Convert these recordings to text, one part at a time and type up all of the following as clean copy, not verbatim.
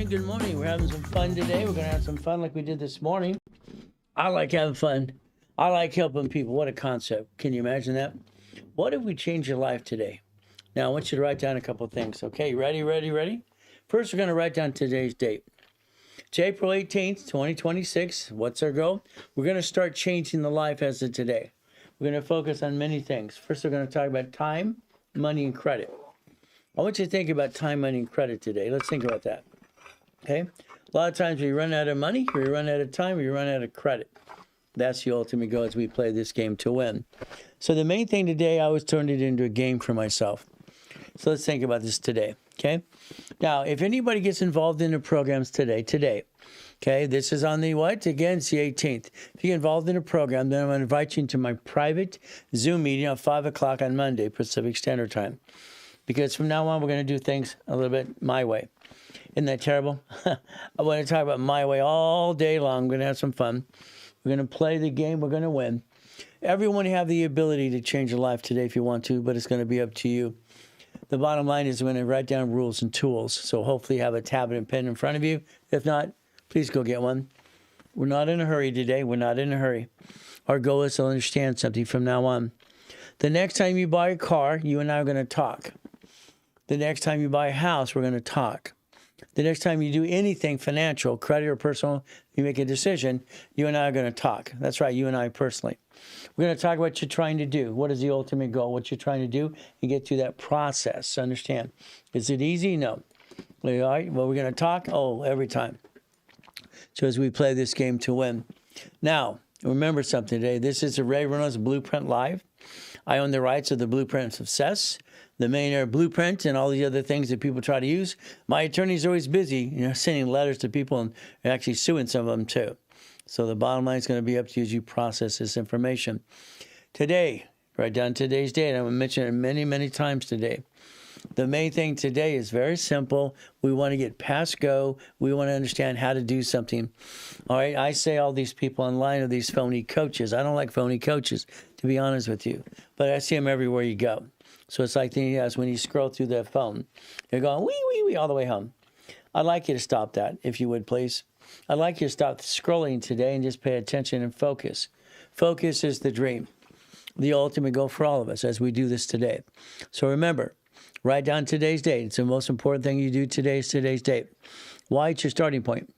morning. Good morning. We're having some fun today. We're going to have some fun like we did this morning. I like having fun. I like helping people. What a concept. Can you imagine that? What if we change your life today? Now, I want you to write down a couple of things. Okay, ready? First, we're going to write down today's date. It's April 18th, 2026. What's our goal? We're going to start changing the life as of today. We're going to focus on many things. First, we're going to talk about time, money, and credit. I want you to think about time, money, and credit today. Let's think about that. Okay? A lot of times we run out of money, we run out of time, we run out of credit. That's the ultimate goal as we play this game to win. So the main thing today, I always turned it into a game for myself. So let's think about this today. Okay? Now, if anybody gets involved in the programs today, okay, this is on the what? Again, it's the 18th. If you get involved in a program, then I'm going to invite you into my private Zoom meeting at 5 o'clock on Monday, Pacific Standard Time. Because from now on, we're going to do things a little bit my way. Isn't that terrible? I want to talk about my way all day long. We're going to have some fun. We're going to play the game. We're going to win. Everyone have the ability to change your life today if you want to, but it's going to be up to you. The bottom line is we're going to write down rules and tools. So hopefully you have a tablet and pen in front of you. If not, please go get one. We're not in a hurry today. We're not in a hurry. Our goal is to understand something from now on. The next time you buy a car, you and I are going to talk. The next time you buy a house, we're going to talk. The next time you do anything financial, credit or personal, you make a decision, you and I are going to talk. That's right, you and I personally. We're going to talk about what you're trying to do. What is the ultimate goal? What you're trying to do and get through that process. Understand? Is it easy? No. All right, well, we're going to talk? Oh, every time. So as we play this game to win. Now, remember something today. This is a Ray Reynolds Blueprint Live. I own the rights of the Blueprint of Success, the Millionaire Blueprint, and all the other things that people try to use. My attorney's always busy, sending letters to people and actually suing some of them too. So the bottom line is going to be up to you as you process this information. Today, write down today's date. I'm going to mention it many, many times today. The main thing today is very simple. We want to get past go. We want to understand how to do something. All right, I say all these people online are these phony coaches. I don't like phony coaches, to be honest with you. But I see them everywhere you go. So it's like when you scroll through that phone, you're going, wee, all the way home. I'd like you to stop that, if you would, please. I'd like you to stop scrolling today and just pay attention and focus. Focus is the dream, the ultimate goal for all of us as we do this today. So remember, write down today's date. It's the most important thing you do today is today's date. Why? It's your starting point.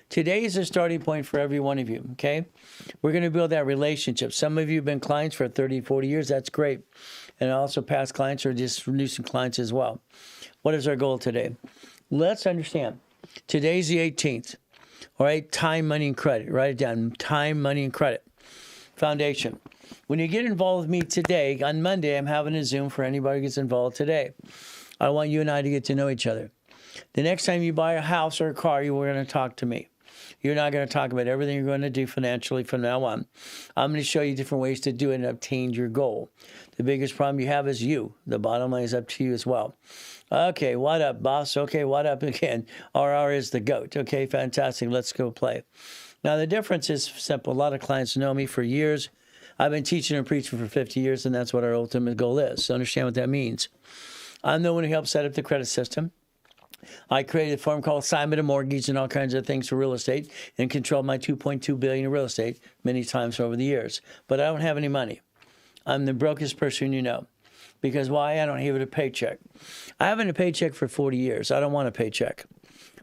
Today is a starting point for every one of you, okay? We're going to build that relationship. Some of you have been clients for 30, 40 years. That's great. And also past clients or just recent clients as well. What is our goal today? Let's understand. Today's the 18th. All right? Time, money, and credit. Write it down. Time, money, and credit. Foundation. When you get involved with me today, on Monday, I'm having a Zoom for anybody who gets involved today. I want you and I to get to know each other. The next time you buy a house or a car, you're going to talk to me. You're not going to talk about everything you're going to do financially from now on. I'm going to show you different ways to do it and obtain your goal. The biggest problem you have is you. The bottom line is up to you as well. Okay, what up, boss? Okay, what up again? RR is the GOAT. Okay, fantastic. Let's go play. Now, the difference is simple. A lot of clients know me for years. I've been teaching and preaching for 50 years, and that's what our ultimate goal is. So understand what that means. I'm the one who helped set up the credit system. I created a firm called Assignment of Mortgage and all kinds of things for real estate and controlled my $2.2 billion in real estate many times over the years. But I don't have any money. I'm the brokest person you know. Because why? I don't have a paycheck. I haven't had a paycheck for 40 years. I don't want a paycheck.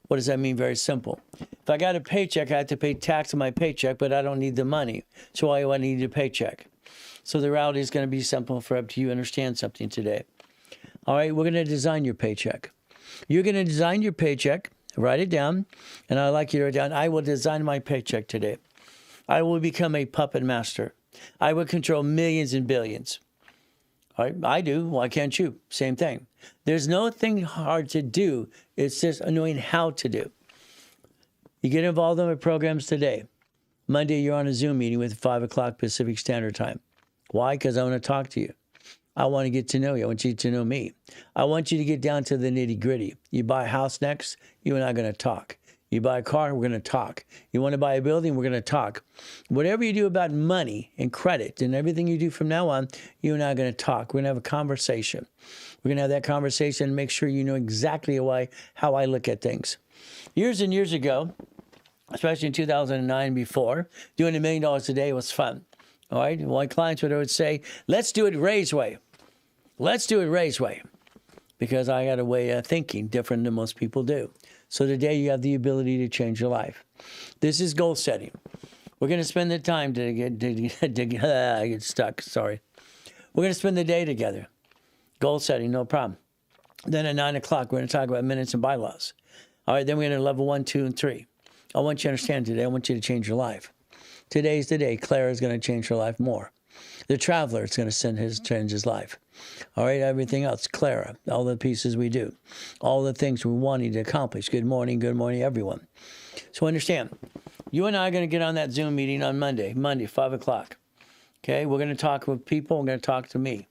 What does that mean? Very simple. If I got a paycheck, I have to pay tax on my paycheck, but I don't need the money. So why do I need a paycheck? So the reality is going to be simple for up to you to understand something today. All right, we're going to design your paycheck. You're going to design your paycheck, write it down, and I'd like you to write down, I will design my paycheck today. I will become a puppet master. I will control millions and billions. All right, I do. Why can't you? Same thing. There's nothing hard to do. It's just knowing how to do. You get involved in my programs today. Monday, you're on a Zoom meeting with 5 o'clock Pacific Standard Time. Why? Because I want to talk to you. I want to get to know you. I want you to know me. I want you to get down to the nitty gritty. You buy a house next, you and I are going to talk. You buy a car, we're going to talk. You want to buy a building, we're going to talk. Whatever you do about money and credit and everything you do from now on, you and I are going to talk. We're going to have a conversation. We're going to have that conversation and make sure you know exactly how I look at things. Years and years ago, especially in 2009 and before, doing $1 million a day was fun. All right? My clients would say, let's do it Ray's way. Let's do it Ray's way. Because I got a way of thinking different than most people do. So today you have the ability to change your life. This is goal setting. We're going to spend the time to get stuck. Sorry. We're going to spend the day together. Goal setting, no problem. Then at 9 o'clock, we're going to talk about minutes and bylaws. All right, then we're going to level 1, 2, and 3. I want you to understand today, I want you to change your life. Today's the day. Clara is going to change her life more. The traveler is going to change his life. All right, everything else, Clara, all the pieces we do, all the things we're wanting to accomplish. Good morning, everyone. So understand, you and I are going to get on that Zoom meeting on Monday, 5 o'clock. Okay, we're going to talk with people. We're going to talk to me.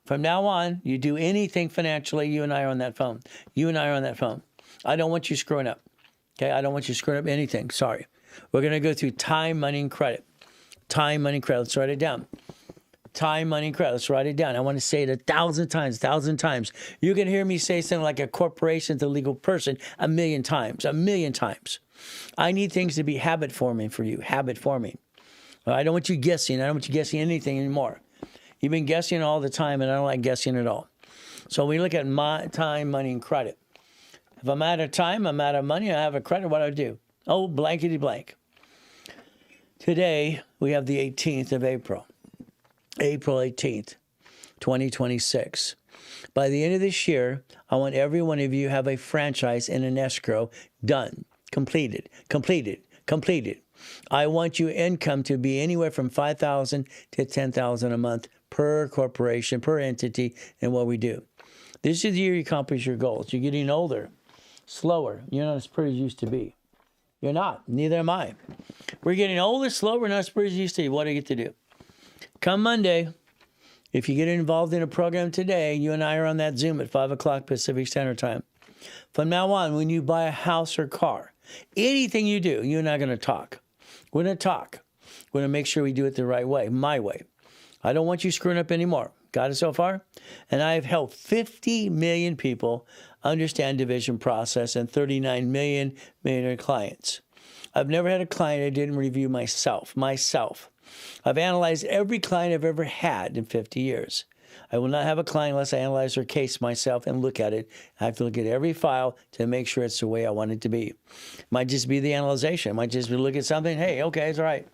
From now on, you do anything financially, you and I are on that phone. You and I are on that phone. I don't want you screwing up. Okay, I don't want you screwing up anything. Sorry. We're going to go through time, money, and credit. Time, money, credit. Let's write it down. Time, money, and credit. Let's write it down. I want to say it 1,000 times. You can hear me say something like a corporation to a legal person 1,000,000 times. 1,000,000 times. I need things to be habit forming for you. Habit forming. I don't want you guessing. I don't want you guessing anything anymore. You've been guessing all the time, and I don't like guessing at all. So we look at my time, money, and credit. If I'm out of time, I'm out of money, I have a credit, what do I do? Oh, blankety blank. Today, we have the 18th of April. April 18th, 2026. By the end of this year, I want every one of you to have a franchise and an escrow done, completed. I want your income to be anywhere from $5,000 to $10,000 a month per corporation, per entity, and what we do. This is the year you accomplish your goals. You're getting older, slower. You're not as pretty as you used to be. You're not. Neither am I. We're getting older, slower, not as pretty as you used to be. What do you get to do? Come Monday, if you get involved in a program today, you and I are on that Zoom at 5 o'clock Pacific Standard Time. From now on, when you buy a house or car, anything you do, you and I are going to talk. We're going to talk. We're going to make sure we do it the right way, my way. I don't want you screwing up anymore. Got it so far? And I've helped 50 million people understand division process and 39 million clients. I've never had a client I didn't review myself. I've analyzed every client I've ever had in 50 years. I will not have a client unless I analyze their case myself and look at it. I have to look at every file to make sure it's the way I want it to be. Might just be the analyzation. Might just be look at something. Hey, okay, it's all right.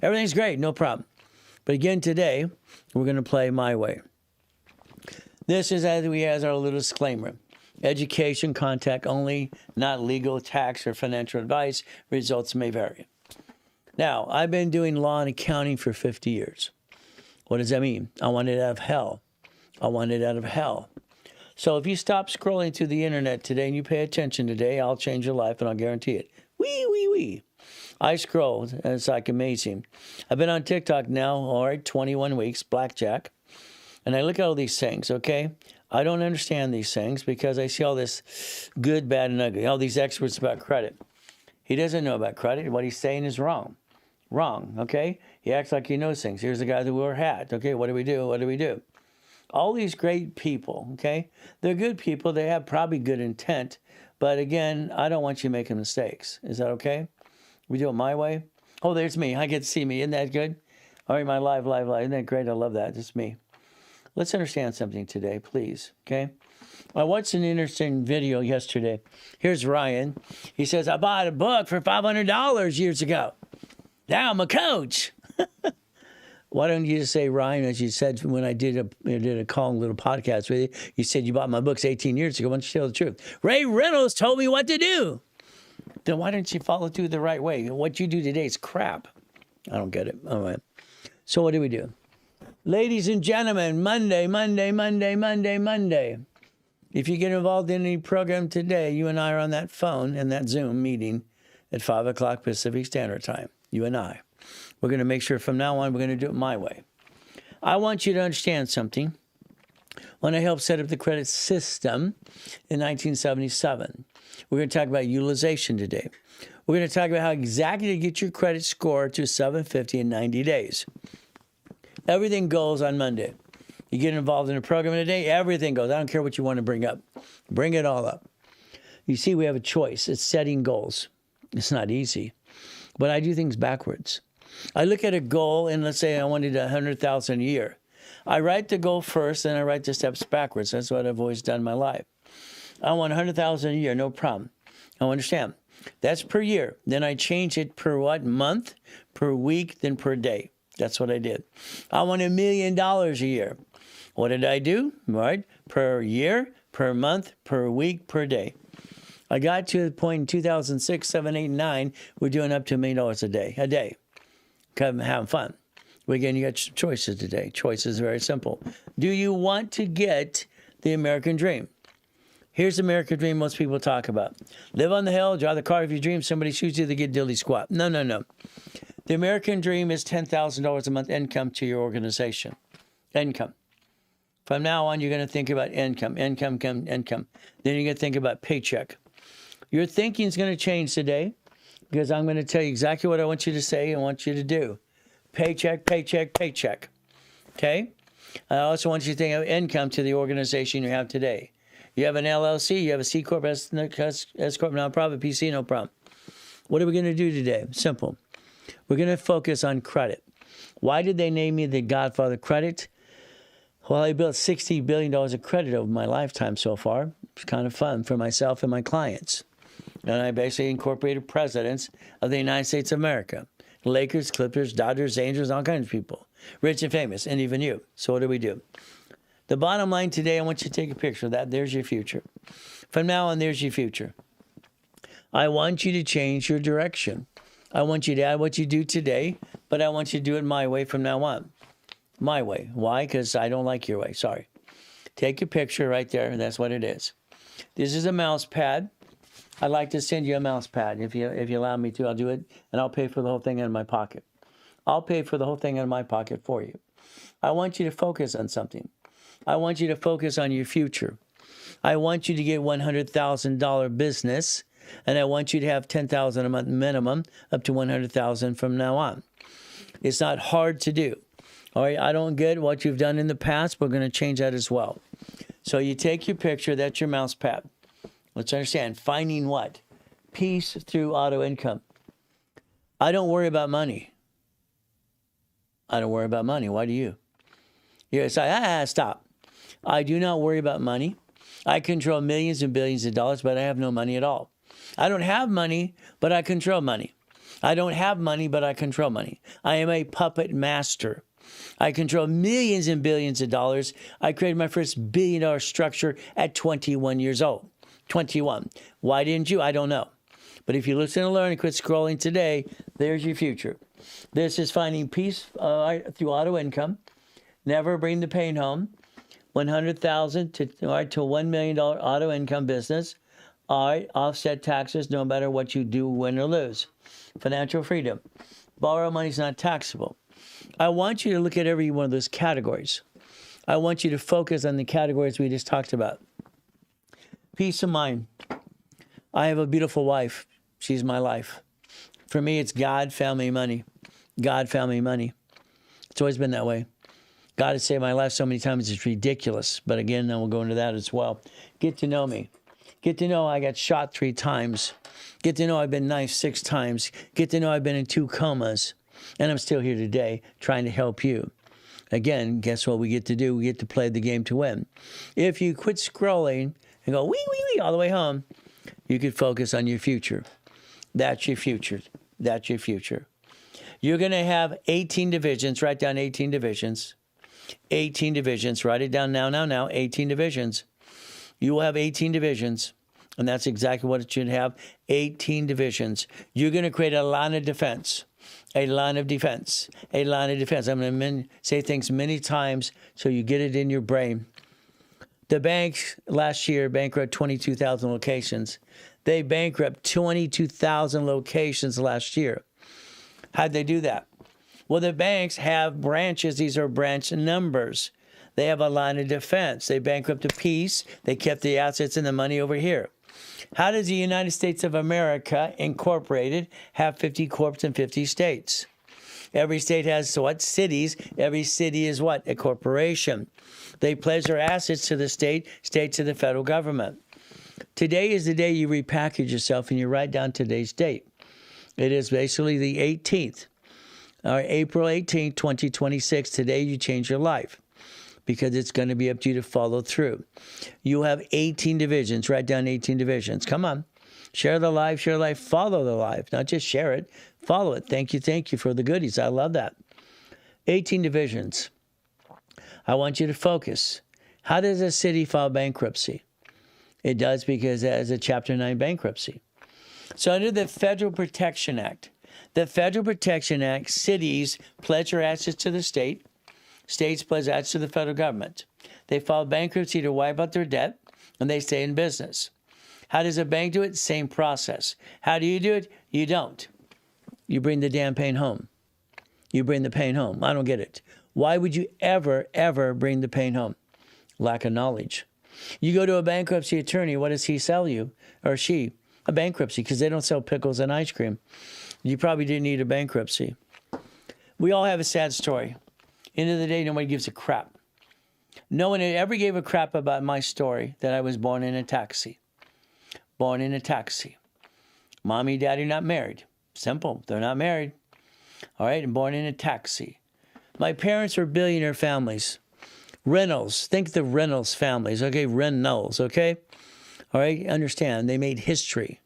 Everything's great, no problem. But again, today, we're going to play my way. This is as we has our little disclaimer. Education, contact only, not legal, tax, or financial advice. Results may vary. Now, I've been doing law and accounting for 50 years. What does that mean? I want it out of hell. So if you stop scrolling through the internet today and you pay attention today, I'll change your life and I'll guarantee it. Wee. I scrolled, and it's like amazing. I've been on TikTok now, all right, 21 weeks, blackjack. And I look at all these things, okay? I don't understand these things because I see all this good, bad, and ugly. All these experts about credit. He doesn't know about credit. What he's saying is wrong. Okay? He acts like he knows things. Here's the guy that wore a hat. Okay, what do we do? All these great people, okay? They're good people. They have probably good intent. But again, I don't want you making mistakes. Is that okay? We do it my way? Oh, there's me. I get to see me. Isn't that good? All right, my live. Isn't that great? I love that. It's me. Let's understand something today, please, okay? I watched an interesting video yesterday. Here's Ryan. He says, I bought a book for $500 years ago. Now I'm a coach. Why don't you just say, Ryan, as you said when I did a call, little podcast with you, you said you bought my books 18 years ago. Why don't you tell the truth? Ray Reynolds told me what to do. Then why don't you follow through the right way? What you do today is crap. I don't get it. All right. So what do we do? Ladies and gentlemen, Monday. If you get involved in any program today, you and I are on that phone and that Zoom meeting at 5 o'clock Pacific Standard Time. You and I. We're going to make sure from now on we're going to do it my way. I want you to understand something. When I helped set up the credit system in 1977, we're going to talk about utilization today. We're going to talk about how exactly to get your credit score to 750 in 90 days. Everything goes on Monday. You get involved in a program today, everything goes. I don't care what you want to bring up. Bring it all up. You see, we have a choice. It's setting goals. It's not easy, but I do things backwards. I look at a goal, and let's say I wanted 100,000 a year. I write the goal first, and I write the steps backwards. That's what I've always done in my life. I want 100,000 a year, no problem. I understand. That's per year. Then I change it per what? Month, per week, then per day. That's what I did. I want $1 million a year. What did I do? Right? Per year, per month, per week, per day. I got to the point in 2006, 7, 8, 9, we're doing up to $1 million a day. Having fun. Again, you got choices today. Choices are very simple. Do you want to get the American dream? Here's the American dream most people talk about. Live on the hill, drive the car of your dreams. Somebody shoots you, they get dilly squat. No. The American dream is $10,000 a month income to your organization. Income. From now on, you're going to think about income. Then you're going to think about paycheck. Your thinking is going to change today because I'm going to tell you exactly what I want you to say and want you to do. Paycheck, paycheck, paycheck. Okay? I also want you to think of income to the organization you have today. You have an LLC, you have a C Corp, S Corp, nonprofit, PC, no problem. What are we going to do today? Simple. We're going to focus on credit. Why did they name me the Godfather of Credit? Well, I built $60 billion of credit over my lifetime so far. It's kind of fun for myself and my clients. And I basically incorporated presidents of the United States of America. Lakers, Clippers, Dodgers, Angels, all kinds of people. Rich and famous, and even you. So what do we do? The bottom line today, I want you to take a picture of that. There's your future. From now on, there's your future. I want you to change your direction. I want you to add what you do today, but I want you to do it my way from now on. My way. Why? Because I don't like your way. Sorry. Take your picture right there. That's what it is. This is a mouse pad. I'd like to send you a mouse pad. If you allow me to, I'll do it, and I'll pay for the whole thing out of my pocket. I'll pay for the whole thing out of my pocket for you. I want you to focus on something. I want you to focus on your future. I want you to get $100,000 business, and I want you to have $10,000 a month minimum, up to $100,000 from now on. It's not hard to do. All right, I don't get what you've done in the past. We're going to change that as well. So you take your picture. That's your mouse pad. Let's understand. Finding what? Peace through auto income. I don't worry about money. I don't worry about money. Why do you? You say, stop. I do not worry about money. I control millions and billions of dollars, but I have no money at all. I don't have money, but I control money. I don't have money, but I control money. I am a puppet master. I control millions and billions of dollars. I created my first billion-dollar structure at 21 years old. 21. Why didn't you? I don't know. But if you listen and learn and quit scrolling today, there's your future. This is finding peace through auto income. Never bring the pain home. $100,000 to $1 million auto income business. All right, offset taxes no matter what you do, win or lose. Financial freedom. Borrow money is not taxable. I want you to look at every one of those categories. I want you to focus on the categories we just talked about. Peace of mind. I have a beautiful wife. She's my life. For me, it's God, family, money. God, family, money. It's always been that way. God has saved my life so many times, it's ridiculous. But again, then we'll go into that as well. Get to know me. Get to know I got shot 3 times. Get to know I've been knifed 6 times. Get to know I've been in 2 comas. And I'm still here today trying to help you. Again, guess what we get to do? We get to play the game to win. If you quit scrolling and go wee all the way home, you could focus on your future. That's your future. That's your future. You're going to have 18 divisions. Write down 18 divisions. 18 divisions. Write it down now. 18 divisions. You will have 18 divisions. And that's exactly what it should have. 18 divisions. You're going to create a line of defense. A line of defense. A line of defense. I'm going to say things many times so you get it in your brain. The banks last year bankrupt 22,000 locations. They bankrupt 22,000 locations last year. How'd they do that? Well, the banks have branches. These are branch numbers. They have a line of defense. They bankrupt a piece. They kept the assets and the money over here. How does the United States of America, Incorporated, have 50 corps in 50 states? Every state has what? Cities. Every city is what? A corporation. They pledge their assets to the state to the federal government. Today is the day you repackage yourself and you write down today's date. It is basically the 18th, April 18th, 2026. Today you change your life because it's going to be up to you to follow through. You have 18 divisions. Write down 18 divisions. Come on. Share the life, follow the life. Not just share it, follow it. Thank you for the goodies. I love that. 18 divisions. I want you to focus. How does a city file bankruptcy? It does because it has a Chapter 9 bankruptcy. So under the Federal Protection Act, cities pledge their assets to the state. States pledge assets to the federal government. They file bankruptcy to wipe out their debt, and they stay in business. How does a bank do it? Same process. How do you do it? You don't. You bring the damn pain home. You bring the pain home. I don't get it. Why would you ever bring the pain home? Lack of knowledge. You go to a bankruptcy attorney, what does he sell you? Or she? A bankruptcy, because they don't sell pickles and ice cream. You probably didn't need a bankruptcy. We all have a sad story. End of the day, nobody gives a crap. No one ever gave a crap about my story that I was born in a taxi. Born in a taxi. Mommy, daddy not married. Simple. They're not married. All right, and born in a taxi. My parents were billionaire families. Reynolds. Think the Reynolds families. Okay, Reynolds. Okay? All right, understand. They made history.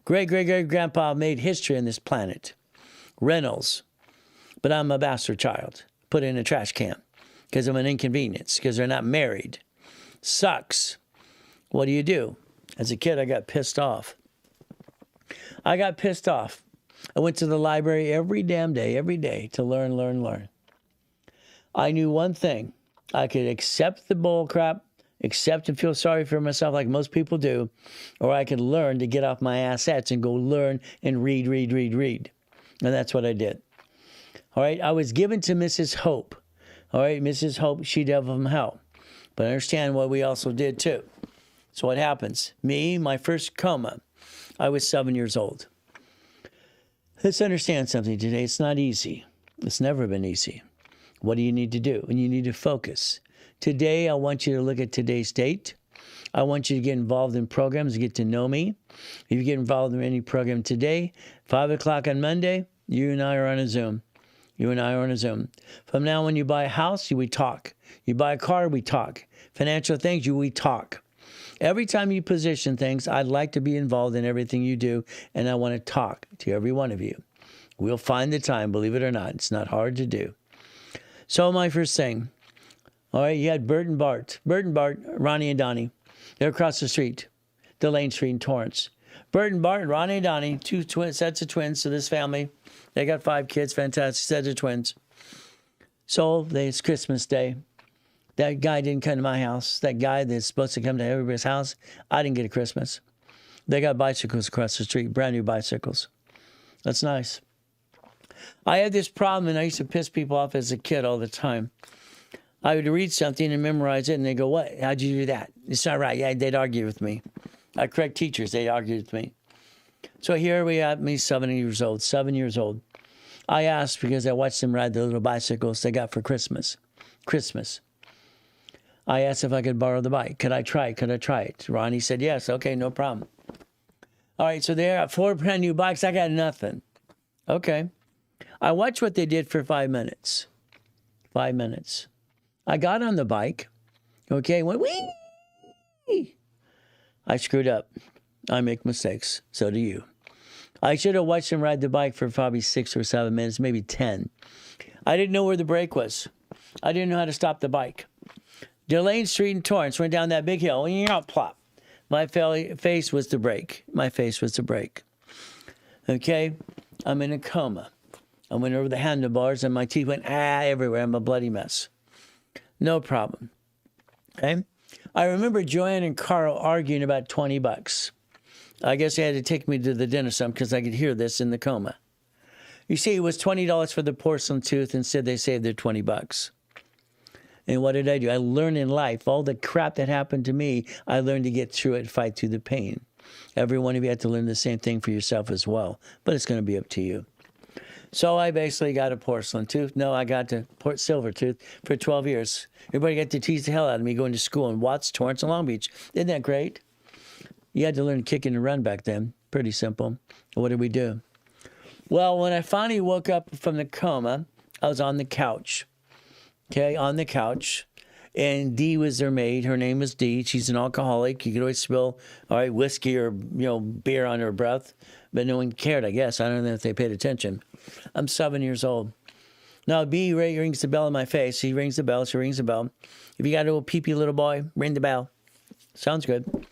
Great-great-great-grandpa made history on this planet. Reynolds. But I'm a bastard child. Put in a trash can. Because I'm an inconvenience. Because they're not married. Sucks. What do? As a kid, I got pissed off. I went to the library every damn day, to learn. I knew one thing. I could accept the bull crap, accept and feel sorry for myself like most people do, or I could learn to get off my assets and go learn and read. And that's what I did. All right, I was given to Mrs. Hope. All right, Mrs. Hope, she devil from hell. But understand what we also did too. So what happens? Me, my first coma, I was 7 years old. Let's understand something today. It's not easy. It's never been easy. What do you need to do? And you need to focus. Today, I want you to look at today's date. I want you to get involved in programs, get to know me. If you get involved in any program today, 5 o'clock on Monday, you and I are on a Zoom. From now on, when you buy a house, we talk. You buy a car, we talk. Financial things, we talk. Every time you position things, I'd like to be involved in everything you do, and I want to talk to every one of you. We'll find the time, believe it or not. It's not hard to do. So my first thing, all right, you had Bert and Bart, Ronnie and Donnie. They're across the street, Delane Street in Torrance. Bert and Bart, Ronnie and Donnie, two sets of twins to this family. They got 5 kids, fantastic sets of twins. So it's Christmas Day. That guy didn't come to my house. That guy that's supposed to come to everybody's house, I didn't get a Christmas. They got bicycles across the street, brand new bicycles. That's nice. I had this problem, and I used to piss people off as a kid all the time. I would read something and memorize it, and they go, "What? How'd you do that? It's not right." Yeah, they'd argue with me. I correct teachers. They argued with me. So here we are, me 7 years old. I asked because I watched them ride the little bicycles they got for Christmas. I asked if I could borrow the bike. Could I try it? Ronnie said, yes. Okay, no problem. All right, so they have 4 brand new bikes. I got nothing. Okay. I watched what they did for 5 minutes. 5 minutes. I got on the bike. Okay, went wee. I screwed up. I make mistakes. So do you. I should have watched them ride the bike for probably 6 or 7 minutes, maybe 10. I didn't know where the brake was. I didn't know how to stop the bike. Delane Street in Torrance, went down that big hill, plop. My face was the brake. Okay? I'm in a coma. I went over the handlebars and my teeth went everywhere. I'm a bloody mess. No problem. Okay? I remember Joanne and Carl arguing about $20. I guess they had to take me to the dentist because I could hear this in the coma. You see, it was $20 for the porcelain tooth. Instead, they saved their $20. And what did I do? I learned in life, all the crap that happened to me, I learned to get through it, fight through the pain. Every one of you had to learn the same thing for yourself as well. But it's going to be up to you. So I basically got a porcelain tooth. No, I got a silver tooth for 12 years. Everybody got to tease the hell out of me going to school in Watts, Torrance, and Long Beach. Isn't that great? You had to learn kick and run back then. Pretty simple. What did we do? Well, when I finally woke up from the coma, I was on the couch. Okay, on the couch. And Dee was their maid. Her name was Dee. She's an alcoholic. You could always spill, all right, whiskey or, beer on her breath. But no one cared, I guess. I don't know if they paid attention. I'm 7 years old. Now, B rings the bell in my face. He rings the bell. She rings the bell. If you got a little pee-pee little boy, ring the bell. Sounds good.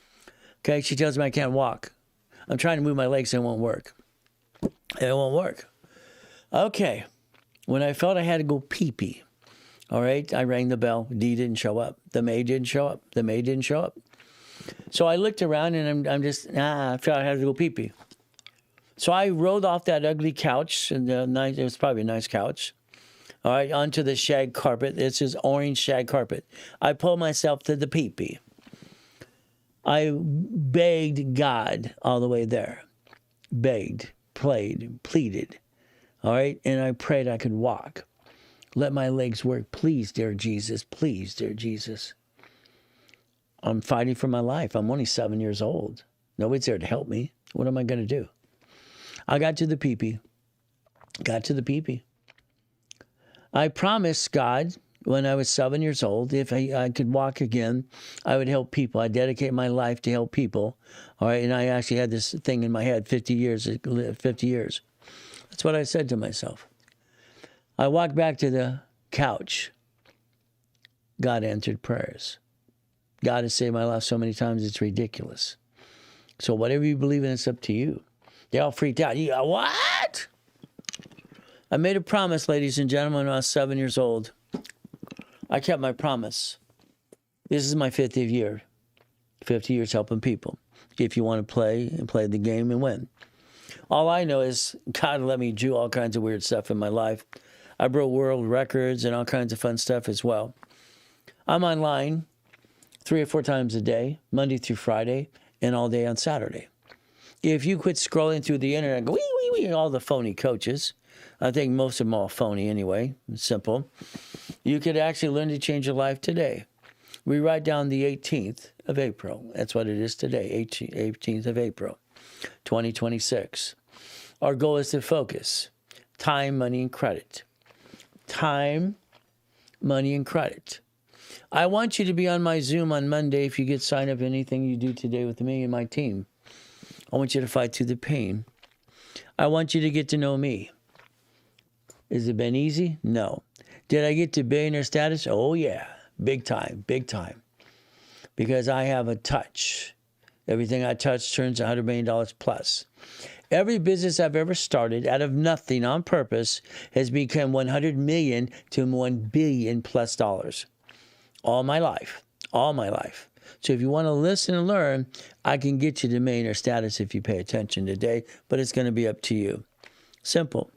Okay, she tells me I can't walk. I'm trying to move my legs and it won't work. It won't work. Okay. When I felt I had to go pee-pee, all right, I rang the bell. Dee didn't show up. The maid didn't show up. The maid didn't show up. So I looked around and I felt I had to go pee-pee. So I rolled off that ugly couch, and it was probably a nice couch, all right, onto the shag carpet. This is orange shag carpet. I pulled myself to the pee-pee. I begged God all the way there. Begged, pleaded, all right, and I prayed I could walk. Let my legs work. Please, dear Jesus. Please, dear Jesus. I'm fighting for my life. I'm only 7 years old. Nobody's there to help me. What am I going to do? I got to the pee-pee. I promised God when I was 7 years old, if I could walk again, I would help people. I dedicate my life to help people. All right, and I actually had this thing in my head, 50 years. That's what I said to myself. I walked back to the couch. God answered prayers. God has saved my life so many times, it's ridiculous. So whatever you believe in, it's up to you. They all freaked out. You go, what? I made a promise, ladies and gentlemen, when I was 7 years old. I kept my promise. This is my 50th year. 50 years helping people. If you want to play the game and win. All I know is God let me do all kinds of weird stuff in my life. I broke world records and all kinds of fun stuff as well. I'm online 3 or 4 times a day, Monday through Friday, and all day on Saturday. If you quit scrolling through the internet and go, all the phony coaches, I think most of them are all phony anyway, it's simple, you could actually learn to change your life today. We write down the 18th of April. That's what it is today, 18th of April, 2026. Our goal is to focus. Time, money, and credit. Time, money, and credit. I want you to be on my Zoom on Monday if you get signed up anything you do today with me and my team. I want you to fight through the pain. I want you to get to know me. Has it been easy? No. Did I get to billionaire status? Oh, yeah. Big time. Because I have a touch. Everything I touch turns $100 million plus. Every business I've ever started out of nothing on purpose has become 100 million to 1 billion plus dollars. All my life. So if you want to listen and learn, I can get you to millionaire status if you pay attention today, but it's going to be up to you. Simple.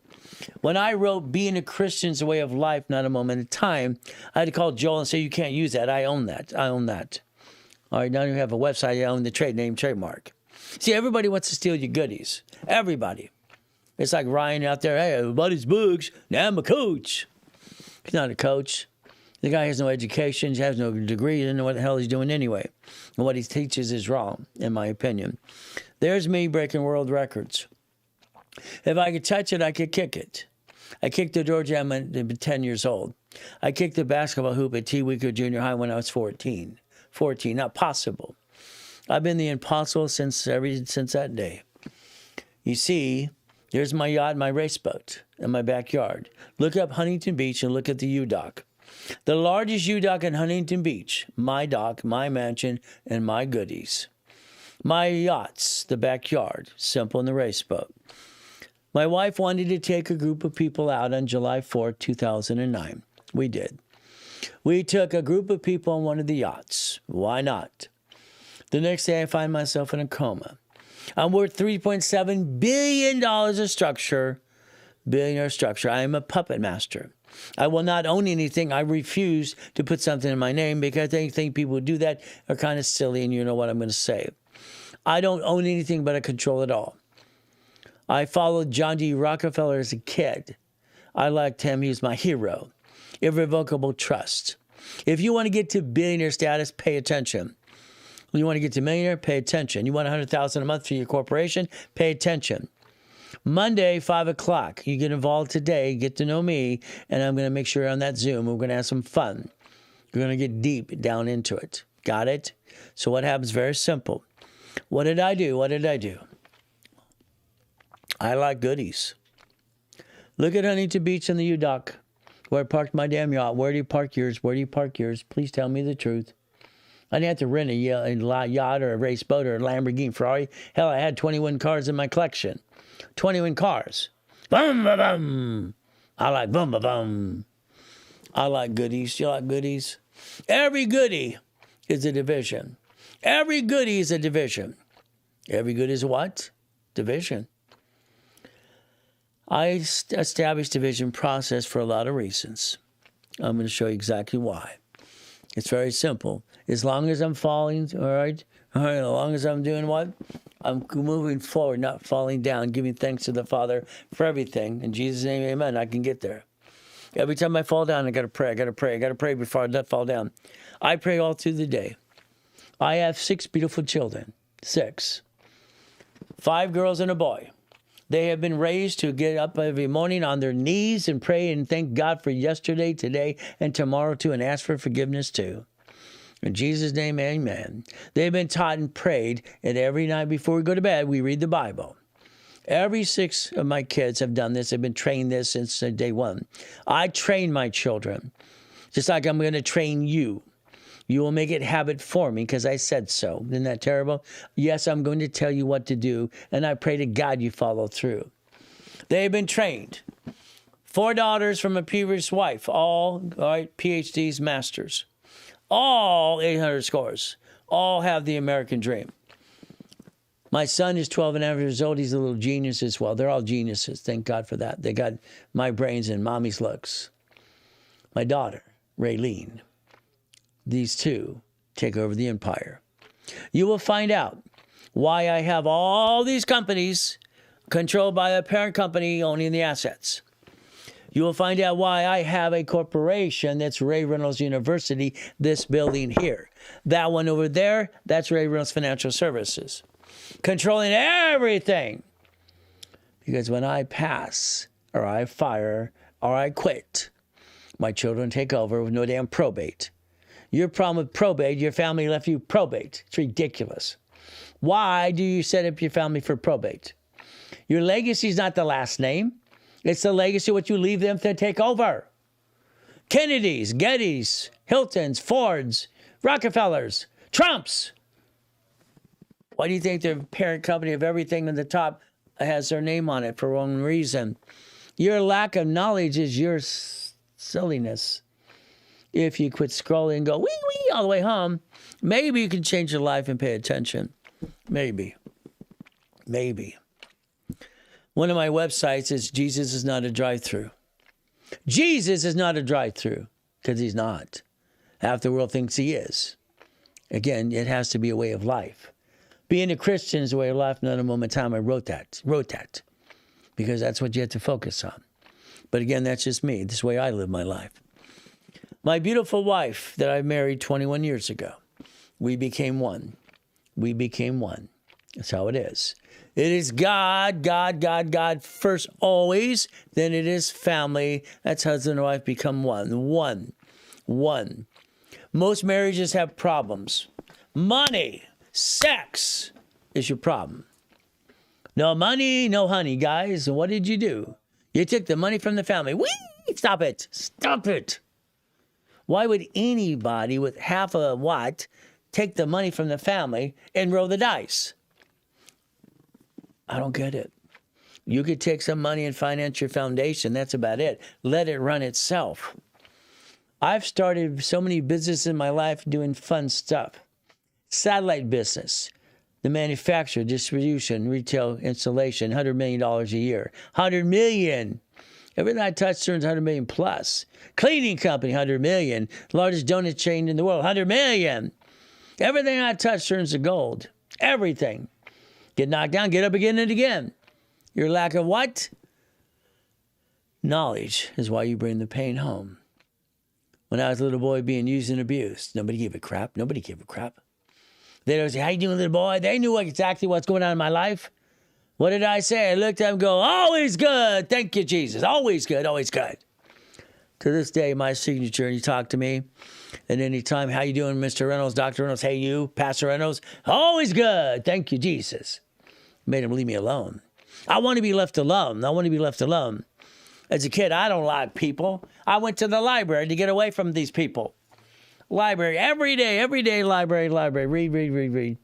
When I wrote Being a Christian is a Way of Life, Not a Moment of Time, I had to call Joel and say, you can't use that. I own that. All right, now you have a website. I own the trade name trademark. See, everybody wants to steal your goodies. Everybody. It's like Ryan out there, hey, everybody's books. Now I'm a coach. He's not a coach. The guy has no education. He has no degree. He doesn't know what the hell he's doing anyway. And what he teaches is wrong, in my opinion. There's me breaking world records. If I could touch it, I could kick it. I kicked the door jam at 10 years old. I kicked the basketball hoop at T-Weaker Junior High when I was 14. Not possible. I've been the impossible since that day. You see, there's my yacht, my race boat in my backyard. Look up Huntington Beach and look at the U-Dock. The largest U-Dock in Huntington Beach. My dock, my mansion, and my goodies. My yachts, the backyard, simple in the race boat. My wife wanted to take a group of people out on July 4th, 2009. We did. We took a group of people on one of the yachts. Why not? The next day, I find myself in a coma. I'm worth $3.7 billion of structure. Billionaire structure. I am a puppet master. I will not own anything. I refuse to put something in my name because I think people who do that are kind of silly, and you know what I'm going to say. I don't own anything, but I control it all. I followed John D. Rockefeller as a kid. I liked him. He was my hero. Irrevocable trust. If you want to get to billionaire status, pay attention. You want to get to millionaire? Pay attention. You want $100,000 a month for your corporation? Pay attention. Monday, 5 o'clock. You get involved today, get to know me, and I'm going to make sure you're on that Zoom. We're going to have some fun. We're going to get deep down into it. Got it? So what happens? Very simple. What did I do? What did I do? I like goodies. Look at Huntington Beach and the U-Dock, where I parked my damn yacht. Where do you park yours? Where do you park yours? Please tell me the truth. I didn't have to rent a yacht or a race boat or a Lamborghini, Ferrari. Hell, I had 21 cars in my collection. 21 cars. Boom, ba, bum. I like boom, ba, bum. I like goodies. You like goodies? Every goodie is a division. Every goodie is a division. Every good is what? Division. I established division process for a lot of reasons. I'm going to show you exactly why. It's very simple. As long as I'm falling, all right, as long as I'm doing what? I'm moving forward, not falling down, giving thanks to the Father for everything. In Jesus' name, amen, I can get there. Every time I fall down, I got to pray. I got to pray before I fall down. I pray all through the day. I have 6 beautiful children. 6. 5 girls and a boy. They have been raised to get up every morning on their knees and pray and thank God for yesterday, today, and tomorrow too, and ask for forgiveness too. In Jesus' name, amen. They've been taught and prayed, and every night before we go to bed, we read the Bible. Every 6 of my kids have done this. They've been trained this since day one. I train my children, just like I'm going to train you. You will make it habit for me because I said so. Isn't that terrible? Yes, I'm going to tell you what to do, and I pray to God you follow through. They've been trained. 4 daughters from a previous wife, all right, PhDs, masters. All 800 scores. All have the American dream. My son is 12 and a half years old. He's a little genius as well. They're all geniuses. Thank God for that. They got my brains and mommy's looks. My daughter, Raylene. These 2 take over the empire. You will find out why I have all these companies controlled by a parent company owning the assets. You will find out why I have a corporation that's Ray Reynolds University, this building here. That one over there, that's Ray Reynolds Financial Services. Controlling everything. Because when I pass, or I fire, or I quit, my children take over with no damn probate. Your problem with probate, your family left you probate. It's ridiculous. Why do you set up your family for probate? Your legacy is not the last name. It's the legacy of what you leave them to take over. Kennedys, Gettys, Hiltons, Fords, Rockefellers, Trumps. Why do you think the parent company of everything on the top has their name on it for one reason? Your lack of knowledge is your silliness. If you quit scrolling and go wee wee all the way home, maybe you can change your life and pay attention. Maybe. Maybe. One of my websites is Jesus is not a drive-through. Jesus is not a drive-through because he's not. Half the world thinks he is. Again, it has to be a way of life. Being a Christian is a way of life. Not a moment of time I wrote that because that's what you have to focus on. But again, that's just me. This is the way I live my life. My beautiful wife that I married 21 years ago, we became one. We became one. That's how it is. It is God, God, God, God first always. Then it is family. That's husband and wife become one. One. Most marriages have problems. Money, sex is your problem. No money, no honey, guys. And what did you do? You took the money from the family. Whee! Stop it. Stop it. Why would anybody with half a watt take the money from the family and roll the dice? I don't get it. You could take some money and finance your foundation. That's about it. Let it run itself. I've started so many businesses in my life doing fun stuff. Satellite business, the manufacturer, distribution, retail, installation, $100 million a year. $100 million. Everything I touch turns $100 million plus. Cleaning company, $100 million. Largest donut chain in the world, $100 million. Everything I touch turns to gold. Everything. Get knocked down, get up again and again. Your lack of what? Knowledge is why you bring the pain home. When I was a little boy being used and abused, nobody gave a crap. Nobody gave a crap. They don't say, how you doing, little boy? They knew exactly what's going on in my life. What did I say? I looked at them and go, always good. Thank you, Jesus. Always good, always good. To this day, my signature, and you talk to me, and anytime, how you doing, Mr. Reynolds, Dr. Reynolds, hey you, Pastor Reynolds, always good. Thank you, Jesus. Made him leave me alone. I want to be left alone. I want to be left alone. As a kid, I don't like people. I went to the library to get away from these people. Library, every day, library, read.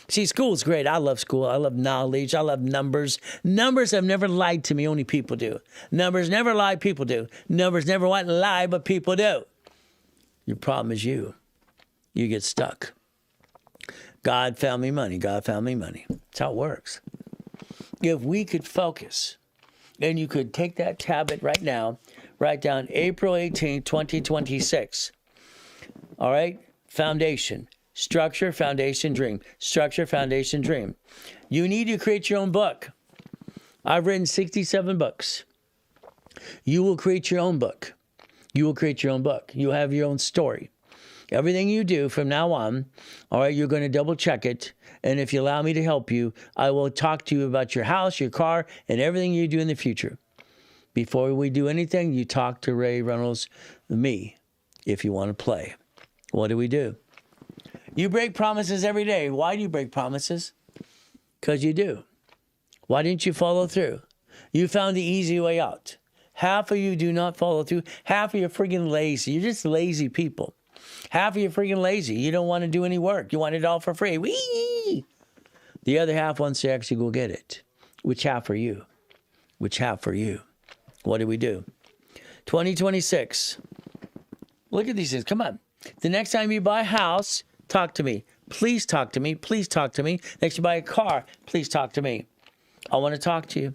See, school's great. I love school. I love knowledge. I love numbers. Numbers have never lied to me. Only people do. Numbers never lie. People do. Numbers never want to lie, but people do. Your problem is you. You get stuck. God found me money. God found me money. That's how it works. If we could focus, and you could take that tablet right now, write down April 18, 2026. All right? Foundation. Structure, foundation, dream. Structure, foundation, dream. You need to create your own book. I've written 67 books. You will create your own book. You will create your own book. You have your own story. Everything you do from now on, all right, you're going to double check it. And if you allow me to help you, I will talk to you about your house, your car, and everything you do in the future. Before we do anything, you talk to Ray Reynolds, me, if you want to play. What do? You break promises every day. Why do you break promises? Because you do. Why didn't you follow through? You found the easy way out. Half of you do not follow through. Half of you are freaking lazy. You're just lazy people. Half of you are freaking lazy. You don't want to do any work. You want it all for free. Whee! The other half wants to actually go get it. Which half are you? Which half are you? What do? 2026. Look at these things. Come on. The next time you buy a house, talk to me. Please talk to me. Please talk to me. Next you buy a car, please talk to me. I want to talk to you.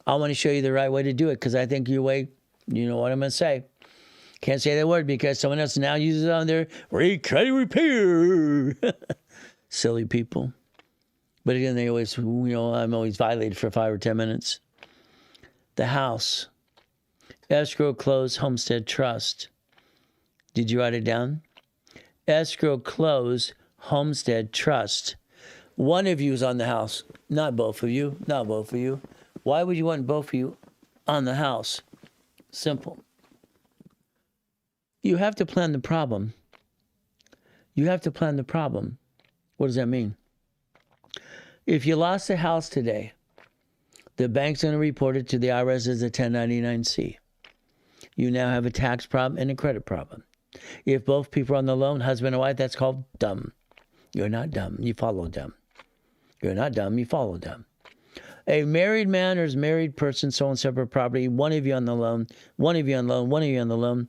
I want to show you the right way to do it because I think your way, you know what I'm going to say. Can't say that word because someone else now uses it on their credit repair. Silly people. But again, they always, I'm always violated for 5 or 10 minutes. The house. Escrow, close, homestead, trust. Did you write it down? Escrow, close, homestead, trust. One of you is on the house, not both of you, not both of you. Why would you want both of you on the house? Simple. You have to plan the problem. You have to plan the problem. What does that mean? If you lost the house today, the bank's going to report it to the IRS as a 1099-C. You now have a tax problem and a credit problem. If both people are on the loan, husband and wife, that's called dumb. You're not dumb. You follow dumb. You're not dumb. You follow dumb. A married man or a married person, so on separate property, one of you on the loan, one of you on loan, one of you on the loan.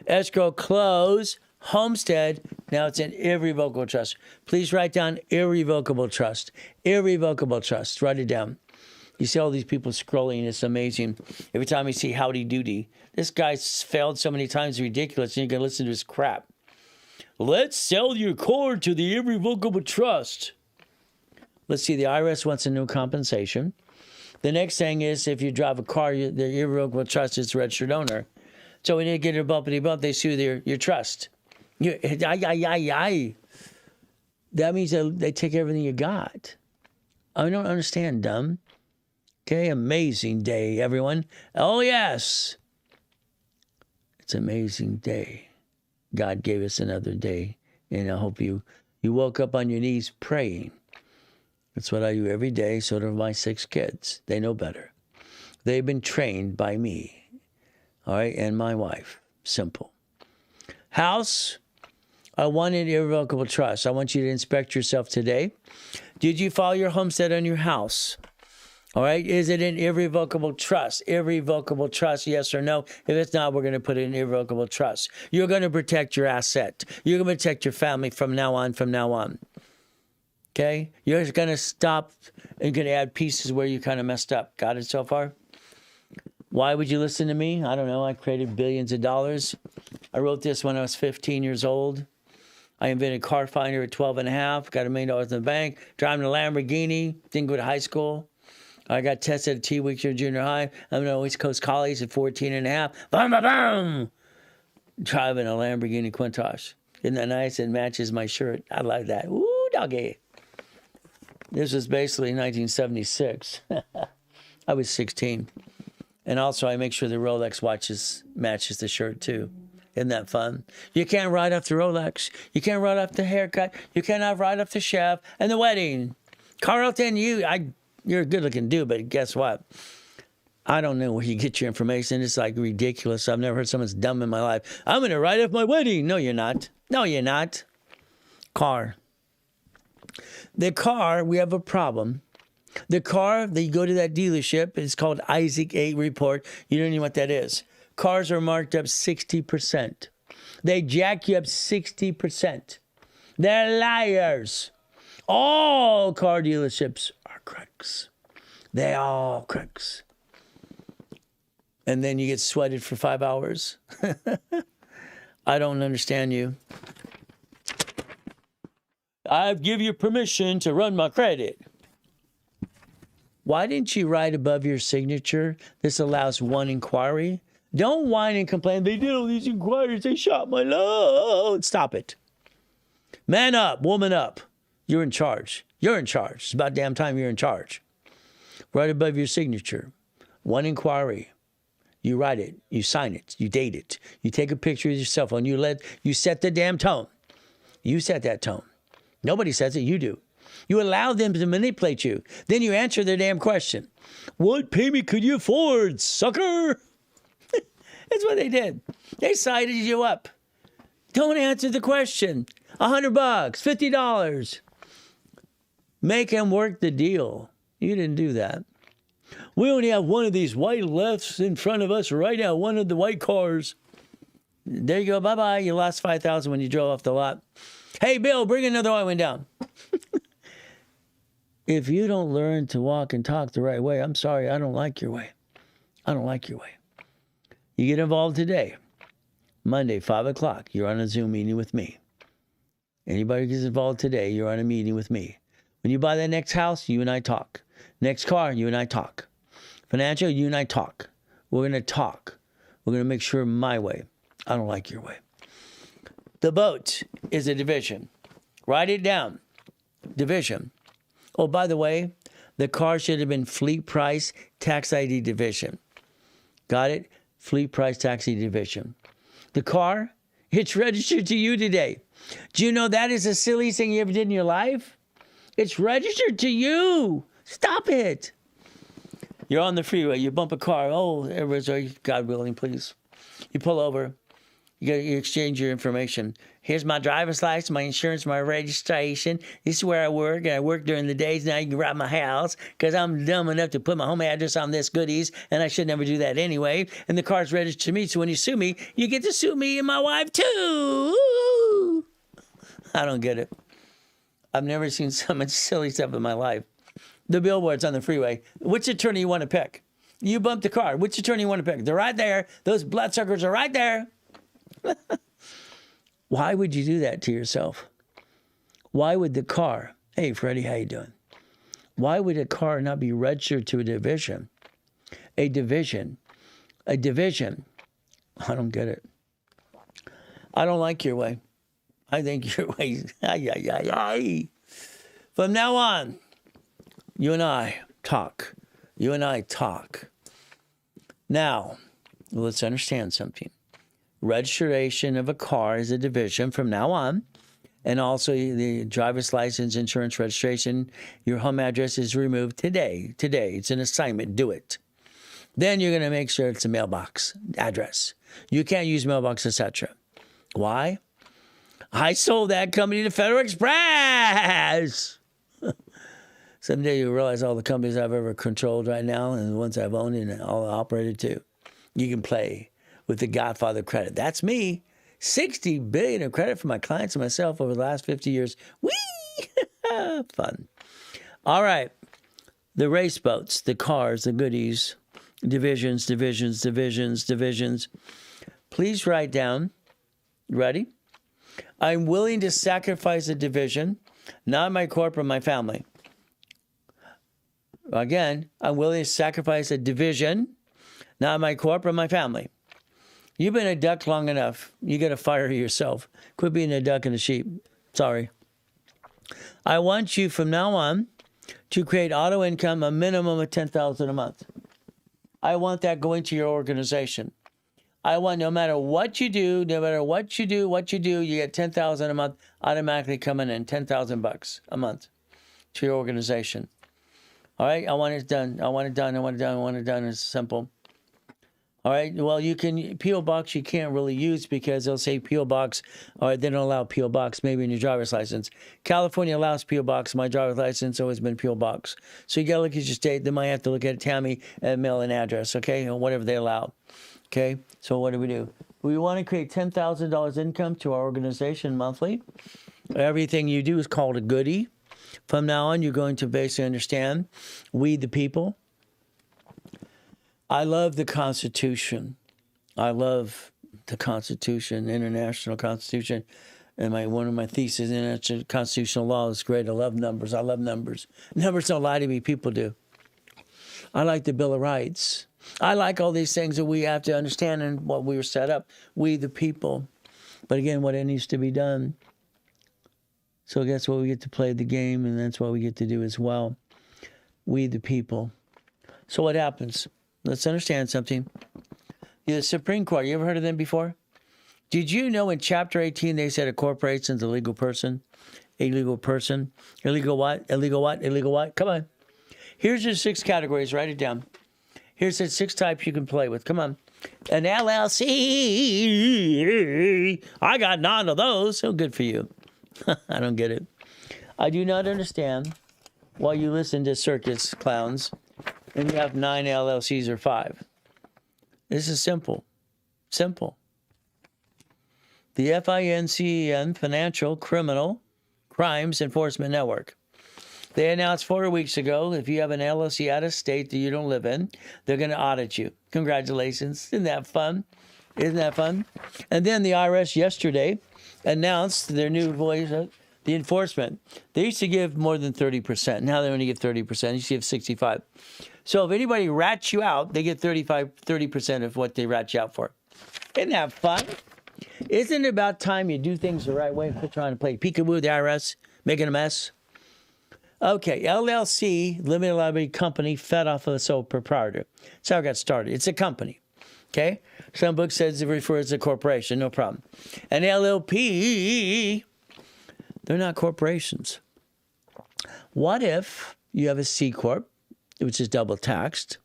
Escrow, close, homestead. Now it's an irrevocable trust. Please write down irrevocable trust. Irrevocable trust. Write it down. You see all these people scrolling. It's amazing. Every time you see Howdy Doody, this guy's failed so many times, it's ridiculous, and you can listen to his crap. Let's sell your car to the irrevocable trust. Let's see, the IRS wants a new compensation. The next thing is if you drive a car, the irrevocable trust is the registered owner. So when you get a bumpity bump, they sue your trust. That means they take everything you got. I don't understand, dumb. Okay, amazing day, everyone. Oh, yes. It's an amazing day. God gave us another day. And I hope you woke up on your knees praying. That's what I do every day. So do my 6 kids. They know better. They've been trained by me. All right, and my wife. Simple. House, I want an irrevocable trust. I want you to inspect yourself today. Did you file your homestead on your house? All right, is it an irrevocable trust? Irrevocable trust, yes or no? If it's not, we're going to put it in irrevocable trust. You're going to protect your asset. You're going to protect your family from now on. Okay? You're going to stop and going to add pieces where you kind of messed up. Got it so far? Why would you listen to me? I don't know. I created billions of dollars. I wrote this when I was 15 years old. I invented Car Finder at 12 and a half. Got $1 million in the bank. Driving a Lamborghini. Didn't go to high school. I got tested at T-Weeks here junior high. I'm at East Coast College at 14 and a half. Boom, boom, boom. Driving a Lamborghini Countach. Isn't that nice? It matches my shirt. I like that. Ooh, doggy. This was basically 1976. I was 16. And also I make sure the Rolex watches matches the shirt too. Isn't that fun? You can't write off the Rolex. You can't write off the haircut. You cannot write off the chef and the wedding. Carlton, you're a good-looking dude, but guess what? I don't know where you get your information. It's like ridiculous. I've never heard someone as dumb in my life. I'm going to write off my wedding. No, you're not. No, you're not. Car. The car, we have a problem. The car, you go to that dealership, it's called Isaac 8 report. You don't know what that is. Cars are marked up 60%. They jack you up 60%. They're liars. All car dealerships are crooks. They all crooks. And then you get sweated for 5 hours. I don't understand you. I give you permission to run my credit. Why didn't you write above your signature, this allows one inquiry? Don't whine and complain. They did all these inquiries. They shot my load. Stop it. Man up, woman up. You're in charge. You're in charge. It's about damn time you're in charge. Right above your signature, one inquiry. You write it. You sign it. You date it. You take a picture of your cell phone. You set the damn tone. You set that tone. Nobody says it. You do. You allow them to manipulate you. Then you answer their damn question. What payment could you afford, sucker? That's what they did. They sided you up. Don't answer the question. $100, $50. Make them work the deal. You didn't do that. We only have one of these white lefts in front of us right now, one of the white cars. There you go. Bye-bye. You lost $5,000 when you drove off the lot. Hey, Bill, bring another oil one down. If you don't learn to walk and talk the right way, I'm sorry, I don't like your way. I don't like your way. You get involved today. Monday, 5 o'clock, you're on a Zoom meeting with me. Anybody gets involved today, you're on a meeting with me. When you buy that next house, you and I talk. Next car, you and I talk. Financial, you and I talk. We're going to talk. We're going to make sure my way. I don't like your way. The boat is a division. Write it down. Division. Oh, by the way, the car should have been fleet price, tax ID division. Got it? Fleet price, tax ID division. The car, it's registered to you today. Do you know that is the silliest thing you ever did in your life? It's registered to you. Stop it. You're on the freeway. You bump a car. Oh, everybody's, God willing, please. You pull over. You exchange your information. Here's my driver's license, my insurance, my registration. This is where I work, and I work during the days. Now you can rob my house because I'm dumb enough to put my home address on this goodies, and I should never do that anyway. And the car's registered to me, so when you sue me, you get to sue me and my wife too. Ooh. I don't get it. I've never seen so much silly stuff in my life. The billboards on the freeway. Which attorney you want to pick? You bumped the car. Which attorney you want to pick? They're right there. Those bloodsuckers are right there. Why would you do that to yourself? Why would the car, hey, Freddie, how you doing? Why would a car not be registered to a division? A division. A division. I don't get it. I don't like your way. I think your way. From now on, you and I talk. You and I talk. Now, let's understand something. Registration of a car is a division from now on. And also the driver's license, insurance registration, your home address is removed today. Today. It's an assignment. Do it. Then you're going to make sure it's a mailbox address. You can't use mailbox, etc. Why? I sold that company to Federal Express. Someday you'll realize all the companies I've ever controlled right now and the ones I've owned and all operated too. You can play with the Godfather credit. That's me. $60 billion of credit for my clients and myself over the last 50 years. Whee! Fun. All right. The race boats, the cars, the goodies, divisions. Please write down. Ready? I'm willing to sacrifice a division, not my corporate, my family. Again, I'm willing to sacrifice a division, not my corporate, my family. You've been a duck long enough. You got to fire yourself. Quit being a duck and a sheep. Sorry. I want you from now on to create auto income a minimum of $10,000 a month. I want that going to your organization. I want no matter what you do, you get $10,000 a month automatically coming in, $10,000 a month to your organization. All right, I want it done. It's simple. All right, well, you can, P.O. Box you can't really use because they'll say P.O. Box, or they don't allow P.O. Box maybe in your driver's license. California allows P.O. Box. My driver's license always been P.O. Box. So you got to look at your state. They might have to look at Tammy and mail an address, okay, or whatever they allow. Okay, so what do? We want to create $10,000 income to our organization monthly. Everything you do is called a goodie. From now on, you're going to basically understand we the people. I love the Constitution. I love the Constitution, International Constitution. And one of my theses in it, constitutional law is great. I love numbers. Numbers don't lie to me. People do. I like the Bill of Rights. I like all these things that we have to understand and what we were set up. We the people. But again, what it needs to be done. So that's what we get to play the game, and that's what we get to do as well. We the people. So what happens? Let's understand something. The Supreme Court, you ever heard of them before? Did you know in Chapter 18 they said a corporation's a legal person? Illegal person. Illegal what? Illegal what? Illegal what? Come on. Here's your 6 categories. Write it down. Here's the 6 types you can play with. Come on. An LLC. I got 9 of those. So good for you. I don't get it. I do not understand why you listen to circus clowns and you have 9 LLCs or 5. This is simple. Simple. The FINCEN, Financial Criminal Crimes Enforcement Network. They announced 4 weeks ago, if you have an LLC out of state that you don't live in, they're going to audit you. Congratulations. Isn't that fun? Isn't that fun? And then the IRS yesterday announced their new voice, the enforcement. They used to give more than 30%. Now they only give 30%. They used to give 65%. So if anybody rats you out, they get 30% of what they rat you out for. Isn't that fun? Isn't it about time you do things the right way and quit trying to play peekaboo with the IRS, making a mess? Okay, LLC, limited liability company, fed off of a sole proprietor. That's how it got started. It's a company. Okay? Some book says it refers to a corporation, no problem. An LLP, they're not corporations. What if you have a C Corp, which is double taxed?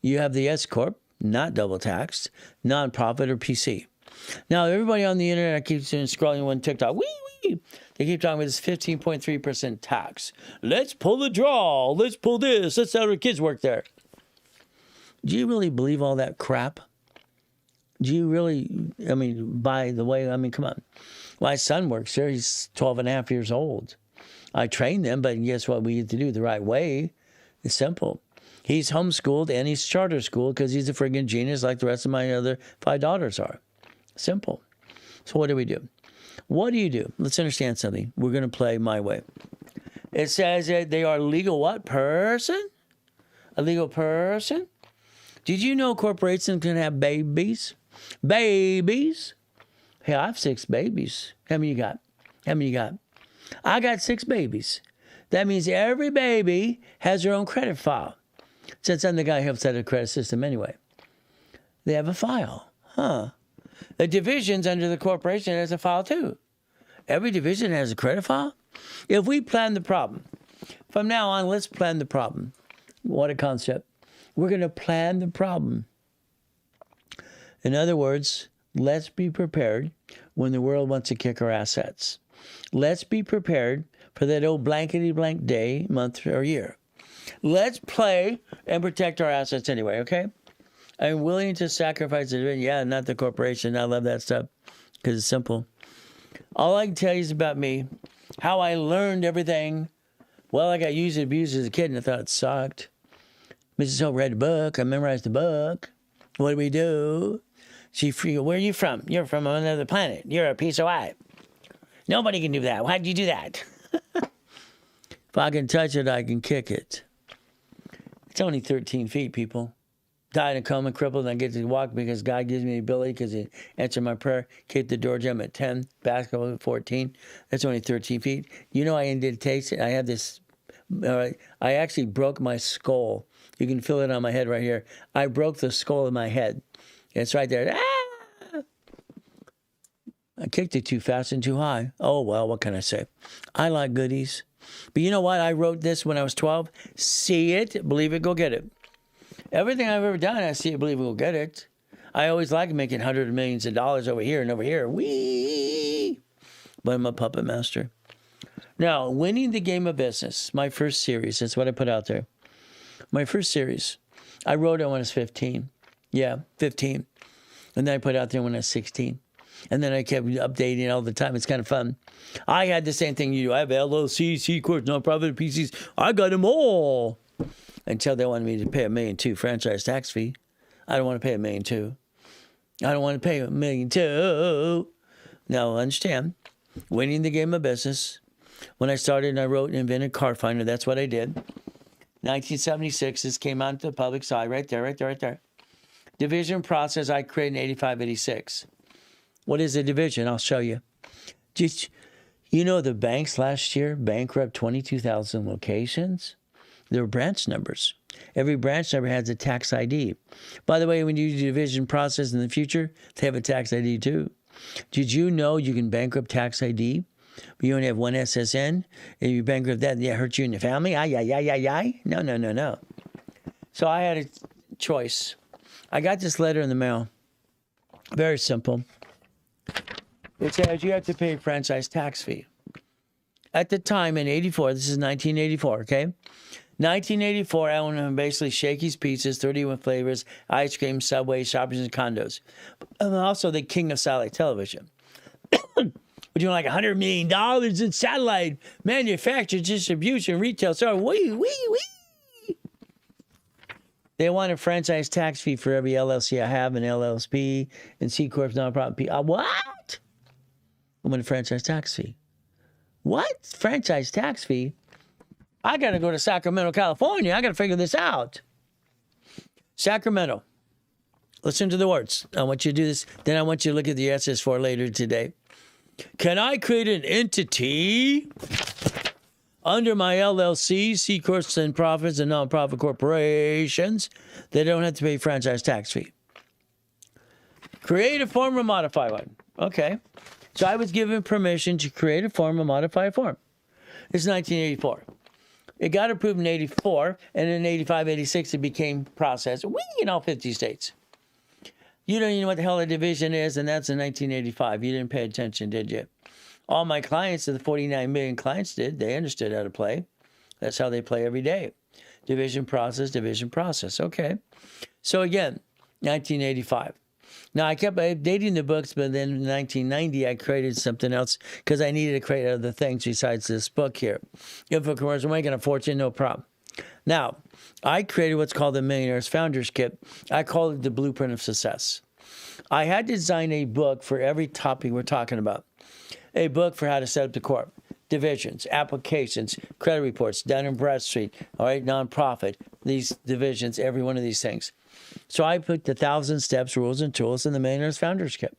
You have the S Corp, not double taxed, nonprofit or PC. Now, everybody on the internet keeps scrolling on TikTok. They keep talking about this 15.3% tax. Let's pull the draw. Let's pull this. Let's let our kids work there. Do you really believe all that crap? Do you really, by the way, come on. My son works there. He's 12 and a half years old. I train them, but guess what we get to do the right way? It's simple. He's homeschooled and he's charter schooled because he's a friggin' genius like the rest of my other 5 daughters are. Simple. So what do we do? What do you do? Let's understand something. We're going to play my way. It says that they are legal what person? A legal person? Did you know corporations can have babies? Babies? Hey, I have 6 babies. How many you got? How many you got? I got 6 babies. That means every baby has their own credit file. Since I'm the guy who helps out the credit system anyway. They have a file. Huh. The divisions under the corporation has a file too. Every division has a credit file. If we plan the problem, from now on, let's plan the problem. What a concept. We're going to plan the problem. In other words, let's be prepared when the world wants to kick our assets. Let's be prepared for that old blankety blank day, month, or year. Let's play and protect our assets anyway, okay? I'm willing to sacrifice it. Yeah, not the corporation. I love that stuff because it's simple. All I can tell you is about me, how I learned everything. Well, I got used and abused as a kid and I thought it sucked. Mrs. Hope read the book. I memorized the book. What do we do? Where are you from? You're from another planet. You're a piece of white. Nobody can do that. Why'd you do that? If I can touch it, I can kick it. It's only 13 feet, people. die in a coma, crippled, and I get to walk because God gives me the ability because He answered my prayer. Kicked the door jump at 10, basketball at 14. That's only 13 feet. You know, I did taste it. I had this, I actually broke my skull. You can feel it on my head right here. I broke the skull of my head. It's right there. Ah! I kicked it too fast and too high. Oh, well, what can I say? I like goodies. But you know what? I wrote this when I was 12. See it, believe it, go get it. Everything I've ever done, I see it, believe it, go get it. I always like making hundreds of millions of dollars over here and over here. Whee! But I'm a puppet master. Now, winning the game of business, my first series. That's what I put out there. My first series. I wrote it when I was 15. Yeah, 15. And then I put it out there when I was 16. And then I kept updating it all the time. It's kind of fun. I had the same thing you do. I have LLC, C Corps, nonprofit, PCs. I got them all. Until they wanted me to pay $1.2 million franchise tax fee. I don't want to pay $1.2 million. I don't want to pay $1.2 million. Now, understand, winning the game of business. When I started, I wrote and invented Car Finder. That's what I did. 1976, this came out to the public side. Right there, right there, right there. Division process I created in 85, 86. What is a division? I'll show you. Just, you know, the banks last year bankrupt 22,000 locations. There are branch numbers. Every branch number has a tax ID. By the way, when you do division process in the future, they have a tax ID too. Did you know you can bankrupt tax ID? But you only have one SSN. If you bankrupt that, it hurts you and your family. Ay. No. So I had a choice. I got this letter in the mail. Very simple. It says you have to pay a franchise tax fee. At the time in 84, this is 1984, okay? 1984, I owned basically Shakey's Pizzas, 31 flavors, ice cream, Subway, shoppers, and condos. I'm also the king of satellite television. We're doing like $100 million in satellite manufacture, distribution, retail. So, wee. They want a franchise tax fee for every LLC I have, an LLC, and C Corp, nonprofit. What? I want a franchise tax fee. What? Franchise tax fee? I got to go to Sacramento, California. I got to figure this out. Sacramento. Listen to the words. I want you to do this. Then I want you to look at the SS4 later today. Can I create an entity under my LLC, C Corps, and profits and nonprofit corporations that don't have to pay franchise tax fee? Create a form or modify one. Okay. So I was given permission to create a form or modify a form. It's 1984. It got approved in 84, and in 85, 86, it became processed. In all 50 states. You don't even know what the hell a division is, and that's in 1985. You didn't pay attention, did you? All my clients, the 49 million clients did. They understood how to play. That's how they play every day. Division process. Okay. So again, 1985. Now, I kept updating the books, but then in 1990, I created something else because I needed to create other things besides this book here. Info commercial, making a fortune, no problem. Now, I created what's called the Millionaire's Founders Kit. I call it the Blueprint of Success. I had to design a book for every topic we're talking about. A book for how to set up the corp, divisions, applications, credit reports, Dun & Bradstreet, all right, nonprofit, these divisions, every one of these things. So I put the 1,000 steps, rules, and tools in the Millionaire's Founders Kit.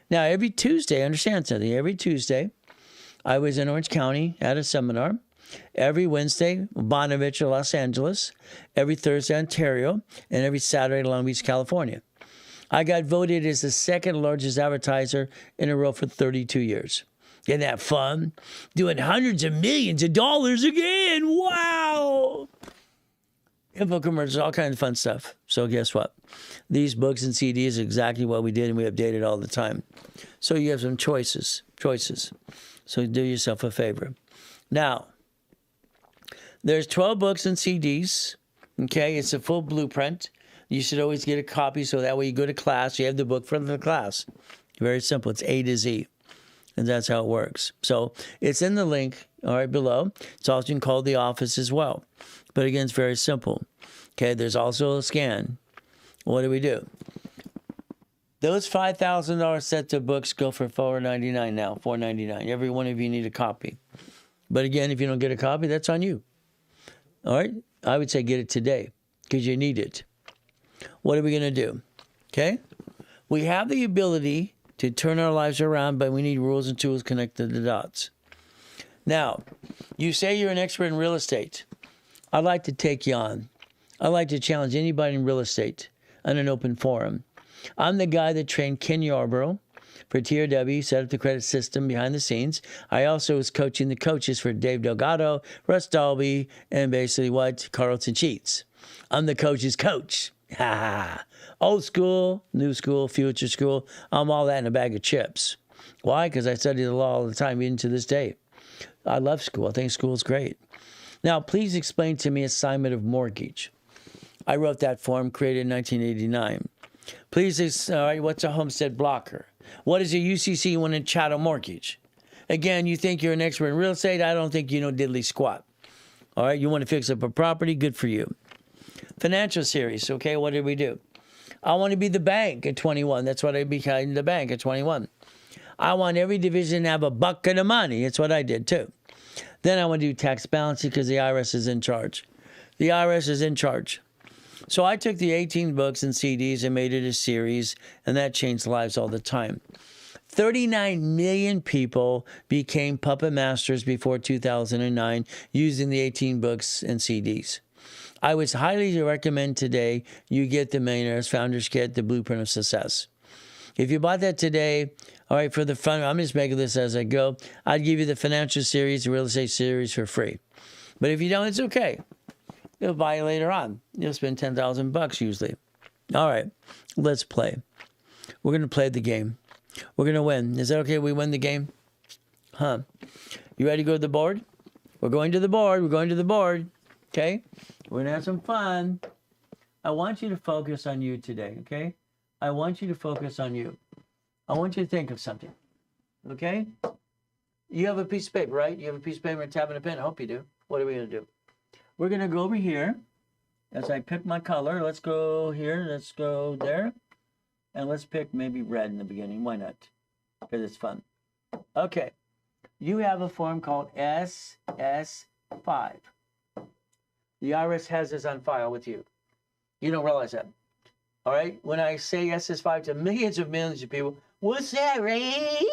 Now, every Tuesday, understand something, every Tuesday, I was in Orange County at a seminar. Every Wednesday, Bonaventure, Los Angeles. Every Thursday, Ontario. And every Saturday, Long Beach, California. I got voted as the second largest advertiser in a row for 32 years. Isn't that fun? Doing hundreds of millions of dollars again. Wow. Info commercials, all kinds of fun stuff. So guess what? These books and CDs are exactly what we did, and we update it all the time. So you have some choices. So do yourself a favor. Now, there's 12 books and CDs. Okay, it's a full blueprint. You should always get a copy so that way you go to class, you have the book for the class. Very simple. It's A to Z. And that's how it works. So it's in the link, all right, below. It's also called the office as well. But again, it's very simple. Okay, there's also a scan. What do we do? Those $5,000 sets of books go for $4.99 now, $4.99. Every one of you need a copy. But again, if you don't get a copy, that's on you. All right? I would say get it today because you need it. What are we going to do? Okay? We have the ability to turn our lives around, but we need rules and tools connected to the dots. Now, you say you're an expert in real estate. I'd like to take you on. I'd like to challenge anybody in real estate on an open forum. I'm the guy that trained Ken Yarborough for TRW, set up the credit system behind the scenes. I also was coaching the coaches for Dave Delgado, Russ Dalby, and basically Carlton Sheets. I'm the coach's coach. Old school, new school, future school. I'm all that in a bag of chips. Why? Because I study the law all the time, even to this day. I love school. I think school is great. Now, please explain to me assignment of mortgage. I wrote that form, created in 1989. Please, all right, what's a homestead blocker? What is a UCC when in chattel mortgage? Again, you think you're an expert in real estate. I don't think you know diddly squat. All right, you want to fix up a property? Good for you. Financial series, okay, what did we do? I want to be the bank at 21. That's what I became, the bank at 21. I want every division to have a bucket of money. That's what I did too. Then I want to do tax balancing because the IRS is in charge. The IRS is in charge. So I took the 18 books and CDs and made it a series, and that changed lives all the time. 39 million people became puppet masters before 2009 using the 18 books and CDs. I would highly recommend today you get the Millionaires Founders Kit, the Blueprint of Success. If you bought that today, all right, for the fun, I'm just making this as I go, I'd give you the financial series, the real estate series for free. But if you don't, it's okay. You'll buy it later on. You'll spend $10,000 usually. All right, let's play. We're going to play the game. We're going to win. Is that okay? We win the game? Huh? You ready to go to the board? We're going to the board. We're going to the board. Okay? We're going to have some fun. I want you to focus on you today, okay? I want you to focus on you. I want you to think of something, okay? You have a piece of paper, right? You have a piece of paper and a tab and a pen? I hope you do. What are we going to do? We're going to go over here. As I pick my color, let's go here. Let's go there. And let's pick maybe red in the beginning. Why not? Because it's fun. Okay. You have a form called SS5. The IRS has this on file with you. You don't realize that. All right? When I say SS5 to millions of people, what's that, Ray?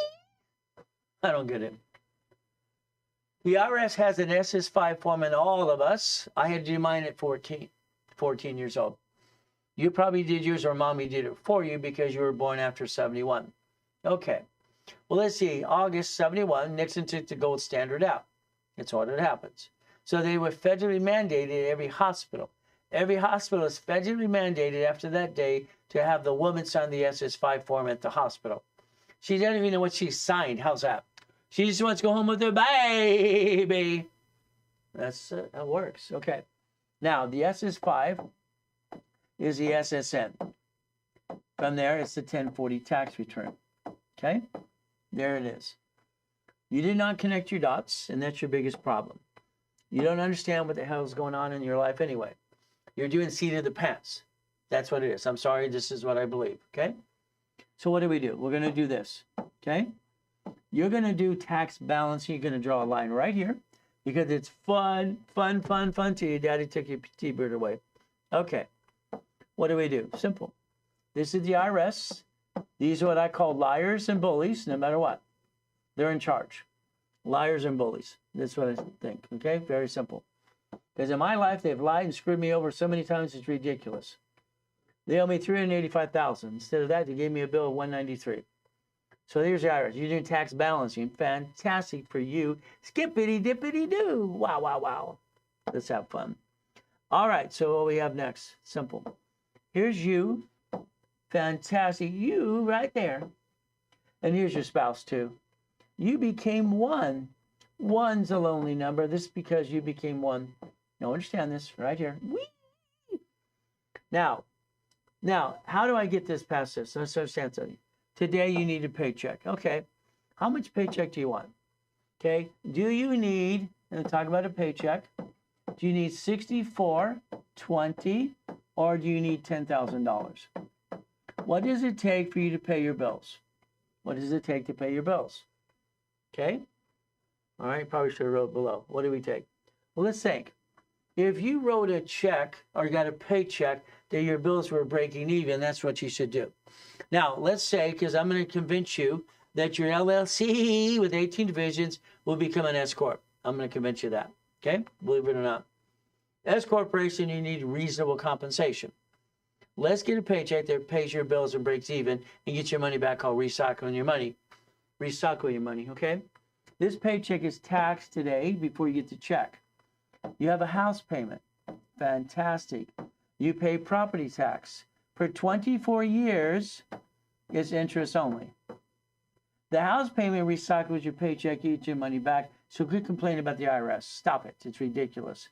I don't get it. The IRS has an SS5 form in all of us. I had to do mine at 14 years old. You probably did yours, or mommy did it for you because you were born after 71. Okay. Well, let's see. August 71, Nixon took the gold standard out. That's what it happens. So they were federally mandated at every hospital. Every hospital is federally mandated after that day to have the woman sign the SS5 form at the hospital. She doesn't even know what she signed. How's that? She just wants to go home with her baby. That's how it works. Okay. Now, the SS5 is the SSN. From there, it's the 1040 tax return. Okay? There it is. You did not connect your dots, and that's your biggest problem. You don't understand what the hell is going on in your life anyway. You're doing seat of the pants. That's what it is. I'm sorry, this is what I believe. Okay? So what do? We're going to do this. Okay? You're going to do tax balancing. You're going to draw a line right here because it's fun to you. Daddy took your T-bird away. Okay. What do we do? Simple. This is the IRS. These are what I call liars and bullies, no matter what. They're in charge. Liars and bullies. That's what I think. Okay? Very simple. Because in my life, they've lied and screwed me over so many times, it's ridiculous. They owe me $385,000. Instead of that, they gave me a bill of $193,000. So here's the IRS. You're doing tax balancing. Fantastic for you. Skippity-dippity-doo. Wow, wow, wow. Let's have fun. All right, so what we have next? Simple. Here's you. Fantastic. You right there. And here's your spouse, too. You became one. One's a lonely number. This is because you became one. Now, understand this right here. Whee! Now, how do I get this past this? Let's understand something. Today, you need a paycheck. Okay. How much paycheck do you want? Okay. Do you need, and talk about a paycheck, do you need $64.20 or do you need $10,000? What does it take for you to pay your bills? What does it take to pay your bills? Okay. All right. Probably should have wrote below. What do we take? Well, let's think. If you wrote a check or got a paycheck that your bills were breaking even, that's what you should do. Now, let's say, because I'm going to convince you that your LLC with 18 divisions will become an S Corp. I'm going to convince you that, okay? Believe it or not. S Corporation, you need reasonable compensation. Let's get a paycheck that pays your bills and breaks even and get your money back called recycling your money. Recycle your money, okay? This paycheck is taxed today before you get the check. You have a house payment. Fantastic. You pay property tax. For 24 years, it's interest only. The house payment recycles your paycheck, you get your money back. So quit complaining about the IRS. Stop it. It's ridiculous.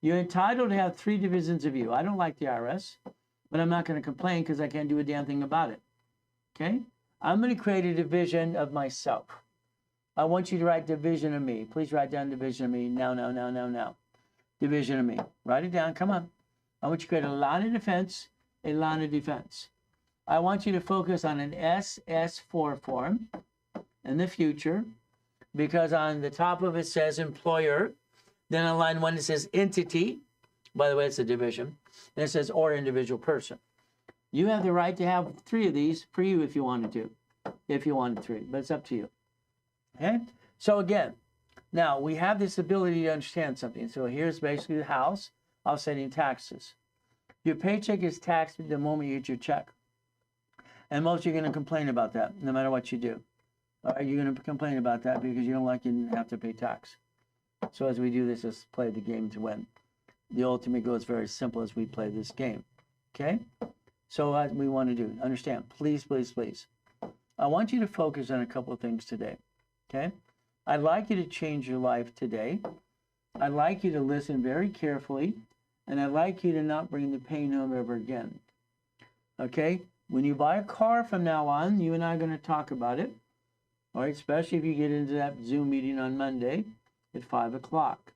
You're entitled to have 3 divisions of you. I don't like the IRS, but I'm not going to complain because I can't do a damn thing about it. Okay? I'm going to create a division of myself. I want you to write division of me. Please write down division of me. Now. Division of me. Write it down. Come on. I want you to create a line of defense, a line of defense. I want you to focus on an SS4 form in the future, because on the top of it says employer. Then on line 1 it says entity. By the way, it's a division. And it says or individual person. You have the right to have 3 of these for you if you wanted to. If you wanted 3, but it's up to you. Okay? So again, now we have this ability to understand something. So here's basically the house offsetting taxes. Your paycheck is taxed the moment you get your check. And most of you are going to complain about that, no matter what you do. All right, you're going to complain about that because you don't like you have to pay tax. So as we do this, let's play the game to win. The ultimate goal is very simple as we play this game. Okay? So what we want to do, understand, please, please, please. I want you to focus on a couple of things today. Okay? I'd like you to change your life today. I'd like you to listen very carefully. And I'd like you to not bring the pain home ever again. Okay? When you buy a car from now on, you and I are going to talk about it. All right? Especially if you get into that Zoom meeting on Monday at 5 o'clock.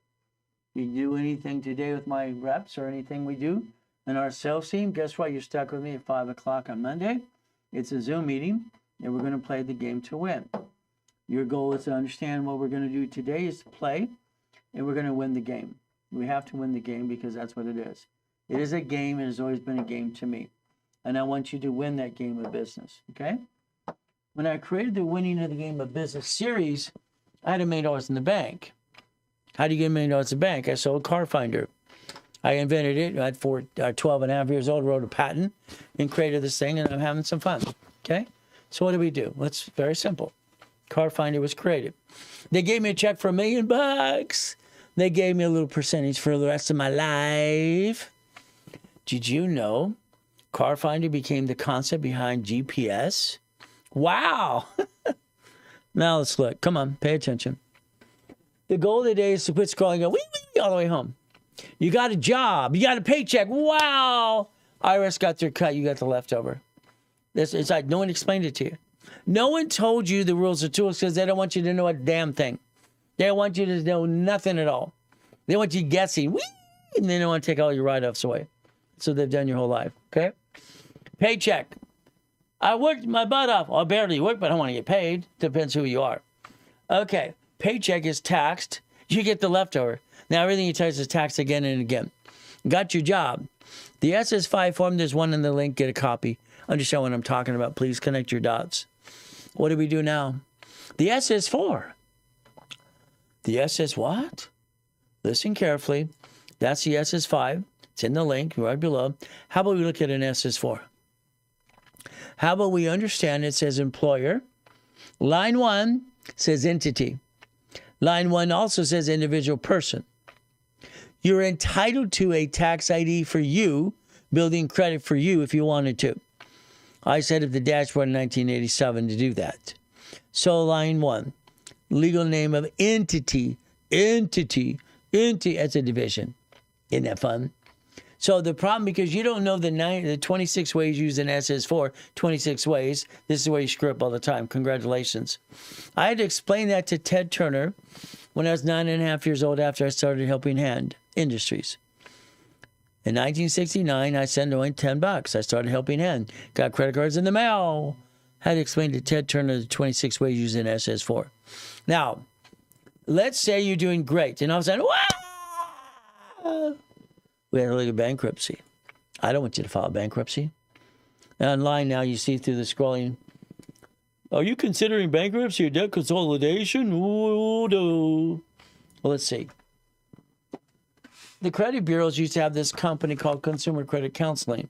You do anything today with my reps or anything we do in our sales team, guess what? You're stuck with me at 5 o'clock on Monday. It's a Zoom meeting, and we're going to play the game to win. Your goal is to understand what we're going to do today is to play, and we're going to win the game. We have to win the game because that's what it is. It is a game. It has always been a game to me. And I want you to win that game of business, okay? When I created the Winning of the Game of Business series, I had $1 million in the bank. How do you get $1 million in the bank? I sold Car Finder. I invented it at 12 and a half years old, wrote a patent, and created this thing, and I'm having some fun, okay? So what do we do? Well, it's very simple. Car Finder was created. They gave me a check for $1 million. They gave me a little percentage for the rest of my life. Did you know Car Finder became the concept behind GPS? Wow. Now let's look. Come on, pay attention. The goal of the day is to quit scrolling and go wee, all the way home. You got a job. You got a paycheck. Wow. IRS got their cut. You got the leftover. It's like no one explained it to you. No one told you the rules of tools because they don't want you to know a damn thing. They want you to know nothing at all. They want you guessing. Whee! And they don't want to take all your write-offs away. So they've done your whole life. Okay? Paycheck. I worked my butt off. Well, I barely work, but I want to get paid. Depends who you are. Okay. Paycheck is taxed. You get the leftover. Now everything you touch is taxed again and again. Got your job. The SS5 form, there's one in the link. Get a copy. Understand what I'm talking about. Please connect your dots. What do we do now? The SS4. The SS what? Listen carefully. That's the SS5. It's in the link right below. How about we look at an SS4? How about we understand it says employer. Line 1 says entity. Line 1 also says individual person. You're entitled to a tax ID for you, building credit for you if you wanted to. I set up the dashboard in 1987 to do that. So line 1, legal name of entity, as a division. Isn't that fun? So the problem, because you don't know the 26 ways using SS4, 26 ways, this is where you screw up all the time. Congratulations. I had to explain that to Ted Turner when I was 9.5 years old after I started Helping Hand Industries. In 1969, I sent away $10. I started Helping Hand. Got credit cards in the mail. Had to explain to Ted Turner the 26 ways using SS4. Now, let's say you're doing great, and all of a sudden, wow! We had a little bankruptcy. I don't want you to file bankruptcy. Online now, you see through the scrolling, are you considering bankruptcy or debt consolidation? Ooh, no. Well, let's see. The credit bureaus used to have this company called Consumer Credit Counseling.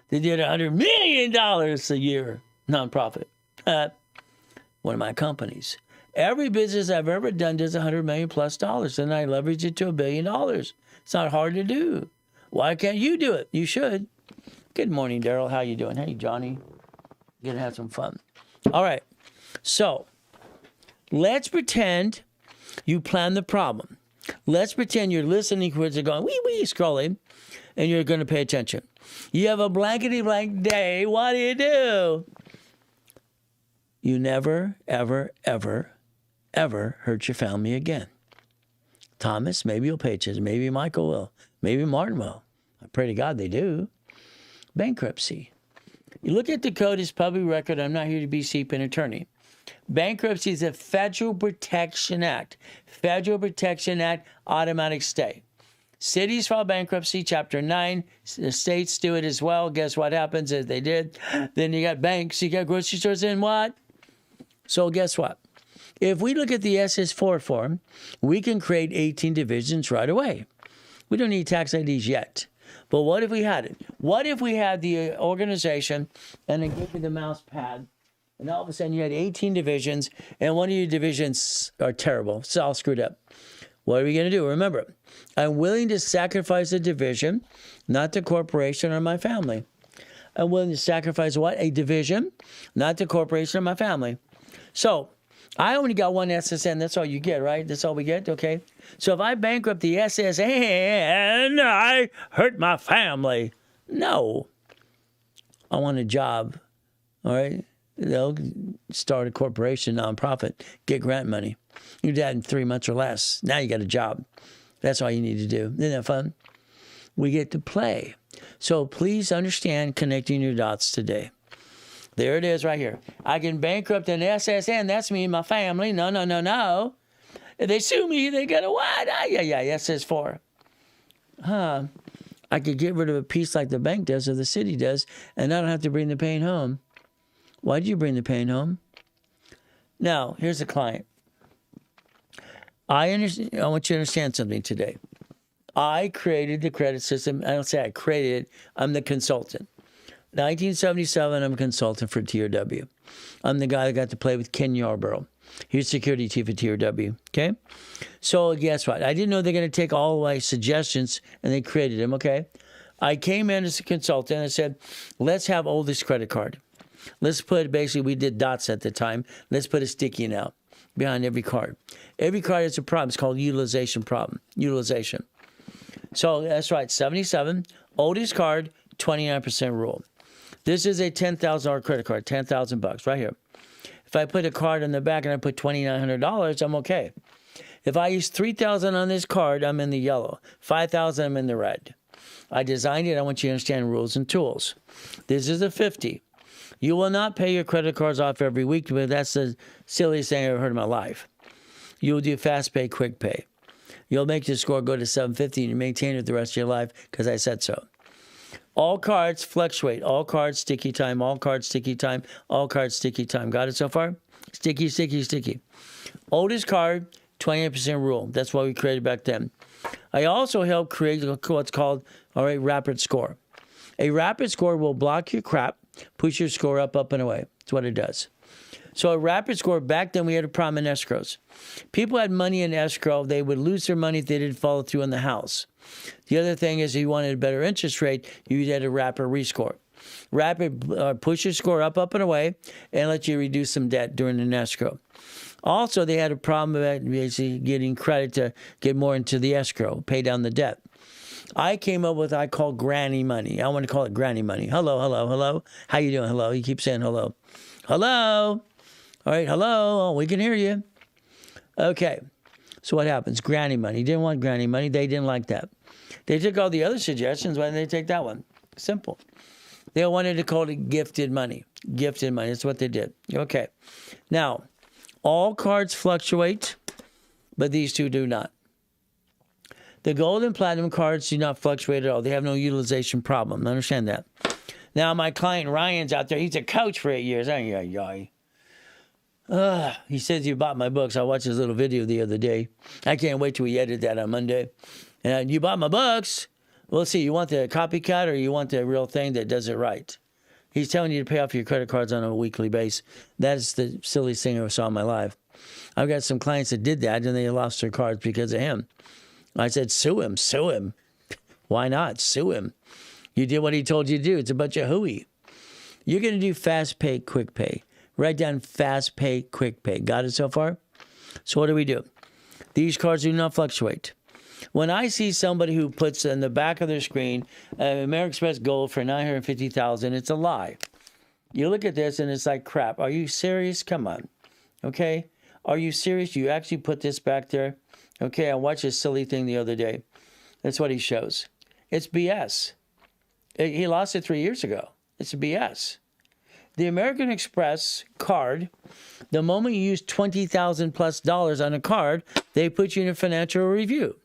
They did $100 million a year, nonprofit. One of my companies. Every business I've ever done does $100 million plus, and I leverage it to $1 billion. It's not hard to do. Why can't you do it? You should. Good morning, Daryl. How you doing? Hey, Johnny. Gonna have some fun. All right. So let's pretend you plan the problem. Let's pretend you're listening to it and going, wee, scrolling, and you're going to pay attention. You have a blankety blank day. What do? You never, ever, ever, ever hurt your family again. Thomas, maybe you'll pay attention. Maybe Michael will. Maybe Martin will. I pray to God they do. Bankruptcy. You look at the code as public record. I'm not here to be an attorney. Bankruptcy is a Federal Protection Act. Federal Protection Act, automatic stay. Cities file bankruptcy, Chapter 9. The states do it as well. Guess what happens if they did? Then you got banks, you got grocery stores, and what? So guess what? If we look at the SS4 form, we can create 18 divisions right away. We don't need tax IDs yet. But what if we had it? What if we had the organization and then gave you the mouse pad, and all of a sudden you had 18 divisions, and one of your divisions are terrible. It's all screwed up. What are we going to do? Remember, I'm willing to sacrifice a division, not the corporation or my family. I'm willing to sacrifice what? A division, not the corporation or my family. So I only got one SSN. That's all you get, right? That's all we get, okay? So if I bankrupt the SSN, I hurt my family. No. I want a job, all right? They'll start a corporation, nonprofit, get grant money. You did that in 3 months or less. Now you got a job. That's all you need to do. Isn't that fun? We get to play. So please understand connecting your dots today. There it is right here. I can bankrupt an SSN. That's me and my family. No. If they sue me, they get a what? SS4. I could get rid of a piece like the bank does or the city does, and I don't have to bring the pain home. Why did you bring the pain home? Now, here's the client. I want you to understand something today. I created the credit system. I don't say I created it. I'm the consultant. 1977, I'm a consultant for TRW. I'm the guy that got to play with Ken Yarborough. He's security chief at TRW, okay? So guess what? I didn't know they're going to take all my suggestions, and they created them, okay? I came in as a consultant and I said, let's have oldest credit card. Let's put, basically, we did dots at the time. Let's put a sticky now behind every card. Every card has a problem. It's called utilization problem. Utilization. So that's right, 77, oldest card, 29% rule. This is a $10,000 credit card, $10,000 right here. If I put a card on the back and I put $2,900, I'm okay. If I use $3,000 on this card, I'm in the yellow. $5,000, I'm in the red. I designed it. I want you to understand rules and tools. This is a 50. You will not pay your credit cards off every week, but that's the silliest thing I've ever heard in my life. You'll do fast pay, quick pay. You'll make your score go to 750 and you maintain it the rest of your life because I said so. All cards fluctuate. All cards, sticky time. All cards, sticky time. All cards, sticky time. Got it so far? Sticky, sticky, sticky. Oldest card, 28% rule. That's what we created back then. I also helped create what's called, rapid score. A rapid score will block your crap, push your score up, and away. That's what it does. So a rapid score, back then we had a problem in escrows. People had money in escrow. They would lose their money if they didn't follow through on the house. The other thing is if you wanted a better interest rate, you had a rapid rescore. Rapid push your score up, and away, and let you reduce some debt during an escrow. Also, they had a problem about basically getting credit to get more into the escrow, pay down the debt. I came up with what I call granny money. I want to call it granny money. Hello, hello, hello. How you doing? Hello. You keep saying hello. Hello. All right, hello. We can hear you. Okay. So what happens? Granny money. You didn't want granny money. They didn't like that. They took all the other suggestions. Why didn't they take that one? Simple. They wanted to call it gifted money. Gifted money. That's what they did. Okay. Now, all cards fluctuate, but these two do not. The gold and platinum cards do not fluctuate at all. They have no utilization problem. Understand that. Now, my client Ryan's out there. He's a coach for 8 years. He says you bought my books. I watched his little video the other day. I can't wait till we edit that on Monday. And you bought my books. Well, see, you want the copycat or you want the real thing that does it right? He's telling you to pay off your credit cards on a weekly basis. That is the silliest thing I ever saw in my life. I've got some clients that did that and they lost their cards because of him. I said, sue him, sue him. Why not? Sue him. You did what he told you to do. It's a bunch of hooey. You're going to do fast pay, quick pay. Write down fast pay, quick pay. Got it so far? So what do? These cards do not fluctuate. When I see somebody who puts in the back of their screen American Express Gold for $950,000, it's a lie. You look at this and it's like crap. Are you serious? Come on. Okay? Are you serious? You actually put this back there? Okay, I watched this silly thing the other day. That's what he shows. It's BS. He lost it 3 years ago. It's BS. The American Express card, the moment you use $20,000 plus on a card, they put you in a financial review.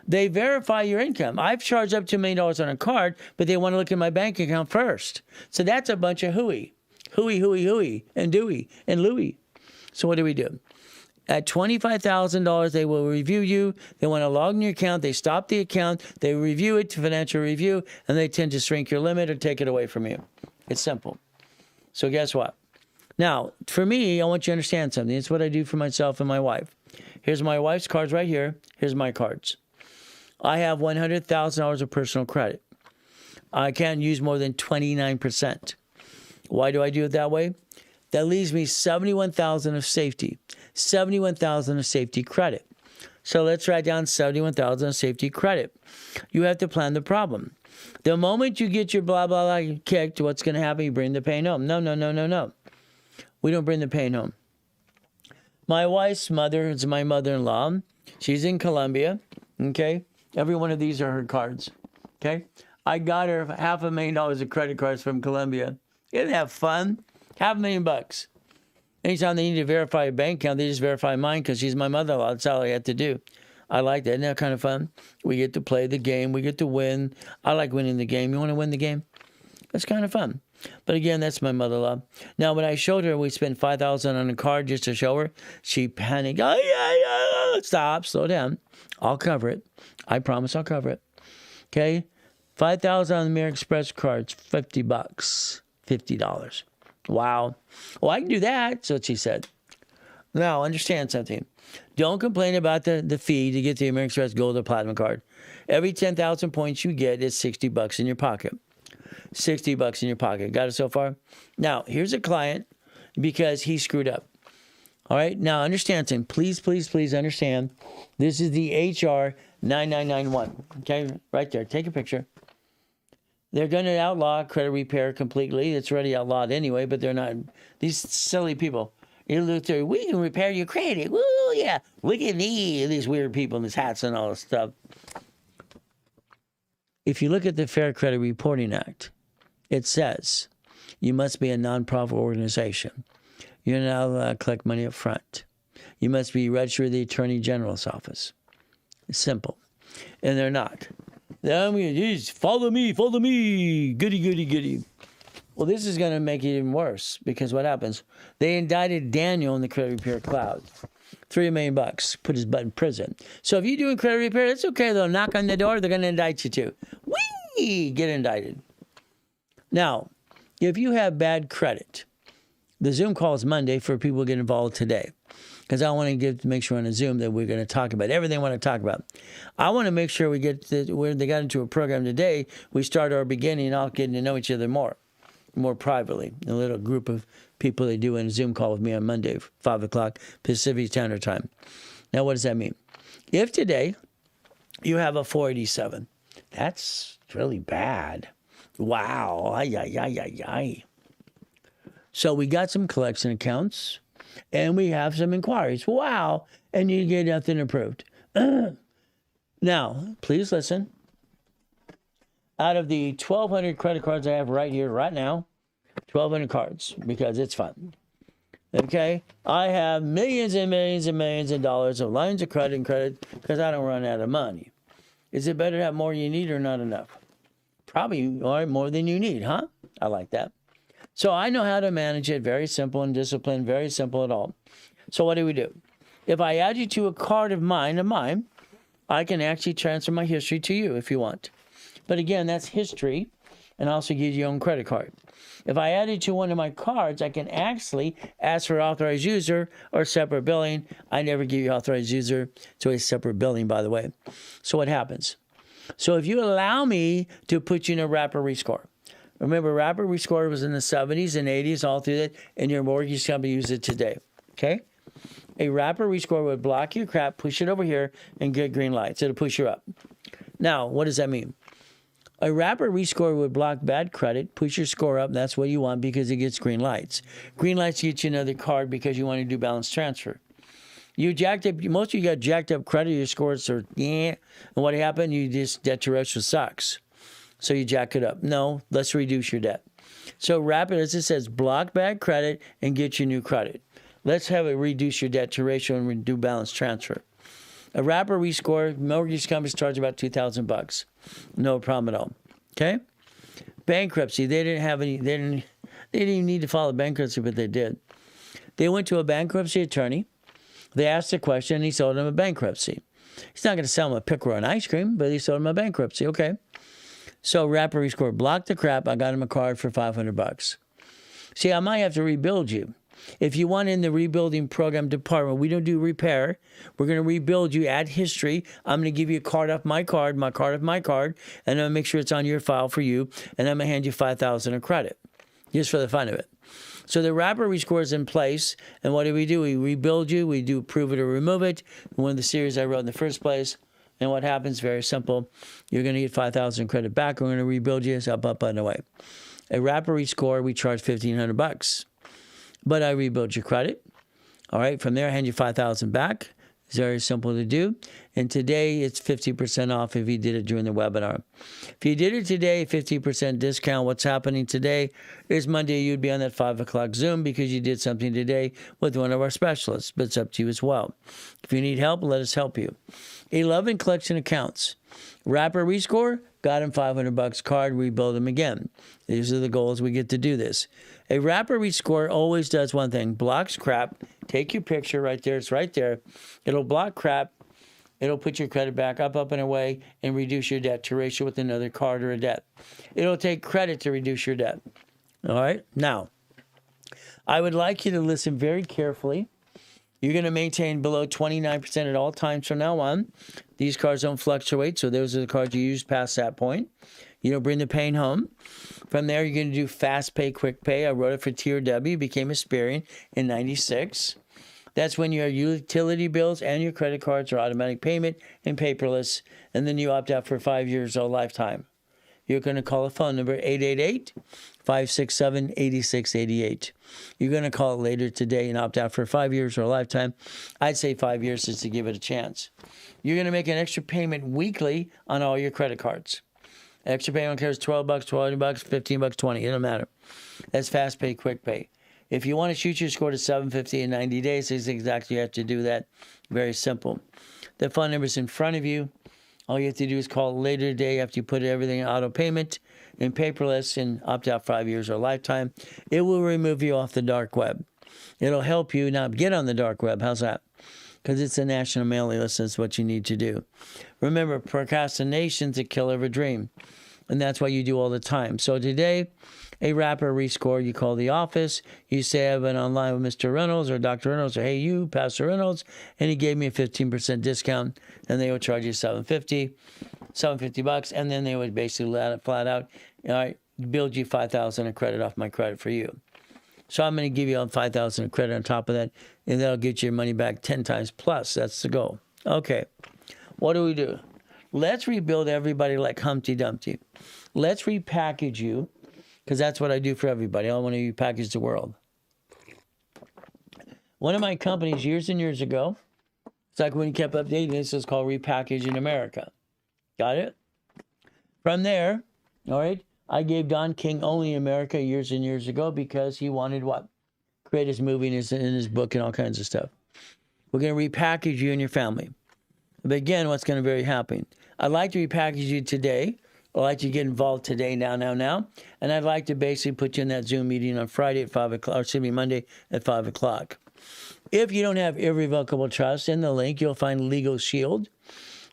They verify your income. I've charged up to $1 million on a card, but they want to look at my bank account first. So that's a bunch of hooey. Hooey, and Dewey, and Louie. So what do? At $25,000, they will review you. They want to log in your account. They stop the account. They review it to financial review, and they tend to shrink your limit or take it away from you. It's simple. So guess what? Now, for me, I want you to understand something. It's what I do for myself and my wife. Here's my wife's cards right here. Here's my cards. I have $100,000 of personal credit. I can't use more than 29%. Why do I do it that way? That leaves me $71,000 of safety. $71,000 of safety credit. So let's write down $71,000 of safety credit. You have to plan the problem. The moment you get your blah, blah, blah kicked, what's going to happen? You bring the pain home. No. We don't bring the pain home. My wife's mother is my mother-in-law. She's in Colombia. Okay? Every one of these are her cards. Okay? I got her $500,000 of credit cards from Colombia. Isn't that fun? $500,000. Anytime they need to verify a bank account, they just verify mine because she's my mother-in-law. That's all I have to do. I like that. Isn't that kind of fun? We get to play the game. We get to win. I like winning the game. You want to win the game? That's kind of fun. But again, that's my mother-in-law. Now, when I showed her, we spent $5,000 on a card just to show her. She panicked. Stop. Slow down. I'll cover it. I promise I'll cover it. Okay? $5,000 on the American Express cards, $50. $50. Wow. Well, I can do that. That's what she said. Now, understand something. Don't complain about the fee to get the American Express Gold or Platinum card. Every 10,000 points you get is $60 in your pocket. $60 in your pocket. Got it so far? Now, here's a client because he screwed up. All right? Now, understand something. Please understand. This is the HR 9991. Okay? Right there. Take a picture. They're going to outlaw credit repair completely. It's already outlawed anyway, but they're not. These silly people. You look through, we can repair your credit. Woo, yeah. Look at me, these weird people in these hats and all this stuff. If you look at the Fair Credit Reporting Act, it says you must be a nonprofit organization. You're not allowed to collect money up front. You must be registered with the Attorney General's office. It's simple. And they're not. Follow me, goody. Well, this is going to make it even worse because what happens? They indicted Daniel in the credit repair cloud. $3 million, put his butt in prison. So if you're doing credit repair, that's okay. They'll knock on the door. They're going to indict you too. Whee! Get indicted. Now, if you have bad credit, the Zoom call is Monday for people to get involved today. Because I want to make sure on a Zoom that we're going to talk about everything I want to talk about. I want to make sure we get to where they got into a program today. We start our beginning off getting to know each other more privately. A little group of people they do in a Zoom call with me on Monday, 5 o'clock Pacific Standard Time. Now, what does that mean? If today you have a 487, that's really bad. Wow. Ay. So we got some collection accounts. And we have some inquiries. Wow. And you get nothing approved. Now, please listen. Out of the 1,200 credit cards I have right here, right now, 1,200 cards, because it's fun. Okay, I have millions and millions and millions of dollars of lines of credit and credit because I don't run out of money. Is it better to have more you need or not enough? Probably more than you need, huh? I like that. So I know how to manage it. Very simple and disciplined. Very simple at all. So what do? If I add you to a card of mine, I can actually transfer my history to you if you want. But again, that's history, and also give you your own credit card. If I add it to one of my cards, I can actually ask for authorized user or separate billing. I never give you authorized user. It's always separate billing, by the way. So what happens? So if you allow me to put you in a wrapper rescore, remember wrapper rescore was in the 70s and 80s, all through that, and your mortgage company uses it today. Okay? A wrapper rescore would block your crap, push it over here, and get green lights. It'll push you up. Now, what does that mean? A wrapper rescore would block bad credit, push your score up, and that's what you want because it gets green lights. Green lights get you another card because you want to do balance transfer. You jacked up, most of you got jacked up credit, your scores are, and what happened? You just, debt to ratio sucks. So you jack it up. No, let's reduce your debt. So rapid, as it says, block bad credit and get you new credit. Let's have it reduce your debt to ratio and do balance transfer. A wrapper rescore, mortgage companies charge about $2,000. No problem at all. Okay? Bankruptcy, they didn't even need to file a bankruptcy, but they did. They went to a bankruptcy attorney. They asked a question, and he sold them a bankruptcy. He's not going to sell them a pickle or an ice cream, but he sold them a bankruptcy. Okay. So wrapper rescore, block the crap. I got him a card for $500. See, I might have to rebuild you. If you want in the rebuilding program department, we don't do repair. We're going to rebuild you, add history. I'm going to give you a card off my card, my card off my card, and I'm going to make sure it's on your file for you, and I'm going to hand you $5,000 in credit, just for the fun of it. So the wrapper rescore is in place, and what do? We rebuild you. We do prove it or remove it. One of the series I wrote in the first place. And what happens? Very simple. You're going to get $5,000 credit back. We're going to rebuild you. It's up, and away. A wrapper rescore, we charge $1,500. But I rebuild your credit. All right. From there, I hand you $5,000 back. It's very simple to do. And today, it's 50% off if you did it during the webinar. If you did it today, 50% discount. What's happening today is Monday, you'd be on that 5 o'clock Zoom because you did something today with one of our specialists. But it's up to you as well. If you need help, let us help you. 11 collection accounts. Wrapper rescore, got him $500 card, rebuild him again. These are the goals we get to do this. A wrapper rescore always does one thing, blocks crap. Take your picture right there, it's right there. It'll block crap. It'll put your credit back up and away and reduce your debt to ratio with another card or a debt. It'll take credit to reduce your debt. All right? Now, I would like you to listen very carefully. You're going to maintain below 29% at all times from now on. These cards don't fluctuate, so those are the cards you use past that point. You don't bring the pain home. From there, you're going to do fast pay, quick pay. I wrote it for Tier W, became Aspirian in 96. That's when your utility bills and your credit cards are automatic payment and paperless, and then you opt out for 5 years or lifetime. You're going to call a phone number 888-567-8688. You're going to call it later today and opt out for 5 years or a lifetime. I'd say 5 years just to give it a chance. You're going to make an extra payment weekly on all your credit cards. Extra payment carries $12, $20, $15, $20. It doesn't matter. That's fast pay, quick pay. If you want to shoot your score to 750 in 90 days, this is exactly you have to do that. Very simple. The phone number is in front of you. All you have to do is call later today after you put everything in auto payment and paperless and opt out 5 years or a lifetime. It will remove you off the dark web. It'll help you not get on the dark web. How's that? Because it's a national mailing list. That's what you need to do. Remember, procrastination's the killer of a dream. And that's what you do all the time. So today, a wrapper rescore, you call the office. You say, I've been online with Mr. Reynolds or Dr. Reynolds or hey, you, Pastor Reynolds. And he gave me a 15% discount. And they would charge you $750. And then they would basically let it flat out, all right, build you $5,000 in credit off my credit for you. So I'm going to give you $5,000 in credit on top of that. And that'll get your money back 10 times plus. That's the goal. Okay. What do? Let's rebuild everybody like Humpty Dumpty. Let's repackage you, because that's what I do for everybody. I want to repackage the world. One of my companies years and years ago, it's like when you kept updating, this is called Repackaging America. Got it? From there, all right, I gave Don King only America years and years ago because he wanted what? create his movie and in his book and all kinds of stuff. We're going to repackage you and your family. But again, what's going to be very happy? I'd like to repackage you today. I'd like you to get involved today, now. And I'd like to basically put you in that Zoom meeting on Friday at 5 o'clock, or excuse me, Monday at 5 o'clock. If you don't have irrevocable trust, in the link, you'll find Legal Shield.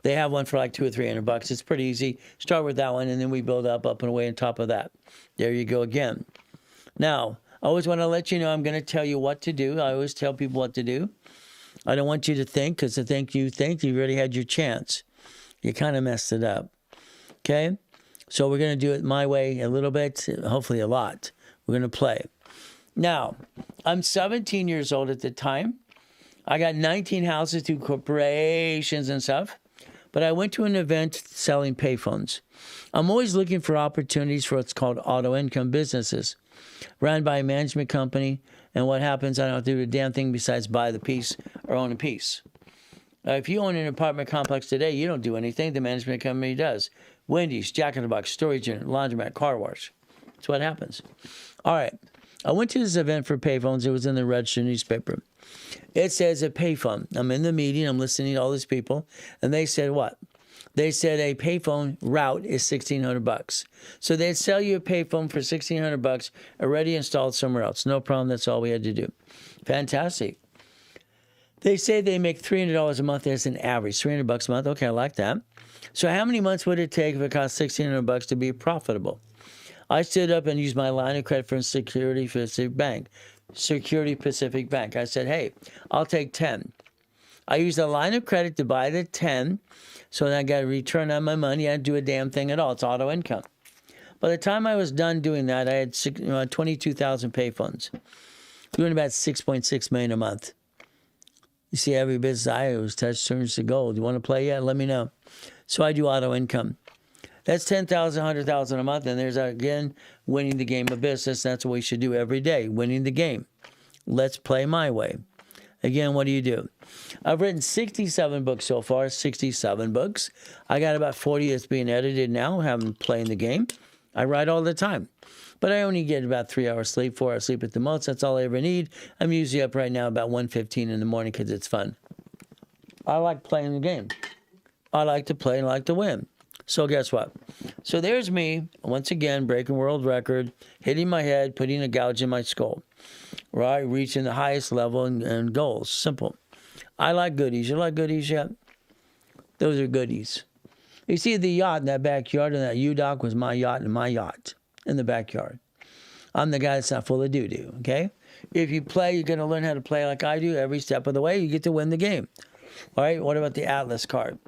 They have one for like $200 or $300. It's pretty easy. Start with that one, and then we build up and away on top of that. There you go again. Now, I always want to let you know I'm going to tell you what to do. I always tell people what to do. I don't want you to think, because to think you already had your chance. You kind of messed it up. Okay? So we're going to do it my way a little bit, hopefully a lot. We're going to play. Now, I'm 17 years old at the time. I got 19 houses through corporations and stuff. But I went to an event selling payphones. I'm always looking for opportunities for what's called auto income businesses, run by a management company. And what happens, I don't have to do a damn thing besides buy the piece or own a piece. If you own an apartment complex today, you don't do anything. The management company does. Wendy's, Jack in the Box, storage unit, laundromat, car wash. That's what happens. All right. I went to this event for payphones. It was in the Register newspaper. It says a payphone. I'm in the meeting. I'm listening to all these people. And they said what? They said a payphone route is $1,600. So they'd sell you a payphone for $1,600 already installed somewhere else. No problem. That's all we had to do. Fantastic. They say they make $300 a month as an average. $300 a month. Okay, I like that. So how many months would it take if it cost $1,600 to be profitable? I stood up and used my line of credit from Security Pacific Bank. I said, hey, I'll take 10. I used a line of credit to buy the 10, so then I got a return on my money. I didn't do a damn thing at all. It's auto income. By the time I was done doing that, I had 22,000 payphones, doing about $6.6 million a month. You see, every business I always touch turns to gold. You want to play yet? Let me know. So I do auto income. That's $10,000, $100,000 a month, and there's, again, winning the game of business. That's what we should do every day, winning the game. Let's play my way. Again, what do you do? I've written 67 books so far, 67 books. I got about 40 that's being edited now, haven't playing the game. I write all the time. But I only get about 3 hours sleep, 4 hours sleep at the most. That's all I ever need. I'm usually up right now about 1:15 in the morning because it's fun. I like playing the game. I like to play and I like to win. So guess what? So there's me, once again, breaking world record, hitting my head, putting a gouge in my skull, right? Reaching the highest level and goals. Simple. I like goodies. You like goodies yet? Those are goodies. You see the yacht in that backyard, and that U-Dock was my yacht and my yacht in the backyard. I'm the guy that's not full of doo-doo, okay? If you play, you're going to learn how to play like I do every step of the way. You get to win the game. All right? What about the Atlas card?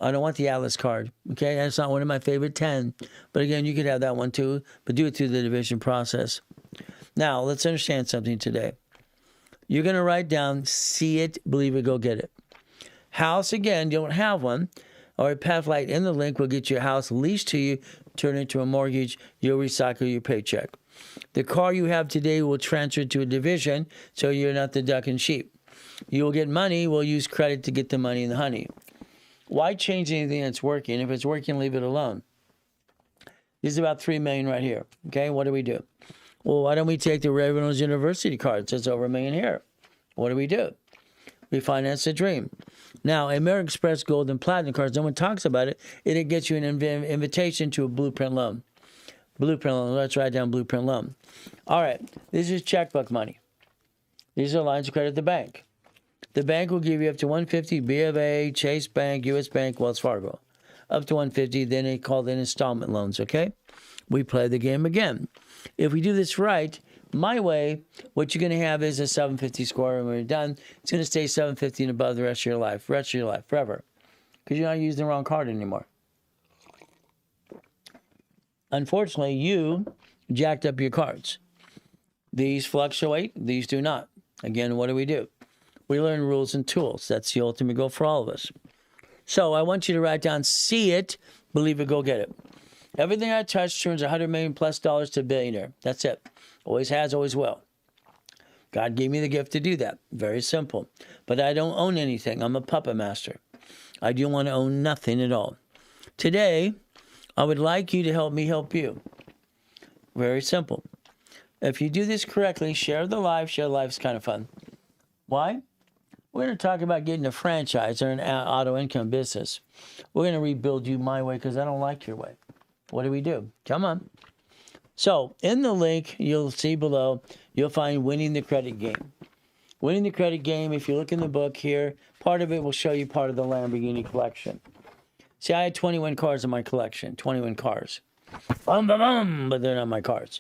I don't want the Atlas card, okay? That's not one of my favorite 10. But again, you could have that one too, but do it through the division process. Now, let's understand something today. You're going to write down, see it, believe it, go get it. House, again, you don't have one. Or Pathlight in the link will get your house leased to you, turn it into a mortgage, you'll recycle your paycheck. The car you have today will transfer to a division, so you're not the duck and sheep. You will get money, we'll use credit to get the money and the honey. Why change anything that's working? If it's working, leave it alone. This is about $3 million right here. Okay, what do we do? Well, why don't we take the Reynolds University card? It says over $1 million here. What do? We finance the dream. Now, American Express Gold and Platinum cards, no one talks about it. It gets you an invitation to a blueprint loan. Blueprint loan. Let's write down blueprint loan. All right. This is checkbook money. These are lines of credit at the bank. The bank will give you up to $150, B of A, Chase Bank, U.S. Bank, Wells Fargo. Up to $150, then they call it installment loans, okay? We play the game again. If we do this right, my way, what you're going to have is a 750 score, and when we're done, it's going to stay 750 and above the rest of your life, forever, because you're not using the wrong card anymore. Unfortunately, you jacked up your cards. These fluctuate, these do not. Again, what do? We learn rules and tools. That's the ultimate goal for all of us. So I want you to write down, see it, believe it, go get it. Everything I touch turns $100 million plus to a billionaire. That's it. Always has, always will. God gave me the gift to do that. Very simple. But I don't own anything. I'm a puppet master. I do want to own nothing at all. Today, I would like you to help me help you. Very simple. If you do this correctly, share the live. Share the live is kind of fun. Why? We're going to talk about getting a franchise or an auto income business. We're going to rebuild you my way because I don't like your way. What do we do? Come on. So in the link you'll see below, you'll find Winning the Credit Game. Winning the Credit Game, if you look in the book here, part of it will show you part of the Lamborghini collection. See, I had 21 cars in my collection, 21 cars. But they're not my cars.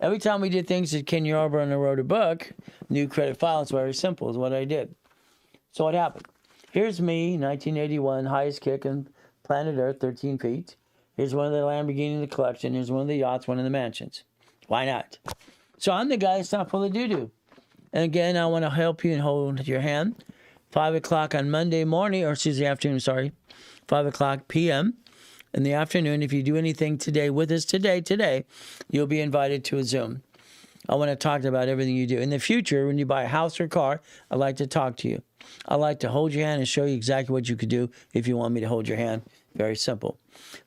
Every time we did things at Ken Yarborough and wrote a book, new credit file, it's very simple, is what I did. So what happened? Here's me, 1981, highest kick on planet Earth, 13 feet. Here's one of the Lamborghini in the collection. Here's one of the yachts, one of the mansions. Why not? So I'm the guy that's not full of doo-doo. And again, I want to help you and hold your hand. 5 o'clock on Monday morning, or Tuesday afternoon, 5 o'clock p.m. in the afternoon. If you do anything today with us today, you'll be invited to a Zoom. I want to talk about everything you do. In the future, when you buy a house or car, I'd like to talk to you. I'd like to hold your hand and show you exactly what you could do if you want me to hold your hand. Very simple.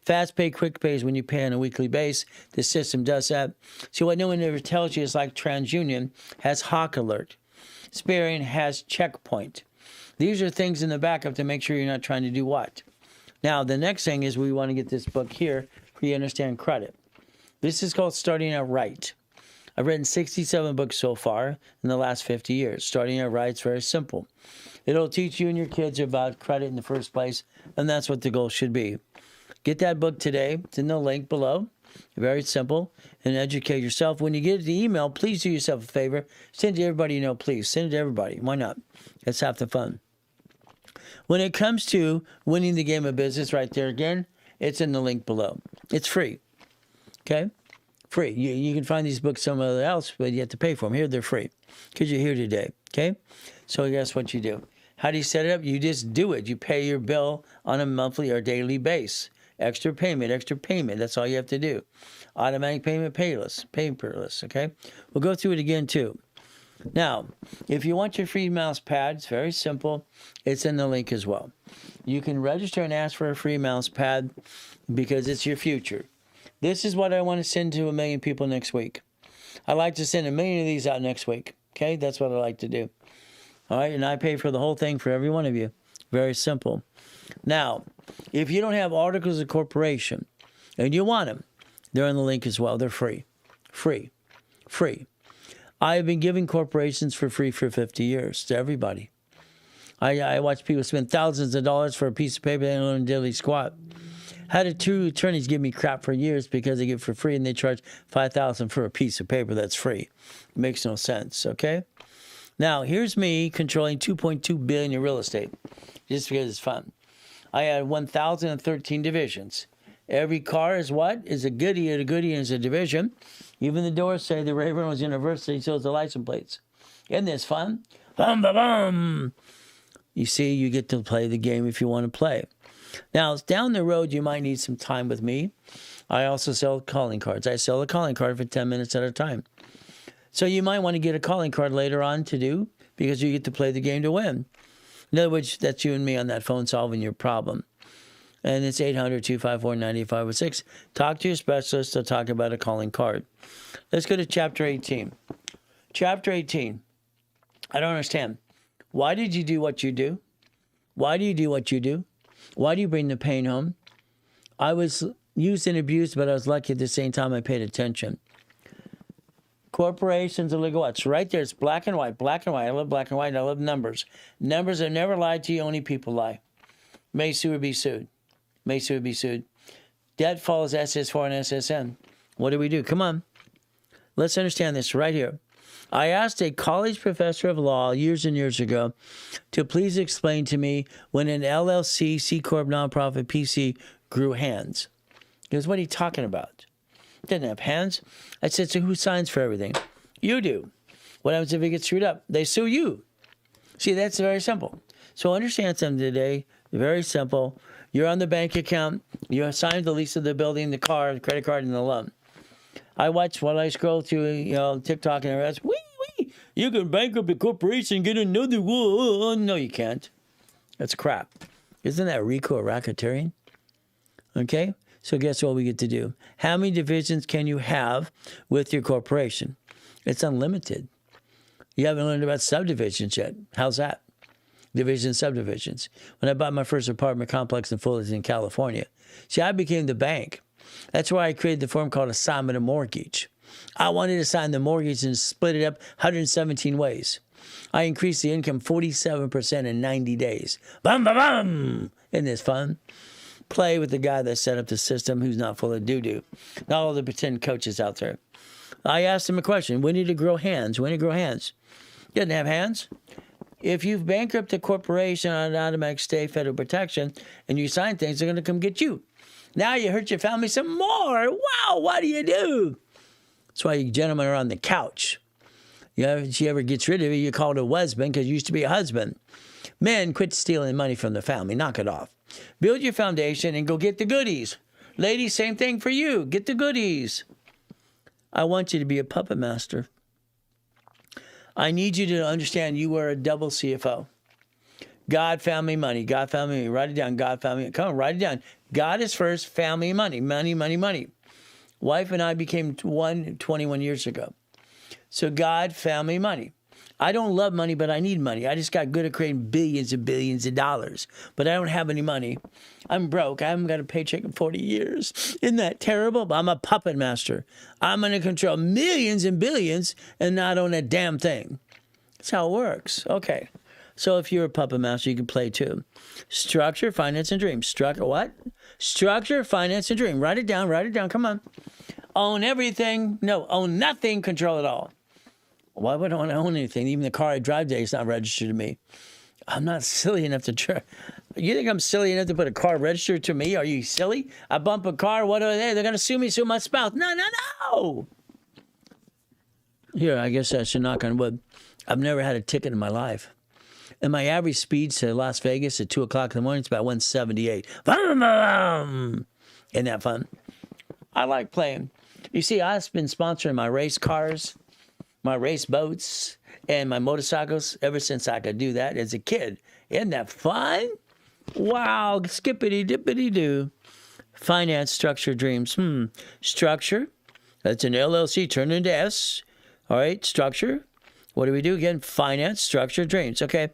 Fast pay, quick pay is when you pay on a weekly basis. The system does that. See, what no one ever tells you is like TransUnion has Hawk Alert. Experian has Checkpoint. These are things in the backup to make sure you're not trying to do what? Now, the next thing is we want to get this book here for you to understand credit. This is called Starting Out Right. I've written 67 books so far in the last 50 years. Starting Out Right is very simple. It'll teach you and your kids about credit in the first place, and that's what the goal should be. Get that book today. It's in the link below. Very simple. And educate yourself. When you get the email, please do yourself a favor. Send it to everybody you know, please. Send it to everybody. Why not? That's half the fun. When it comes to winning the game of business, right there again, it's in the link below. It's free. Okay? Free. You can find these books somewhere else, but you have to pay for them. Here, they're free because you're here today. Okay? So guess what you do? How do you set it up? You just do it. You pay your bill on a monthly or daily base. Extra payment. That's all you have to do. Automatic payment, paperless. Okay? We'll go through it again, too. Now, if you want your free mouse pad, it's very simple. It's in the link as well. You can register and ask for a free mouse pad because it's your future. This is what I want to send to 1 million people next week. I'd like to send 1 million of these out next week. Okay? That's what I like to do. All right? And I pay for the whole thing for every one of you. Very simple. Now, if you don't have articles of corporation and you want them, they're in the link as well. They're free. Free. I have been giving corporations for free for 50 years to everybody. I watch people spend thousands of dollars for a piece of paper they don't learn diddly squat. Had 2 attorneys give me crap for years because they give it for free and they charge $5,000 for a piece of paper that's free. It makes no sense, okay? Now, here's me controlling $2.2 billion in real estate just because it's fun. I had 1,013 divisions. Every car is what? Is a goodie, and a goodie is a division. Even the doors say the Ray Reynolds University sells the license plates. Isn't this fun? Bum, bum, bum. You see, you get to play the game if you want to play. Now, down the road, you might need some time with me. I also sell calling cards. I sell a calling card for 10 minutes at a time. So you might want to get a calling card later on to do because you get to play the game to win. In other words, that's you and me on that phone solving your problem. And it's 800-254-9506. Talk to your specialist. They'll talk about a calling card. Let's go to Chapter 18. Chapter 18. I don't understand. Why did you do what you do? Why do you do what you do? Why do you bring the pain home? I was used and abused, but I was lucky at the same time I paid attention. Corporations and legal what's right there. It's black and white. Black and white. I love black and white. I love numbers. Numbers have never lied to you. Only people lie. May sue or be sued. May sue or be sued. Debt follows SS4 and SSN. What do we do? Come on. Let's understand this right here. I asked a college professor of law years and years ago to please explain to me when an LLC, C Corp, nonprofit, PC grew hands. He goes, what are you talking about? Didn't have hands. I said, so who signs for everything? You do. What happens if it gets screwed up? They sue you. See, that's very simple. So understand something today. Very simple. You're on the bank account. You assigned the lease of the building, the car, the credit card, and the loan. I watch while I scroll through, TikTok and the rest. Wee! You can bankrupt a corporation and get another one. No, you can't. That's crap. Isn't that RICO or racketeering? Okay? So guess what we get to do? How many divisions can you have with your corporation? It's unlimited. You haven't learned about subdivisions yet. How's that? Division subdivisions. When I bought my first apartment complex in Fullerton, California, see, I became the bank. That's why I created the form called assignment of mortgage. I wanted to sign the mortgage and split it up 117 ways. I increased the income 47% in 90 days. Bum, bum, bum. Isn't this fun? Play with the guy that set up the system who's not full of doo-doo. Not all the pretend coaches out there. I asked him a question. When did it grow hands? When did it grow hands? He doesn't have hands. If you've bankrupted a corporation on an automatic state federal protection and you sign things, they're going to come get you. Now you hurt your family some more. Wow, what do you do? That's why you gentlemen are on the couch. If she ever gets rid of you, you call it a husband because you used to be a husband. Men, quit stealing money from the family. Knock it off. Build your foundation and go get the goodies. Ladies, same thing for you. Get the goodies. I want you to be a puppet master. I need you to understand you are a double CFO. God, family, money. God, family, money. Write it down. God, family. Come on, write it down. God is first, family, money. Money, money, money. Wife and I became one 21 years ago. So God, family, money. I don't love money, but I need money. I just got good at creating billions and billions of dollars. But I don't have any money. I'm broke. I haven't got a paycheck in 40 years. Isn't that terrible? But I'm a puppet master. I'm going to control millions and billions and not own a damn thing. That's how it works. Okay. So if you're a puppet master, you can play too. Structure, finance, and dream. What? Structure, finance, and dream. Write it down. Write it down. Come on. Own everything. No, own nothing. Control it all. Why would I want to own anything? Even the car I drive today is not registered to me. I'm not silly enough to try. You think I'm silly enough to put a car registered to me? Are you silly? I bump a car. What are they? They're going to sue me, sue my spouse. No, no, no. Here, I guess I should knock on wood. I've never had a ticket in my life. And my average speed to Las Vegas at 2 o'clock in the morning is about 178. Isn't that fun? I like playing. You see, I've been sponsoring my race cars, my race boats, and my motorcycles ever since I could do that as a kid. Isn't that fun? Wow, skippity-dippity-doo. Finance, structure, dreams. Structure, that's an LLC turned into S. All right, structure. What do we do again? Finance, structure, dreams. Okay,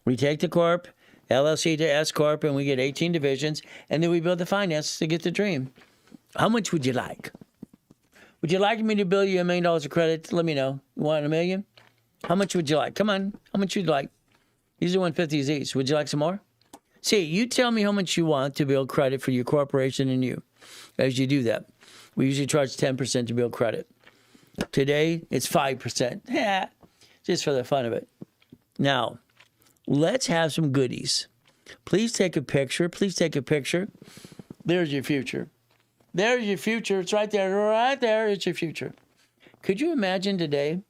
we take the corp, LLC to S corp, and we get 18 divisions, and then we build the finance to get the dream. How much would you like? Would you like me to bill you $1 million of credit? Let me know. You want $1 million? How much would you like? Come on. How much would you like? These are 150s each. Would you like some more? See, you tell me how much you want to build credit for your corporation and you. As you do that, we usually charge 10% to build credit. Today, it's 5%. Yeah, just for the fun of it. Now, let's have some goodies. Please take a picture. Please take a picture. There's your future. There's your future. It's right there. Right there. It's your future. Could you imagine today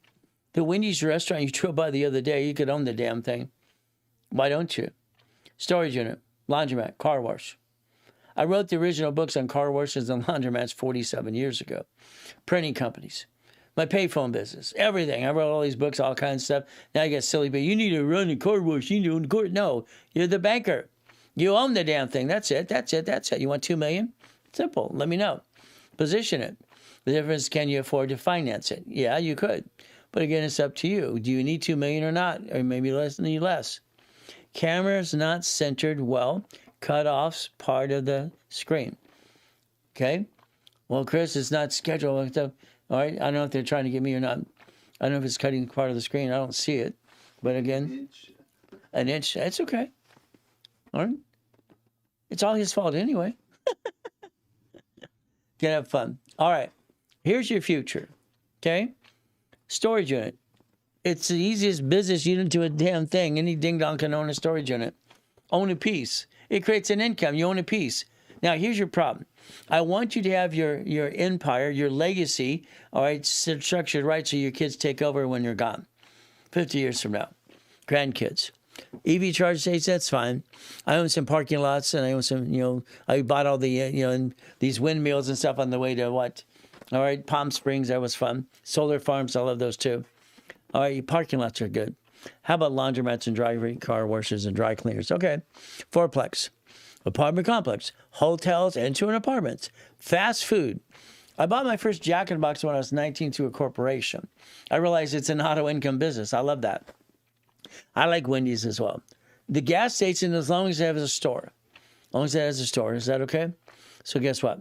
the Wendy's restaurant you drove by the other day? You could own the damn thing. Why don't you? Storage unit, laundromat, car wash. I wrote the original books on car washes and laundromats 47 years ago. Printing companies. My payphone business. Everything. I wrote all these books, all kinds of stuff. Now you get silly, but you need to run a car wash. You need to own the car. No, you're the banker. You own the damn thing. That's it. That's it. That's it. You want $2 million? Simple. Let me know. Position it. The difference, can you afford to finance it? Yeah, you could. But again, it's up to you. Do you need $2 million or not? Or maybe less than you less. Camera's not centered well. Cut-off's part of the screen. Okay? Well, Chris, it's not scheduled. All right? I don't know if they're trying to get me or not. I don't know if it's cutting part of the screen. I don't see it. But again, an inch. That's okay. All right? It's all his fault anyway. Can have fun. All right. Here's your future. Okay? Storage unit. It's the easiest business unit to a damn thing. Any ding-dong can own a storage unit. Own a piece. It creates an income. You own a piece. Now, here's your problem. I want you to have your empire, your legacy, all right, structured right so your kids take over when you're gone. 50 years from now. Grandkids. EV charge stations, that's fine. I own some parking lots, and I own some, I bought all the, and these windmills and stuff on the way to what? All right, Palm Springs, that was fun. Solar farms, I love those too. All right, your parking lots are good. How about laundromats and dry car washes and dry cleaners? Okay, fourplex, apartment complex, hotels and 2 apartments, fast food. I bought my first Jack in the Box when I was 19 through a corporation. I realized it's an auto income business. I love that. I like Wendy's as well. The gas station, as long as it has a store. As long as it has a store. Is that okay? So guess what?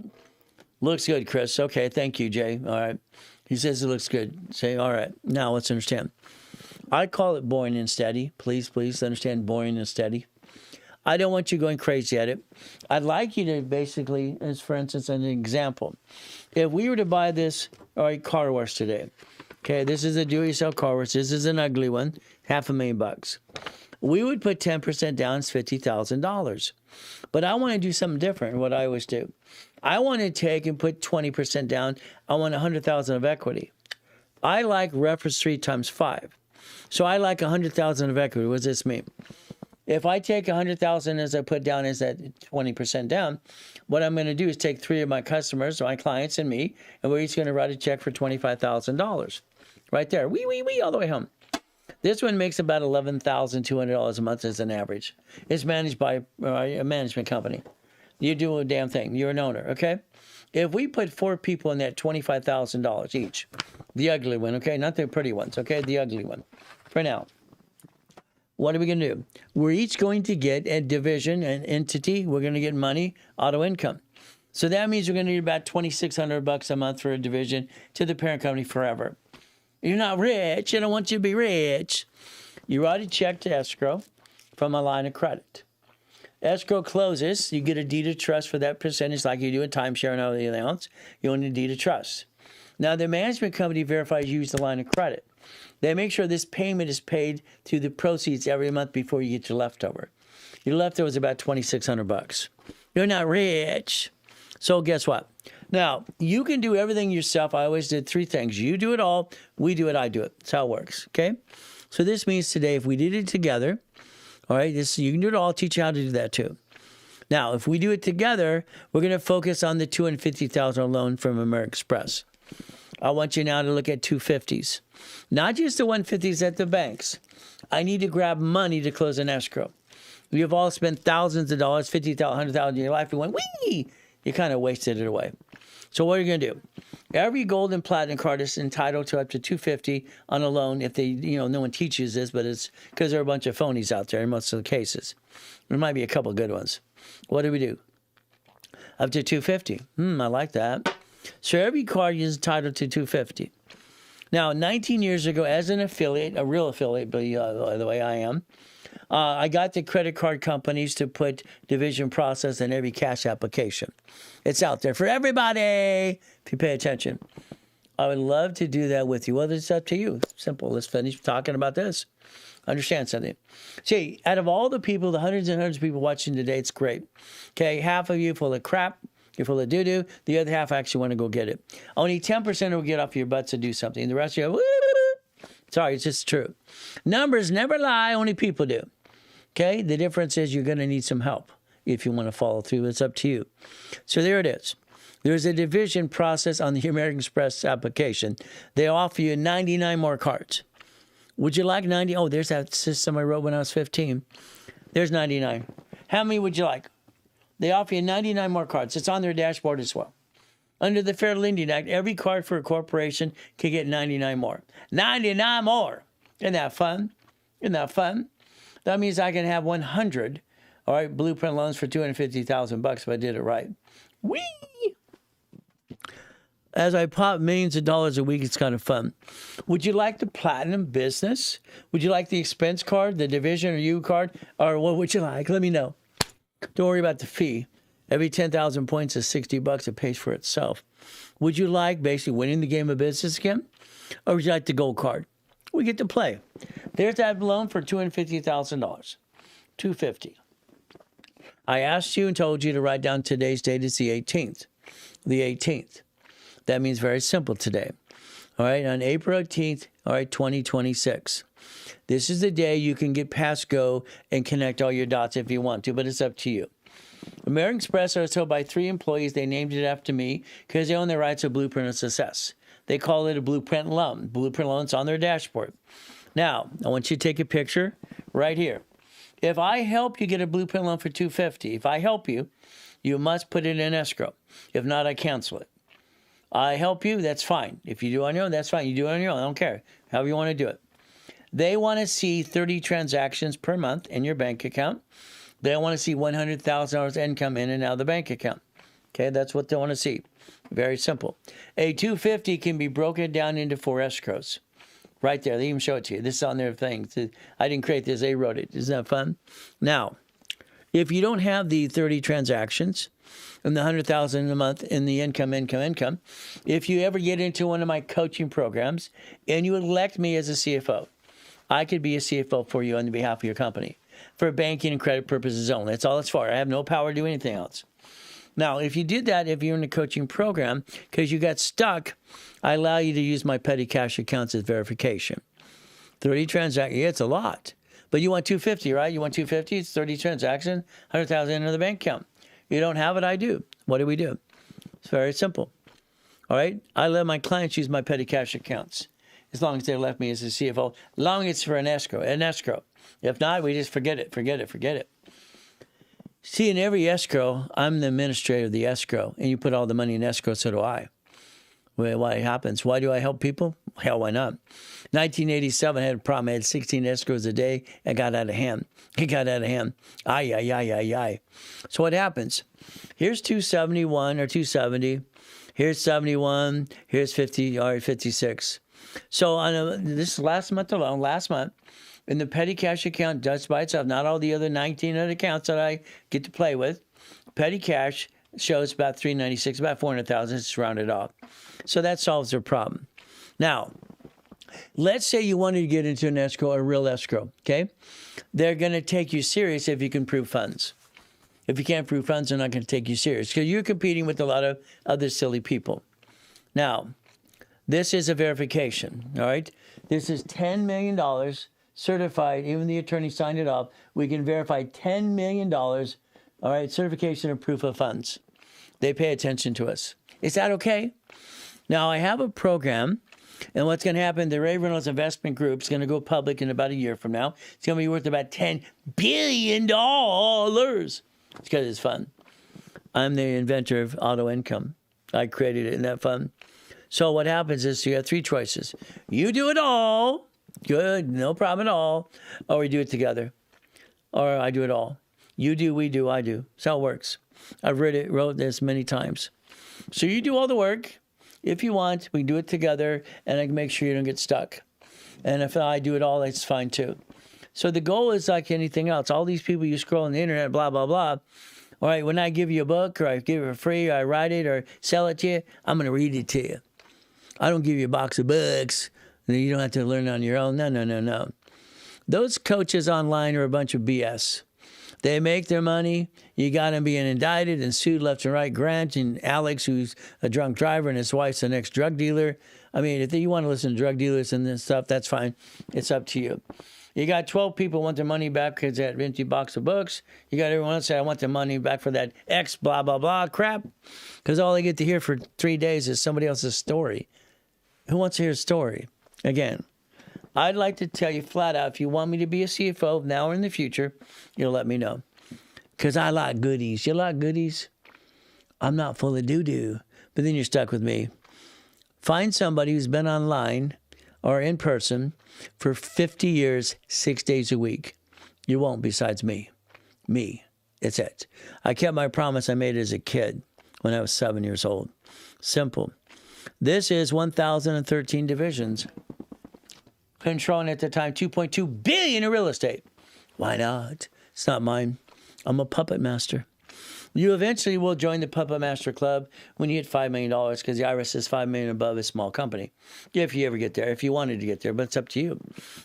Looks good, Chris. Okay, thank you, Jay. All right. He says it looks good. Say, all right. Now let's understand. I call it boring and steady. Please understand boring and steady. I don't want you going crazy at it. I'd like you to basically, as for instance, an example. If we were to buy this, all right, car wash today. Okay, this is a do-it-yourself car wash. This is an ugly one, $500,000. We would put 10% down, it's $50,000. But I want to do something different, what I always do. I want to take and put 20% down. I want $100,000 of equity. I like reference 3 times 5. So I like $100,000 of equity. What does this mean? If I take $100,000 as I put down as that 20% down, what I'm going to do is take 3 of my customers, my clients and me, and we're each going to write a check for $25,000. Right there. Wee, all the way home. This one makes about $11,200 a month as an average. It's managed by a management company. You do a damn thing. You're an owner, okay? If we put 4 people in that $25,000 each, the ugly one, okay? Not the pretty ones, okay? The ugly one. For now. What are we going to do? We're each going to get a division, an entity. We're going to get money, auto income. So that means we're going to need about $2,600 a month for a division to the parent company forever. You're not rich. I don't want you to be rich. You write a check to escrow from a line of credit. Escrow closes. You get a deed of trust for that percentage like you do in timeshare and everything else. You own a deed of trust. Now, the management company verifies you use the line of credit. They make sure this payment is paid through the proceeds every month before you get your leftover. Your leftover is about $2,600. You're not rich. So guess what? Now, you can do everything yourself. I always did 3 things. You do it all. We do it. I do it. That's how it works. Okay? So this means today, if we did it together, all right, you can do it all. I'll teach you how to do that too. Now, if we do it together, we're going to focus on the $250,000 loan from American Express. I want you now to look at 250s. Not just the 150s at the banks. I need to grab money to close an escrow. You've all spent thousands of dollars, $50,000, $100,000 in your life. You went, wee! You kind of wasted it away. So what are you going to do? Every gold and platinum card is entitled to up to $250 on a loan if they, no one teaches this, but it's because there are a bunch of phonies out there in most of the cases. There might be a couple good ones. What do we do? Up to $250. I like that. So every card is entitled to $250. Now, 19 years ago, as an affiliate, a real affiliate, by the way I am, I got the credit card companies to put division process in every cash application. It's out there for everybody, if you pay attention. I would love to do that with you. Well, it's up to you. Simple. Let's finish talking about this. Understand something. See, out of all the people, the hundreds and hundreds of people watching today, it's great. Okay, half of you full of crap. You're full of doo-doo. The other half actually want to go get it. Only 10% will get off your butts to do something. The rest of you go, woo! Sorry, it's just true. Numbers never lie, only people do. Okay? The difference is you're going to need some help if you want to follow through. It's up to you. So there it is. There's a division process on the American Express application. They offer you 99 more cards. Would you like 90? Oh, there's that system I wrote when I was 15. There's 99. How many would you like? They offer you 99 more cards. It's on their dashboard as well. Under the Fair Lending Act, every card for a corporation can get 99 more. 99 more. Isn't that fun? Isn't that fun? That means I can have 100, all right, blueprint loans for $250,000 if I did it right. Whee! As I pop millions of dollars a week, it's kind of fun. Would you like the platinum business? Would you like the expense card, the division or U card? Or what would you like? Let me know. Don't worry about the fee. Every 10,000 points is $60. It pays for itself. Would you like basically winning the game of business again? Or would you like the gold card? We get to play. There's that loan for $250,000. $250. I asked you and told you to write down today's date is the 18th. The 18th. That means very simple today. All right, on April 18th, all right, 2026. This is the day you can get past go and connect all your dots if you want to, but it's up to you. American Express, I was told by 3 employees, they named it after me because they own the rights of Blueprint of Success. They call it a blueprint loan. Blueprint loan's on their dashboard. Now, I want you to take a picture right here. If I help you get a blueprint loan for $250, if I help you, you must put it in escrow. If not, I cancel it. I help you, that's fine. If you do it on your own, that's fine. You do it on your own, I don't care. However you want to do it. They want to see 30 transactions per month in your bank account. They want to see $100,000 income in and out of the bank account. Okay, that's what they want to see. Very simple. A 250 can be broken down into 4 escrows. Right there, they even show it to you. This is on their thing. I didn't create this, they wrote it. Isn't that fun? Now, if you don't have the 30 transactions and the $100,000 a month in the income, if you ever get into one of my coaching programs and you elect me as a CFO, I could be a CFO for you on behalf of your company for banking and credit purposes only. That's all it's for. I have no power to do anything else. Now, if you did that, if you're in a coaching program, because you got stuck, I allow you to use my petty cash accounts as verification. 30 transactions, yeah, it's a lot. But you want 250, right? You want 250, it's 30 transactions, 100,000 into the bank account. You don't have it, I do. What do we do? It's very simple. All right? I let my clients use my petty cash accounts, as long as they left me as a CFO, long as it's for an escrow. If not, we just forget it. See, in every escrow, I'm the administrator of the escrow, and you put all the money in escrow, so do I. Well, why it happens? Why do I help people? Hell, why not? 1987, I had a problem. I had 16 escrows a day. It got out of hand. Ay. So what happens? Here's 271 or 270. Here's 71. Here's 50 or 56. So on this last month alone, in the petty cash account just by itself, not all the other 19 other accounts that I get to play with, petty cash shows about 396, about 400,000. It's rounded off. So that solves their problem. Now, let's say you wanted to get into an escrow, a real escrow, okay? They're going to take you serious if you can prove funds. If you can't prove funds, they're not going to take you serious because you're competing with a lot of other silly people. Now, this is a verification, all right? This is $10 million certified. Even the attorney signed it off. We can verify $10 million, all right, certification of proof of funds. They pay attention to us. Is that okay? Now, I have a program, and what's going to happen, the Ray Reynolds Investment Group is going to go public in about a year from now. It's going to be worth about $10 billion. It's because it's fun. I'm the inventor of auto income. I created it in that fund. So what happens is you have 3 choices. You do it all. Good, no problem at all. Or we do it together. Or I do it all. You do, we do, I do. That's how it works. I've wrote this many times. So you do all the work. If you want, we do it together, and I can make sure you don't get stuck. And if I do it all, that's fine too. So the goal is like anything else. All these people you scroll on the internet, blah, blah, blah. All right, when I give you a book, or I give it for free, or I write it, or sell it to you, I'm going to read it to you. I don't give you a box of books. You don't have to learn on your own. No. Those coaches online are a bunch of BS. They make their money. You got them being indicted and sued left and right. Grant and Alex, who's a drunk driver, and his wife's the next drug dealer. I mean, if you want to listen to drug dealers and this stuff, that's fine. It's up to you. You got 12 people want their money back because they had an empty box of books. You got everyone else say, I want their money back for that X blah, blah, blah crap. Because all they get to hear for 3 days is somebody else's story. Who wants to hear a story? Again, I'd like to tell you flat out, if you want me to be a CFO now or in the future, you'll let me know. Because I like goodies. You like goodies? I'm not full of doo-doo. But then you're stuck with me. Find somebody who's been online or in person for 50 years, 6 days a week. You won't besides me. Me. It's it. I kept my promise I made as a kid when I was 7 years old. Simple. This is 1,013 divisions. Controlling at the time $2.2 billion in real estate. Why not? It's not mine. I'm a puppet master. You eventually will join the Puppet Master Club when you hit $5 million because the IRS says $5 million above a small company. If you ever get there, if you wanted to get there, but it's up to you.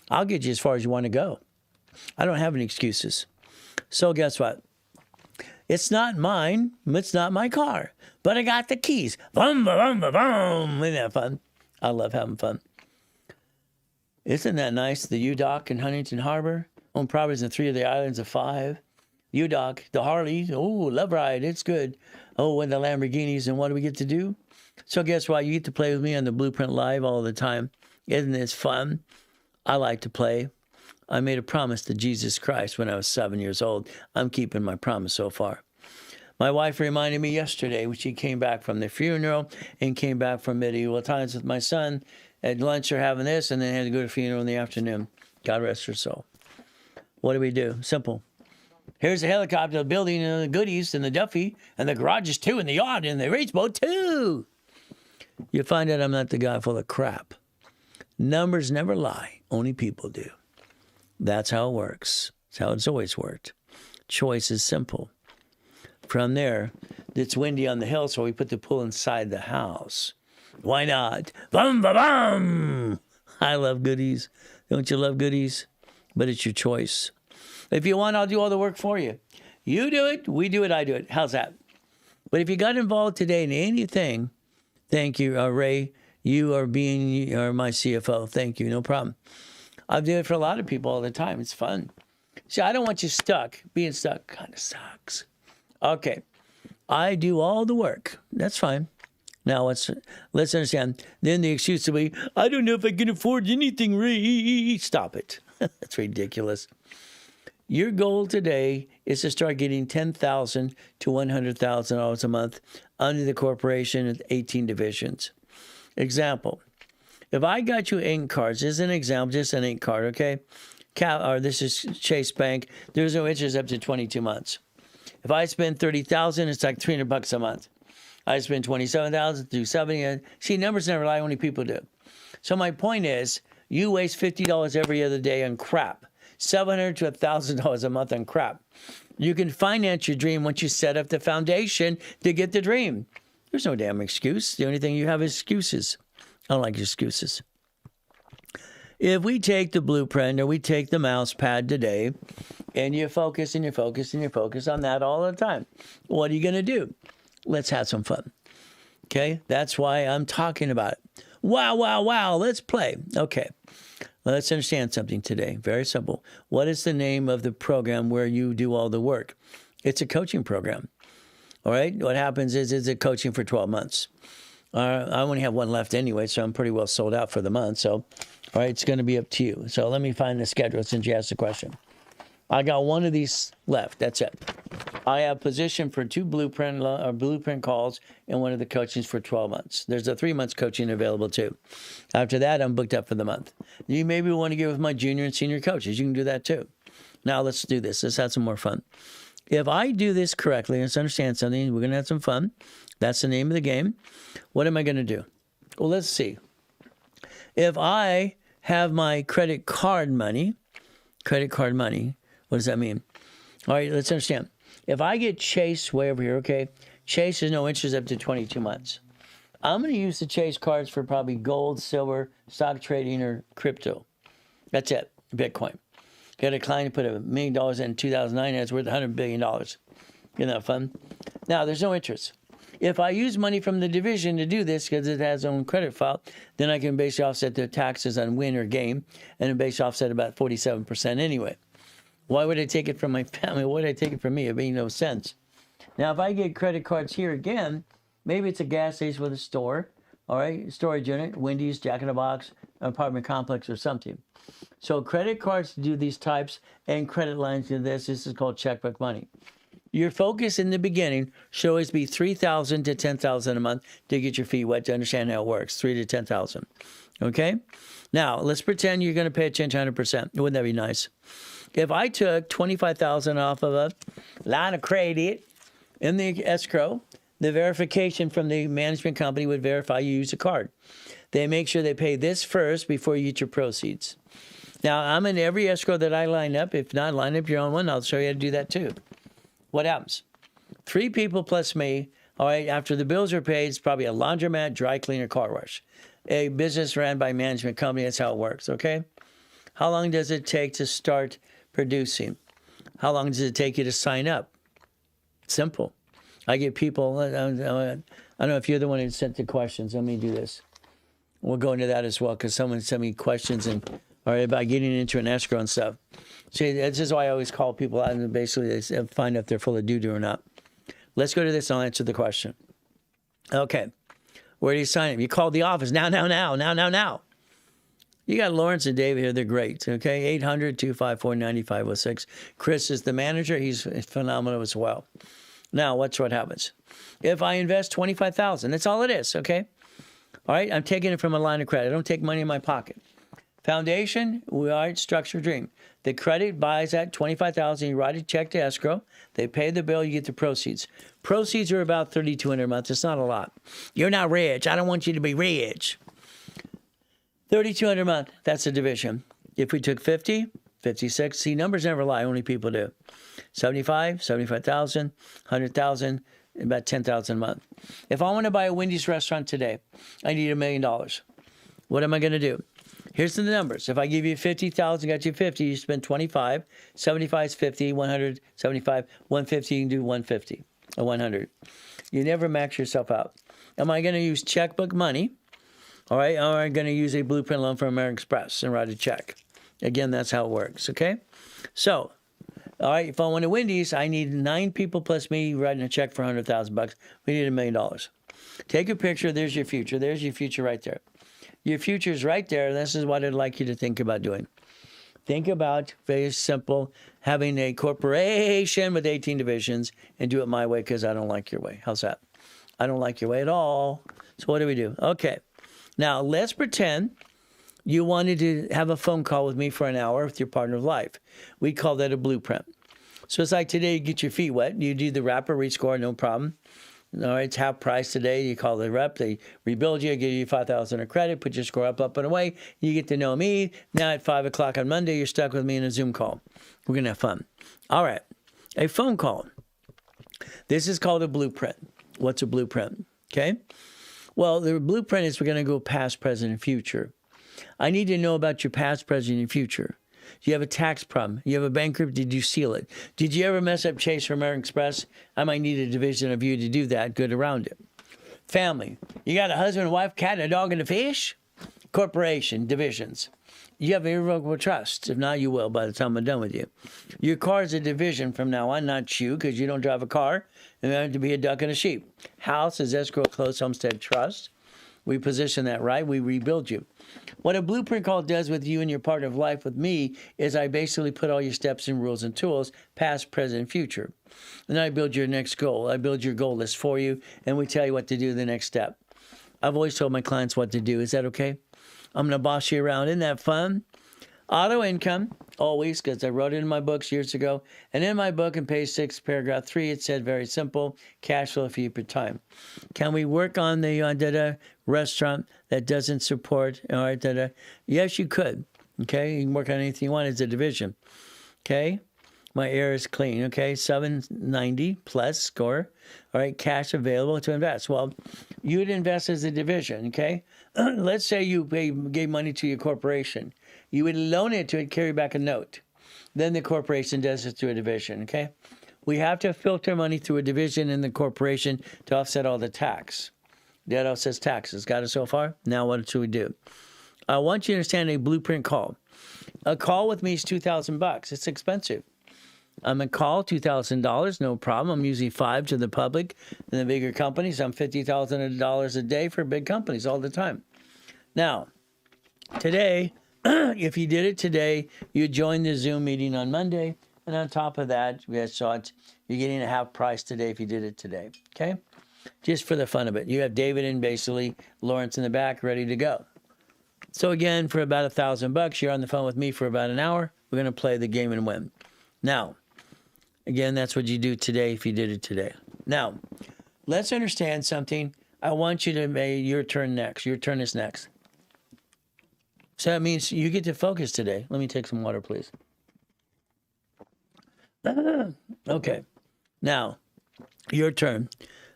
I'll get you as far as you want to go. I don't have any excuses. So guess what? It's not mine. It's not my car. But I got the keys. Boom, boom, boom, boom. Isn't that fun? I love having fun. Isn't that nice? The U-Dock in Huntington Harbor. Own properties in 3 of the islands of 5. U-Dock, the Harleys. Oh, love ride. It's good. Oh, and the Lamborghinis. And what do we get to do? So guess what? You get to play with me on the Blueprint Live all the time. Isn't this fun? I like to play. I made a promise to Jesus Christ when I was 7 years old. I'm keeping my promise so far. My wife reminded me yesterday when she came back from the funeral and came back from medieval times with my son. At lunch, they're having this, and then had to go to the funeral in the afternoon. God rest her soul. What do we do? Simple. Here's the helicopter, the building, and the goodies, and the Duffy, and the garages too, and the yacht, and the race boat too. You find out I'm not the guy full of crap. Numbers never lie. Only people do. That's how it works. That's how it's always worked. Choice is simple. From there, it's windy on the hill, so we put the pool inside the house. Why not? Bum, ba, bum. I love goodies. Don't you love goodies? But it's your choice. If you want, I'll do all the work for you. You do it, we do it, I do it. How's that? But if you got involved today in anything, thank you, Ray. You are my CFO. Thank you. No problem. I do it for a lot of people all the time. It's fun. See, I don't want you stuck. Being stuck kind of sucks. Okay. I do all the work. That's fine. Now, let's understand. Then the excuse will be, I don't know if I can afford anything, Ray. Stop it. That's ridiculous. Your goal today is to start getting $10,000 to $100,000 a month under the corporation at 18 divisions. Example, if I got you ink cards, this is an example, just an ink card, okay? Or this is Chase Bank. There's no interest up to 22 months. If I spend $30,000, it's like $300 a month. I spend $27,000 to $70,000. See, numbers never lie, only people do. So my point is, you waste $50 every other day on crap. $700 to $1,000 a month on crap. You can finance your dream once you set up the foundation to get the dream. There's no damn excuse. The only thing you have is excuses. I don't like excuses. If we take the blueprint or we take the mouse pad today and you focus and you focus and you focus on that all the time, what are you going to do? Let's have some fun. Okay? That's why I'm talking about it. Wow, wow, wow. Let's play. Okay. Let's understand something today. Very simple. What is the name of the program where you do all the work? It's a coaching program. All right? What happens is it's a coaching for 12 months. I only have one left anyway, so I'm pretty well sold out for the month. So, all right, it's going to be up to you. So let me find the schedule since you asked the question. I got one of these left. That's it. I have position for 2 blueprint calls and one of the coachings for 12 months. There's a 3 months coaching available too. After that, I'm booked up for the month. You maybe want to get with my junior and senior coaches. You can do that too. Now let's do this. Let's have some more fun. If I do this correctly, let's understand something. We're going to have some fun. That's the name of the game. What am I going to do? Well, let's see. If I have my credit card money, what does that mean? All right, let's understand. If I get Chase way over here, okay, Chase is no interest up to 22 months. I'm going to use the Chase cards for probably gold, silver, stock trading, or crypto. That's it, Bitcoin. Got a client who put $1 million in 2009, and it's worth $100 billion. Isn't that fun? Now, there's no interest. If I use money from the division to do this because it has its own credit file, then I can basically offset the taxes on win or gain, and then basically offset about 47% anyway. Why would I take it from my family? Why would I take it from me? It made no sense. Now, if I get credit cards here again, maybe it's a gas station with a store, all right, storage unit, Wendy's, Jack in the Box, apartment complex, or something. So credit cards do these types and credit lines do this. This is called checkbook money. Your focus in the beginning should always be $3,000 to $10,000 a month to get your feet wet to understand how it works, $3,000 to $10,000. Okay? Now, let's pretend you're going to pay attention 100%. Wouldn't that be nice? If I took $25,000 off of a line of credit in the escrow, the verification from the management company would verify you use a card. They make sure they pay this first before you get your proceeds. Now, I'm in every escrow that I line up. If not, line up your own one. I'll show you how to do that too. What happens? 3 people plus me, all right, after the bills are paid, it's probably a laundromat, dry cleaner, car wash. A business ran by management company, that's how it works, okay? How long does it take to start producing? How long does it take you to sign up? Simple. I get people, I don't know if you're the one who sent the questions. Let me do this. We'll go into that as well because someone sent me questions and all right, about getting into an escrow and stuff. See, this is why I always call people out and basically find out if they're full of doo-doo or not. Let's go to this and I'll answer the question. Okay. Where do you sign up? You call the office now. You got Lawrence and David here. They're great. Okay. 800-254-9506. Chris is the manager. He's phenomenal as well. Now, watch what happens. If I invest $25,000, that's all it is, okay? All right, I'm taking it from a line of credit. I don't take money in my pocket. Foundation, we are Structure Dream. The credit buys at $25,000. You write a check to escrow. They pay the bill. You get the proceeds. Proceeds are about $3,200 a month. It's not a lot. You're not rich. I don't want you to be rich. $3,200 a month. That's a division. If we took 50, 56. See, numbers never lie. Only people do. 75, 75,000, 100,000, about 10,000 a month. If I want to buy a Wendy's restaurant today, I need $1 million. What am I going to do? Here's the numbers. If I give you 50,000, got you 50, you spend 25. 75 is 50, 100, 75, 150, you can do 150 or 100. You never max yourself out. Am I going to use checkbook money? All right. Or am I going to use a blueprint loan from American Express and write a check? Again, that's how it works. Okay. So, all right. If I want a Wendy's, I need 9 people plus me writing a check for $100,000. We need $1 million. Take a picture. There's your future. There's your future right there. Your future is right there. This is what I'd like you to think about doing. Think about, very simple, having a corporation with 18 divisions and do it my way because I don't like your way. How's that? I don't like your way at all. So what do? Okay. Now, let's pretend you wanted to have a phone call with me for an hour with your partner of life. We call that a blueprint. So it's like today you get your feet wet. You do the wrapper, rescore, no problem. All right, it's half price today. You call the rep. They rebuild you, give you $5,000 of credit, put your score up and away. You get to know me. Now at 5 o'clock on Monday, you're stuck with me in a Zoom call. We're going to have fun. All right, a phone call. This is called a blueprint. What's a blueprint? Okay. Well, the blueprint is we're going to go past, present, and future. I need to know about your past, present, and future. Do you have a tax problem? You have a bankrupt? Did you seal it? Did you ever mess up Chase or American Express? I might need a division of you to do that. Good around it. Family. You got a husband, wife, cat, and a dog, and a fish? Corporation, divisions. You have irrevocable trust. If not, you will by the time I'm done with you. Your car is a division from now on, not you, because you don't drive a car. And you have to be a duck and a sheep. House is escrow, closed, homestead, trust. We position that right. We rebuild you. What a blueprint call does with you and your partner of life with me is I basically put all your steps and rules and tools, past, present, and future. And I build your next goal. I build your goal list for you, and we tell you what to do the next step. I've always told my clients what to do. Is that okay? I'm going to boss you around. Isn't that fun? Auto income, always, because I wrote it in my books years ago. And in my book, in page 6, paragraph 3, it said very simple, cash flow fee per time. Can we work on the restaurant that doesn't support, all right, yes, you could. Okay, you can work on anything you want as a division. Okay, my air is clean. Okay, 790 plus score. All right, cash available to invest. Well, you would invest as a division. Okay, let's say you gave money to your corporation. You would loan it to it, carry back a note. Then the corporation does it through a division, okay? We have to filter money through a division in the corporation to offset all the tax. That offsets taxes. Got it so far? Now what should we do? I want you to understand a blueprint call. A call with me is $2,000. It's expensive. I'm a call, $2,000, no problem. I'm usually $5,000 to the public and the bigger companies. I'm $50,000 a day for big companies all the time. Now, today, if you did it today, you join the Zoom meeting on Monday. And on top of that, you're getting a half price today if you did it today. Okay? Just for the fun of it. You have David and basically Lawrence in the back ready to go. So again, for about $1,000, you're on the phone with me for about an hour. We're going to play the game and win. Now, again, that's what you do today if you did it today. Now, let's understand something. I want you to make your turn next. Your turn is next. So that means you get to focus today. Let me take some water, please. Okay. Now, your turn.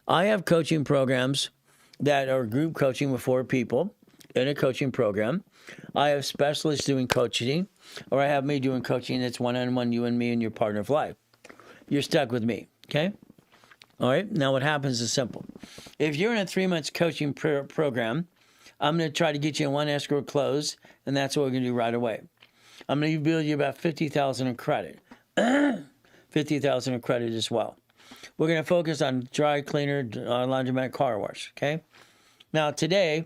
I have coaching programs that are group coaching with 4 people in a coaching program. I have specialists doing coaching, or I have me doing coaching that's one-on-one, you and me and your partner of life. You're stuck with me, okay? All right. Now, what happens is simple. If you're in a 3-month coaching program, I'm going to try to get you in one escrow close, and that's what we're going to do right away. I'm going to build you about $50,000 in credit. $50,000 in credit as well. We're going to focus on dry cleaner, laundromat, car wash, okay? Now, today,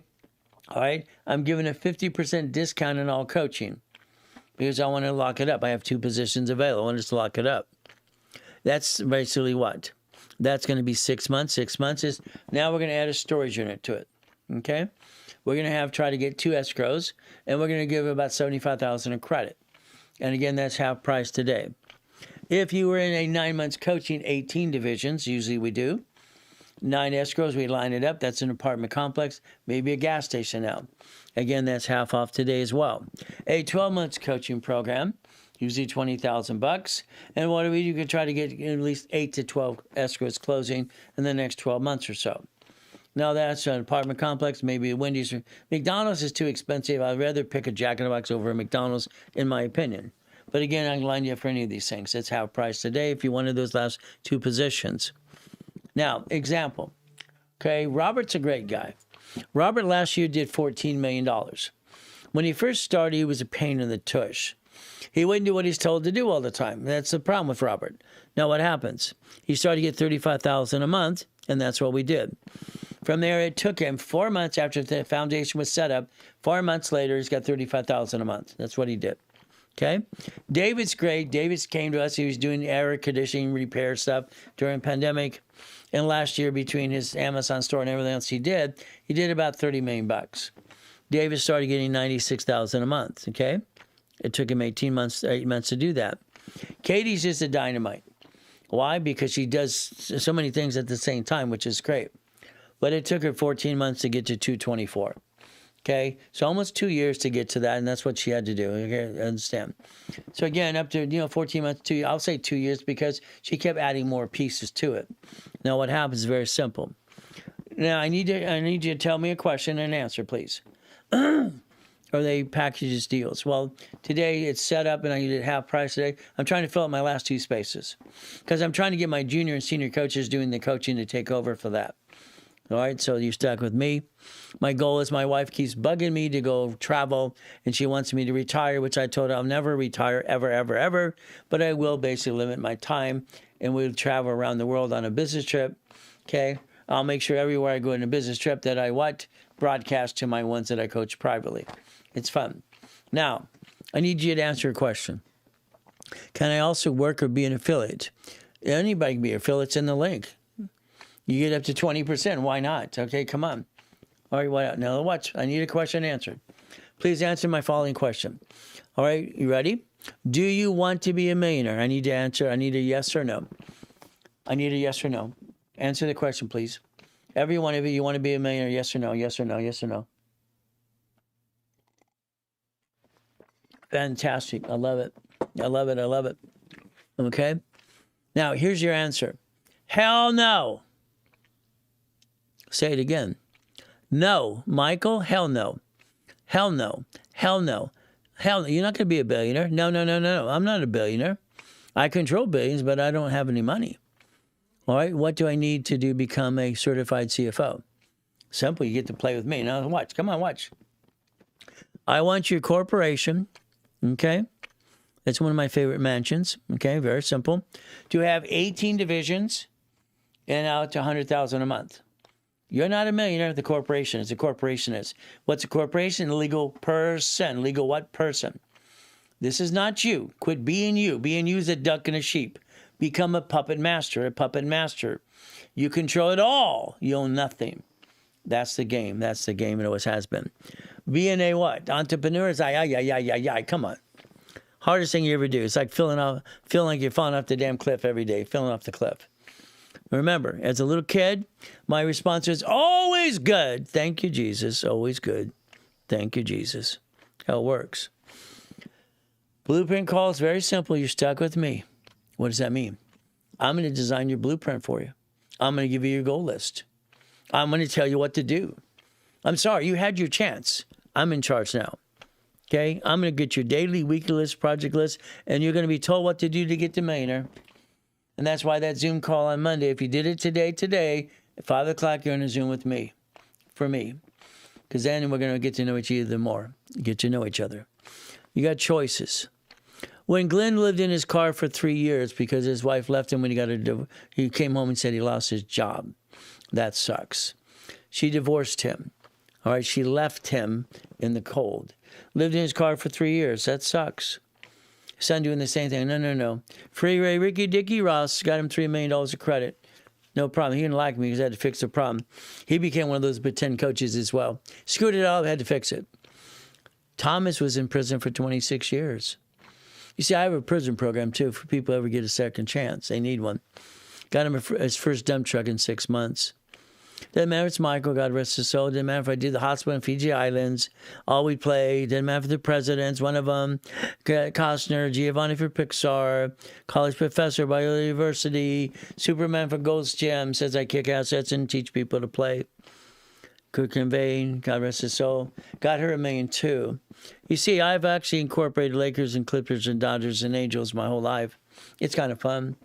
all right, I'm giving a 50% discount in all coaching because I want to lock it up. I have 2 positions available. I want to just lock it up. That's basically what? That's going to be 6 months. 6 months is, now we're going to add a storage unit to it. Okay? We're going to try to get 2 escrows, and we're going to give about $75,000 in credit. And again, that's half price today. If you were in a 9 months coaching, 18 divisions, usually we do. 9 escrows, we line it up. That's an apartment complex, maybe a gas station now. Again, that's half off today as well. A 12 months coaching program, usually $20,000. And what do we do? You can try to get at least 8 to 12 escrows closing in the next 12 months or so. Now that's an apartment complex, maybe a Wendy's. McDonald's is too expensive. I'd rather pick a Jack in the Box over a McDonald's, in my opinion. But again, I can line you up for any of these things. It's half price today if you wanted those last 2 positions. Now, example. Okay, Robert's a great guy. Robert last year did $14 million. When he first started, he was a pain in the tush. He wouldn't do what he's told to do all the time. That's the problem with Robert. Now, what happens? He started to get $35,000 a month, and that's what we did. From there, it took him 4 months after the foundation was set up. 4 months later, he's got $35,000 a month. That's what he did. Okay? David's great. David came to us. He was doing air conditioning repair stuff during pandemic. And last year, between his Amazon store and everything else he did about $30 million. David started getting $96,000 a month. Okay? It took him 8 months to do that. Katie's just a dynamite. Why? Because she does so many things at the same time, which is great. But it took her 14 months to get to 224. Okay? So almost 2 years to get to that, and that's what she had to do. Okay? I understand. So again, up to 14 months, I'll say 2 years because she kept adding more pieces to it. Now what happens is very simple. Now I need you to tell me a question and answer, please. Are they packages deals? Well, today it's set up and I did half price today. I'm trying to fill up my last 2 spaces because I'm trying to get my junior and senior coaches doing the coaching to take over for that. All right, so you're stuck with me. My goal is my wife keeps bugging me to go travel, and she wants me to retire, which I told her I'll never retire, ever, ever, ever. But I will basically limit my time, and we'll travel around the world on a business trip. Okay, I'll make sure everywhere I go on a business trip that I broadcast to my ones that I coach privately. It's fun. Now, I need you to answer a question. Can I also work or be an affiliate? Anybody can be an affiliate. It's in the link. You get up to 20%. Why not? Okay, come on. All right, what? Now watch. I need a question answered. Please answer my following question. All right, you ready? Do you want to be a millionaire? I need to answer. I need a yes or no. I need a yes or no. Answer the question, please. Every one of you want to be a millionaire? Yes or no? Yes or no? Yes or no? Fantastic. I love it. I love it. I love it. Okay? Now, here's your answer. Hell no. Say it again. No. Michael, hell no. Hell no. Hell no. Hell no. You're not going to be a billionaire. No, no, no, no, no. I'm not a billionaire. I control billions, but I don't have any money. All right? What do I need to do to become a certified CFO? Simple. You get to play with me. Now, watch. Come on, watch. I want your corporation, okay? That's one of my favorite mansions, okay? Very simple. To have 18 divisions and out to $100,000 a month. You're not a millionaire. The corporation is. The corporation is. What's a corporation? A legal person. Legal what? Person. This is not you. Quit being you. Being you is a duck and a sheep. Become a puppet master. A puppet master. You control it all. You own nothing. That's the game. That's the game. It always has been. Being a what? Entrepreneur is come on. Hardest thing you ever do. It's like feeling like you're falling off the damn cliff every day. Feeling off the cliff. Remember, as a little kid, my response was always good. Thank you, Jesus. Always good. Thank you, Jesus. How it works. Blueprint call is very simple. You're stuck with me. What does that mean? I'm going to design your blueprint for you. I'm going to give you your goal list. I'm going to tell you what to do. I'm sorry, you had your chance. I'm in charge now. Okay? I'm going to get your daily, weekly list, project list, and you're going to be told what to do to get to millionaire. And that's why that Zoom call on Monday, if you did it today, at 5 o'clock, you're on a Zoom with me, for me. Because then we're going to get to know each other more, get to know each other. You got choices. When Glenn lived in his car for 3 years because his wife left him when he came home and said he lost his job. That sucks. She divorced him. All right, she left him in the cold. Lived in his car for 3 years. That sucks. Son doing the same thing. No. Freeway Ricky Dicky Ross got him $3 million of credit. No problem. He didn't like me because I had to fix the problem. He became one of those pretend coaches as well. Screwed it up, had to fix it. Thomas was in prison for 26 years. You see, I have a prison program, too, for people who ever get a second chance. They need one. Got him his first dump truck in 6 months. Doesn't matter if it's Michael, God rest his soul. Doesn't matter if I did the hospital in Fiji Islands. All we play. Doesn't matter if the presidents, one of them, Costner, Giovanni for Pixar, college professor by University, Superman for Gold's Gym, says I kick assets and teach people to play. Kurt Cobain, God rest his soul, got her $1 million too. You see, I've actually incorporated Lakers and Clippers and Dodgers and Angels my whole life. It's kind of fun.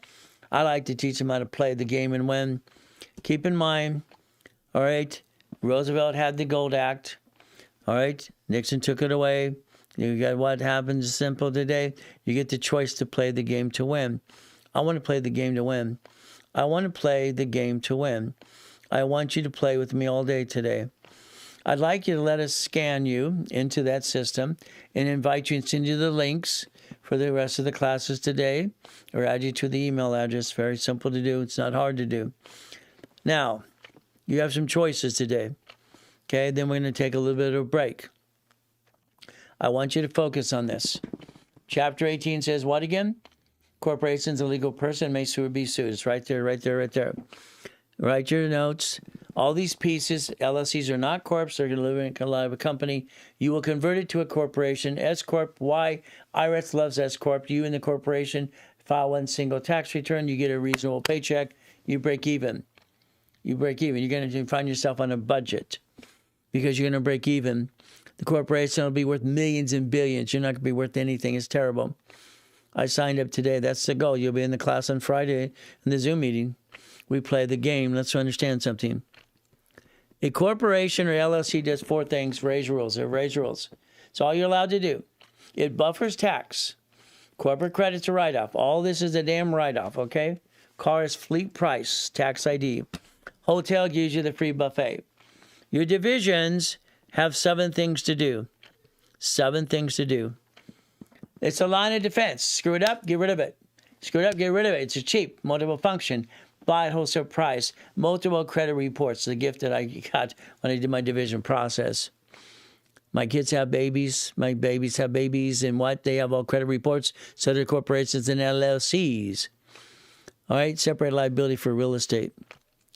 I like to teach them how to play the game and win. Keep in mind, all right, Roosevelt had the Gold Act. All right, Nixon took it away. You got what happens simple today. You get the choice to play the game to win. I want to play the game to win. I want to play the game to win. I want you to play with me all day today. I'd like you to let us scan you into that system and invite you and send you the links for the rest of the classes today, or add you to the email address. Very simple to do. It's not hard to do. Now, you have some choices today. Okay, then we're going to take a little bit of a break. I want you to focus on this. Chapter 18 says what again? Corporations, a legal person may sue or be sued. It's right there, right there, right there. Write your notes. All these pieces, LLCs are not corps. They're going to live in a company. You will convert it to a corporation. S corp. Why? IRS loves S corp. You and the corporation file one single tax return. You get a reasonable paycheck. You break even. You break even. You're going to find yourself on a budget because you're going to break even. The corporation will be worth millions and billions. You're not going to be worth anything. It's terrible. I signed up today. That's the goal. You'll be in the class on Friday in the Zoom meeting. We play the game. Let's understand something. A corporation or LLC does 4 things. Raise rules. Raise rules. It's all you're allowed to do. It buffers tax. Corporate credit's a write-off. All this is a damn write-off, okay? Car is fleet price, tax ID. Hotel gives you the free buffet. Your divisions have 7 things to do. 7 things to do. It's a line of defense. Screw it up, get rid of it. Screw it up, get rid of it. It's a cheap, multiple function. Buy at wholesale price. Multiple credit reports. The gift that I got when I did my division process. My kids have babies. My babies have babies. And what? They have all credit reports. So do corporations and LLCs. All right? Separate liability for real estate.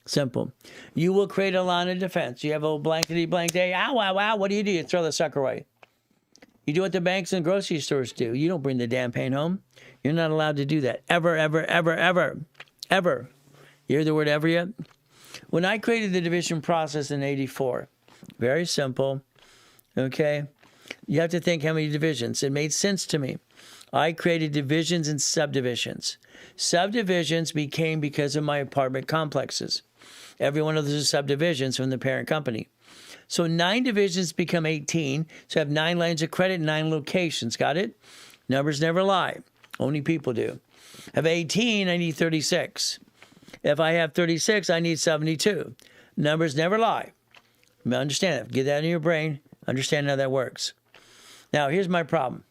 Simple. You will create a line of defense. You have a blankety blank day. Ow, ow, ow. What do? You throw the sucker away. You do what the banks and grocery stores do. You don't bring the damn pain home. You're not allowed to do that. Ever, ever, ever, ever, ever. You hear the word ever yet? When I created the division process in 84, very simple, okay? You have to think how many divisions. It made sense to me. I created divisions and subdivisions. Subdivisions became because of my apartment complexes. Every one of those is subdivisions from the parent company. So 9 divisions become 18. So I have 9 lines of credit, 9 locations. Got it? Numbers never lie. Only people do. I have 18, I need 36. If I have 36, I need 72. Numbers never lie. Understand it. Get that in your brain. Understand how that works. Now, here's my problem.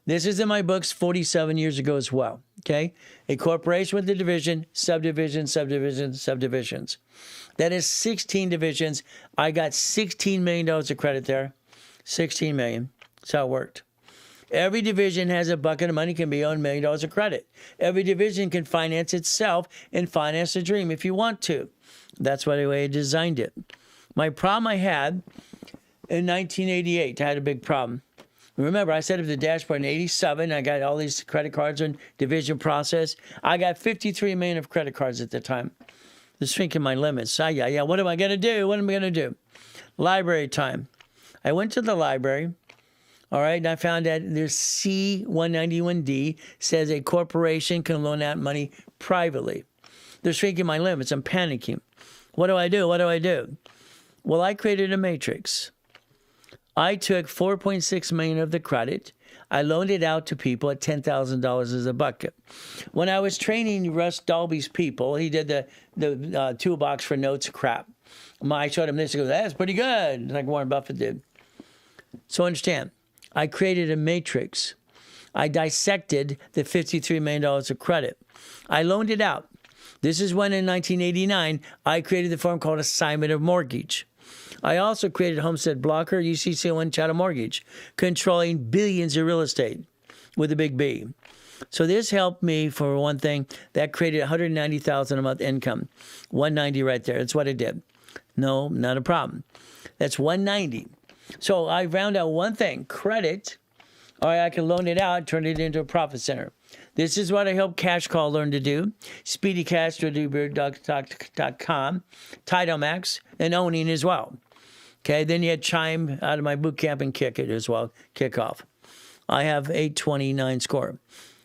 This is in my books 47 years ago as well. Okay? A corporation with a division, subdivision, subdivision, subdivisions. That is 16 divisions. I got $16 million of credit there. $16 million. That's how it worked. Every division has a bucket of money, can be owned $1 million of credit. Every division can finance itself and finance a dream if you want to. That's why the way I designed it. My problem I had in 1988, I had a big problem. Remember, I set up the dashboard in 87. I got all these credit cards in division process. I got 53 million of credit cards at the time. Just thinking my limits. Yeah. What am I going to do? What am I going to do? Library time. I went to the library. All right, and I found that there's C-191D says a corporation can loan out money privately. They're shrinking my limits. I'm panicking. What do I do? What do I do? Well, I created a matrix. I took $4.6 million of the credit. I loaned it out to people at $10,000 as a bucket. When I was training Russ Dalby's people, he did the toolbox for notes crap. I showed him this. He goes, that's pretty good, like Warren Buffett did. So understand. I created a matrix. I dissected the $53 million of credit. I loaned it out. This is when in 1989, I created the form called assignment of mortgage. I also created Homestead Blocker, UCC1 Chattel Mortgage, controlling billions of real estate with a big B. So this helped me, for one thing, that created $190,000 a month income. 190 right there. That's what it did. No, not a problem. That's 190. So I found out one thing, credit, or I can loan it out, turn it into a profit center. This is what I help Cash Call learn to do. SpeedyCash.com, Title Max, and owning as well. Okay, then you had Chime out of my boot camp and Kick It as well, Kickoff. I have 829 score.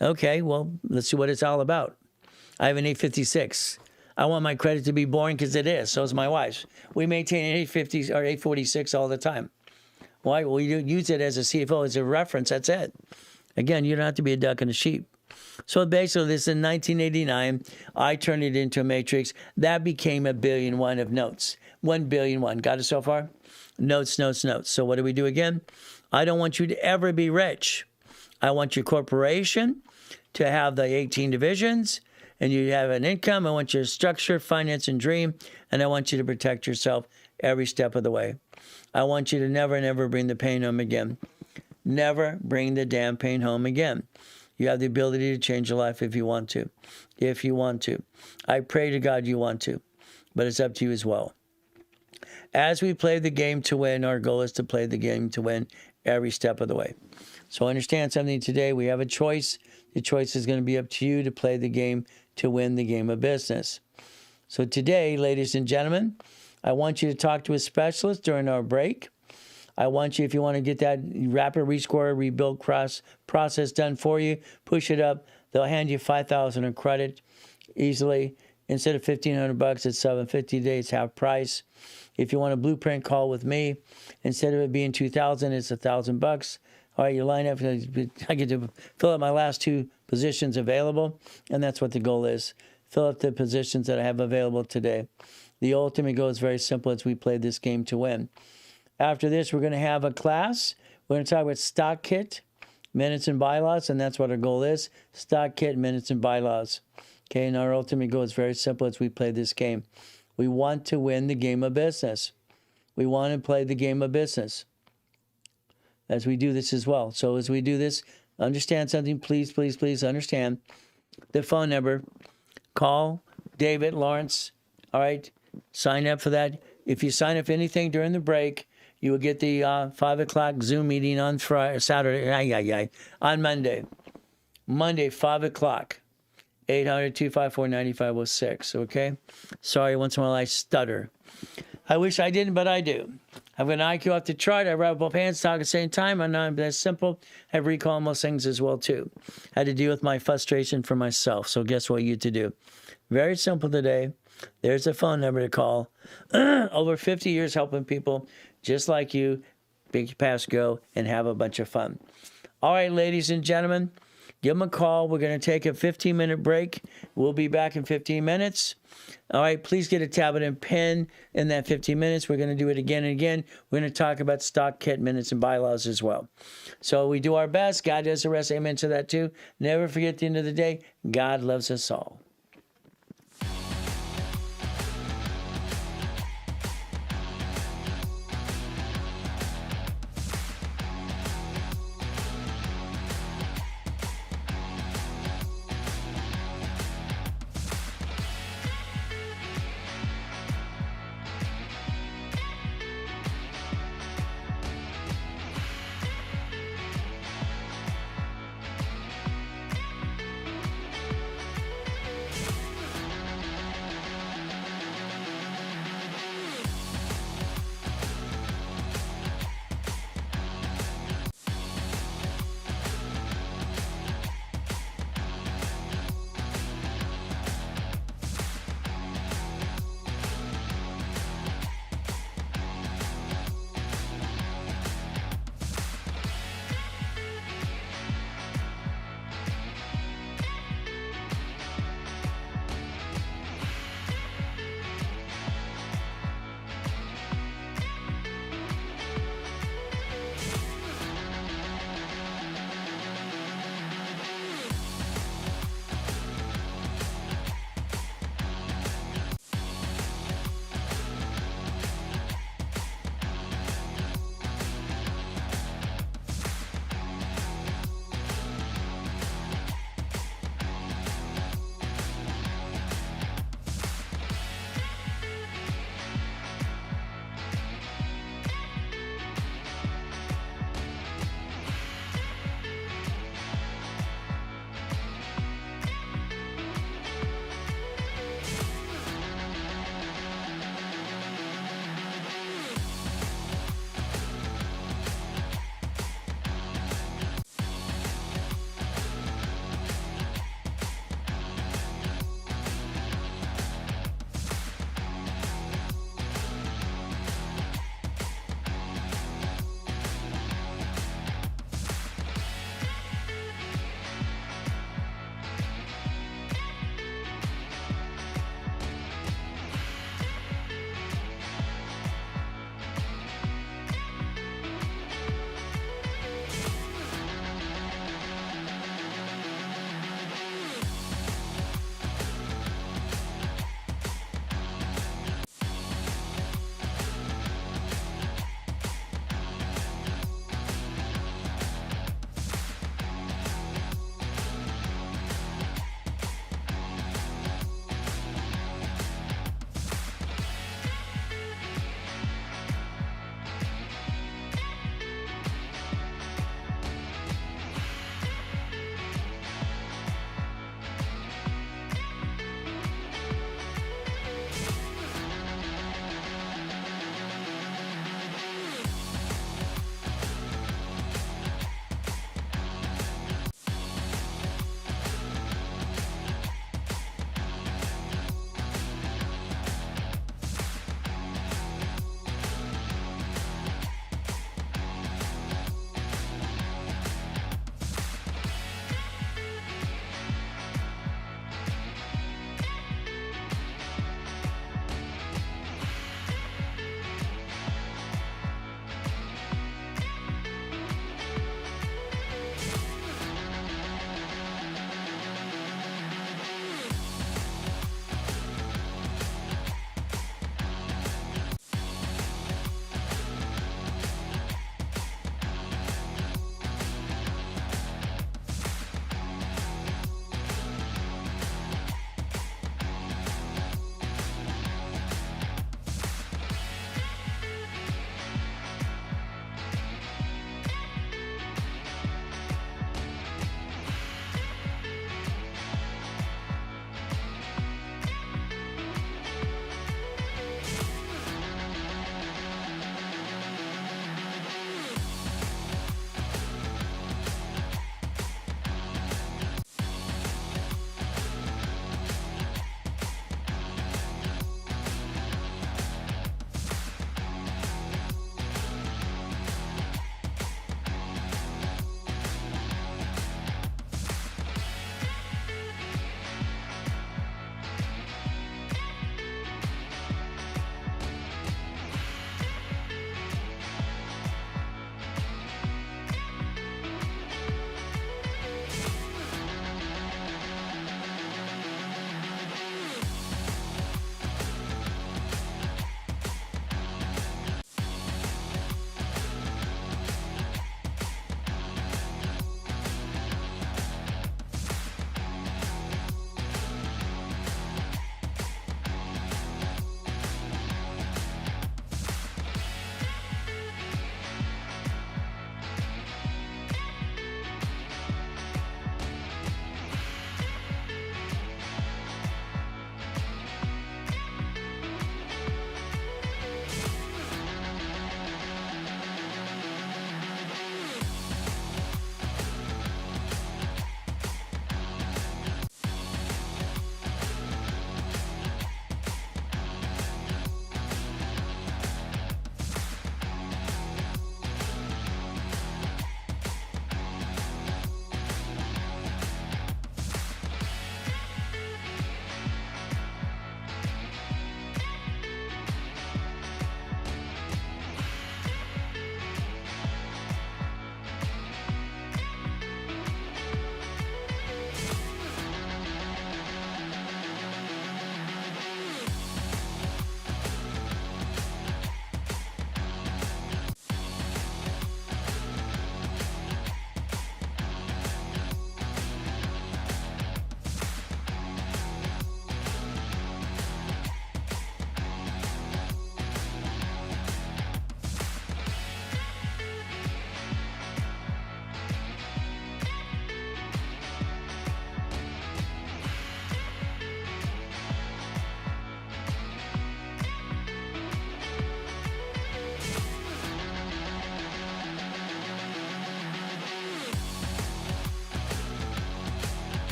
Okay, well, let's see what it's all about. I have an 856. I want my credit to be boring because it is. So is my wife's. We maintain an 850 or 846 all the time. Why? Well, you use it as a CFO, as a reference. That's it. Again, you don't have to be a duck and a sheep. So basically, this in 1989, I turned it into a matrix. That became $1.1 billion of notes. $1.1 billion. Got it so far? Notes, notes, notes. So what do we do again? I don't want you to ever be rich. I want your corporation to have the 18 divisions, and you have an income. I want you to structure, finance, and dream, and I want you to protect yourself every step of the way. I want you to never, never bring the pain home again. Never bring the damn pain home again. You have the ability to change your life if you want to. If you want to. I pray to God you want to, but it's up to you as well. As we play the game to win, our goal is to play the game to win every step of the way. So understand something today. We have a choice. The choice is going to be up to you to play the game to win the game of business. So today, ladies and gentlemen, I want you to talk to a specialist during our break. I want you, if you want to get that rapid rescore, rebuild process done for you, push it up. They'll hand you $5,000 in credit easily. Instead of $1,500, it's $750 today. It's half price. If you want a blueprint call with me, instead of it being $2,000, it's $1,000. All right, you line up. I get to fill out my last 2 positions available, and that's what the goal is. Fill out the positions that I have available today. The ultimate goal is very simple as we play this game to win. After this, we're going to have a class. We're going to talk about stock kit, minutes and bylaws, and that's what our goal is. Stock kit, minutes and bylaws. Okay, and our ultimate goal is very simple as we play this game. We want to win the game of business. We want to play the game of business as we do this as well. So as we do this, understand something, please, please, please understand the phone number. Call David Lawrence. All right, sign up for that. If you sign up for anything during the break, you will get the 5 o'clock Zoom meeting on on Monday. Monday, 5 o'clock. 800-254-9506, okay? Sorry, once in a while I stutter. I wish I didn't, but I do. I've got an IQ off the chart. I wrap both hands, talk at the same time. I'm not that simple. I have recall on most things as well, too. I had to deal with my frustration for myself, so guess what you to do? Very simple today. There's a phone number to call. Over 50 years helping people just like you, big pass go, and have a bunch of fun. All right, ladies and gentlemen, give them a call. We're going to take a 15-minute break. We'll be back in 15 minutes. All right, please get a tablet and pen in that 15 minutes. We're going to do it again and again. We're going to talk about stock kit, minutes, and bylaws as well. So we do our best. God does the rest. Amen to that too. Never forget at the end of the day, God loves us all.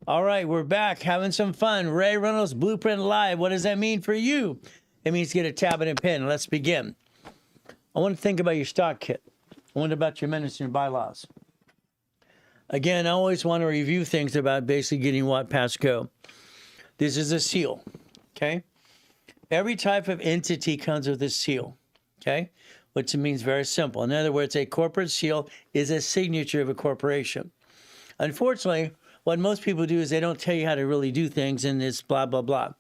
All right, we're back having some fun. Ray Reynolds Blueprint Live. What does that mean for you? It means get a tablet and pen. Let's begin. I want to think about your stock kit. I want about your minutes and your bylaws. Again, I always want to review things about basically getting what past go. This is a seal, okay? Every type of entity comes with a seal, okay? Which means very simple. In other words, a corporate seal is a signature of a corporation. Unfortunately, what most people do is they don't tell you how to really do things, and it's blah, blah, blah.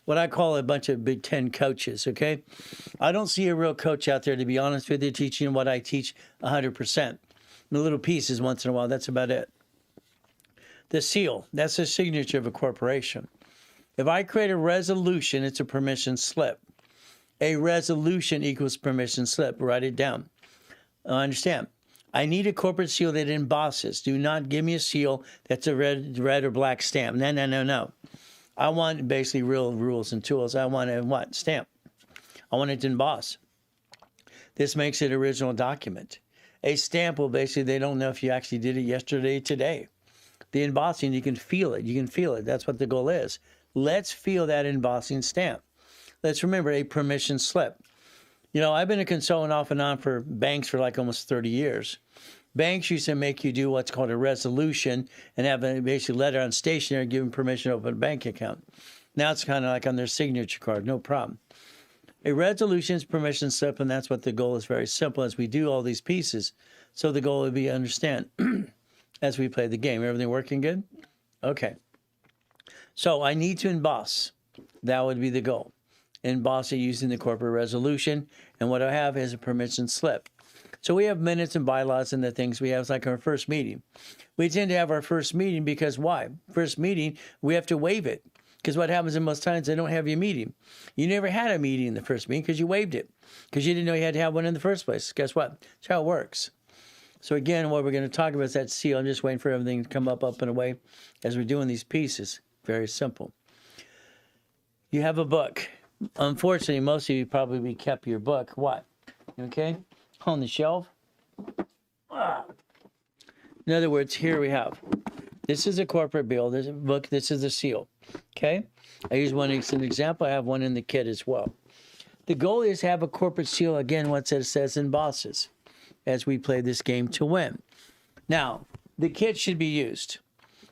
What I call a bunch of Big Ten coaches, okay? I don't see a real coach out there, to be honest with you, teaching what I teach 100%. The little pieces once in a while, that's about it. The seal, that's a signature of a corporation. If I create a resolution, it's a permission slip. A resolution equals permission slip. Write it down. Understand. I need a corporate seal that embosses. Do not give me a seal that's a red or black stamp. No. I want basically real rules and tools. I want a what? Stamp. I want it to emboss. This makes it original document. A stamp will basically, they don't know if you actually did it yesterday, today. The embossing, you can feel it. You can feel it. That's what the goal is. Let's feel that embossing stamp. Let's remember a permission slip. You know, I've been a consultant off and on for banks for like almost 30 years. Banks used to make you do what's called a resolution and have a basic letter on stationery giving permission to open a bank account. Now it's kind of like on their signature card, no problem. A resolution is permission slip, and that's what the goal is. Very simple as we do all these pieces. So the goal would be to understand as we play the game. Everything working good? Okay. So I need to emboss. That would be the goal. Emboss it using the corporate resolution, and what I have is a permission slip. So we have minutes and bylaws and the things we have. It's like our first meeting. We tend to have our first meeting because why? First meeting, we have to waive it. Because what happens in most times, they don't have your meeting. You never had a meeting in the first meeting because you waived it. Because you didn't know you had to have one in the first place. Guess what? That's how it works. So again, what we're going to talk about is that seal. I'm just waiting for everything to come up and away as we're doing these pieces. Very simple. You have a book. Unfortunately, most of you probably kept your book. What? Okay? On the shelf. In other words, here we have. This is a corporate bill. This is a book. This is a seal. Okay? I use one as an example. I have one in the kit as well. The goal is to have a corporate seal, again, what it says embosses, as we play this game to win. Now, the kit should be used.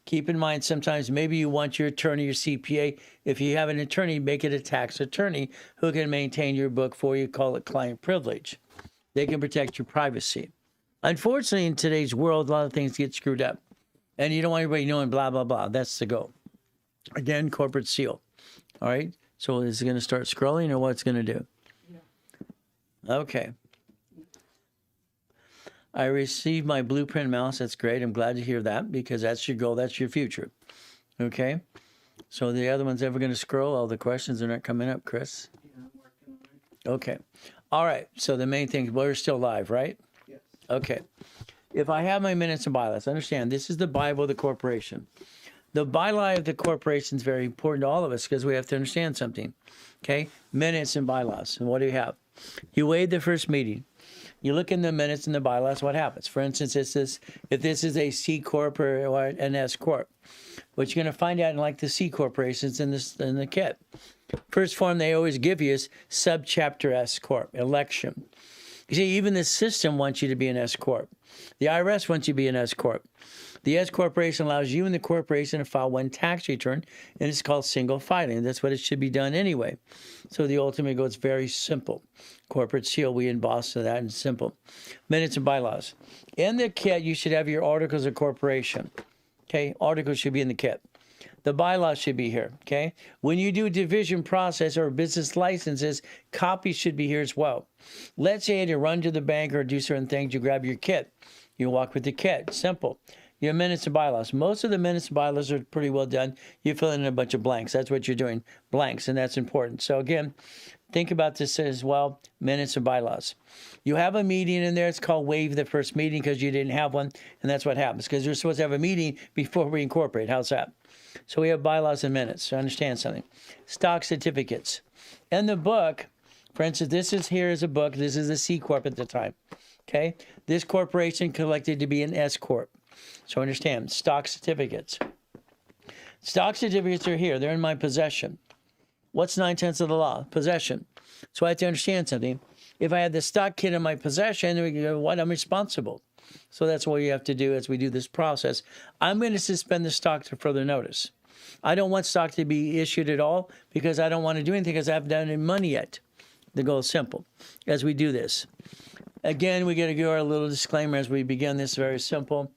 Keep in mind, sometimes maybe you want your attorney, your CPA. If you have an attorney, make it a tax attorney who can maintain your book for you. Call it client privilege. They can protect your privacy. Unfortunately, in today's world, a lot of things get screwed up. And you don't want everybody knowing blah, blah, blah. That's the goal. Again, corporate seal. All right? So is it going to start scrolling or what's going to do? Yeah. Okay. I received my blueprint mouse. That's great. I'm glad to hear that because that's your goal. That's your future. Okay? So the other one's ever going to scroll? All the questions are not coming up, Chris? Yeah, I'm working on it. Okay. All right. So the main thing, we're still live, right? Yes. Okay. If I have my minutes and bylaws, understand this is the Bible of the corporation. The bylaw of the corporation is very important to all of us because we have to understand something. Okay? Minutes and bylaws. And what do you have? You waive the first meeting. You look in the minutes and the bylaws, what happens? For instance, if this is a C Corp or an S Corp, what you're going to find out in like the C corporations in the kit. First form they always give you is subchapter S Corp, election. You see, even the system wants you to be an S Corp. The IRS wants you to be an S Corp. The S Corporation allows you and the corporation to file one tax return, and it's called single filing. That's what it should be done anyway. So the ultimate goal is very simple. Corporate seal, we emboss to that, and simple. Minutes and bylaws. In the kit, you should have your articles of corporation. Okay, articles should be in the kit. The bylaws should be here, okay? When you do division process or business licenses, copies should be here as well. Let's say you run to the bank or do certain things, you grab your kit. You walk with the kit, simple. Your minutes and bylaws. Most of the minutes and bylaws are pretty well done. You fill in a bunch of blanks. That's what you're doing, blanks, and that's important. So again, think about this as well, minutes and bylaws. You have a meeting in there. It's called waive the first meeting because you didn't have one, and that's what happens because you're supposed to have a meeting before we incorporate. How's that? So we have bylaws and minutes. So understand something. Stock certificates. In the book, for instance, this is here as a book. This is a C Corp at the time. Okay? This corporation collected to be an S Corp. So understand, stock certificates. Stock certificates are here. They're in my possession. What's 9/10 of the law? Possession. So I have to understand something. If I had the stock kit in my possession, what? I'm responsible. So that's what you have to do as we do this process. I'm going to suspend the stock to further notice. I don't want stock to be issued at all because I don't want to do anything because I haven't done any money yet. The goal is simple as we do this. Again, we got to give our little disclaimer as we begin this. Very simple.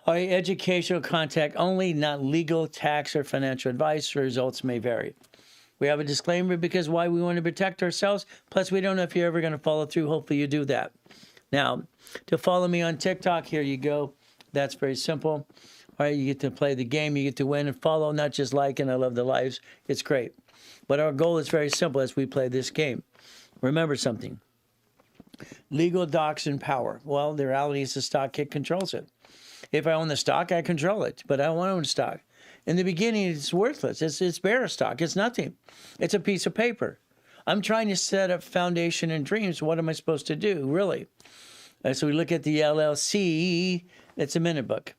Our educational contact only, not legal, tax, or financial advice. Results may vary. We have a disclaimer because why? We want to protect ourselves. Plus, we don't know if you're ever going to follow through. Hopefully, you do that. Now, to follow me on TikTok, here you go. That's very simple. All right, you get to play the game. You get to win and follow, not just like, and I love the lives. It's great. But our goal is very simple as we play this game. Remember something. Legal docs and power. Well, the reality is the stock kit controls it. If I own the stock, I control it. But I don't want to own stock. In the beginning, it's worthless. It's bearer stock. It's nothing. It's a piece of paper. I'm trying to set up foundation and dreams. What am I supposed to do, really? So we look at the LLC. It's a minute book.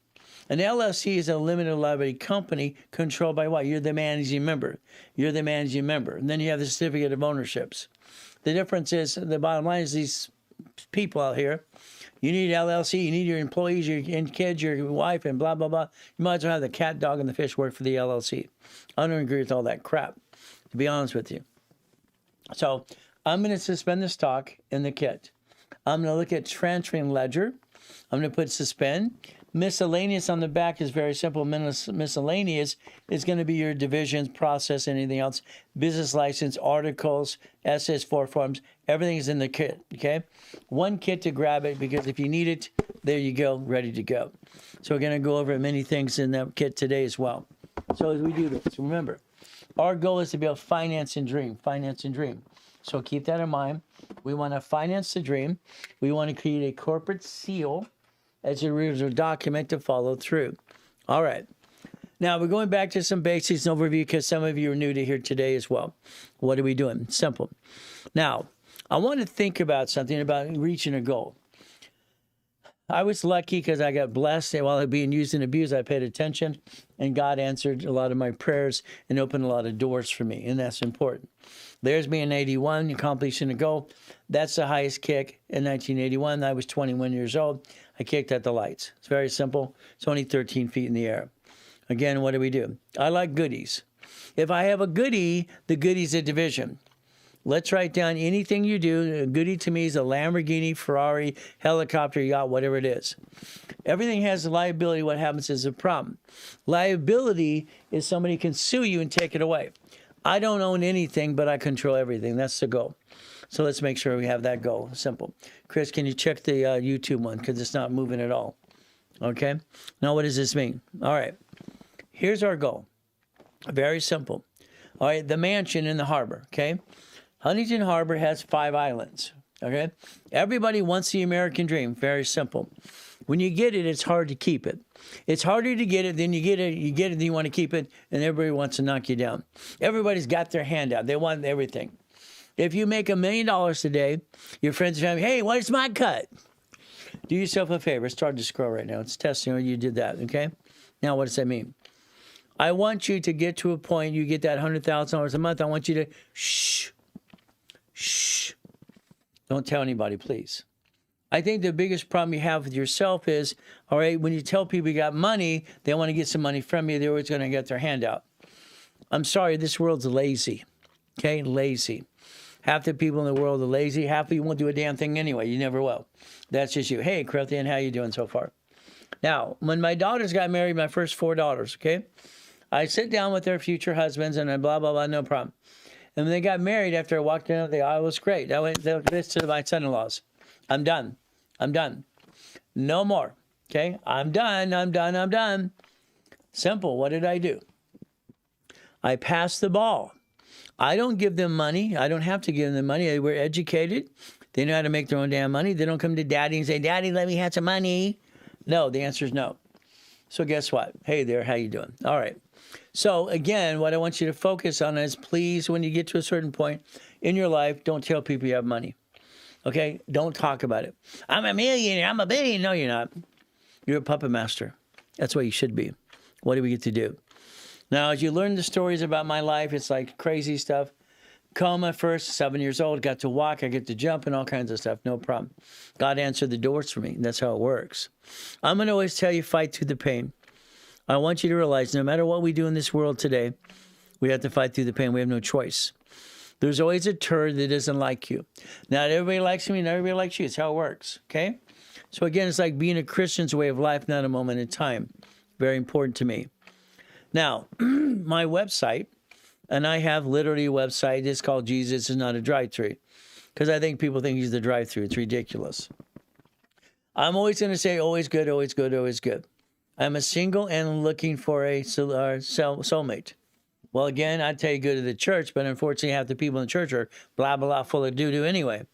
An LLC is a limited liability company controlled by what? You're the managing member. You're the managing member. And then you have the certificate of ownerships. The difference is, the bottom line is these people out here, you need LLC, you need your employees, your kids, your wife, and blah, blah, blah. You might as well have the cat, dog, and the fish work for the LLC. I don't agree with all that crap, to be honest with you. So I'm going to suspend the stock in the kit. I'm going to look at transferring ledger. I'm going to put suspend. Miscellaneous on the back is very simple. Miscellaneous is going to be your divisions, process, anything else. Business license, articles, SS4 forms. Everything is in the kit, okay? One kit to grab it because if you need it, there you go, ready to go. So we're going to go over many things in that kit today as well. So as we do this, remember, our goal is to be able to finance and dream, finance and dream. So keep that in mind. We want to finance the dream. We want to create a corporate seal as a original document to follow through. All right. Now, we're going back to some basics and overview because some of you are new to here today as well. What are we doing? Simple. Now, I want to think about something about reaching a goal. I was lucky because I got blessed, and while I was being used and abused, I paid attention, and God answered a lot of my prayers and opened a lot of doors for me, and that's important. There's me in 81, accomplishing a goal. That's the highest kick in 1981. I was 21 years old. I kicked at the lights. It's very simple. It's only 13 feet in the air. Again, what do we do? I like goodies. If I have a goodie, the goodie's a division. Let's write down anything you do. A goodie to me is a Lamborghini, Ferrari, helicopter, yacht, whatever it is. Everything has a liability. What happens is a problem. Liability is somebody can sue you and take it away. I don't own anything, but I control everything. That's the goal. So let's make sure we have that goal. Simple. Chris, can you check the YouTube one? Because it's not moving at all. Okay? Now, what does this mean? All right. Here's our goal. Very simple. All right, the mansion in the harbor, okay? Huntington Harbor has 5 islands, okay? Everybody wants the American dream. Very simple. When you get it, it's hard to keep it. It's harder to get it, then you get it, then you want to keep it, and everybody wants to knock you down. Everybody's got their hand out. They want everything. If you make $1 million today, your friends are saying, hey, what's my cut? Do yourself a favor. It's hard to scroll right now. It's testing you did that, okay? Now, what does that mean? I want you to get to a point, you get that $100,000 a month, I want you to shh. Don't tell anybody, please. I think the biggest problem you have with yourself is, all right, when you tell people you got money, they want to get some money from you, they're always going to get their hand out. I'm sorry, this world's lazy, okay? Lazy. Half the people in the world are lazy. Half of you won't do a damn thing anyway. You never will. That's just you. Hey, Corinthian, how you doing so far? Now, when my daughters got married, my first 4 daughters, okay? I sit down with their future husbands and I blah, blah, blah, no problem. And when they got married, after I walked in the aisle, it was great. I went this to my son-in-laws. I'm done. No more. Okay? I'm done. Simple. What did I do? I passed the ball. I don't give them money. I don't have to give them money. They were educated. They know how to make their own damn money. They don't come to daddy and say, Daddy, let me have some money. No, the answer is no. So guess what? Hey there, how you doing? All right. So again, what I want you to focus on is please, when you get to a certain point in your life, don't tell people you have money. Okay? Don't talk about it. I'm a millionaire. I'm a billionaire. No, you're not. You're a puppet master. That's what you should be. What do we get to do? Now, as you learn the stories about my life, it's like crazy stuff. Coma first, 7 years old, got to walk, I get to jump and all kinds of stuff, no problem. God answered the doors for me. That's how it works. I'm going to always tell you, fight through the pain. I want you to realize no matter what we do in this world today, we have to fight through the pain. We have no choice. There's always a turd that doesn't like you. Not everybody likes me, not everybody likes you. It's how it works, okay? So again, it's like being a Christian's way of life, not a moment in time. Very important to me. Now, my website, and I have literally a website, it's called Jesus is Not a Drive-Thru, because I think people think he's the drive-thru. It's ridiculous. I'm always going to say always good, always good, always good. I'm a single and looking for a soulmate. Well, again, I'd tell you go to the church, but unfortunately half the people in the church are blah, blah, full of doo-doo anyway.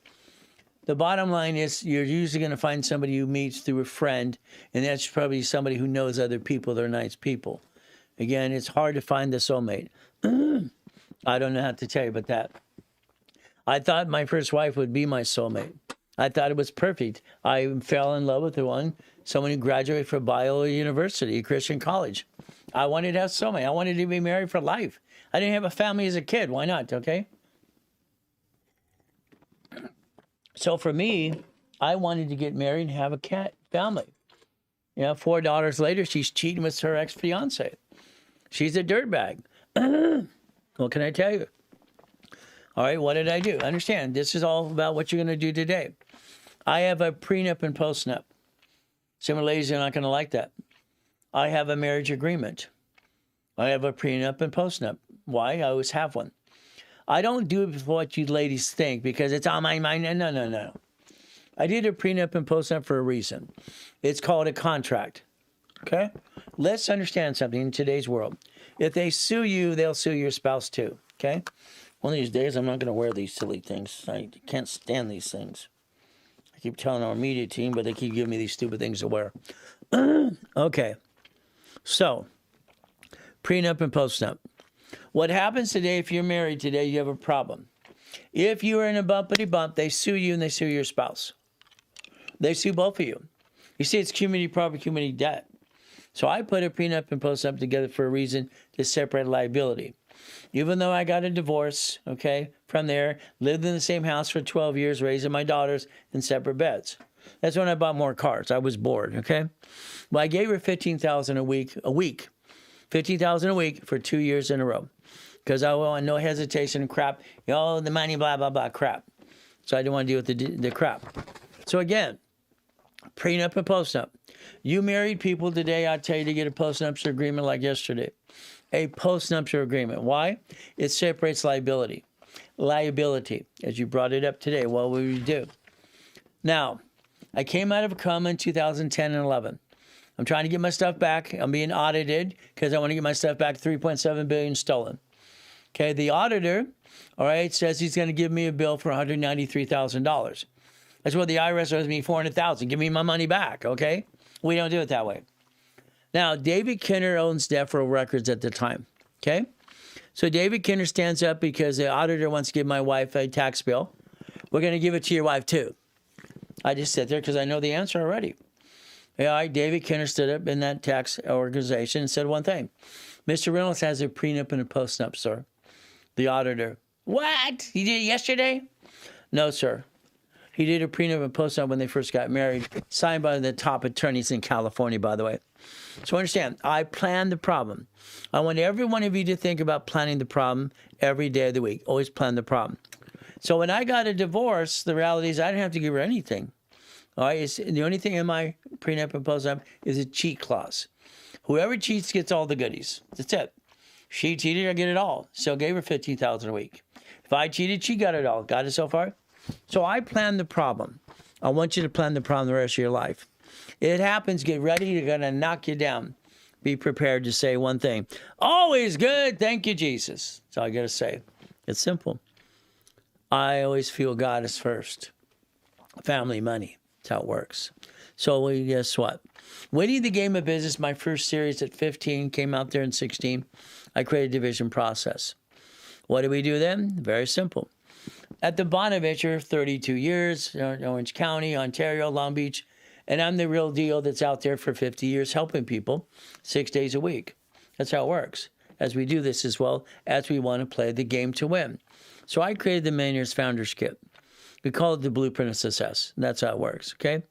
The bottom line is you're usually going to find somebody you meet through a friend, and that's probably somebody who knows other people. They're nice people. Again, it's hard to find the soulmate. I don't know how to tell you about that. I thought my first wife would be my soulmate. I thought it was perfect. I fell in love with someone who graduated from Biola University, a Christian college. I wanted to have soulmate. I wanted to be married for life. I didn't have a family as a kid. Why not? Okay. So for me, I wanted to get married and have a family. 4 daughters later, she's cheating with her ex-fiance. She's a dirtbag. What can I tell you? All right, what did I do? Understand, this is all about what you're going to do today. I have a prenup and postnup. Some ladies are not going to like that. I have a marriage agreement. I have a prenup and postnup. Why? I always have one. I don't do it for what you ladies think because it's on my mind. No. I did a prenup and postnup for a reason. It's called a contract. Okay? Let's understand something in today's world. If they sue you, they'll sue your spouse too. Okay? One of these days, I'm not going to wear these silly things. I can't stand these things. I keep telling our media team, but they keep giving me these stupid things to wear. Okay. So, prenup and postnup. What happens today, if you're married today, you have a problem. If you are in a bumpity bump, they sue you and they sue your spouse. They sue both of you. You see, it's community property, community debt. So I put a prenup and postnup together for a reason to separate liability. Even though I got a divorce, okay, from there, lived in the same house for 12 years, raising my daughters in separate beds. That's when I bought more cars. I was bored, okay? Well, I gave her $15,000 a week. $15,000 a week for 2 years in a row. Because I want no hesitation and crap. The money, blah, blah, blah, crap. So I didn't want to deal with the crap. So again, prenup and postnup. You married people today, I tell you to get a postnuptial agreement like yesterday. A postnuptial agreement. Why? It separates liability. Liability, as you brought it up today. What would we do? Now, I came out of a coma in 2010 and 11. I'm trying to get my stuff back. I'm being audited because I want to get my stuff back. $3.7 billion stolen. Okay, the auditor, all right, says he's going to give me a bill for $193,000. That's what the IRS owes me, $400,000. Give me my money back, okay? We don't do it that way. Now, David Kinner owns Defro Records at the time, okay? So David Kinner stands up because the auditor wants to give my wife a tax bill. We're going to give it to your wife, too. I just sit there because I know the answer already. All right, David Kinner stood up in that tax organization and said one thing. Mr. Reynolds has a prenup and a postnup, sir. The auditor. What? He did it yesterday? No, sir. He did a prenup and postnup when they first got married, signed by the top attorneys in California, by the way. So understand, I planned the problem. I want every one of you to think about planning the problem every day of the week. Always plan the problem. So when I got a divorce, the reality is I didn't have to give her anything. All right, the only thing in my prenup and postnup is a cheat clause. Whoever cheats gets all the goodies. That's it. She cheated, I get it all. So I gave her $15,000 a week. If I cheated, she got it all. Got it so far? So I planned the problem. I want you to plan the problem the rest of your life. It happens, get ready, they're going to knock you down. Be prepared to say one thing. Always good, thank you, Jesus. That's all I got to say. It's simple. I always feel God is first. Family, money. That's how it works. So guess what? Winning the Game of Business, my first series at 15, came out there in 16. I created a division process. What do we do then? Very simple. At the Bonaventure, 32 years, Orange County, Ontario, Long Beach, and I'm the real deal that's out there for 50 years helping people 6 days a week. That's how it works. as we do this as well, as we want to play the game to win. So I created the Millionaires Founders Kit. We call it the Blueprint of Success. That's how it works, okay?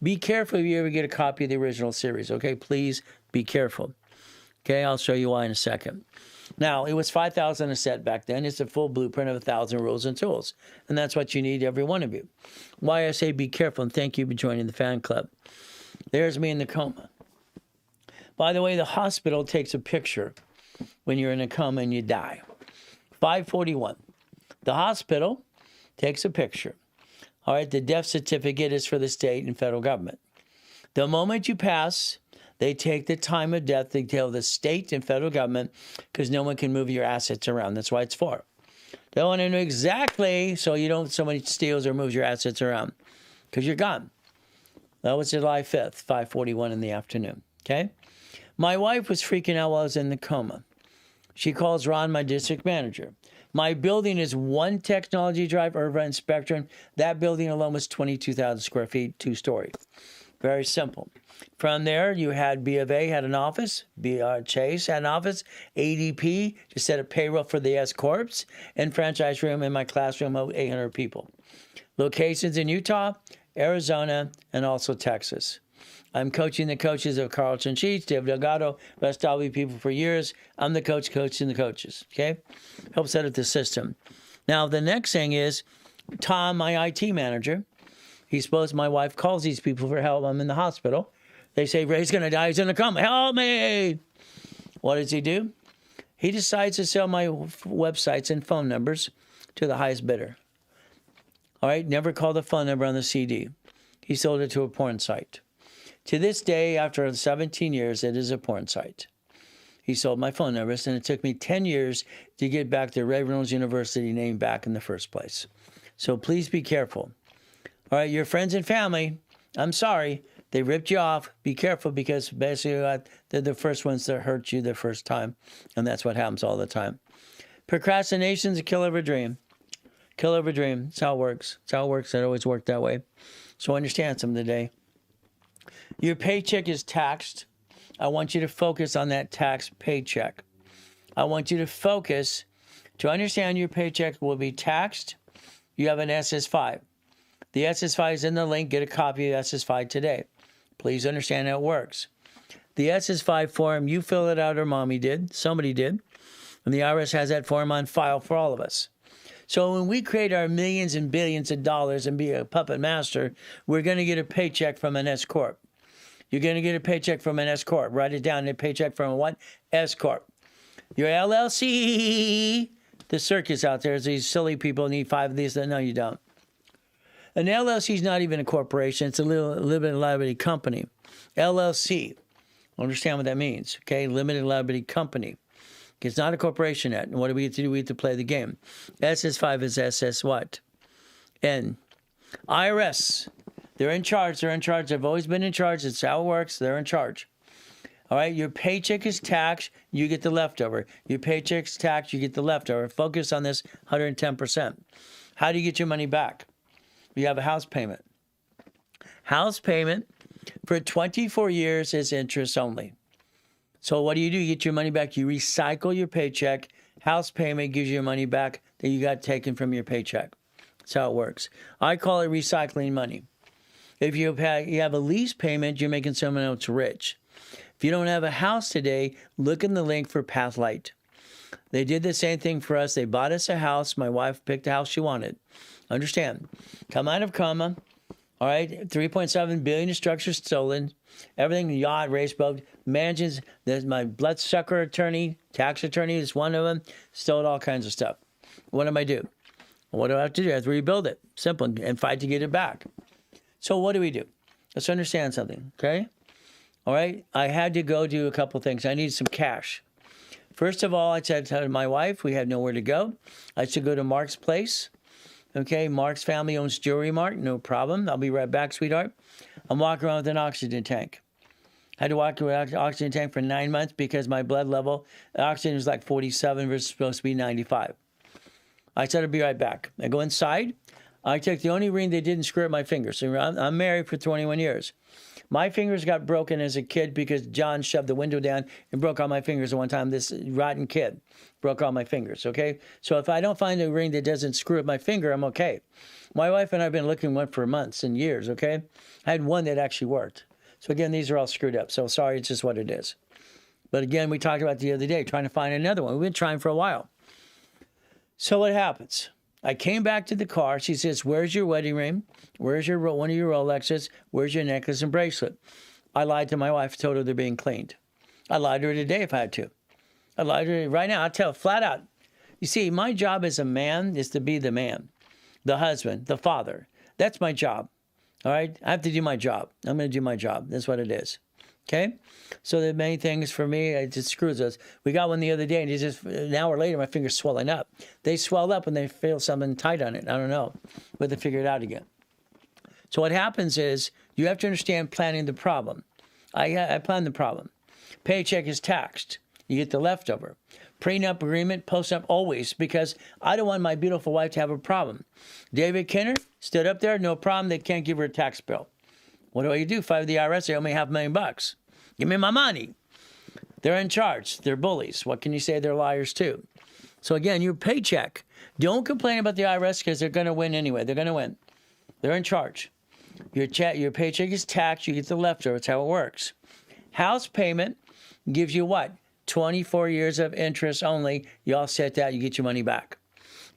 Be careful if you ever get a copy of the original series, okay? Please be careful. Okay, I'll show you why in a second. Now, it was $5,000 a set back then. It's a full blueprint of 1,000 rules and tools. And that's what you need, every one of you. Why I say be careful, and thank you for joining the fan club. There's me in the coma. By the way, the hospital takes a picture when you're in a coma and you die. 541. The hospital takes a picture. All right, the death certificate is for the state and federal government. The moment you pass, they take the time of death, they tell the state and federal government, because no one can move your assets around. That's why it's for. They want to know exactly so you don't somebody steals or moves your assets around, because you're gone. That was July 5th, 5:41 in the afternoon. Okay? My wife was freaking out while I was in the coma. She calls Ron, my district manager. My building is one technology drive, Irvine Spectrum. That building alone was 22,000 square feet, 2-story. Very simple. From there, you had B of A had an office, Chase had an office, ADP to set up payroll for the S Corps, and franchise room in my classroom of 800 people. Locations in Utah, Arizona, and also Texas. I'm coaching the coaches of Carlton Sheets, David Delgado, West Dalby people for years. I'm the coach coaching the coaches, okay? Help set up the system. Now, the next thing is Tom, my IT manager. My wife calls these people for help. I'm in the hospital. They say, Ray's going to die. He's going to come. Help me. What does he do? He decides to sell my websites and phone numbers to the highest bidder. All right, never called the phone number on the CD. He sold it to a porn site. To this day, after 17 years, it is a porn site. He sold my phone numbers, and it took me 10 years to get back the Ray Reynolds University name back in the first place. So please be careful. All right, your friends and family, I'm sorry, they ripped you off. Be careful, because basically they're the first ones that hurt you the first time, and that's what happens all the time. Procrastination is a killer of a dream. Killer of a dream. That's how it works. That's how it works. It always worked that way. So understand something today. Your paycheck is taxed. I want you to focus on that tax paycheck. I want you to focus to understand your paycheck will be taxed. You have an SS5. The SS5 is in the link. Get a copy of SS5 today. Please understand how it works. The SS5 form, you fill it out, or mommy did. Somebody did. And the IRS has that form on file for all of us. So when we create our millions and billions of dollars and be a puppet master, we're going to get a paycheck from an S Corp. You're going to get a paycheck from an S Corp. Write it down. A paycheck from a what? S Corp. Your LLC. The circus out there is these silly people need 5 of these. No, you don't. An LLC is not even a corporation. It's a limited liability company. LLC. Understand what that means, okay? Limited liability company. It's not a corporation yet. And what do we have to do? We have to play the game. SS5 is SS what? N. IRS. They're in charge. They're in charge. They've always been in charge. It's how it works. They're in charge. All right? Your paycheck is taxed. You get the leftover. Your paycheck's taxed. You get the leftover. Focus on this 110%. How do you get your money back? You have a house payment. House payment for 24 years is interest only. So what do? You get your money back. You recycle your paycheck. House payment gives you your money back that you got taken from your paycheck. That's how it works. I call it recycling money. If you have a lease payment, you're making someone else rich. If you don't have a house today, look in the link for Pathlight. They did the same thing for us. They bought us a house. My wife picked the house she wanted. Understand. Come out of coma. All right. 3.7 billion in structures stolen. Everything, yacht, race boat, mansions. There's my bloodsucker attorney, tax attorney is one of them. Stole all kinds of stuff. What do I do? What do I have to do? I have to rebuild it. Simple. And fight to get it back. So what do we do? Let's understand something, okay? All right. I had to go do a couple things. I needed some cash. First of all, I said to my wife, we had nowhere to go. I should go to Mark's place. Okay, Mark's family owns Jewelry Mart. No problem. I'll be right back, sweetheart. I'm walking around with an oxygen tank. I had to walk around with an oxygen tank for 9 months because my blood level, oxygen was like 47 versus supposed to be 95. I said I'll be right back. I go inside. I took the only ring that didn't screw up my fingers. So I'm married for 21 years. My fingers got broken as a kid because John shoved the window down and broke all my fingers at one time. This rotten kid broke all my fingers, okay? So if I don't find a ring that doesn't screw up my finger, I'm okay. My wife and I have been looking one for months and years, okay? I had one that actually worked. So again, these are all screwed up. So sorry, it's just what it is. But again, we talked about the other day, trying to find another one. We've been trying for a while. So what happens? I came back to the car. She says, where's your wedding ring? Where's your one of your Rolexes? Where's your necklace and bracelet? I lied to my wife, told her they're being cleaned. I lied to her today if I had to. I lied to her right now. I'll tell her flat out. You see, my job as a man is to be the man, the husband, the father. That's my job. All right? I have to do my job. I'm going to do my job. That's what it is. Okay? So the main thing is for me, it just screws us. We got one the other day, and it's just an hour later, my finger's swelling up. They swell up when they feel something tight on it. I don't know. But they figure it out again. So what happens is you have to understand planning the problem. I plan the problem. Paycheck is taxed. You get the leftover. Prenup agreement, post-up always, because I don't want my beautiful wife to have a problem. David Kenner stood up there, no problem. They can't give her a tax bill. What do I do? Fight with the IRS. They owe me $500,000. Give me my money. They're in charge. They're bullies. What can you say? They're liars too. So again, your paycheck. Don't complain about the IRS because they're going to win anyway. They're going to win. They're in charge. Your paycheck is taxed. You get the leftover. That's how it works. House payment gives you what? 24 years of interest only. You offset that. You get your money back.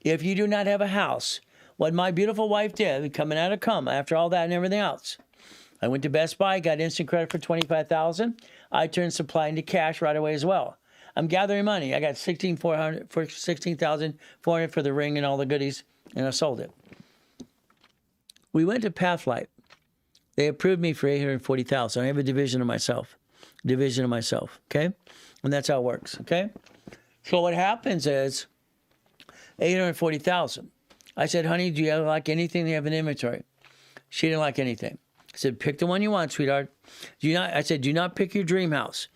If you do not have a house, what my beautiful wife did, coming out of coma after all that and everything else, I went to Best Buy, got instant credit for $25,000. I turned supply into cash right away as well. I'm gathering money. I got $16,400 for the ring and all the goodies, and I sold it. We went to Pathlight. They approved me for $840,000. I have a division of myself. Okay? And that's how it works, okay? So what happens is $840,000. I said, honey, do you like anything they have in inventory? She didn't like anything. I said, pick the one you want, sweetheart. I said, do not pick your dream house.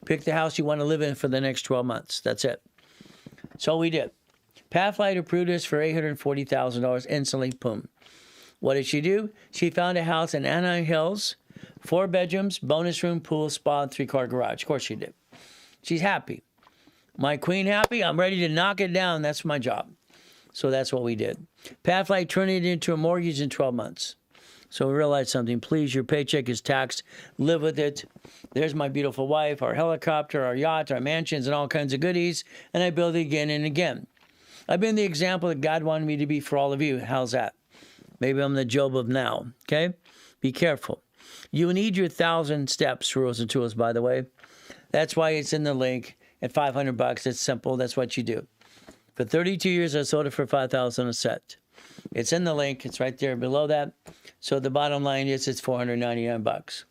Pick the house you want to live in for the next 12 months. That's it. So we did. Pathlight approved us for $840,000 instantly, boom. What did she do? She found a house in Anaheim Hills, 4 bedrooms, bonus room, pool, spa, and 3-car garage. Of course she did. She's happy. My queen happy? I'm ready to knock it down. That's my job. So that's what we did. Pathlight turned it into a mortgage in 12 months. So we realized something. Please, your paycheck is taxed. Live with it. There's my beautiful wife, our helicopter, our yacht, our mansions, and all kinds of goodies. And I build it again and again. I've been the example that God wanted me to be for all of you. How's that? Maybe I'm the Job of now. Okay? Be careful. You need your 1,000 steps, rules and tools, by the way. That's why it's in the link at $500. It's simple. That's what you do. For 32 years, I sold it for $5,000 a set. It's in the link. It's right there below that. So the bottom line is it's $499.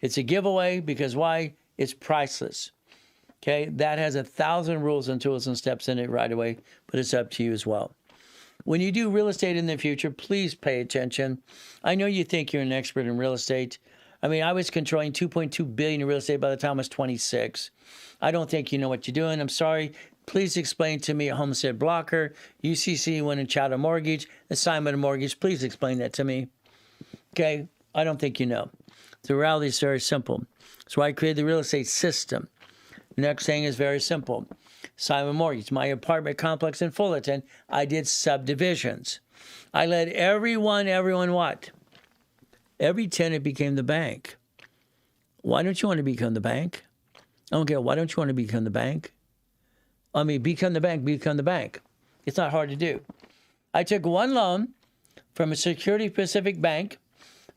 It's a giveaway because why? It's priceless. Okay? That has 1,000 rules and tools and steps in it right away, but it's up to you as well. When you do real estate in the future, please pay attention. I know you think you're an expert in real estate. I mean, I was controlling $2.2 billion in real estate by the time I was 26. I don't think you know what you're doing. I'm sorry. Please explain to me a homestead blocker, UCC, one and child mortgage, assignment of mortgage. Please explain that to me. Okay? I don't think you know. The reality is very simple. That's why I created the real estate system. The next thing is very simple. Assignment mortgage. My apartment complex in Fullerton, I did subdivisions. I let everyone what? Every tenant became the bank. Why don't you want to become the bank? I don't care. Why don't you want to become the bank? I mean, become the bank. It's not hard to do. I took one loan from a Security Pacific Bank,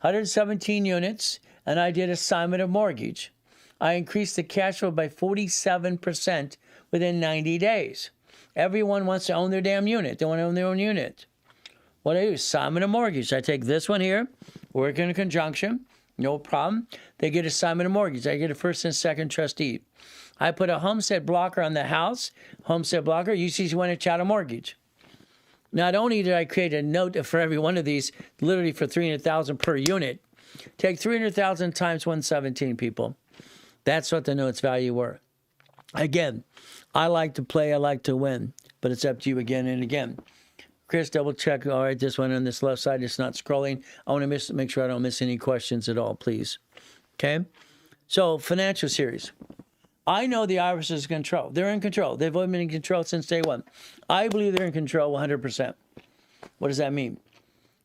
117 units, and I did assignment of mortgage. I increased the cash flow by 47% within 90 days. Everyone wants to own their damn unit. They want to own their own unit. What I do? Assignment of mortgage. I take this one here, work in a conjunction, no problem. They get assignment of mortgage. I get a first and second trustee. I put a homestead blocker on the house, homestead blocker, UCC one and child mortgage. Not only did I create a note for every one of these, literally for $300,000 per unit, take $300,000 times 117, people. That's what the note's value were. Again, I like to play, I like to win, but it's up to you again and again. Chris, double check. All right, this one on this left side, it's not scrolling. I want to make sure I don't miss any questions at all, please. Okay? So, financial series. I know the IRS is in control. They're in control. They've been in control since day one. I believe they're in control 100%. What does that mean?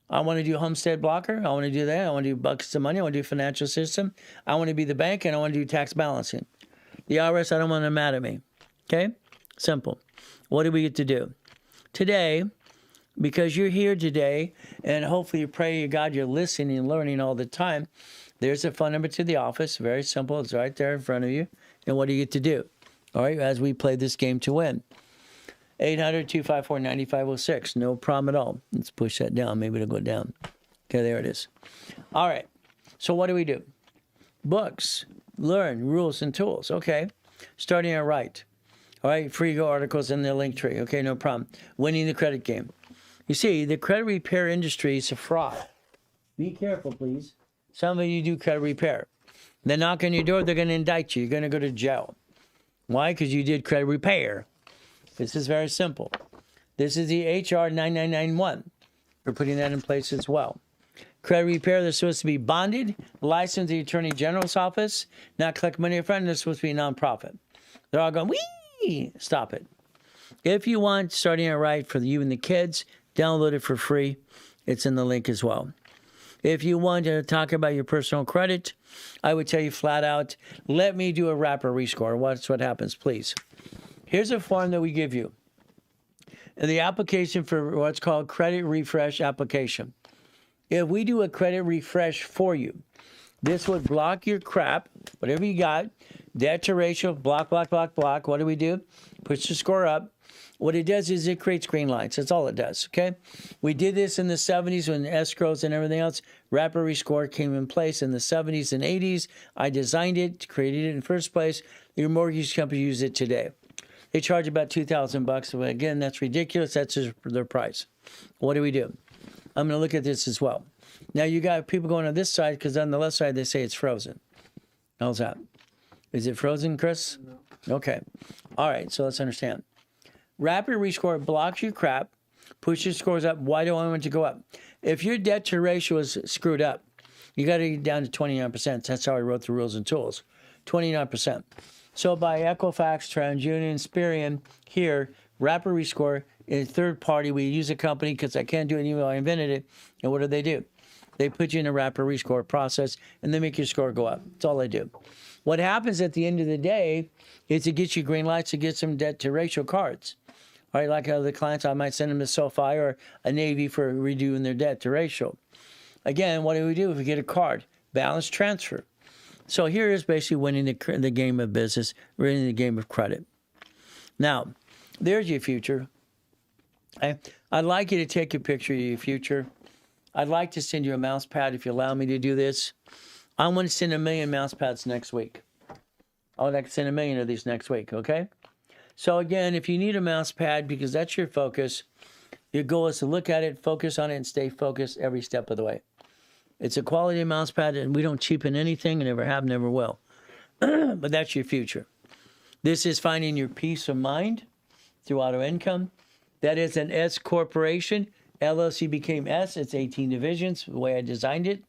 I want to do homestead blocker. I want to do that. I want to do buckets of money. I want to do financial system. I want to be the bank, and I want to do tax balancing. The IRS, I don't want them mad at me. Okay? Simple. What do we get to do? Today, because you're here today, and hopefully you pray to God you're listening and learning all the time, there's a phone number to the office. Very simple. It's right there in front of you. And what do you get to do? All right, as we play this game to win. 800-254-9506. No problem at all. Let's push that down. Maybe it'll go down. Okay, there it is. All right. So what do we do? Books. Learn rules and tools. Okay. Starting out right. All right. Free go articles in the link tree. Okay, no problem. Winning the credit game. You see, the credit repair industry is a fraud. Be careful, please. Some of you do credit repair. They knock on your door, they're going to indict you. You're going to go to jail. Why? Because you did credit repair. This is very simple. This is the HR 9991. We're putting that in place as well. Credit repair, they're supposed to be bonded, licensed to the Attorney General's office, not collect money up front, they're supposed to be a nonprofit. They're all going, wee! Stop it. If you want, starting it right for you and the kids, download it for free. It's in the link as well. If you want to talk about your personal credit, I would tell you flat out, let me do a wrapper rescore. Watch what happens, please. Here's a form that we give you. The application for what's called credit refresh application. If we do a credit refresh for you, this would block your crap, whatever you got, debt to ratio, block, block, block, block. What do we do? Push the score up. What it does is it creates green lights. That's all it does, okay? We did this in the 70s when escrows and everything else. Wrapper rescore came in place in the 70s and 80s. I designed it, created it in the first place. Your mortgage company uses it today. They charge about $2,000. Again, that's ridiculous. That's their price. What do? I'm going to look at this as well. Now, you got people going on this side because on the left side, they say it's frozen. How's that? Is it frozen, Chris? No. Okay. All right, so let's understand. Rapid rescore blocks your crap, pushes scores up. Why do I want it to go up? If your debt to ratio is screwed up, you got to get down to 29%. That's how I wrote the rules and tools. 29%. So by Equifax, TransUnion, Experian, here, rapid rescore is third party. We use a company because I can't do it even though I invented it. And what do? They put you in a rapid rescore process and they make your score go up. That's all they do. What happens at the end of the day is it gets you green lights to get some debt to ratio cards. All right, like other clients, I might send them to SoFi or a Navy for redoing their debt to ratio. Again, what do? If we get a card? Balance transfer. So here is basically winning the game of business, winning the game of credit. Now, there's your future. I'd like you to take a picture of your future. I'd like to send you a mouse pad if you allow me to do this. I want to send 1 million mouse pads next week. I would like to send 1 million of these next week, okay? So again, if you need a mouse pad because that's your focus, your goal is to look at it, focus on it, and stay focused every step of the way. It's a quality mouse pad, and we don't cheapen anything, and never have, never will. But that's your future. This is finding your peace of mind through auto income. That is an S corporation. LLC became S. It's 18 divisions, the way I designed it.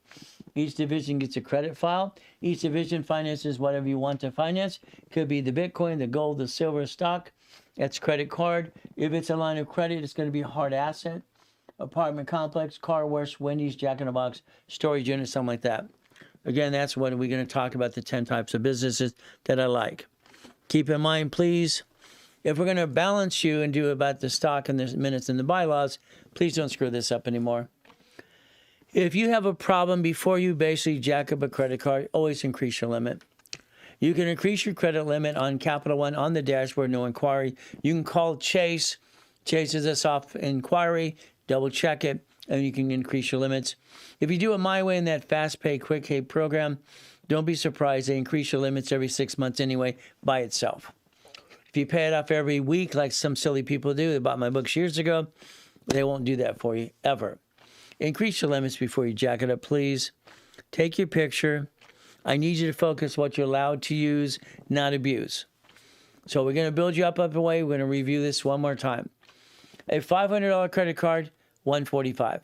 Each division gets a credit file. Each division finances whatever you want to finance. Could be the Bitcoin, the gold, the silver, stock. That's credit card. If it's a line of credit, it's going to be a hard asset. Apartment complex, car wash, Wendy's, Jack in the Box, storage unit, something like that. Again, that's what we're going to talk about, the 10 types of businesses that I like. Keep in mind, please, if we're going to balance you and do about the stock and the minutes and the bylaws, please don't screw this up anymore. If you have a problem before you basically jack up a credit card, always increase your limit. You can increase your credit limit on Capital One on the dashboard, no inquiry. You can call Chase. Chase is a soft inquiry. Double check it, and you can increase your limits. If you do it my way in that Fast Pay, Quick Pay program, don't be surprised. They increase your limits every 6 months anyway by itself. If you pay it off every week like some silly people do, they bought my books years ago, they won't do that for you ever. Increase your limits before you jack it up, please. Take your picture. I need you to focus what you're allowed to use, not abuse. So we're going to build you up a way. We're going to review this one more time. A $500 credit card, $145.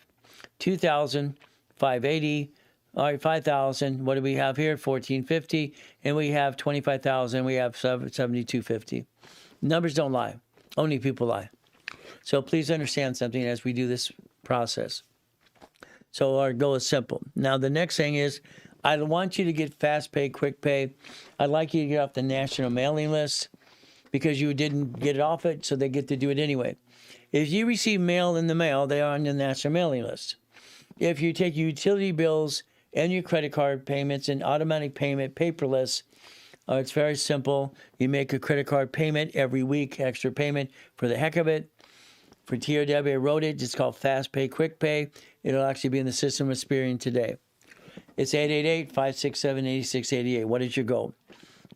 $2,000, $580. All right, $5,000. What do we have here? $1,450. And we have $25,000. We have $7,250. Numbers don't lie. Only people lie. So please understand something as we do this process. So our goal is simple. Now, the next thing is I want you to get fast pay, quick pay. I'd like you to get off the national mailing list because you didn't get it off it, so they get to do it anyway. If you receive mail in the mail, they are on the national mailing list. If you take your utility bills and your credit card payments and automatic payment paperless, it's very simple. You make a credit card payment every week, extra payment for the heck of it. For TRW, I wrote it. It's called Fast Pay, Quick Pay. It'll actually be in the system of Experian today. It's 888-567-8688. What is your goal?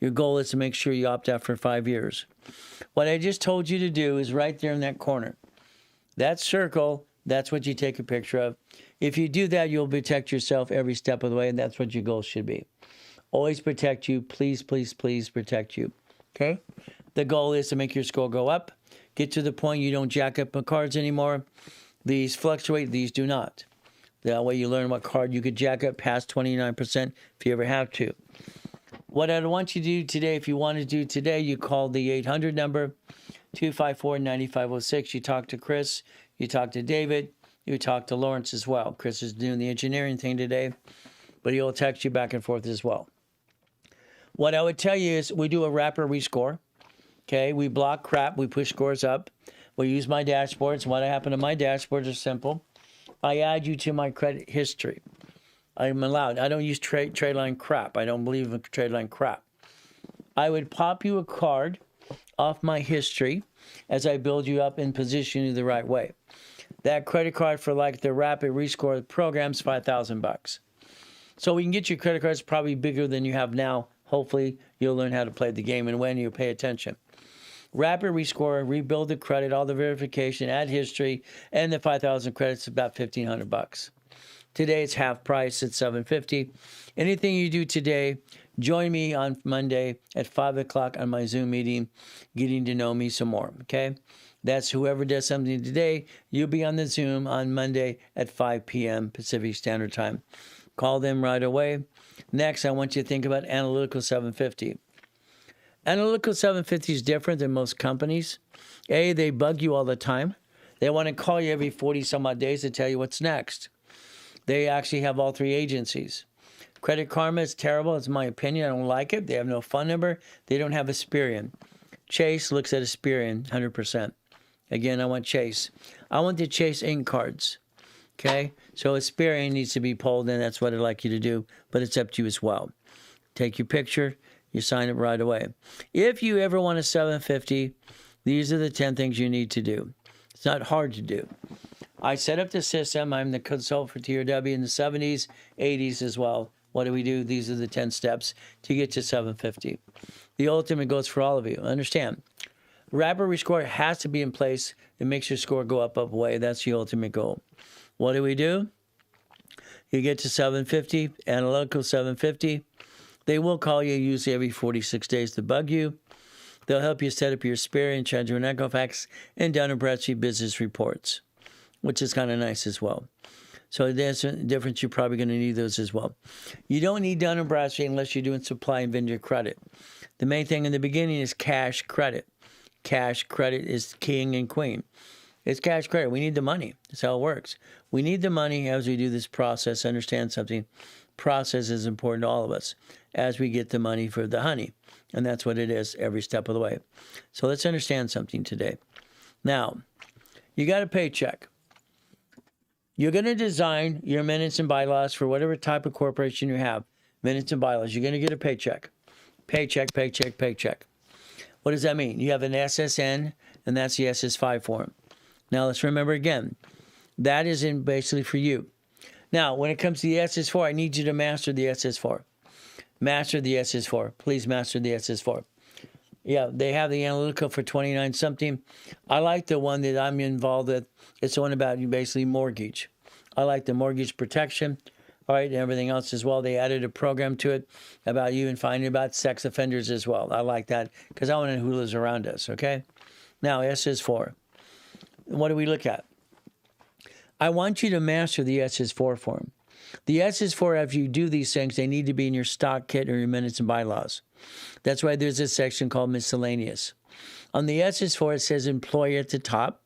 Your goal is to make sure you opt out for 5 years. What I just told you to do is right there in that corner. That circle, that's what you take a picture of. If you do that, you'll protect yourself every step of the way, and that's what your goal should be. Always protect you. Please, please, please protect you. Okay? The goal is to make your score go up. Get to the point you don't jack up cards anymore. These fluctuate. These do not. That way you learn what card you could jack up past 29% if you ever have to. What I want you to do today, if you want to do today, you call the 800 number, 254-9506. You talk to Chris. You talk to David. You talk to Lawrence as well. Chris is doing the engineering thing today, but he'll text you back and forth as well. What I would tell you is we do a wrapper rescore. Okay, we block crap. We push scores up. We use my dashboards. And what happened to my dashboards is simple. I add you to my credit history. I'm allowed. I don't use trade line crap. I don't believe in trade line crap. I would pop you a card off my history as I build you up and position you the right way. That credit card for like the rapid rescore program's $5,000. So we can get your credit cards probably bigger than you have now. Hopefully you'll learn how to play the game and when you pay attention. Rapid rescore, rebuild the credit, all the verification, add history, and the 5,000 credits, about $1,500. Today it's half price at $750. Anything you do today, join me on Monday at 5 o'clock on my Zoom meeting, getting to know me some more, okay? That's whoever does something today, you'll be on the Zoom on Monday at 5 p.m. Pacific Standard Time. Call them right away. Next, I want you to think about Analytical 750. Analytical 750 is different than most companies. A, they bug you all the time. They want to call you every 40-some-odd days to tell you what's next. They actually have all three agencies. Credit Karma is terrible. It's my opinion. I don't like it. They have no phone number. They don't have Experian. Chase looks at Experian 100%. Again, I want Chase. I want the Chase Inc. cards. Okay? So Experian needs to be pulled in. That's what I'd like you to do. But it's up to you as well. Take your picture. You sign it right away. If you ever want a 750, these are the 10 things you need to do. It's not hard to do. I set up the system. I'm the consultant for TRW in the 70s, 80s as well. What do we do? These are the 10 steps to get to 750. The ultimate goes for all of you. Understand, rapid rescore has to be in place. It makes your score go up way. That's the ultimate goal. What do? You get to 750, Analytical 750. They will call you usually every 46 days to bug you. They'll help you set up your Experian, charge you an Equifax, and Dun & Bradstreet business reports, which is kind of nice as well. So there's a difference. You're probably going to need those as well. You don't need Dun & Bradstreet unless you're doing supply and vendor credit. The main thing in the beginning is cash credit. Cash credit is king and queen. It's cash credit. We need the money. That's how it works. We need the money as we do this process. Understand something. Process is important to all of us as we get the money for the honey. And that's what it is every step of the way. So let's understand something today. Now, you got a paycheck. You're going to design your minutes and bylaws for whatever type of corporation you have. Minutes and bylaws. You're going to get a paycheck. Paycheck, paycheck, paycheck. What does that mean? You have an SSN, and that's the SS5 form. Now, let's remember again. That is in basically for you. Now, when it comes to the SS4, I need you to master the SS4. Master the SS4. Please master the SS4. Yeah, they have the Analytical for 29 something. I like the one that I'm involved with. It's the one about you basically mortgage. I like the mortgage protection. All right, and everything else as well. They added a program to it about you and finding about sex offenders as well. I like that because I want to know who lives around us, okay? Now, SS4. what do we look at? I want you to master the SS4 form. The SS4, after you do these things, they need to be in your stock kit or your minutes and bylaws. That's why there's a section called miscellaneous. On the SS4, it says employer at the top.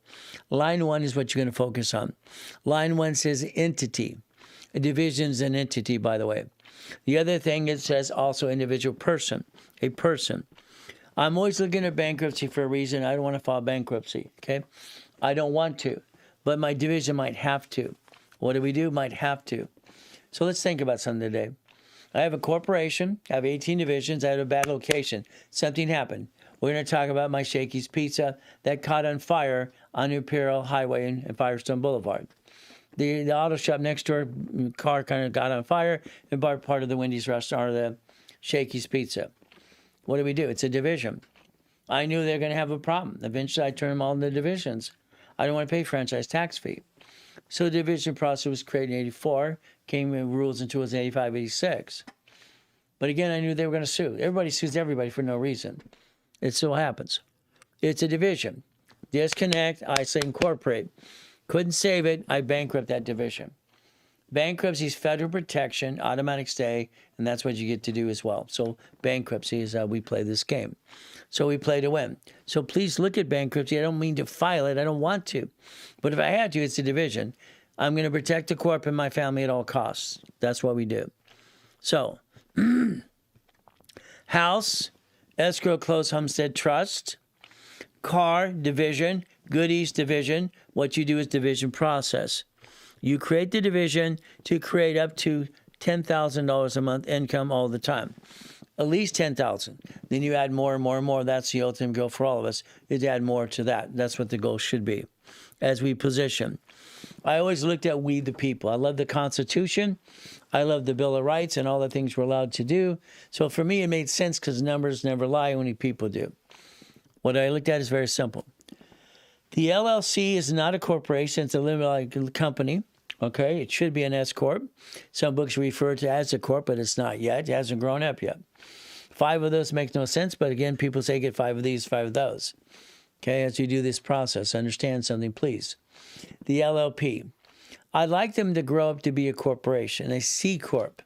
Line 1 is what you're going to focus on. Line 1 says entity. A division is an entity, by the way. The other thing, it says also individual person, a person. I'm always looking at bankruptcy for a reason. I don't want to file bankruptcy, okay? I don't want to, but my division might have to. What do we do? Might have to. So let's think about something today. I have a corporation. I have 18 divisions. I have a bad location. Something happened. We're going to talk about my Shakey's Pizza that caught on fire on Imperial Highway and Firestone Boulevard. The auto shop next door, car kind of got on fire and bought part of the Wendy's restaurant or the Shakey's Pizza. What do we do? It's a division. I knew they were going to have a problem. Eventually, I turned them all into divisions. I don't want to pay franchise tax fee. So the division process was created in 84, came in rules until it was 85, 86. But again, I knew they were going to sue. Everybody sues everybody for no reason. It still happens. It's a division. Disconnect, I say incorporate. Couldn't save it, I bankrupt that division. Bankruptcy is federal protection, automatic stay, and that's what you get to do as well. So bankruptcy is how we play this game. So we play to win. So please look at bankruptcy. I don't mean to file it. I don't want to. But if I had to, it's a division. I'm going to protect the corp and my family at all costs. That's what we do. So, house, escrow, closed homestead trust, car, division, goodies, division. What you do is division process. You create the division to create up to $10,000 a month income all the time. At least $10,000. Then you add more and more and more. That's the ultimate goal for all of us, is to add more to that. That's what the goal should be as we position. I always looked at we the people. I love the Constitution. I love the Bill of Rights and all the things we're allowed to do. So for me, it made sense because numbers never lie, only people do. What I looked at is very simple. The LLC is not a corporation. It's a limited company. Okay, it should be an S corp. Some books refer to it as a corp, but it's not yet. It hasn't grown up yet. 5 of those makes no sense, but again, people say get 5 of these, 5 of those. Okay, as you do this process, understand something, please. The LLP. I'd like them to grow up to be a corporation, a C corp,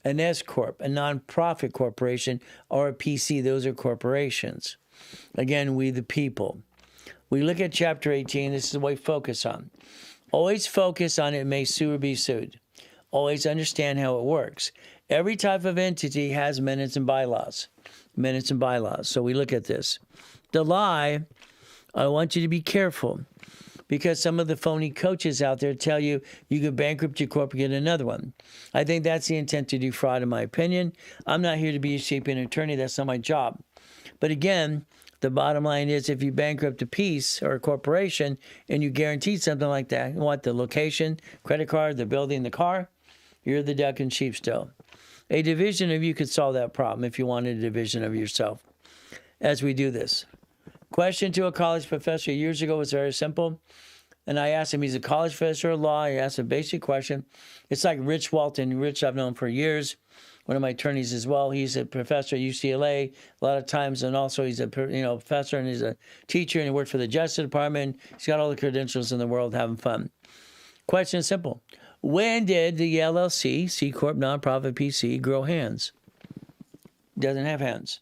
an S corp, a nonprofit corporation, or a PC. Those are corporations. Again, we the people. We look at Chapter 18. This is what we focus on. Always focus on it may sue or be sued. Always understand how it works. Every type of entity has minutes and bylaws. Minutes and bylaws. So we look at this. The lie, I want you to be careful because some of the phony coaches out there tell you you can bankrupt your corp and get another one. I think that's the intent to defraud, in my opinion. I'm not here to be a shaping attorney. That's not my job. But again, the bottom line is if you bankrupt a piece or a corporation and you guarantee something like that, what, the location, credit card, the building, the car, you're the duck and sheep still. A division of you could solve that problem if you wanted a division of yourself as we do this. Question to a college professor years ago was very simple. And I asked him, he's a college professor of law. I asked a basic question. It's like Rich Walton. Rich I've known for years. One of my attorneys as well. He's a professor at UCLA a lot of times, and also he's a professor and he's a teacher, and he worked for the Justice Department. He's got all the credentials in the world, having fun. Question is simple. When did the LLC, C Corp, Nonprofit, PC, grow hands? Doesn't have hands.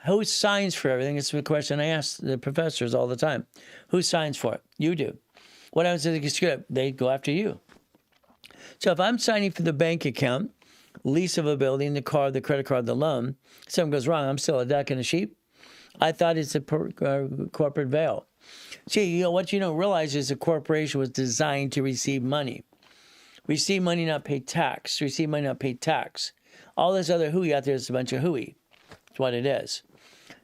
Who signs for everything? It's the question I ask the professors all the time. Who signs for it? You do. What happens if they get screwed up? They go after you. So if I'm signing for the bank account, lease of a building, the car, the credit card, the loan, something goes wrong, I'm still a duck and a sheep. I thought it's a corporate veil. See, what you don't realize is a corporation was designed to receive money. Receive money, not pay tax. Receive money, not pay tax. All this other hooey out there is a bunch of hooey. That's what it is.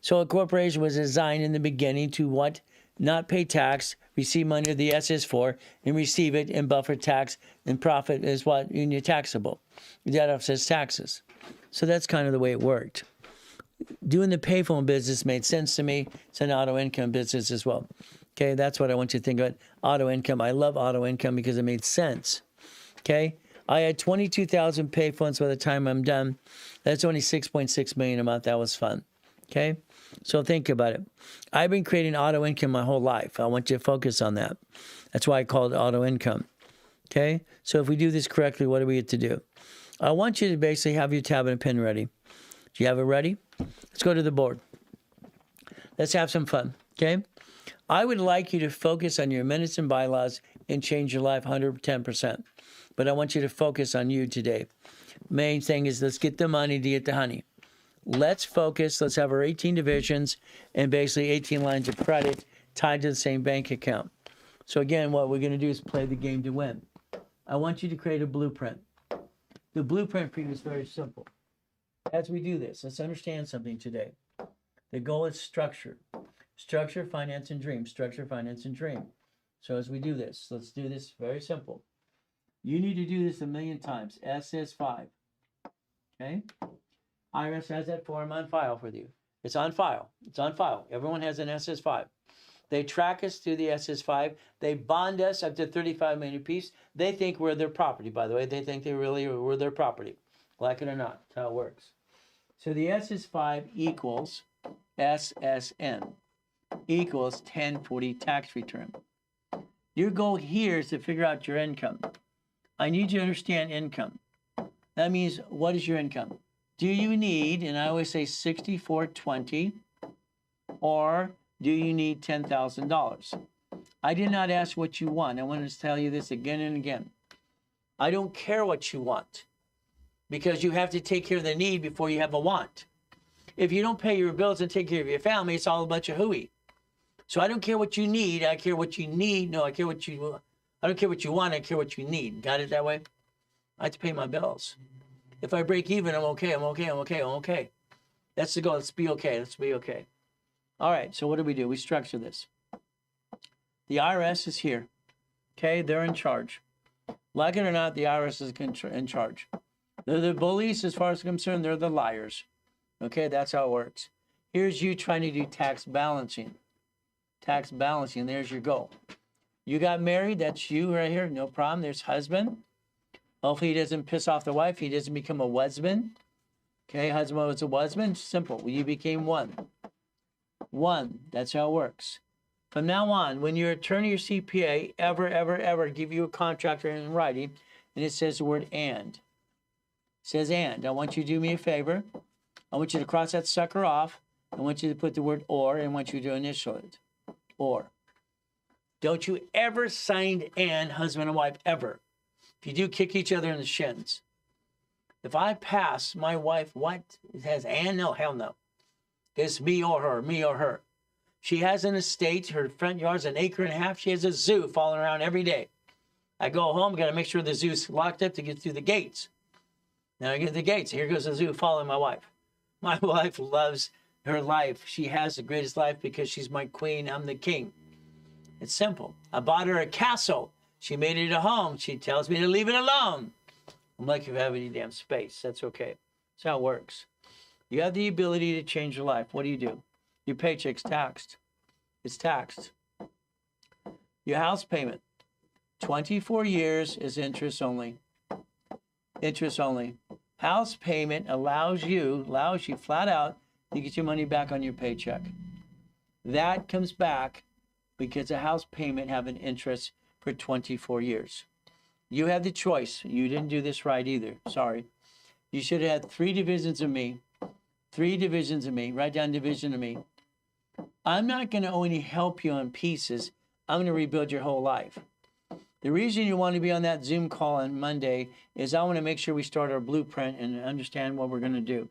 So a corporation was designed in the beginning to what? Not pay tax, receive money of the SS4, and receive it in buffer tax, and profit is what? You're taxable. That offsets taxes. So that's kind of the way it worked. Doing the payphone business made sense to me. It's an auto income business as well. Okay, that's what I want you to think about. Auto income. I love auto income because it made sense. Okay, I had 22,000 payphones by the time I'm done. That's only 6.6 million a month. That was fun. Okay? So think about it. I've been creating auto income my whole life. I want you to focus on that. That's why I call it auto income. Okay? So if we do this correctly, what do we get to do? I want you to basically have your tab and pen ready. Do you have it ready? Let's go to the board. Let's have some fun. Okay? I would like you to focus on your minutes and bylaws and change your life 110%. But I want you to focus on you today. Main thing is let's get the money to get the honey. Let's focus. Let's have our 18 divisions and basically 18 lines of credit tied to the same bank account. So again, what we're going to do is play the game to win. I want you to create a blueprint. The blueprint for you is very simple. As we do this, let's understand something today. The goal is structure. Structure, finance, and dream. Structure, finance, and dream. So as we do this, let's do this very simple. You need to do this 1,000,000 times. SS5. Okay? IRS has that form on file for you. It's on file. It's on file. Everyone has an SS5. They track us through the SS5. They bond us up to 35 million apiece. They think we're their property, by the way. They think they really were their property. Like it or not. That's how it works. So the SS5 equals SSN equals 1040 tax return. Your goal here is to figure out your income. I need you to understand income. That means, what is your income? Do you need, and I always say 6420, or do you need $10,000? I did not ask what you want. I want to tell you this again and again. I don't care what you want, because you have to take care of the need before you have a want. If you don't pay your bills and take care of your family, it's all a bunch of hooey. So I don't care what you need. I care what you need. No, I care what you. I don't care what you want. I care what you need. Got it that way? I have to pay my bills. If I break even, I'm okay. I'm okay. I'm okay. I'm okay. That's the goal. Let's be okay. Let's be okay. All right. So what do? We structure this. The IRS is here. Okay. They're in charge. Like it or not, the IRS is in charge. They're the bullies as far as I'm concerned. They're the liars. Okay. That's how it works. Here's you trying to do tax balancing. Tax balancing. There's your goal. You got married. That's you right here. No problem. There's husband. Hopefully he doesn't piss off the wife. He doesn't become a husband. Okay, husband was a husband. Simple. You became one. One. That's how it works. From now on, when your attorney or CPA ever give you a contract in writing, and it says the word and. It says and. I want you to do me a favor. I want you to cross that sucker off. I want you to put the word or, and I want you to initial it. Or. Don't you ever sign and husband and wife, ever. If you do, kick each other in the shins. If I pass my wife, what? It has and? No, hell no. It's me or her, me or her. She has an estate. Her front yard's 1.5 acres. She has a zoo following around every day. I go home, got to make sure the zoo's locked up to get through the gates. Now I get to the gates. Here goes the zoo following my wife. My wife loves her life. She has the greatest life because she's my queen. I'm the king. It's simple. I bought her a castle. She made it a home. She tells me to leave it alone. I'm like, if you have any damn space, that's okay. That's how it works. You have the ability to change your life. What do? Your paycheck's taxed. It's taxed. Your house payment, 24 years is interest only. Interest only. House payment allows you flat out to get your money back on your paycheck. That comes back because a house payment have an interest for 24 years. You had the choice. You didn't do this right either. Sorry. You should have had 3 divisions of me. 3 divisions of me. Write down division of me. I'm not going to only help you on pieces. I'm going to rebuild your whole life. The reason you want to be on that Zoom call on Monday is I want to make sure we start our blueprint and understand what we're going to do.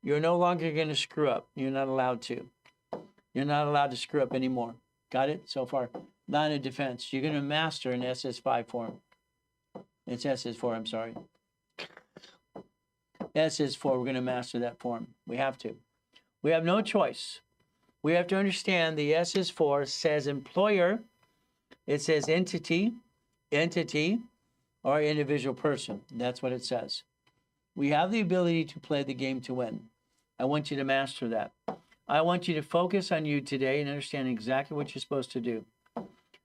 You're no longer going to screw up. You're not allowed to. You're not allowed to screw up anymore. Got it? So far. Line of defense. You're going to master an SS5 form. It's SS4, I'm sorry. SS4, we're going to master that form. We have to. We have no choice. We have to understand the SS4 says employer. It says entity, or individual person. That's what it says. We have the ability to play the game to win. I want you to master that. I want you to focus on you today and understand exactly what you're supposed to do.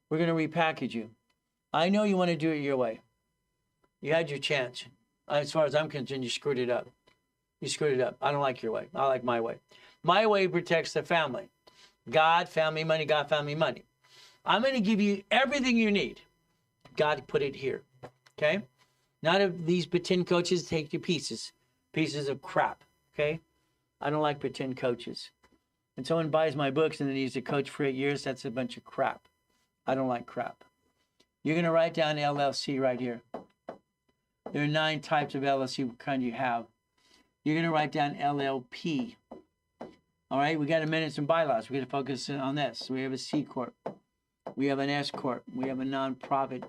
We're going to repackage you. I know you want to do it your way. You had your chance. As far as I'm concerned, you screwed it up. You screwed it up. I don't like your way. I like my way. My way protects the family. God, family, money, God, family, money. I'm going to give you everything you need. God put it here. Okay? None of these pretend coaches take you pieces of crap. Okay? I don't like pretend coaches. When someone buys my books and then he's a coach for 8 years, that's a bunch of crap. I don't like crap. You're going to write down LLC right here. There are 9 types of LLC, what kind you have. You're going to write down LLP. All right, we got to amend some bylaws. We got to focus on this. We have a C Corp. We have an S Corp. We have a nonprofit.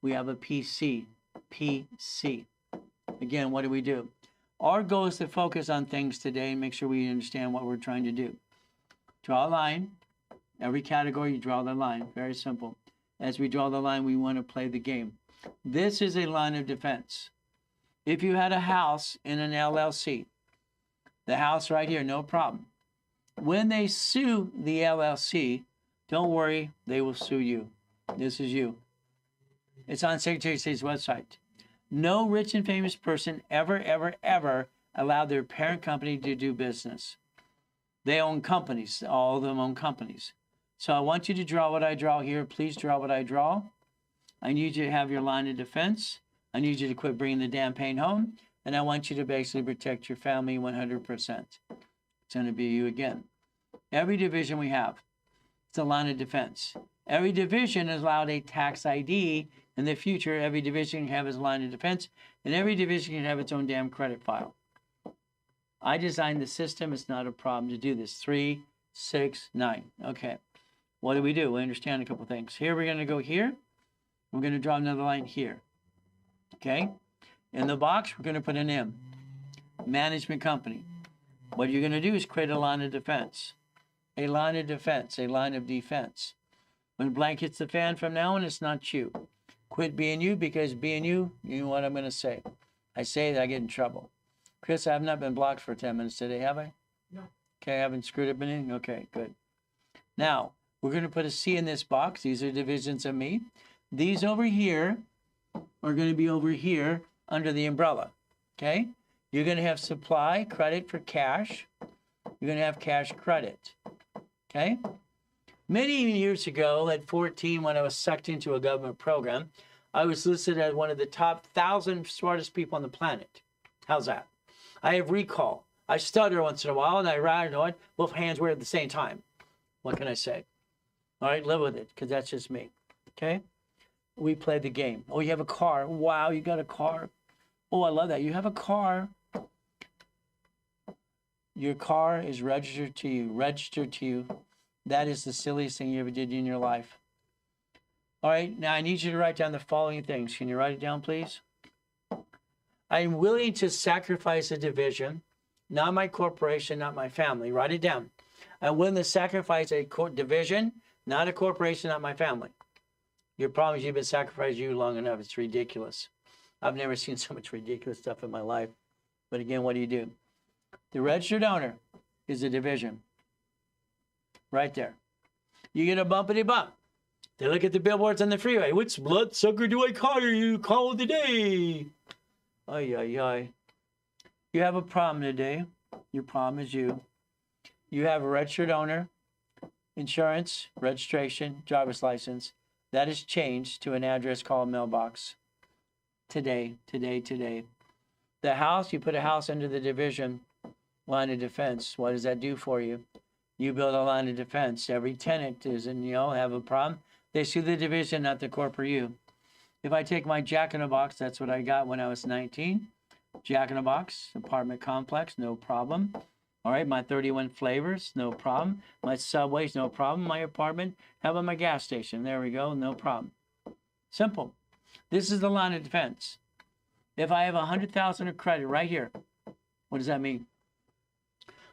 We have a PC. PC. Again, what do? Our goal is to focus on things today and make sure we understand what we're trying to do. Draw a line. Every category, you draw the line. Very simple. As we draw the line, we want to play the game. This is a line of defense. If you had a house in an LLC, the house right here, no problem. When they sue the LLC, don't worry, they will sue you. This is you. It's on Secretary of State's website. No rich and famous person ever allowed their parent company to do business. They own companies. All of them own companies. So I want you to draw what I draw here. Please draw what I draw. I need you to have your line of defense. I need you to quit bringing the damn pain home. And I want you to basically protect your family 100%. It's going to be you again. Every division we have, it's a line of defense. Every division is allowed a tax ID. In the future, every division can have its line of defense, and every division can have its own damn credit file. I designed the system. It's not a problem to do this. 3, 6, 9. Okay. What do? We understand a couple things. Here, we're going to go here. We're going to draw another line here. Okay? In the box, we're going to put an M. Management company. What you're going to do is create a line of defense. A line of defense. A line of defense. When blank hits the fan from now on, it's not you. Quit being you, because being you know what I'm going to say. I say that I get in trouble. Chris, I have not been blocked for 10 minutes today, have I? No. Okay, I haven't screwed up anything? Okay, good. Now, we're going to put a C in this box. These are divisions of me. These over here are going to be over here under the umbrella. Okay? You're going to have supply credit for cash. You're going to have cash credit. Okay? Many years ago, at 14, when I was sucked into a government program, I was listed as one of the top 1,000 smartest people on the planet. How's that? I have recall. I stutter once in a while, and I ride on both hands were at the same time. What can I say? All right, live with it, because that's just me. Okay? We play the game. Oh, you have a car. Wow, you got a car. Oh, I love that. You have a car. Your car is registered to you. Registered to you. That is the silliest thing you ever did in your life. All right, now I need you to write down the following things. Can you write it down, please? I'm willing to sacrifice a division, not my corporation, not my family. Write it down. I'm willing to sacrifice a division, not a corporation, not my family. Your problem is you've been sacrificing you long enough. It's ridiculous. I've never seen so much ridiculous stuff in my life. But again, what do? The registered owner is a division. Right there. You get a bumpity bump. They look at the billboards on the freeway. Which bloodsucker do I call you? Call today. Ay, ay, ay. You have a problem today. Your problem is you. You have a registered owner, insurance, registration, driver's license. That is changed to an address called mailbox. Today. The house, you put a house under the division line of defense. What does that do for you? You build a line of defense. Every tenant doesn't, have a problem. They sue the division, not the corporate you. If I take my Jack in a Box, that's what I got when I was 19. Jack in a Box, apartment complex, no problem. All right, my 31 flavors, no problem. My Subways, no problem. My apartment, how about my gas station? There we go, no problem. Simple. This is the line of defense. If I have 100,000 of credit right here, what does that mean?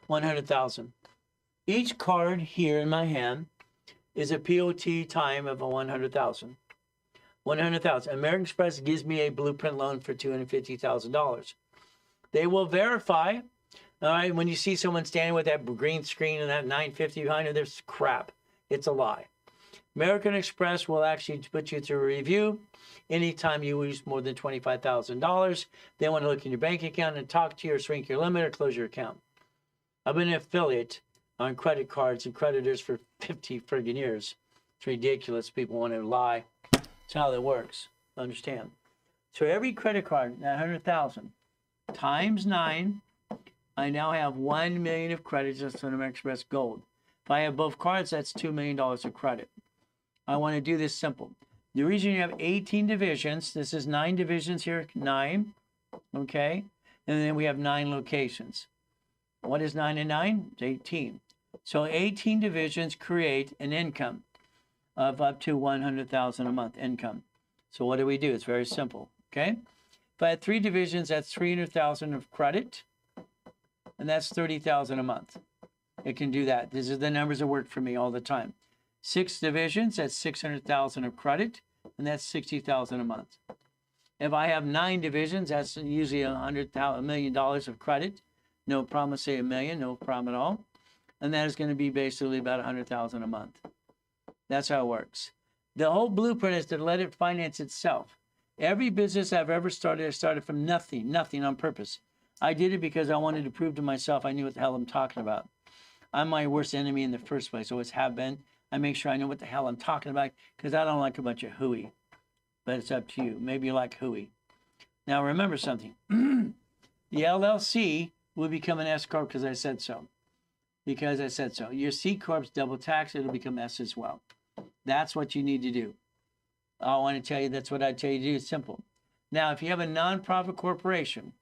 100,000. Each card here in my hand is a POT time of 100,000. 100,000. American Express gives me a blueprint loan for $250,000. They will verify. All right, when you see someone standing with that green screen and that 950 behind it, there's crap. It's a lie. American Express will actually put you through a review anytime you use more than $25,000. They want to look in your bank account and talk to you or shrink your limit or close your account. I've been an affiliate on credit cards and creditors for 50 friggin' years. It's ridiculous. People want to lie. That's how that works. Understand? So every credit card, that 100,000 times 9, I now have 1 million of credit just on American Express Gold. If I have both cards, that's $2 million of credit. I want to do this simple. The reason you have 18 divisions, this is 9 divisions here, 9, okay? And then we have 9 locations. What is 9 and 9? It's 18. So 18 divisions create an income of up to 100,000 a month income. So what do we do? It's very simple, okay? If I had 3 divisions, that's 300,000 of credit, and that's 30,000 a month. It can do that. These are the numbers that work for me all the time. 6 divisions, that's 600,000 of credit, and that's 60,000 a month. If I have 9 divisions, that's usually $100 million of credit. No problem, say $1 million, no problem at all. And that is going to be basically about 100,000 a month. That's how it works. The whole blueprint is to let it finance itself. Every business I've ever started, I started from nothing on purpose. I did it because I wanted to prove to myself I knew what the hell I'm talking about. I'm my worst enemy in the first place, always have been. I make sure I know what the hell I'm talking about because I don't like a bunch of hooey. But it's up to you. Maybe you like hooey. Now remember something. The LLC will become an S Corp because I said so. Because I said so. Your C Corp's double tax, it'll become S as well. That's what you need to do. I want to tell you, that's what I tell you to do. It's simple. Now, if you have a nonprofit corporation,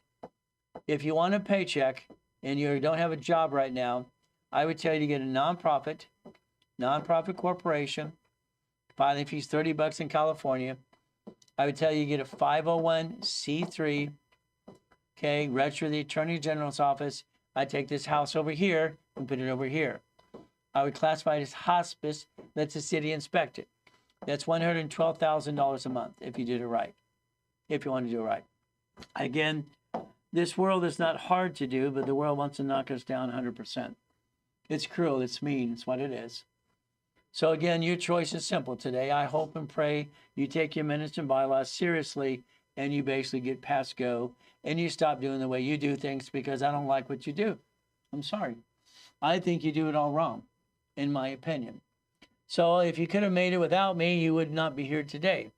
if you want a paycheck and you don't have a job right now, I would tell you to get a nonprofit corporation, filing fees $30 in California. I would tell you to get a 501c3, okay, register the Attorney General's office. I take this house over here and put it over here. I would classify it as hospice, let the city inspect it. That's $112,000 a month if you did it right, if you want to do it right. Again, this world is not hard to do, but the world wants to knock us down 100%. It's cruel, it's mean, it's what it is. So again, your choice is simple today. I hope and pray you take your minutes and bylaws seriously and you basically get past go and you stop doing the way you do things because I don't like what you do. I'm sorry. I think you do it all wrong, in my opinion. So if you could have made it without me, you would not be here today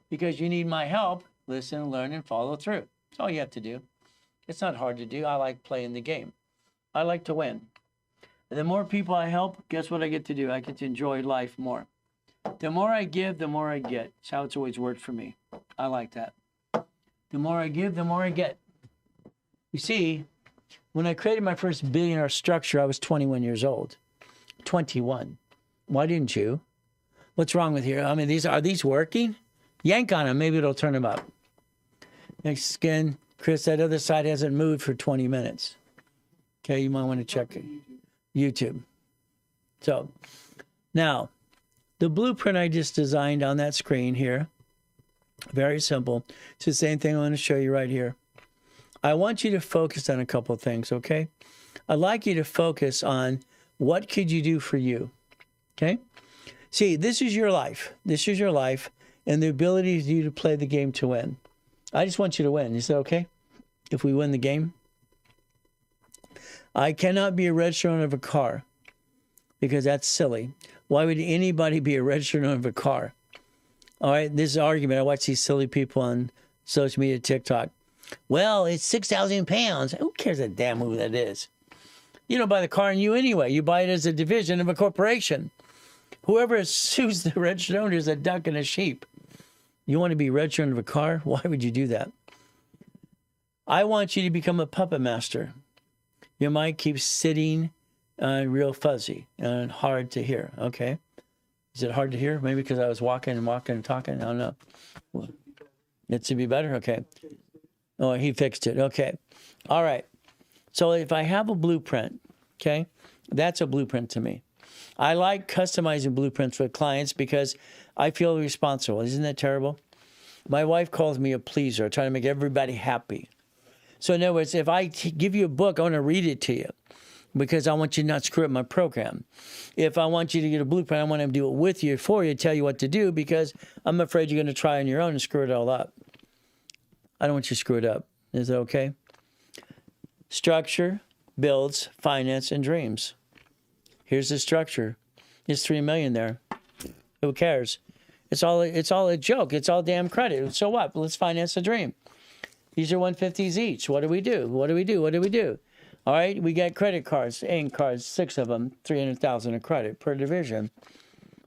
because you need my help. Listen, learn, and follow through. That's all you have to do. It's not hard to do. I like playing the game. I like to win. The more people I help, guess what I get to do? I get to enjoy life more. The more I give, the more I get. It's how it's always worked for me. I like that. The more I give, the more I get. You see, when I created my first billionaire structure, I was 21 years old. 21. Why didn't you? What's wrong with here? I mean, are these working? Yank on them. Maybe it'll turn them up. Next again, Chris, that other side hasn't moved for 20 minutes. Okay, you might want to check it. YouTube. So now the blueprint I just designed on that screen here, very simple. It's the same thing I'm going to show you right here. I want you to focus on a couple of things, okay? I'd like you to focus on what could you do for you, okay? See, this is your life. This is your life and the ability for you to play the game to win. I just want you to win. Is that okay? If we win the game? I cannot be a registered owner of a car because that's silly. Why would anybody be a registered owner of a car? All right, this is an argument. I watch these silly people on social media, TikTok. Well, it's 6,000 pounds. Who cares a damn who that is? You don't buy the car in you anyway. You buy it as a division of a corporation. Whoever sues the registered owner is a duck and a sheep. You want to be registered owner of a car? Why would you do that? I want you to become a puppet master. Your mic keeps sitting real fuzzy and hard to hear. Okay. Is it hard to hear? Maybe because I was walking and talking. I don't know. Well, it should be better. Okay. Oh, he fixed it. Okay. All right. So if I have a blueprint, okay, that's a blueprint to me. I like customizing blueprints for clients because I feel responsible. Isn't that terrible? My wife calls me a pleaser, trying to make everybody happy. So in other words, if I give you a book, I want to read it to you because I want you to not screw up my program. If I want you to get a blueprint, I want to do it with you, for you, tell you what to do because I'm afraid you're going to try on your own and screw it all up. I don't want you to screw it up. Is that okay? Structure, builds, finance, and dreams. Here's the structure. There's $3 million there. Who cares? It's all a joke. It's all damn credit. So what? Let's finance a dream. These are 150s each. What do we do? What do we do? What do we do? All right, we got credit cards, AIM cards, 6 of them, $300,000 of credit per division.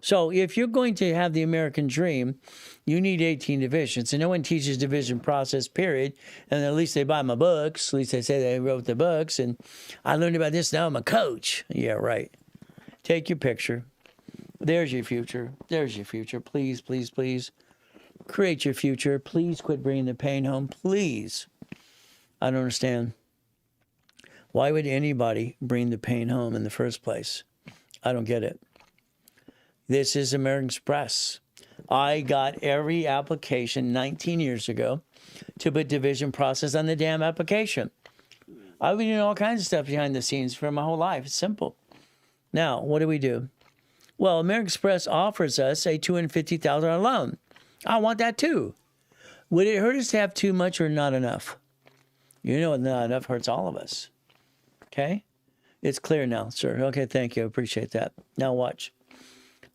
So if you're going to have the American dream, you need 18 divisions. And no one teaches division process, period. And at least they buy my books. At least they say they wrote the books. And I learned about this, now I'm a coach. Yeah, right. Take your picture. There's your future. There's your future. Please, please, please. Create your future. Please quit bringing the pain home. Please. I don't understand. Why would anybody bring the pain home in the first place? I don't get it. This is American Express. I got every application 19 years ago to put division process on the damn application. I've been doing all kinds of stuff behind the scenes for my whole life. It's simple. Now, what do? Well, American Express offers us a $250,000 loan. I want that too. Would it hurt us to have too much or not enough? You know, not enough hurts all of us. Okay? It's clear now, sir. Okay, thank you. I appreciate that. Now watch.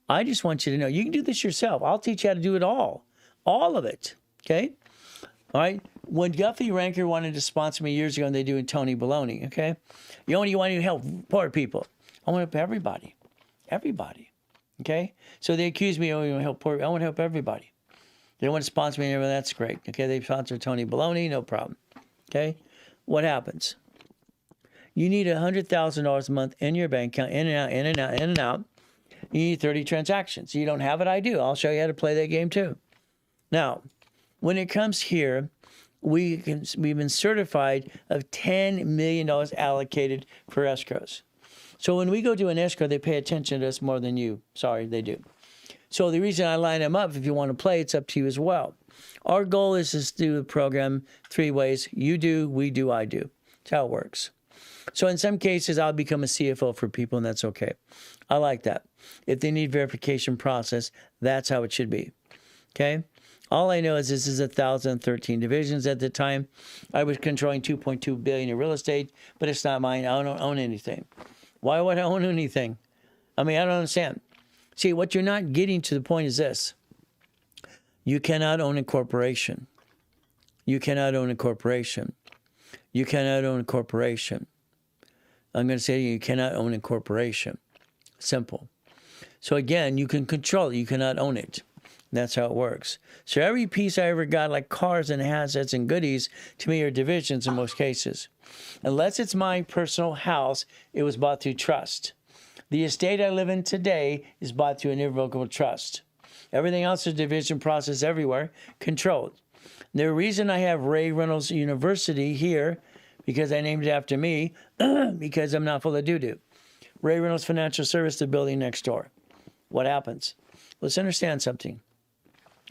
I just want you to know, you can do this yourself. I'll teach you how to do it all of it. Okay? All right? When Guffey Ranker wanted to sponsor me years ago, and they do Tony Baloney, okay? You only want to help poor people. I want to help everybody. Everybody. Okay? So they accuse me, oh, you want to help poor people. I want to help everybody. They want to sponsor me, and that's great. Okay? They sponsor Tony Baloney, no problem. Okay? What happens? You need $100,000 a month in your bank account, in and out, in and out, in and out. You need 30 transactions. You don't have it, I do. I'll show you how to play that game too. Now, when it comes here, we've been certified of $10 million allocated for escrows. So when we go to an escrow, they pay attention to us more than you. Sorry, they do. So the reason I line them up, if you want to play, it's up to you as well. Our goal is to do the program 3 ways. You do, we do, I do. That's how it works. So in some cases, I'll become a CFO for people, and that's okay. I like that. If they need verification process, that's how it should be. Okay? All I know is this is 1,013 divisions at the time. I was controlling $2.2 billion in real estate, but it's not mine. I don't own anything. Why would I own anything? I mean, I don't understand. See, what you're not getting to the point is this. You cannot own a corporation. You cannot own a corporation. You cannot own a corporation. I'm going to say you cannot own a corporation. Simple. So again, you can control it. You cannot own it. That's how it works. So every piece I ever got, like cars and assets and goodies, to me are divisions in most cases. Unless it's my personal house, it was bought through trust. The estate I live in today is bought through an irrevocable trust. Everything else is division process everywhere, controlled. The reason I have Ray Reynolds University here, because I named it after me, because I'm not full of doo-doo. Ray Reynolds Financial Service, the building next door. What happens? Let's understand something.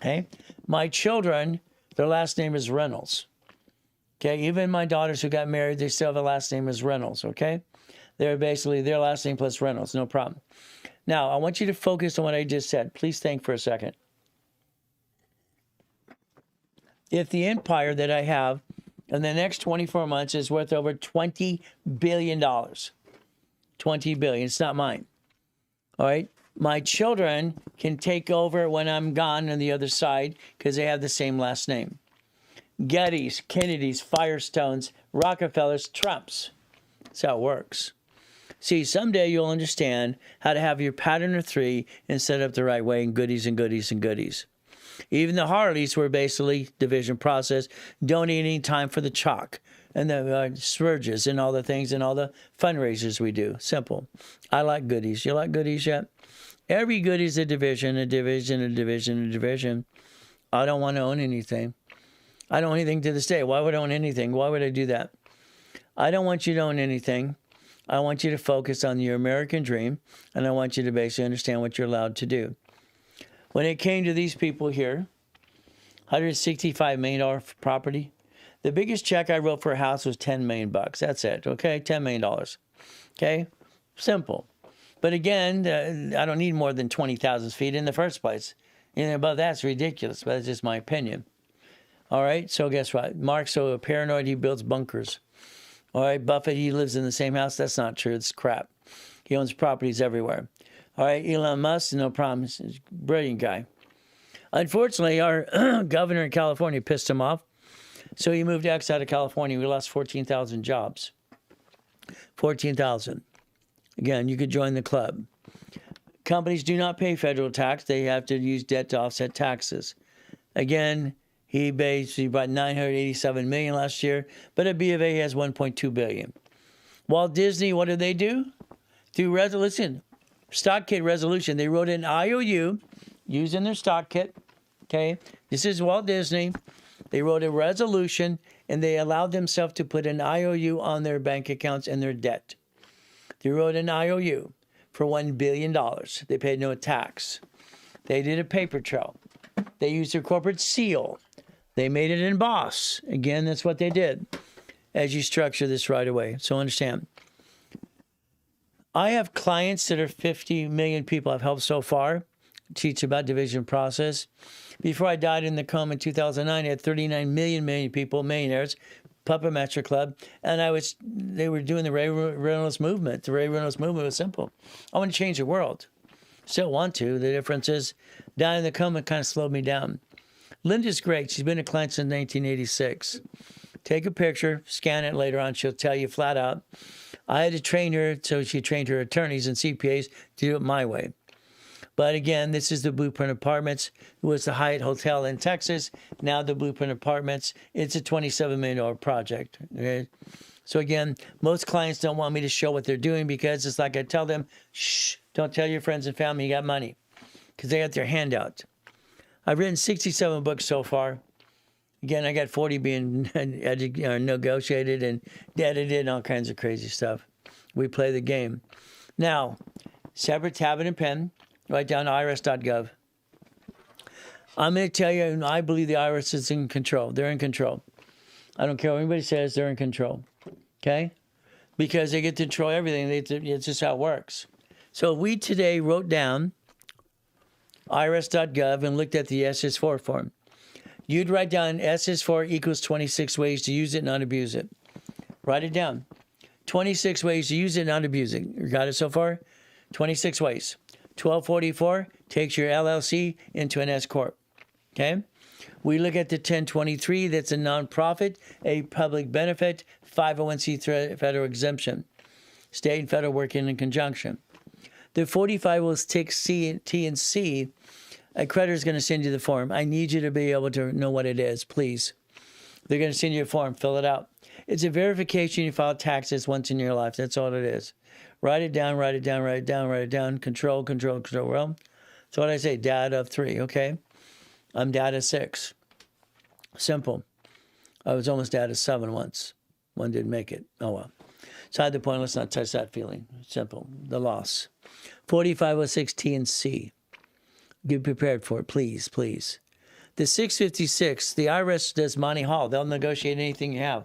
Okay? My children, their last name is Reynolds. Okay? Even my daughters who got married, they still have a last name as Reynolds. Okay? They're basically their last name plus Reynolds. No problem. Now, I want you to focus on what I just said. Please think for a second. If the empire that I have in the next 24 months is worth over $20 billion. $20 billion. It's not mine. All right? My children can take over when I'm gone on the other side because they have the same last name. Gettys, Kennedys, Firestones, Rockefellers, Trumps. That's how it works. See, someday you'll understand how to have your pattern of 3 and set up the right way, and goodies and goodies and goodies. Even the Harleys were basically division process, donating time for the chalk and the spurges and all the things and all the fundraisers we do. Simple. I like goodies. You like goodies yet? Every goodie is a division, a division, a division, a division. I don't want to own anything. I don't own anything to this day. Why would I own anything? Why would I do that? I don't want you to own anything. I want you to focus on your American dream, and I want you to basically understand what you're allowed to do. When it came to these people here, $165 million property, the biggest check I wrote for a house was $10 million. That's it, okay? $10 million, okay? Simple. But again, I don't need more than 20,000 feet in the first place. Anything above that's ridiculous, but that's just my opinion. All right, so guess what? Mark's so paranoid he builds bunkers. All right, Buffett, he lives in the same house. That's not true. It's crap. He owns properties everywhere. All right, Elon Musk, no problem. He's a brilliant guy. Unfortunately, our governor in California pissed him off. So he moved X out of California. We lost 14,000 jobs. 14,000. Again, you could join the club. Companies do not pay federal tax. They have to use debt to offset taxes. Again, he basically bought $987 million last year, but at B of A he has $1.2 billion. Walt Disney, what did they do? Through stock kit resolution, they wrote an IOU using their stock kit. Okay, this is Walt Disney. They wrote a resolution and they allowed themselves to put an IOU on their bank accounts and their debt. They wrote an IOU for $1 billion. They paid no tax. They did a paper trail. They used their corporate seal. They made it emboss. Again, that's what they did as you structure this right away. So understand. I have clients that are 50 million people I've helped so far teach about division process. Before I died in the coma in 2009, I had 39 million people, millionaires, Puppet Master Club, and they were doing the Ray Reynolds movement. The Ray Reynolds movement was simple. I want to change the world. Still want to. The difference is dying in the coma kind of slowed me down. Linda's great. She's been a client since 1986. Take a picture, scan it later on. She'll tell you flat out. I had to train her, so she trained her attorneys and CPAs to do it my way. But again, this is the Blueprint Apartments. It was the Hyatt Hotel in Texas. Now the Blueprint Apartments. It's a $27 million project. Okay? So again, most clients don't want me to show what they're doing because it's like I tell them, shh, don't tell your friends and family you got money because they got their hand out. I've written 67 books so far. Again, I got 40 being negotiated and edited and all kinds of crazy stuff. We play the game. Now, separate tablet and pen. Write down irs.gov. I'm going to tell you, I believe the IRS is in control. They're in control. I don't care what anybody says, they're in control. Okay? Because they get to control everything. It's just how it works. So if we today wrote down irs.gov and looked at the SS4 form, you'd write down SS4 equals 26 ways to use it and not abuse it. Write it down. 26 ways to use it and not abuse it. You got it so far? 26 ways. 1244 takes your LLC into an S Corp. Okay? We look at the 1023, that's a nonprofit, a public benefit, 501c3 federal exemption. State and federal working in conjunction. The 45 will take C, T, and C. A creditor is going to send you the form. I need you to be able to know what it is, please. They're going to send you a form. Fill it out. It's a verification you file taxes once in your life. That's all it is. Write it down, write it down, write it down, write it down. Control, control, control. Well, so what I say, dad of 3, okay? I'm dad of 6. Simple. I was almost dad of 7 once. One didn't make it. Oh, well. Beside the point, let's not touch that feeling. Simple. The loss. 4506 T and C. Get prepared for it, please, please. The 656, the IRS does Monty Hall. They'll negotiate anything you have.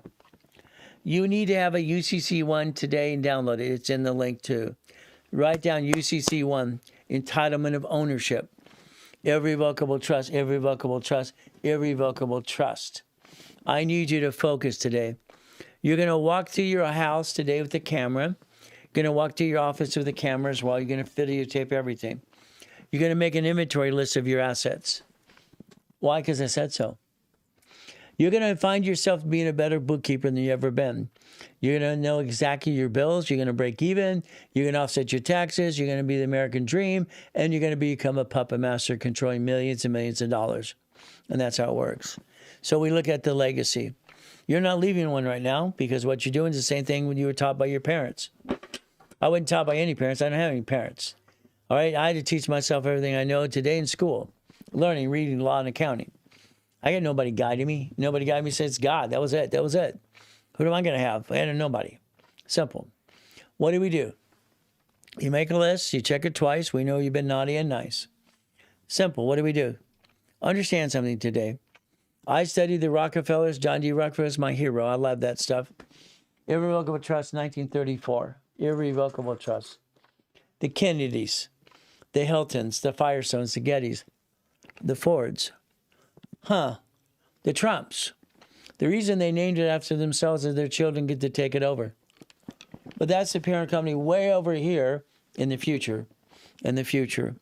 You need to have a UCC1 today and download it. It's in the link too. Write down UCC1, entitlement of ownership. Irrevocable trust, irrevocable trust, irrevocable trust. I need you to focus today. You're going to walk through your house today with the camera. You're going to walk to your office with the cameras while you're going to videotape everything. You're going to make an inventory list of your assets. Why? Because I said so. You're going to find yourself being a better bookkeeper than you've ever been. You're going to know exactly your bills. You're going to break even. You're going to offset your taxes. You're going to be the American dream. And you're going to become a puppet master controlling millions and millions of dollars. And that's how it works. So we look at the legacy. You're not leaving one right now because what you're doing is the same thing when you were taught by your parents. I wasn't taught by any parents. I don't have any parents. All right? I had to teach myself everything I know today in school. Learning, reading, law, and accounting. I got nobody guiding me. Nobody guiding me says, God, that was it. That was it. Who am I going to have? I had nobody. Simple. What do? You make a list. You check it twice. We know you've been naughty and nice. Simple. What do? Understand something today. I studied the Rockefellers. John D. Rockefeller is my hero. I love that stuff. Irrevocable trust, 1934. Irrevocable trust. The Kennedys, the Hiltons, the Firestones, the Gettys, the Fords. The Trumps, The reason they named it after themselves is their children get to take it over. But that's the parent company way over here in the future. In the future.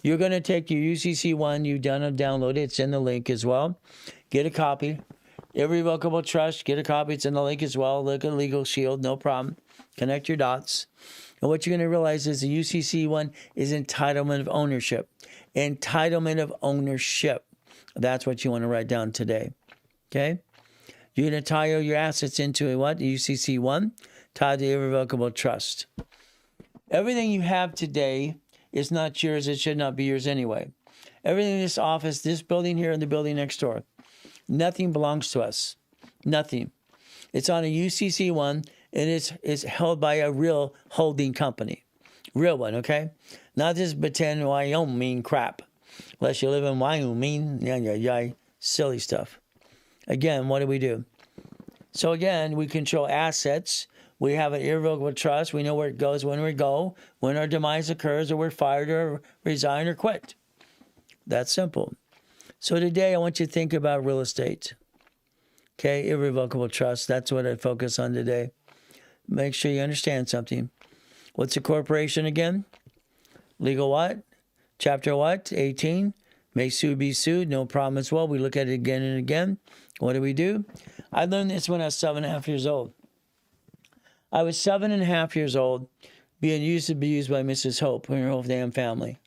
You're going to take your UCC1. You've done a download. It's in the link as well. Get a copy. Irrevocable trust. Get a copy. It's in the link as well. Look at Legal Shield. No problem. Connect your dots. And what you're going to realize is the UCC1 is entitlement of ownership. Entitlement of ownership. That's what you want to write down today. Okay? You're going to tie all your assets into a what? UCC1. Tied to irrevocable trust. Everything you have today is not yours. It should not be yours anyway. Everything in this office, this building here, and the building next door, nothing belongs to us. Nothing. It's on a UCC1, and it's held by a real holding company. Real one, okay? Not this pretend Wyoming crap. Unless you live in Wyoming. Yeah. Silly stuff. Again, what do? So again, we control assets. We have an irrevocable trust. We know where it goes, when we go, when our demise occurs, or we're fired or resign or quit. That's simple. So today I want you to think about real estate. Okay, irrevocable trust. That's what I focus on today. Make sure you understand something. What's a corporation again? Legal what? Chapter what? 18. May sue, be sued. No problem as well. We look at it again and again. What do? I learned this when I was 7.5 years old. I was 7.5 years old, being used and abused by Mrs. Hope and her whole damn family.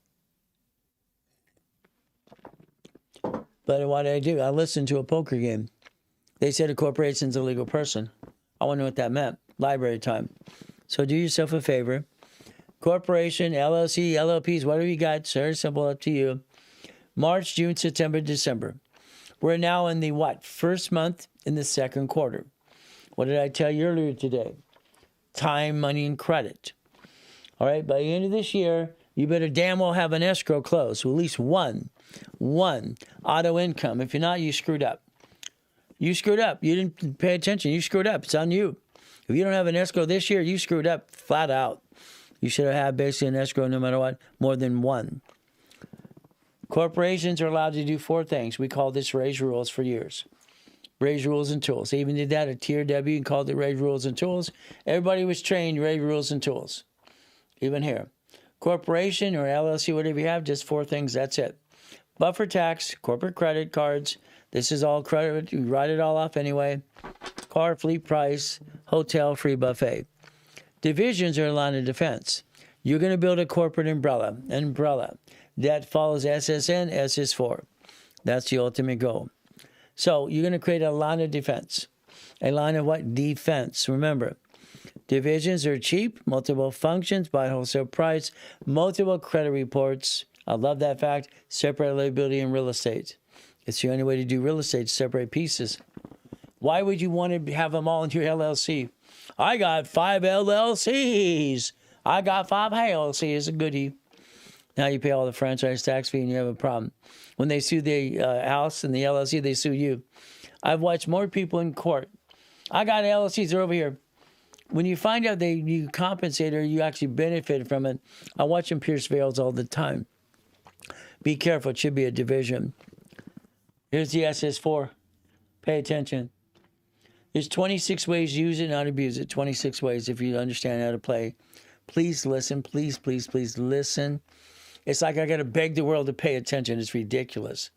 But what did I do? I listened to a poker game. They said a corporation's a legal person. I wonder what that meant. Library time. So do yourself a favor. Corporation, LLC, LLPs, whatever you got, very simple, up to you. March, June, September, December. We're now in the what? First month in the second quarter. What did I tell you earlier today? Time, money, and credit. All right, by the end of this year, you better damn well have an escrow closed. So at least one auto income. If you're not, you screwed up. You screwed up. You didn't pay attention. You screwed up. It's on you. If you don't have an escrow this year, you screwed up flat out. You should have had basically an escrow no matter what, more than one. Corporations are allowed to do 4 things. We call this raise rules for years. Raise rules and tools. They even did that at Tier W and called it raise rules and tools. Everybody was trained raise rules and tools. Even here. Corporation or LLC, whatever you have, just 4 things. That's it. Buffer tax, corporate credit cards. This is all credit. You write it all off anyway. Car, fleet price, hotel, free buffet. Divisions are a line of defense. You're going to build a corporate umbrella that follows SSN, SS4. That's the ultimate goal. So you're going to create a line of defense. A line of what? Defense. Remember, divisions are cheap, multiple functions, buy wholesale price, multiple credit reports. I love that fact. Separate liability and real estate. It's the only way to do real estate, separate pieces. Why would you want to have them all in your LLC? I got 5 LLCs. I got 5 LLCs. A goodie. Now you pay all the franchise tax fee and you have a problem. When they sue the house and the LLC, they sue you. I've watched more people in court. I got LLCs, they're over here. When you find out you compensate or you actually benefit from it, I watch them pierce veils all the time. Be careful, it should be a division. Here's the SS4. Pay attention. There's 26 ways to use it, not abuse it. 26 ways if you understand how to play. Please listen. Please listen. It's like I got to beg the world to pay attention. It's ridiculous.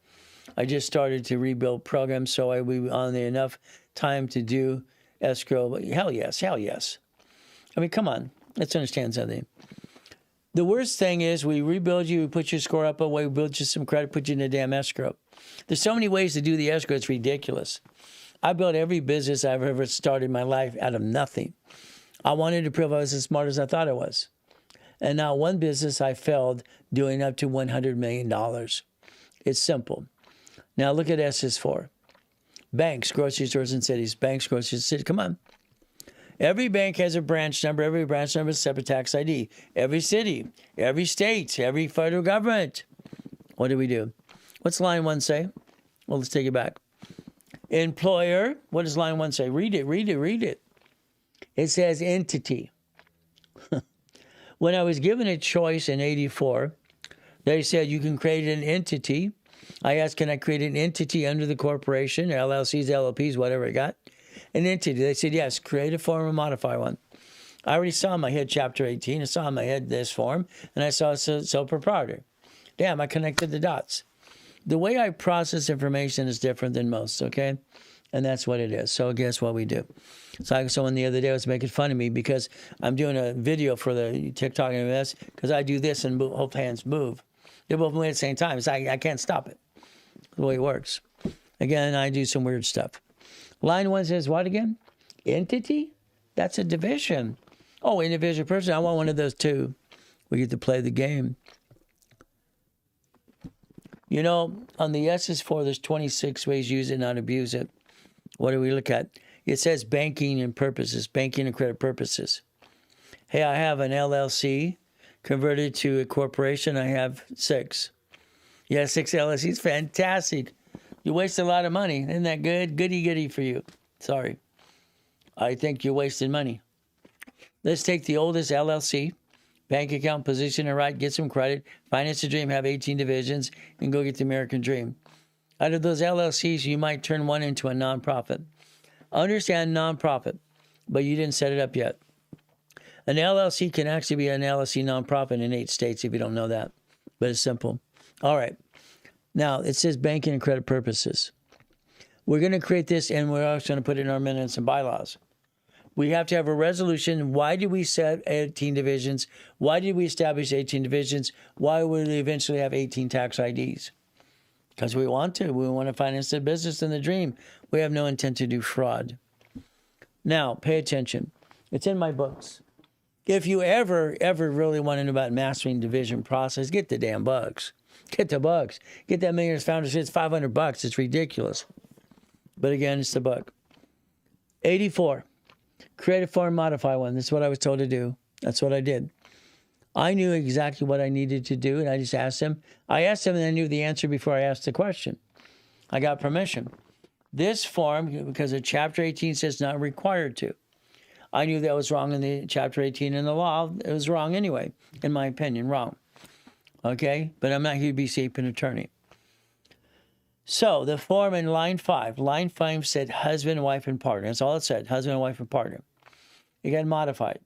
I just started to rebuild programs, so we on enough time to do escrow. But hell yes. I mean, come on. Let's understand something. The worst thing is we rebuild you, we put your score up away, we build you some credit, put you in a damn escrow. There's so many ways to do the escrow, it's ridiculous. I built every business I've ever started in my life out of nothing. I wanted to prove I was as smart as I thought I was. And now one business I failed doing up to $100 million. It's simple. Now look at SS4. Banks, grocery stores and cities. Banks, grocery stores, cities. Come on. Every bank has a branch number. Every branch number is a separate tax ID. Every city, every state, every federal government. What do? What's line 1 say? Well, let's take it back. Employer. What does line 1 say? Read it. It says entity. When I was given a choice in '84, they said you can create an entity I asked, can I create an entity under the corporation, LLCs, LLPs, whatever I got? An entity. They said, yes, create a form and modify one. I already saw in my head Chapter 18. I saw in my head this form, and I saw sole proprietor. Damn, I connected the dots. The way I process information is different than most, okay? And that's what it is. So guess what we do? So someone the other day was making fun of me because I'm doing a video for the TikTok and this because I do this and both hands move. They're both moving at the same time. It's like I can't stop it. The way it works. Again, I do some weird stuff. Line 1 says what again? Entity? That's a division. Oh, individual person. I want one of those too. We get to play the game. You know, on the SS4, there's 26 ways to use it, not abuse it. What do we look at? It says banking and purposes, banking and credit purposes. Hey, I have an LLC converted to a corporation. I have 6. Yeah, 6 LLCs. Fantastic. You waste a lot of money. Isn't that good? Goody for you. Sorry. I think you're wasting money. Let's take the oldest LLC, bank account, position and right, get some credit, finance the dream, have 18 divisions, and go get the American dream. Out of those LLCs, you might turn one into a nonprofit. Understand nonprofit, but you didn't set it up yet. An LLC can actually be an LLC nonprofit in 8 states if you don't know that, but it's simple. All right. Now, it says banking and credit purposes. We're going to create this, and we're also going to put it in our minutes and bylaws. We have to have a resolution. Why did we set 18 divisions? Why did we establish 18 divisions? Why would we eventually have 18 tax IDs? Because we want to. We want to finance the business and the dream. We have no intent to do fraud. Now, pay attention. It's in my books. If you ever really want to know about mastering division process, get the damn books. Get the books. Get that Millionaires Founders. It's $500. It's ridiculous. But again, it's the book. 84. Create a form, modify one. That's what I was told to do. That's what I did. I knew exactly what I needed to do, and I just asked him. I asked him, and I knew the answer before I asked the question. I got permission. This form, because of Chapter 18 says not required to. I knew that was wrong in the Chapter 18 in the law. It was wrong anyway, in my opinion, wrong. Okay? But I'm not here to be safe an attorney. So the form in line 5 said husband, wife, and partner. That's all it said, husband, wife, and partner. It got modified.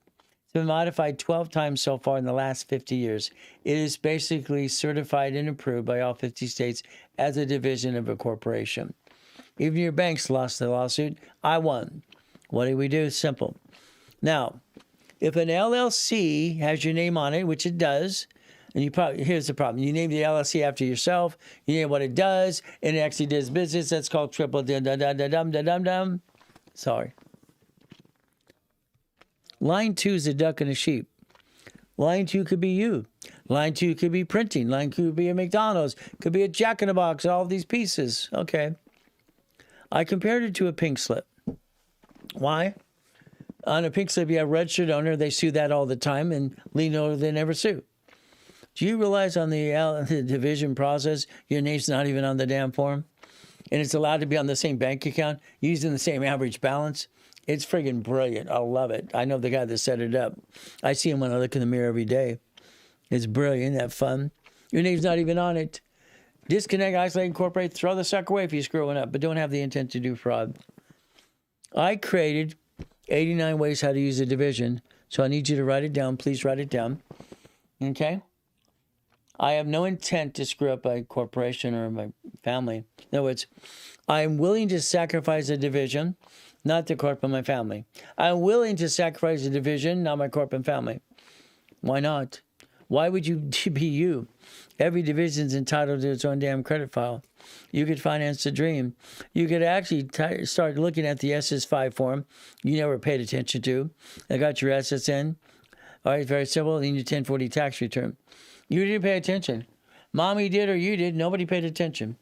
It's been modified 12 times so far in the last 50 years. It is basically certified and approved by all 50 states as a division of a corporation. Even your banks lost the lawsuit. I won. What do we do? Simple. Now, if an LLC has your name on it, which it does, and you probably, here's the problem. You name the LLC after yourself. You name what it does, and it actually does business. That's called triple dum. Sorry. Line 2 is a duck and a sheep. Line 2 could be you. Line 2 could be printing. Line 2 could be a McDonald's. Could be a Jack in the Box. All of these pieces. Okay. I compared it to a pink slip. Why? On a pink slip, you have registered owner. They sue that all the time, and lien owner, they never sue. Do you realize on the division process, your name's not even on the damn form? And it's allowed to be on the same bank account, using the same average balance? It's friggin' brilliant. I love it. I know the guy that set it up. I see him when I look in the mirror every day. It's brilliant. Isn't that fun? Your name's not even on it. Disconnect, isolate, incorporate, throw the sucker away if you're screwing up, but don't have the intent to do fraud. I created 89 ways how to use a division, so I need you to write it down. Please write it down. Okay? I have no intent to screw up my corporation or my family. In other words, I am willing to sacrifice a division, not the corp and my family. I'm willing to sacrifice a division, not my corp and family. Why not? Why would you be you? Every division is entitled to its own damn credit file. You could finance the dream. You could actually start looking at the SS5 form you never paid attention to. I got your assets in. All right, very simple. Then your 1040 tax return. You didn't pay attention. Mommy did or you did. Nobody paid attention.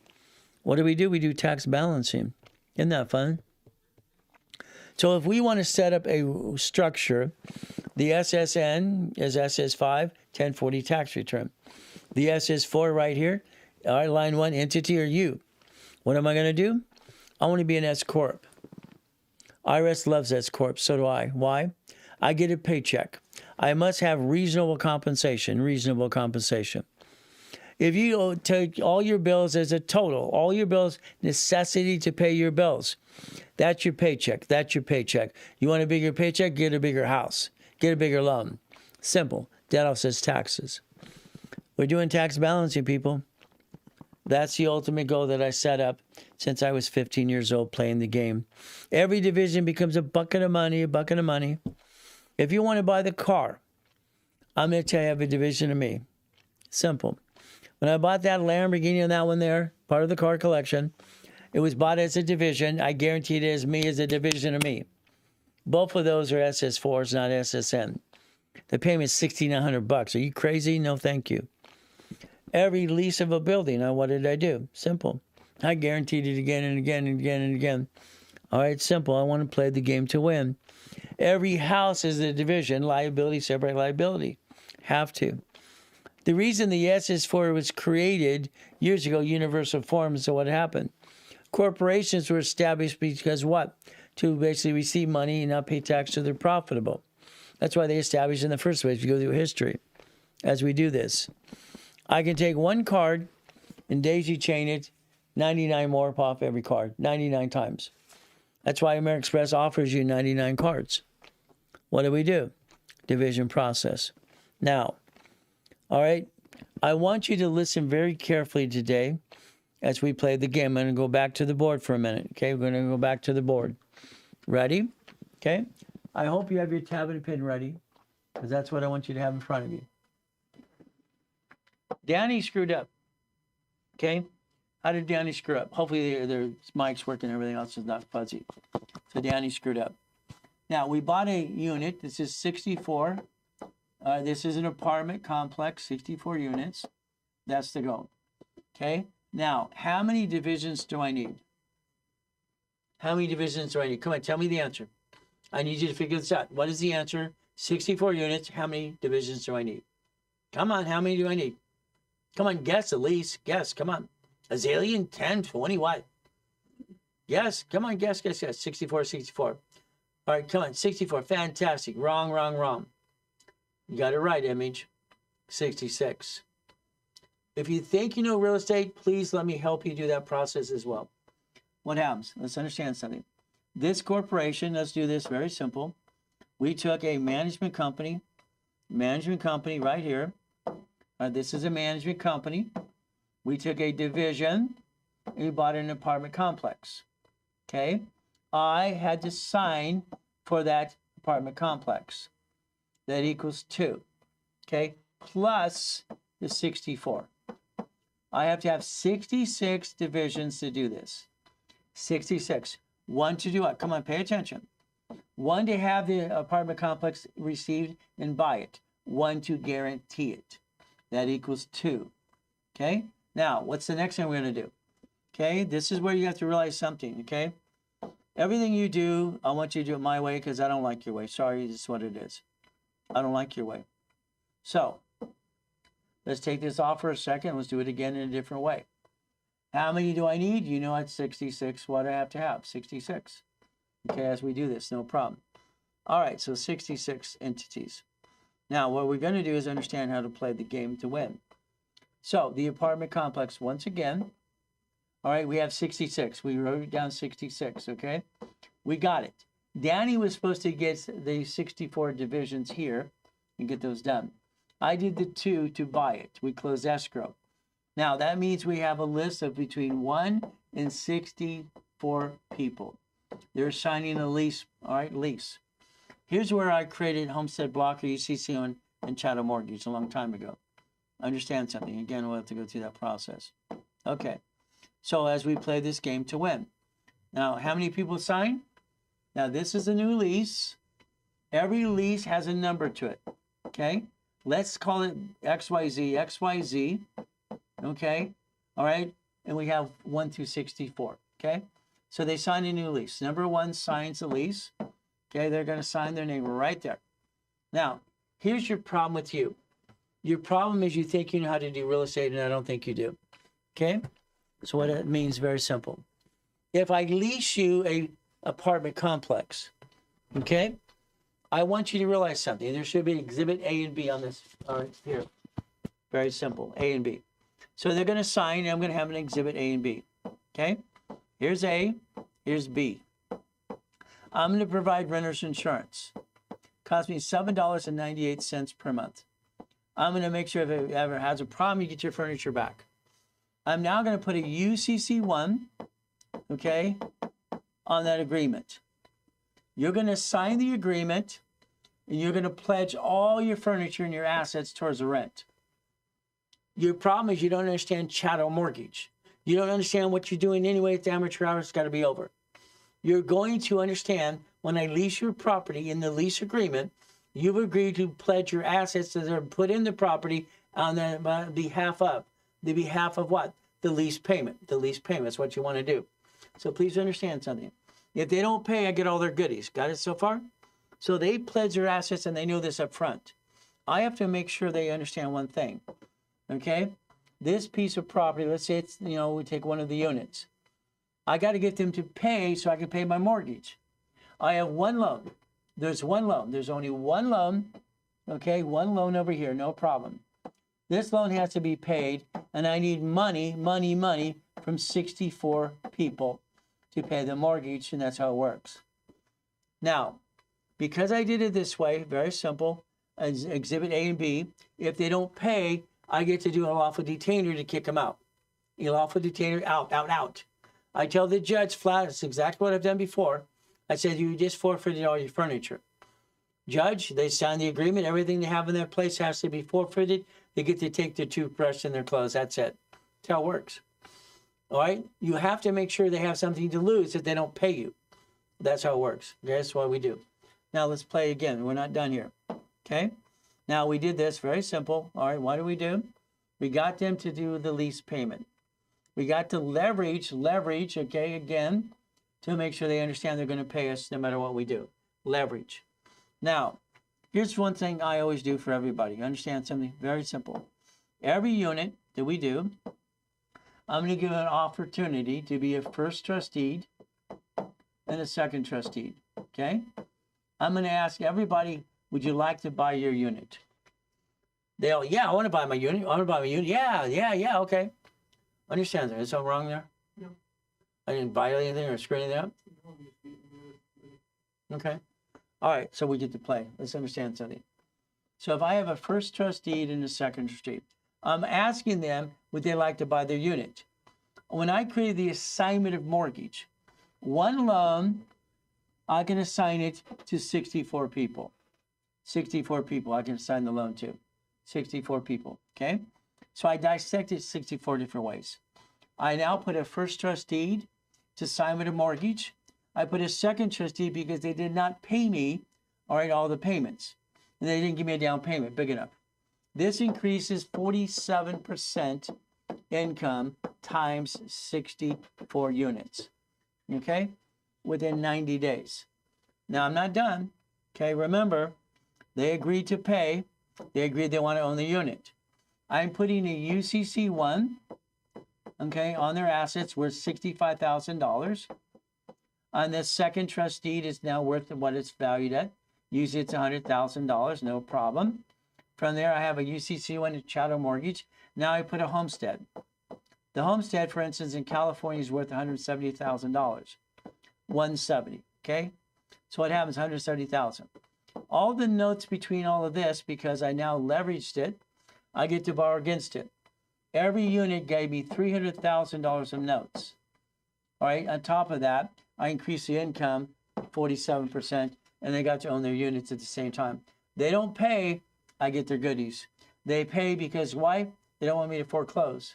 What do? We do tax balancing. Isn't that fun? So if we want to set up a structure, the SSN is SS5, 1040 tax return. The SS4 right here, all right, line 1, entity or you. What am I going to do? I want to be an S Corp. IRS loves S Corp, so do I. Why? I get a paycheck. I must have reasonable compensation. If you take all your bills as a total, all your bills, necessity to pay your bills, that's your paycheck. That's your paycheck. You want a bigger paycheck? Get a bigger house. Get a bigger loan. Simple. That offsets taxes. We're doing tax balancing, people. That's the ultimate goal that I set up since I was 15 years old playing the game. Every division becomes a bucket of money, a bucket of money. If you want to buy the car, I'm going to tell you I have a division of me. Simple. When I bought that Lamborghini and that one there, part of the car collection, it was bought as a division. I guaranteed it as me as a division of me. Both of those are SS4s, not SSN. The payment is $1,600. Are you crazy? No, thank you. Every lease of a building, now what did I do? Simple. I guaranteed it again and again and again and again. All right, simple. I want to play the game to win. Every house is a division. Liability, separate liability. Have to. The reason the SS4 was created years ago, universal form, so what happened? Corporations were established because what? To basically receive money and not pay tax so they're profitable. That's why they established in the first place. We go through history as we do this. I can take one card and daisy chain it, 99 more off every card, 99 times. That's why American Express offers you 99 cards. What do? Division process. Now, all right, I want you to listen very carefully today as we play the game. I'm going to go back to the board for a minute, okay? We're going to go back to the board. Ready? Okay? I hope you have your tab and pen ready, because that's what I want you to have in front of you. Danny screwed up, okay? How did Danny screw up? Hopefully their mic's working, everything else is not fuzzy. So Danny screwed up. Now, we bought a unit. This is 64. This is an apartment complex, 64 units. That's the goal. Okay? Now, how many divisions do I need? How many divisions do I need? Come on, tell me the answer. I need you to figure this out. What is the answer? 64 units. How many divisions do I need? Come on, how many do I need? Come on, guess at least. Guess, come on. A zillion, 10, 20, what? Yes, come on, guess. 64, 64. All right, come on, 64. Fantastic. Wrong. You got it right, Image. 66. If you think you know real estate, please let me help you do that process as well. What happens? Let's understand something. This corporation, let's do this very simple. We took a management company right here. This is a management company. We took a division and we bought an apartment complex. Okay? I had to sign for that apartment complex. That equals 2. Okay? Plus the 64. I have to have 66 divisions to do this. 66. 1 to do what? Come on, pay attention. 1 to have the apartment complex received and buy it. 1 to guarantee it. That equals 2. Okay? Now, what's the next thing we're going to do? Okay? This is where you have to realize something. Okay? Everything you do, I want you to do it my way because I don't like your way. Sorry, this is what it is. I don't like your way. So, let's take this off for a second. Let's do it again in a different way. How many do I need? You know it's 66. What do I have to have? 66. Okay, as we do this, no problem. All right, so 66 entities. Now, what we're going to do is understand how to play the game to win. So, the apartment complex, once again. All right, we have 66. We wrote it down 66, okay? We got it. Danny was supposed to get the 64 divisions here and get those done. I did the 2 to buy it. We closed escrow. Now, that means we have a list of between 1 and 64 people. They're signing a lease. All right, lease. Here's where I created Homestead Blocker, UCC, and Chattel Mortgage a long time ago. Understand something. Again, we'll have to go through that process. Okay. So as we play this game to win. Now, how many people sign? Now, this is a new lease. Every lease has a number to it. Okay? Let's call it XYZ, XYZ. Okay? All right? And we have 1 through 64. Okay? So they sign a new lease. Number 1 signs the lease. Okay? They're going to sign their name right there. Now, here's your problem with you. Your problem is you think you know how to do real estate, and I don't think you do. Okay? So what it means is very simple. If I lease you a apartment complex, okay, I want you to realize something. There should be exhibit A and B on this. All right, here. Very simple, A and B. So they're going to sign, and I'm going to have an exhibit A and B. Okay? Here's A, here's B. I'm going to provide renter's insurance. Costs me $7.98 per month. I'm going to make sure if it ever has a problem, you get your furniture back. I'm now going to put a UCC1, okay, on that agreement. You're going to sign the agreement, and you're going to pledge all your furniture and your assets towards the rent. Your problem is you don't understand chattel mortgage. You don't understand what you're doing anyway. It's amateur hours. It's got to be over. You're going to understand when I lease your property in the lease agreement, you've agreed to pledge your assets that are put in the property on the behalf of. The behalf of what? The lease payment. The lease payment is what you want to do. So please understand something. If they don't pay, I get all their goodies. Got it so far? So they pledge their assets and they know this up front. I have to make sure they understand one thing. Okay? This piece of property, let's say it's, we take one of the units. I got to get them to pay so I can pay my mortgage. I have one loan. There's one loan. There's only one loan. Okay? One loan over here. No problem. This loan has to be paid, and I need money from 64 people to pay the mortgage, and that's how it works. Now, because I did it this way, very simple, as Exhibit A and B, if they don't pay, I get to do a lawful detainer to kick them out. A lawful detainer, out. I tell the judge flat, it's exactly what I've done before. I said, you just forfeited all your furniture. Judge, they sign the agreement. Everything they have in their place has to be forfeited. They get to take their toothbrush and their clothes. That's it. That's how it works. All right? You have to make sure they have something to lose if they don't pay you. That's how it works. Okay? That's what we do. Now let's play again. We're not done here. Okay? Now we did this. Very simple. All right, what do? We got them to do the lease payment. We got to leverage, okay, again, to make sure they understand they're going to pay us no matter what we do. Leverage. Now, here's one thing I always do for everybody. Understand something very simple. Every unit that we do, I'm going to give an opportunity to be a first trustee and a second trustee. Okay? I'm going to ask everybody, would you like to buy your unit? They'll, yeah, I want to buy my unit. Yeah, okay. Understand there? Is something wrong there? No. I didn't violate anything or screw anything up? Okay. All right, so we get to play. Let's understand something. So if I have a first trustee and a second trustee, I'm asking them, would they like to buy their unit? When I create the assignment of mortgage, one loan, I can assign it to 64 people. 64 people I can assign the loan to. 64 people, okay? So I dissected 64 different ways. I now put a first trustee to assignment of mortgage. I put a second trustee because they did not pay me, all right, all the payments. And they didn't give me a down payment big enough. This increases 47% income times 64 units, okay, within 90 days. Now, I'm not done, okay? Remember, they agreed to pay. They agreed they want to own the unit. I'm putting a UCC1, okay, on their assets worth $65,000. And the second trustee is now worth what it's valued at. Usually it's $100,000, no problem. From there, I have a UCC1, a chattel mortgage. Now I put a homestead. The homestead, for instance, in California is worth $170,000. 170, okay? So what happens? 170,000. All the notes between all of this, because I now leveraged it, I get to borrow against it. Every unit gave me $300,000 of notes. All right, on top of that, I increased the income 47%, and they got to own their units at the same time. They don't pay, I get their goodies. They pay because why? They don't want me to foreclose.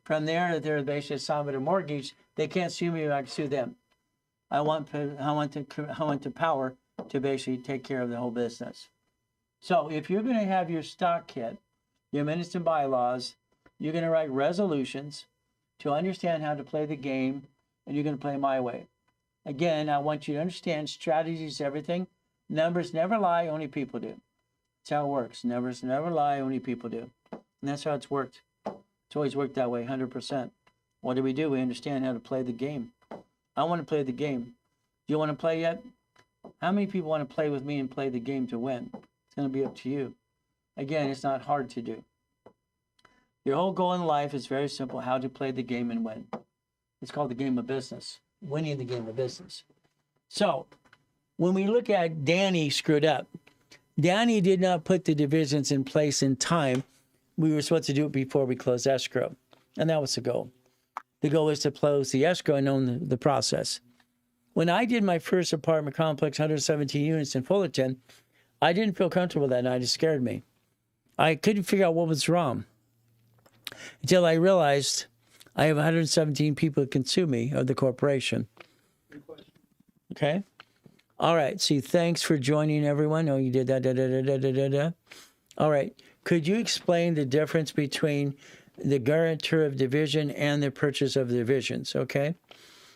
From there, they're basically assignment of mortgage. They can't sue me, I can sue them. I want the power to basically take care of the whole business. So if you're going to have your stock kit, your minutes and bylaws, you're going to write resolutions to understand how to play the game, and you're going to play my way. Again, I want you to understand strategy is everything. Numbers never lie, only people do. That's how it works. Numbers never lie, only people do. And that's how it's worked. It's always worked that way, 100%. What do? We understand how to play the game. I want to play the game. Do you want to play yet? How many people want to play with me and play the game to win? It's going to be up to you. Again, it's not hard to do. Your whole goal in life is very simple: how to play the game and win. It's called the game of business, winning the game of business. So when we look at Danny screwed up, Danny did not put the divisions in place in time. We were supposed to do it before we closed escrow. And that was the goal. The goal was to close the escrow and own the process. When I did my first apartment complex, 117 units in Fullerton, I didn't feel comfortable that night. It scared me. I couldn't figure out what was wrong until I realized I have 117 people that consume me of the corporation. Okay? All right. See, thanks for joining, everyone. Oh, you did that. All right. Could you explain the difference between the guarantor of division and the purchase of divisions? Okay.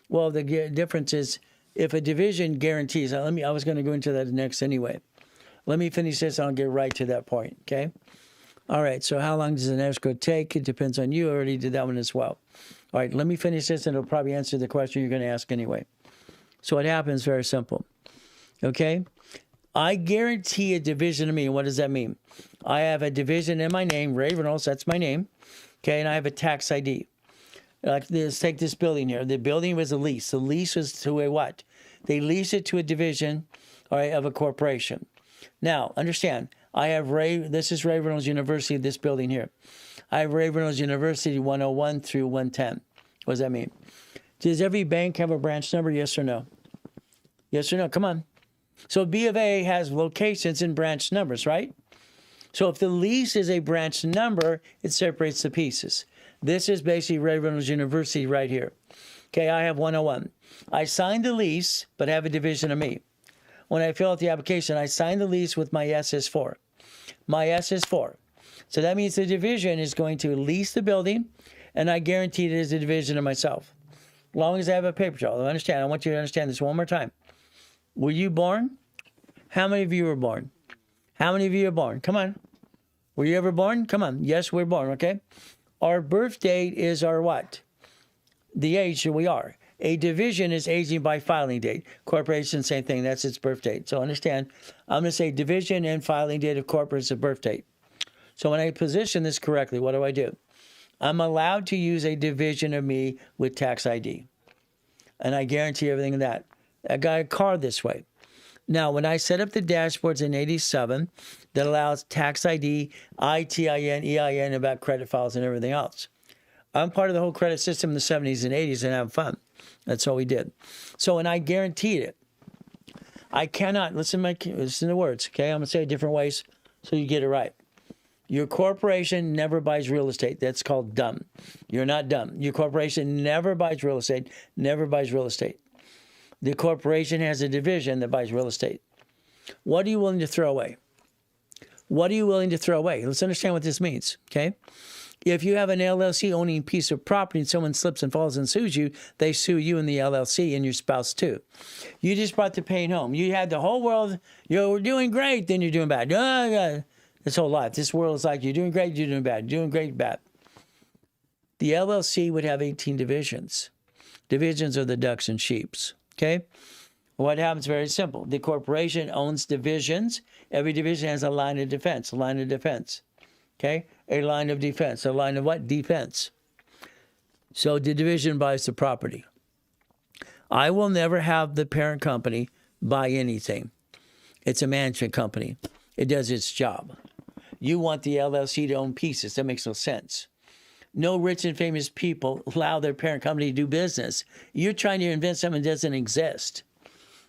Well, the difference is if a division guarantees. I was going to go into that next anyway. Let me finish this and I'll get right to that point. Okay. All right. So how long does an escrow take? It depends on you. I already did that one as well. All right. Let me finish this and it'll probably answer the question you're going to ask anyway. So what happens? Very simple. Okay. I guarantee a division of me. What does that mean? I have a division in my name, Ray Reynolds, that's my name. Okay, and I have a tax ID. Like this, take this building here. The building was a lease. The lease was to a what? They leased it to a division, all right, of a corporation. Now, understand, I have this is Ray Reynolds University, this building here. I have Ray Reynolds University 101 through 110. What does that mean? Does every bank have a branch number, yes or no? Yes or no? Come on. So B of A has locations and branch numbers, right? So if the lease is a branch number, it separates the pieces. This is basically Ray Reynolds University right here. Okay, I have 101. I signed the lease, but have a division of me. When I fill out the application, I sign the lease with my SS4. My SS4. So that means the division is going to lease the building, and I guarantee it is a division of myself. As long as I have a paper trail. Understand, I want you to understand this one more time. Were you born? How many of you were born? How many of you are born? Come on. Were you ever born? Come on. Yes, we're born, okay? Our birth date is our what? The age that we are. A division is aging by filing date. Corporation, same thing. That's its birth date. So understand, I'm going to say division and filing date of corporate is the birth date. So when I position this correctly, what do? I'm allowed to use a division of me with tax ID. And I guarantee everything in that. I got a car this way. Now, when I set up the dashboards in 87 that allows tax ID, ITIN, EIN, about credit files and everything else, I'm part of the whole credit system in the 70s and 80s and have fun. That's all we did. So, and I guaranteed it. I cannot, listen to the words, okay? I'm going to say it different ways so you get it right. Your corporation never buys real estate. That's called dumb. You're not dumb. Your corporation never buys real estate, never buys real estate. The corporation has a division that buys real estate. What are you willing to throw away? What are you willing to throw away? Let's understand what this means, okay? If you have an LLC owning a piece of property and someone slips and falls and sues you, they sue you and the LLC and your spouse too. You just brought the pain home. You had the whole world, you're doing great, then you're doing bad. This whole life, this world is like you're doing great, you're doing bad, you're doing great, bad. The LLC would have 18 divisions. Divisions are the ducks and sheeps. Okay? What happens? Very simple. The corporation owns divisions. Every division has a line of defense. A line of defense. Okay? A line of defense. A line of what? Defense. So the division buys the property. I will never have the parent company buy anything. It's a management company. It does its job. You want the LLC to own pieces. That makes no sense. No rich and famous people allow their parent company to do business. You're trying to invent something that doesn't exist.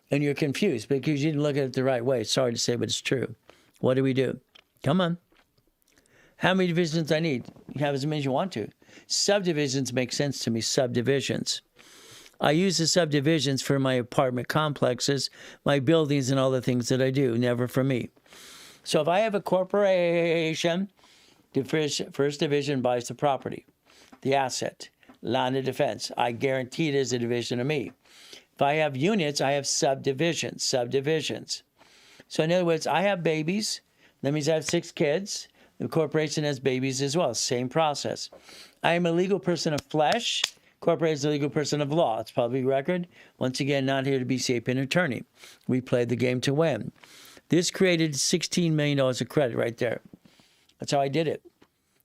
And you're confused because you didn't look at it the right way. Sorry to say, but it's true. What do? Come on. How many divisions I need? You have as many as you want to. Subdivisions make sense to me, subdivisions. I use the subdivisions for my apartment complexes, my buildings, and all the things that I do, never for me. So if I have a corporation, the first division buys the property, the asset, line of defense. I guarantee it is a division of me. If I have units, I have subdivisions. So in other words, I have babies. That means I have 6 kids. The corporation has babies as well. Same process. I am a legal person of flesh. Corporation is a legal person of law. It's public record. Once again, not here to be safe an attorney. We played the game to win. This created $16 million of credit right there. That's how I did it.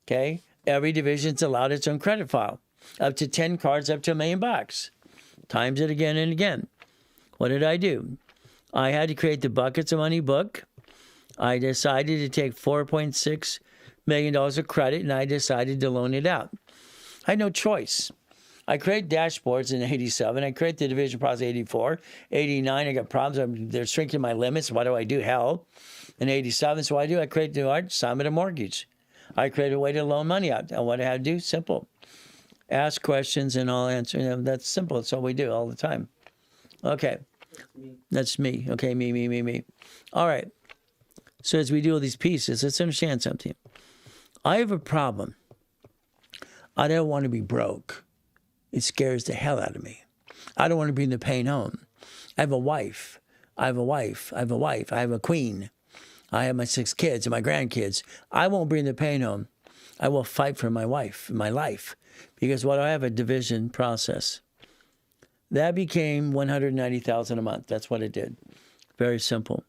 Okay? Every division's allowed its own credit file. Up to 10 cards, up to $1 million. Times it again and again. What did I do? I had to create the Buckets of Money book. I decided to take $4.6 million of credit, and I decided to loan it out. I had no choice. I create dashboards in 87. I create the division process 84. 89, I got problems. They're shrinking my limits. What do I do? Hell. In 87, so what I create the assignment of mortgage. I create a way to loan money out. And what I have to do? Simple. Ask questions and I'll answer. That's simple. That's all we do all the time. Okay. That's me. Okay, me. All right. So as we do all these pieces, let's understand something. I have a problem. I don't want to be broke. It scares the hell out of me. I don't want to bring the pain home. I have a wife. I have a queen. I have my 6 kids and my grandkids. I won't bring the pain home. I will fight for my wife, my life. Because what I have a division process. That became $190,000 a month. That's what it did. Very simple.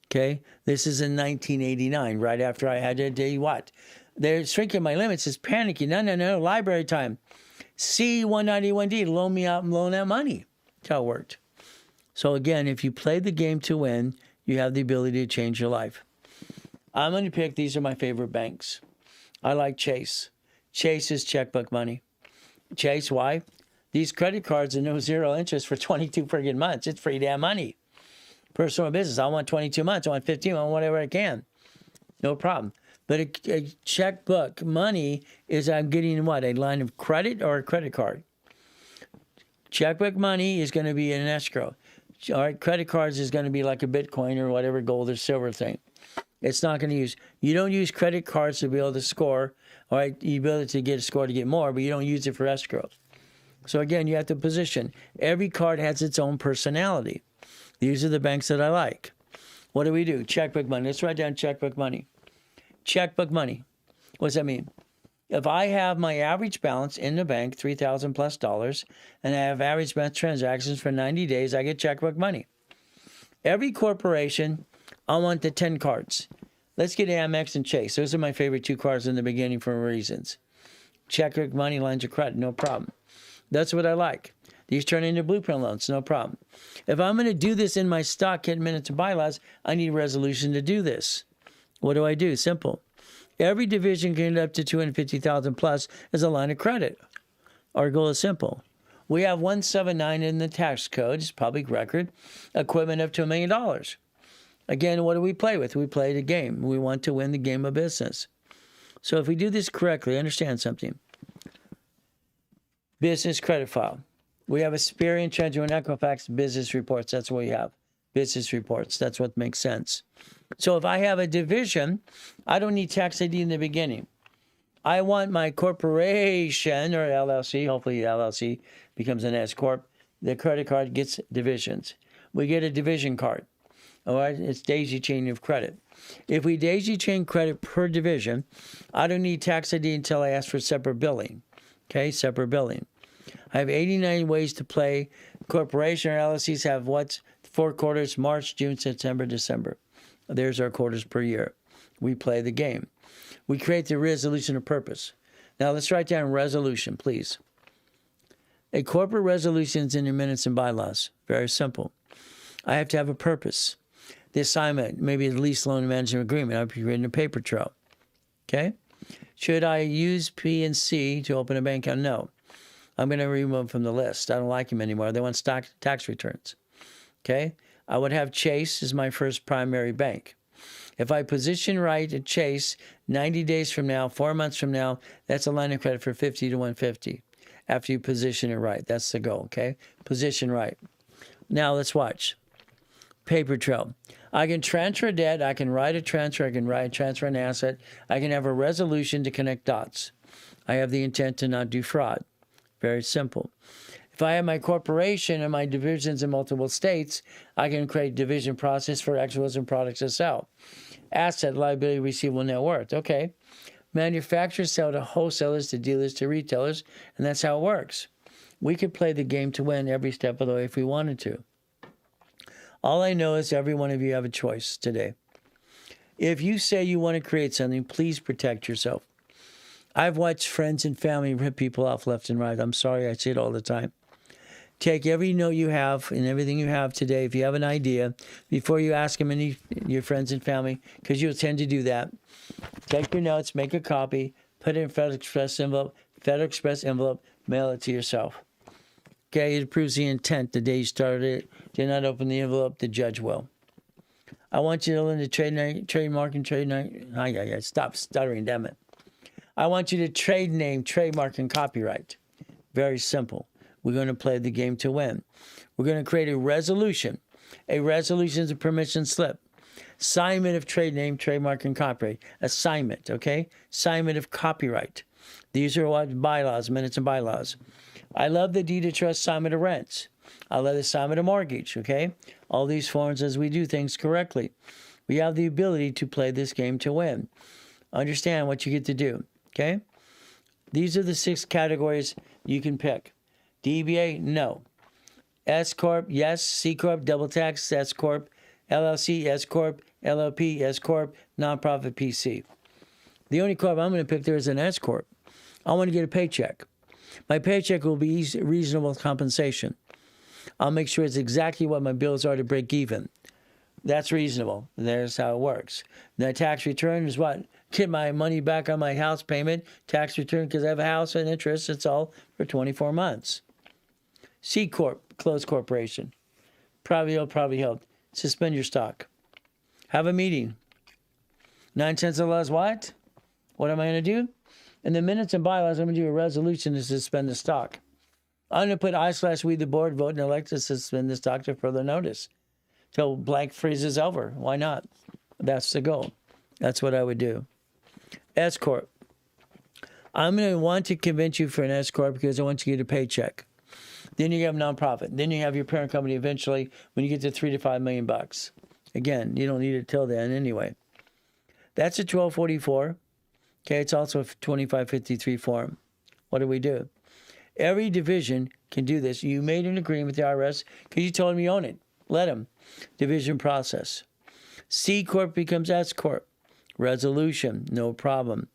Okay? This is in 1989, right after I had to do what? They're shrinking my limits. It's panicking. No. Library time. C191D, loan me out and loan out money. That's how it worked. So again, if you play the game to win, you have the ability to change your life. I'm going to pick, these are my favorite banks. I like Chase. Chase is checkbook money. Chase, why? These credit cards are no zero interest for 22 friggin' months. It's free damn money. Personal business, I want 22 months, I want 15, I want whatever I can. No problem. But a checkbook money is I'm getting what? A line of credit or a credit card? Checkbook money is going to be in an escrow. All right, credit cards is going to be like a Bitcoin or whatever gold or silver thing. It's not going to use. You don't use credit cards to be able to score. All right, you be able to get a score to get more, but you don't use it for escrow. So again, you have to position. Every card has its own personality. These are the banks that I like. What do we do? Checkbook money. Let's write down checkbook money. Checkbook money. What does that mean? If I have my average balance in the bank, $3,000 plus, and I have average balance transactions for 90 days, I get checkbook money. Every corporation, I want the 10 cards. Let's get Amex and Chase. Those are my favorite 2 cards in the beginning for reasons. Checkbook money, lines of credit, no problem. That's what I like. These turn into blueprint loans, no problem. If I'm going to do this in my stock hit minutes and bylaws, I need resolution to do this. What do I do? Simple. Every division can get up to $250,000 plus as a line of credit. Our goal is simple. We have 179 in the tax code, it's public record, equipment up to $1 million. Again, what do we play with? We play the game. We want to win the game of business. So if we do this correctly, understand something. Business credit file. We have Experian, Treasury, and Equifax business reports. That's what we have. Business reports. That's what makes sense. So if I have a division, I don't need tax ID in the beginning. I want my corporation or LLC, hopefully LLC becomes an S Corp. The credit card gets divisions. We get a division card. All right, it's daisy chain of credit. If we daisy chain credit per division, I don't need tax ID until I ask for separate billing. Okay, separate billing. I have 89 ways to play. Corporation or LLCs have what's 4 quarters, March, June, September, December. There's our quarters per year. We play the game. We create the resolution of purpose. Now let's write down resolution, please. A corporate resolution is in your minutes and bylaws. Very simple. I have to have a purpose. The assignment, maybe the lease loan management agreement. I'll be creating a paper trail. Okay? Should I use P and C to open a bank account? No. I'm going to remove them from the list. I don't like them anymore. They want stock tax returns. Okay? I would have Chase as my first primary bank. If I position right at Chase, 90 days from now, 4 months from now, that's a line of credit for 50 to 150. After you position it right. That's the goal, okay? Position right. Now let's watch. Paper trail. I can transfer debt. I can write a transfer. I can transfer an asset. I can have a resolution to connect dots. I have the intent to not do fraud. Very simple. If I have my corporation and my divisions in multiple states, I can create division process for actuals and products to sell. Asset, liability, receivable, net worth. Okay. Manufacturers sell to wholesalers, to dealers, to retailers, and that's how it works. We could play the game to win every step of the way if we wanted to. All I know is every one of you have a choice today. If you say you want to create something, please protect yourself. I've watched friends and family rip people off left and right. I'm sorry, I say it all the time. Take every note you have and everything you have today, if you have an idea, before you ask them any your friends and family, because you'll tend to do that. Take your notes, make a copy, put it in FedEx Express envelope, mail it to yourself. Okay, it proves the intent the day you started it. Do not open the envelope, the judge will. I want you to learn to trademark and trademark. Stop stuttering, damn it. I want you to trade name, trademark, and copyright. Very simple. We're going to play the game to win. We're going to create a resolution. A resolution is a permission slip. Assignment of trade name, trademark, and copyright. Assignment, okay? Assignment of copyright. These are what bylaws, minutes and bylaws. I love the deed of trust, assignment of rents. I love the assignment of mortgage, okay? All these forms as we do things correctly. We have the ability to play this game to win. Understand what you get to do, okay? These are the 6 categories you can pick. DBA, no. S Corp, yes. C Corp, double tax, S Corp. LLC, S Corp. LLP, S Corp. Nonprofit, PC. The only corp I'm going to pick there is an S Corp. I want to get a paycheck. My paycheck will be reasonable compensation. I'll make sure it's exactly what my bills are to break even. That's reasonable. There's how it works. The tax return is what? Get my money back on my house payment. Tax return because I have a house and interest. It's all for 24 months. C Corp, closed corporation. Probably held. Suspend your stock. Have a meeting. 9 cents of laws, what? What am I going to do? In the minutes and bylaws, I'm going to do a resolution to suspend the stock. I'm going to put I/we the board vote and elect to suspend the stock to further notice. Till blank freezes over. Why not? That's the goal. That's what I would do. S Corp. I'm going to want to convince you for an S Corp because I want you to get a paycheck. Then you have nonprofit. Then you have your parent company eventually when you get to $3 to $5 million. Again, you don't need it till then anyway. That's a 1244. Okay, it's also a 2553 form. What do we do? Every division can do this. You made an agreement with the IRS because you told them you own it. Let them. Division process. C Corp becomes S Corp. Resolution, no problem.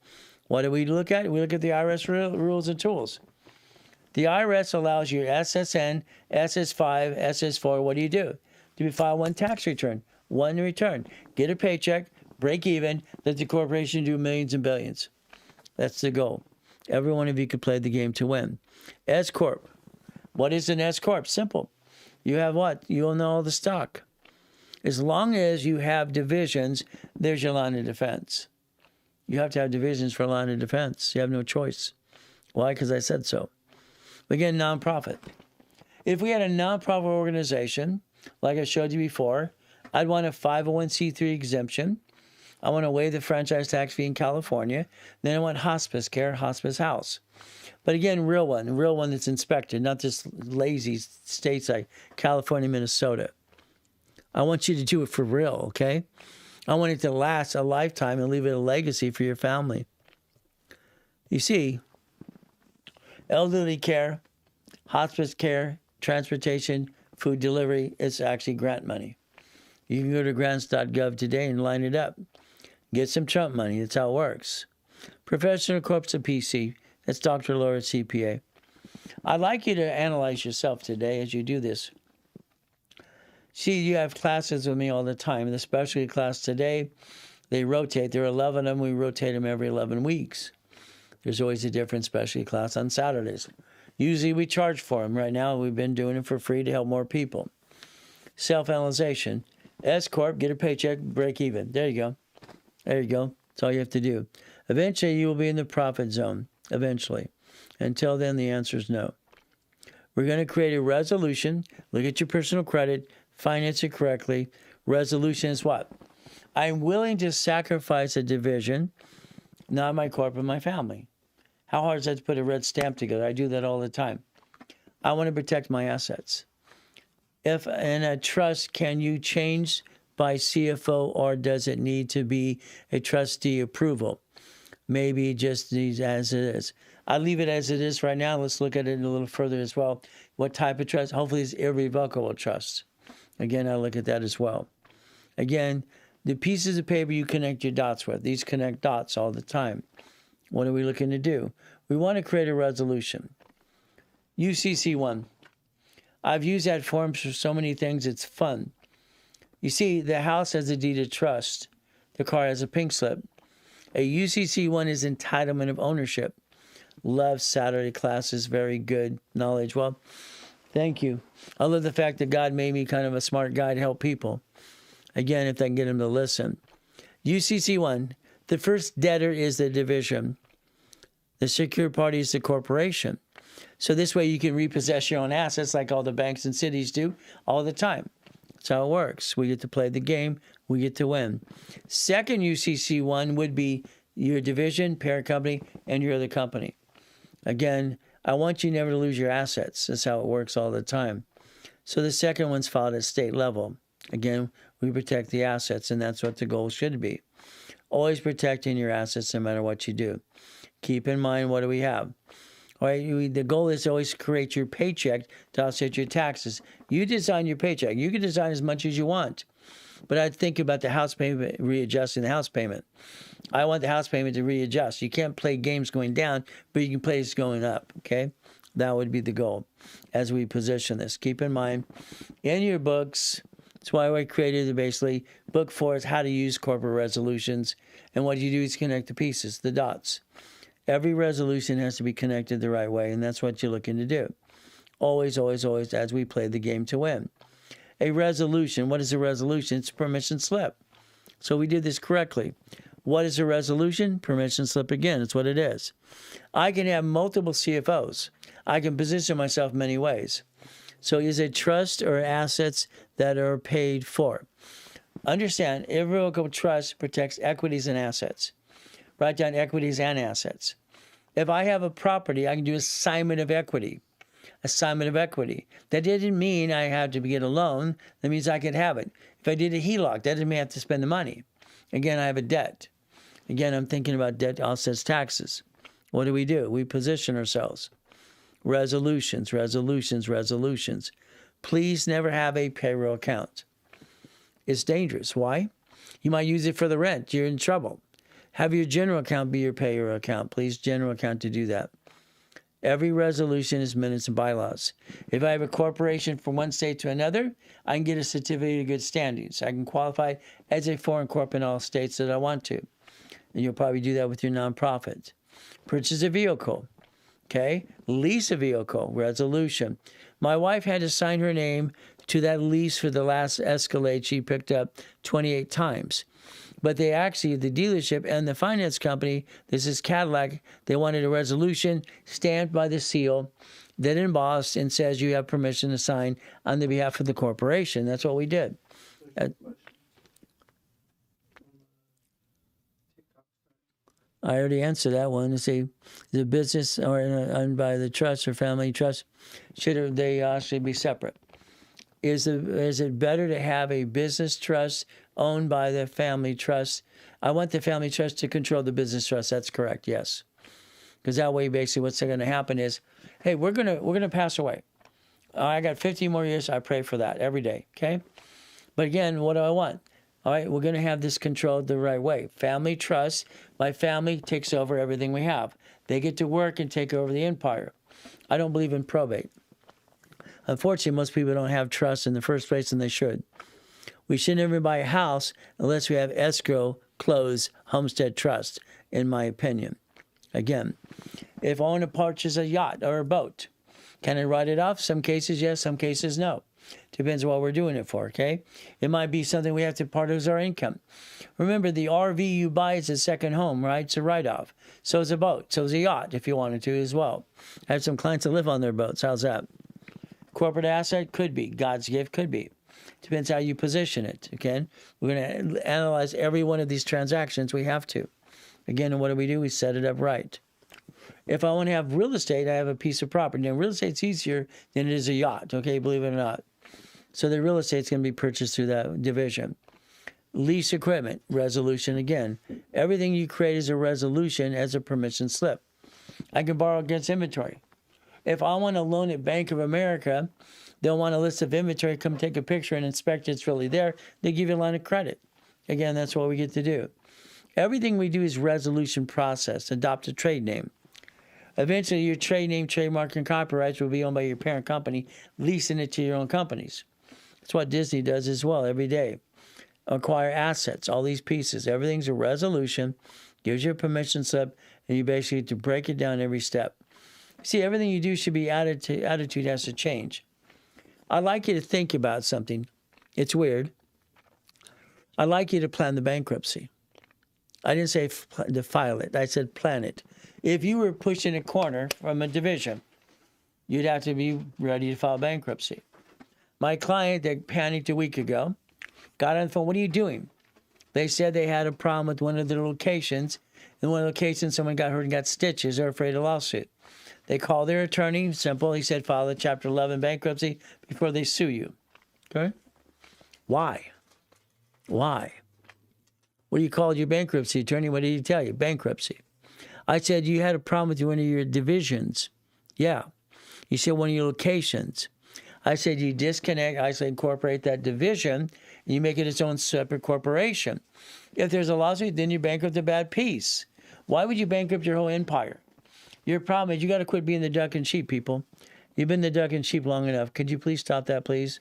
What do we look at? We look at the IRS rules and tools. The IRS allows you SSN, SS5, SS4. What do? Do we file one tax return? One return. Get a paycheck, break even, let the corporation do millions and billions. That's the goal. Every one of you could play the game to win. S Corp. What is an S Corp? Simple. You have what? You own all the stock. As long as you have divisions, there's your line of defense. You have to have divisions for a line of defense. You have no choice. Why? Because I said so. Again, nonprofit. If we had a nonprofit organization, like I showed you before, I'd want a 501c3 exemption. I want to waive the franchise tax fee in California. Then I want hospice care, hospice house. But again, real one that's inspected, not just lazy states like California, Minnesota. I want you to do it for real, okay? I want it to last a lifetime and leave it a legacy for your family. You see, elderly care, hospice care, transportation, food delivery, it's actually grant money. You can go to grants.gov today and line it up. Get some Trump money. That's how it works. Professional Corp's a PC. That's Dr. Laura CPA. I'd like you to analyze yourself today as you do this. See, you have classes with me all the time. The specialty class today, they rotate. There are 11 of them. We rotate them every 11 weeks. There's always a different specialty class on Saturdays. Usually we charge for them. Right now, we've been doing it for free to help more people. Self-analyzation. S Corp, get a paycheck, break even. There you go. There you go. That's all you have to do. Eventually, you will be in the profit zone. Eventually. Until then, the answer is no. We're going to create a resolution. Look at your personal credit. Finance it correctly. Resolution is what? I'm willing to sacrifice a division, not my corp, but my family. How hard is that to put a red stamp together? I do that all the time. I want to protect my assets. If in a trust, can you change by CFO or does it need to be a trustee approval? Maybe it just needs as it is. I'll leave it as it is right now. Let's look at it a little further as well. What type of trust? Hopefully it's irrevocable trust. Again, I'll look at that as well. Again, the pieces of paper you connect your dots with. These connect dots all the time. What are we looking to do? We want to create a resolution. UCC1. I've used that form for so many things. It's fun. You see, the house has a deed of trust. The car has a pink slip. A UCC1 is entitlement of ownership. Love Saturday classes. Very good knowledge. Well, thank you. I love the fact that God made me kind of a smart guy to help people. Again, if I can get them to listen. UCC1, the first debtor is the division. The secured party is the corporation. So this way you can repossess your own assets like all the banks and cities do all the time. That's how it works. We get to play the game. We get to win. Second UCC1 would be your division, parent company, and your other company. Again, I want you never to lose your assets. That's how it works all the time. So the second one's filed at state level. Again, we protect the assets, and that's what the goal should be. Always protecting your assets no matter what you do. Keep in mind, what do we have? All right, the goal is to always create your paycheck to offset your taxes. You design your paycheck. You can design as much as you want. But I think about the house payment, readjusting the house payment. I want the house payment to readjust. You can't play games going down, but you can play it going up, okay? That would be the goal as we position this. Keep in mind, in your books, that's why I created basically book 4 is how to use corporate resolutions. And what you do is connect the pieces, the dots. Every resolution has to be connected the right way, and that's what you're looking to do. Always, always, always, as we play the game to win. A resolution, what is a resolution? It's a permission slip. So we did this correctly. What is a resolution? Permission slip again. It's what it is. I can have multiple CFOs. I can position myself many ways. So is it trust or assets that are paid for? Understand, irrevocable trust protects equities and assets. Write down equities and assets. If I have a property, I can do assignment of equity. Assignment of equity. That didn't mean I had to get a loan. That means I could have it. If I did a HELOC, that didn't mean I have to spend the money. Again, I have a debt. Again, I'm thinking about debt offsets taxes. What do? We position ourselves. Resolutions, resolutions, resolutions. Please never have a payroll account. It's dangerous. Why? You might use it for the rent. You're in trouble. Have your general account be your payroll account. Please, general account to do that. Every resolution is minutes and bylaws. If I have a corporation from one state to another, I can get a certificate of good standings. I can qualify as a foreign corp in all states that I want to. And you'll probably do that with your nonprofit. Purchase a vehicle. Okay? Lease a vehicle. Resolution. My wife had to sign her name to that lease for the last Escalade she picked up 28 times. But they actually, the dealership and the finance company, this is Cadillac, they wanted a resolution stamped by the seal, then embossed and says you have permission to sign on the behalf of the corporation. That's what we did. I already answered that one. See, the business or owned by the trust or family trust, should they actually be separate? Is it better to have a business trust owned by the family trust? I want the family trust to control the business trust. That's correct, yes. Because that way, basically, what's going to happen is, hey, we're gonna pass away. I got 15 more years. I pray for that every day. Okay, but again, what do I want? All right, we're going to have this controlled the right way. Family trust. My family takes over everything we have. They get to work and take over the empire. I don't believe in probate. Unfortunately, most people don't have trust in the first place, and they should. We should never buy a house unless we have escrow, close, homestead trust, in my opinion. Again, if I want to purchase a yacht or a boat, can I write it off? Some cases, yes. Some cases, no. Depends on what we're doing it for, okay? It might be something we have to part as our income. Remember, the RV you buy is a second home, right? It's a write-off. So is a boat. So is a yacht, if you wanted to as well. I have some clients that live on their boats. How's that? Corporate asset could be. God's gift could be. Depends how you position it, okay? We're going to analyze every one of these transactions. We have to. Again, and what do? We set it up right. If I want to have real estate, I have a piece of property. Now, real estate's easier than it is a yacht, okay? Believe it or not. So the real estate's going to be purchased through that division. Lease equipment, resolution again. Everything you create is a resolution as a permission slip. I can borrow against inventory. If I want to loan at Bank of America, they'll want a list of inventory, come take a picture and inspect it's really there. They give you a line of credit. Again, that's what we get to do. Everything we do is resolution process. Adopt a trade name. Eventually, your trade name, trademark, and copyrights will be owned by your parent company, leasing it to your own companies. That's what Disney does as well every day. Acquire assets, all these pieces. Everything's a resolution, gives you a permission slip, and you basically have to break it down every step. See, everything you do should be attitude has to change. I'd like you to think about something. It's weird. I'd like you to plan the bankruptcy. I didn't say to file it. I said plan it. If you were pushing a corner from a division, you'd have to be ready to file bankruptcy. My client that panicked a week ago got on the phone. What are you doing? They said they had a problem with one of their locations. In one location, someone got hurt and got stitches. They're afraid of a lawsuit. They called their attorney. Simple. He said, file a Chapter 11 bankruptcy before they sue you. Okay? Why? Why? What do you call your bankruptcy attorney? What did he tell you? Bankruptcy. I said, you had a problem with one of your divisions. Yeah. He said, one of your locations. I said, you disconnect. I said, incorporate that division, and you make it its own separate corporation. If there's a lawsuit, then you bankrupt a bad piece. Why would you bankrupt your whole empire? Your problem is you got to quit being the duck and sheep, people. You've been the duck and sheep long enough. Could you please stop that, please?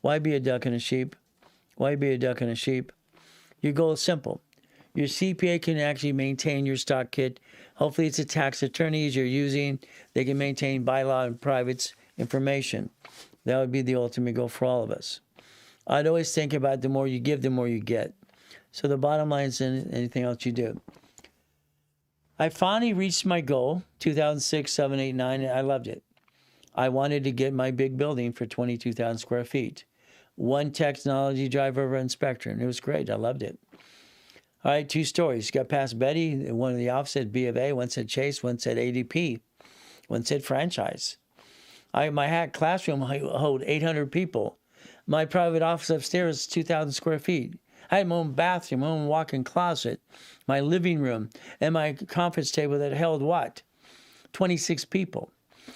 Why be a duck and a sheep? Why be a duck and a sheep? Your goal is simple. Your CPA can actually maintain your stock kit. Hopefully it's a tax attorneys you're using. They can maintain bylaw and privates information. That would be the ultimate goal for all of us. I'd always think about the more you give, the more you get. So the bottom line is anything else you do. I finally reached my goal, 2006, 7, 8, 9, and I loved it. I wanted to get my big building for 22,000 square feet. One technology drive over in Spectrum. It was great. I loved it. All right, 2 stories. Got past Betty. One of the office said B of A. One said Chase. One said ADP. One said franchise. My classroom hold 800 people. My private office upstairs is 2,000 square feet. I had my own bathroom, my own walk-in closet, my living room, and my conference table that held what? 26 people.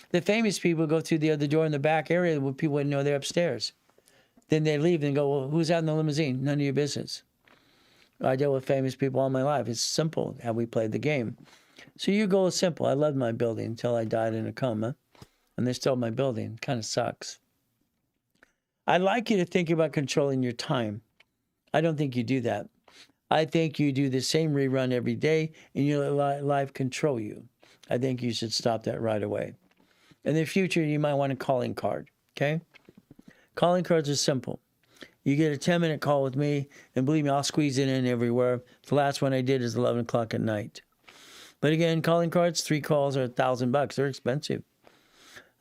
The famous people go through the other door in the back area where people wouldn't know they're upstairs. Then they leave and go, well, who's out in the limousine? None of your business. I dealt with famous people all my life. It's simple how we played the game. So your goal is simple. I loved my building until I died in a coma. And they stole my building. Kind of sucks. I'd like you to think about controlling your time. I don't think you do that. I think you do the same rerun every day and you let life control you. I think you should stop that right away. In the future, you might want a calling card, okay? Calling cards are simple. You get a 10-minute call with me, and believe me, I'll squeeze it in everywhere. The last one I did is 11 o'clock at night. But again, calling cards, 3 calls are $1,000. They're expensive.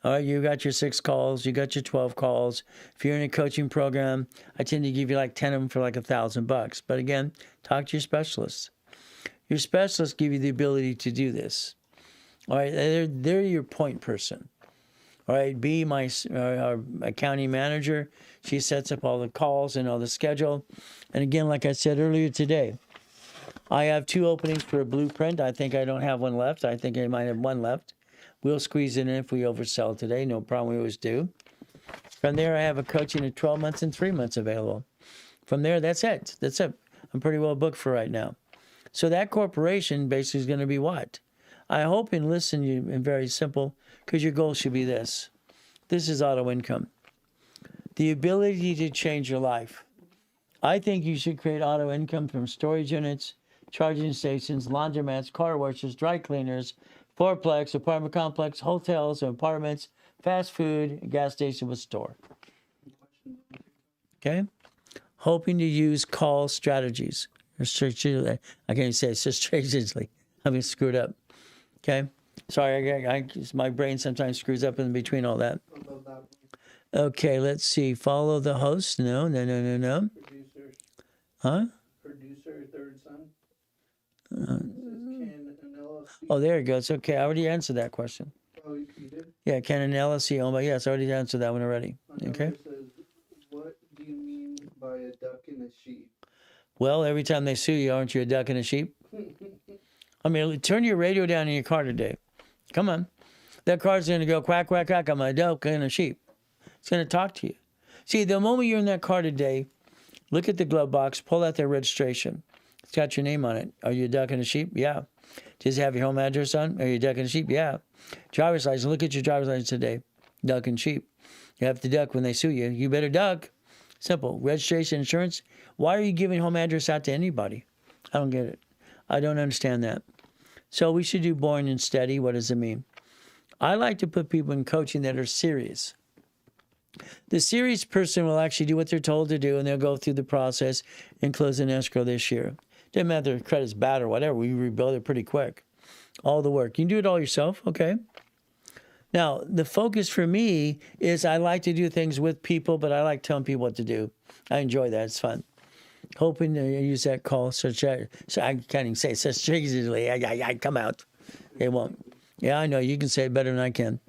All right, you got your 6 calls, you got your 12 calls. If you're in a coaching program, I tend to give you like 10 of them for like $1,000. But again, talk to your specialists. Your specialists give you the ability to do this. All right, they're your point person. All right, B, my accounting manager, she sets up all the calls and all the schedule. And again, like I said earlier today, I have 2 openings for a blueprint. I think I don't have one left. I think I might have 1 left. We'll squeeze it in if we oversell today. No problem. We always do. From there, I have a coaching at 12 months and 3 months available. From there, that's it. That's it. I'm pretty well booked for right now. So that corporation basically is going to be what? I hope and listen you in very simple, because your goal should be this. This is auto income. The ability to change your life. I think you should create auto income from storage units, charging stations, laundromats, car washes, dry cleaners, fourplex, apartment complex, hotels, apartments, fast food, gas station with store. Okay? Hoping to use call strategies. I can't even say it, it's just strategically. I've been screwed up. Okay? Sorry, my brain sometimes screws up in between all that. Okay, let's see. Follow the host. No. Producer. Huh? Producer, third son. Oh, there it goes. Okay, I already answered that question. Oh, you did? Yeah, can an LLC own by? Yes, I already answered that one already. Okay. Says, what do you mean by a duck and a sheep? Well, every time they sue you, aren't you a duck and a sheep? I mean, turn your radio down in your car today. Come on. That car's going to go quack, quack, quack. I'm a duck and a sheep. It's going to talk to you. See, the moment you're in that car today, look at the glove box, pull out their registration. It's got your name on it. Are you a duck and a sheep? Yeah. Does it have your home address on? Are you a duck and a sheep? Yeah. Driver's license. Look at your driver's license today. Duck and sheep. You have to duck when they sue you. You better duck. Simple. Registration, insurance. Why are you giving home address out to anybody? I don't get it. I don't understand that. So we should do boring and steady. What does it mean? I like to put people in coaching that are serious. The serious person will actually do what they're told to do, and they'll go through the process and close an escrow this year. Doesn't matter if their credit's bad or whatever. We rebuild it pretty quick. All the work. You can do it all yourself, okay? Now, the focus for me is I like to do things with people, but I like telling people what to do. I enjoy that. It's fun. Hoping to use that call, so I can't even say it so easily. I come out. They won't. Yeah, I know. You can say it better than I can.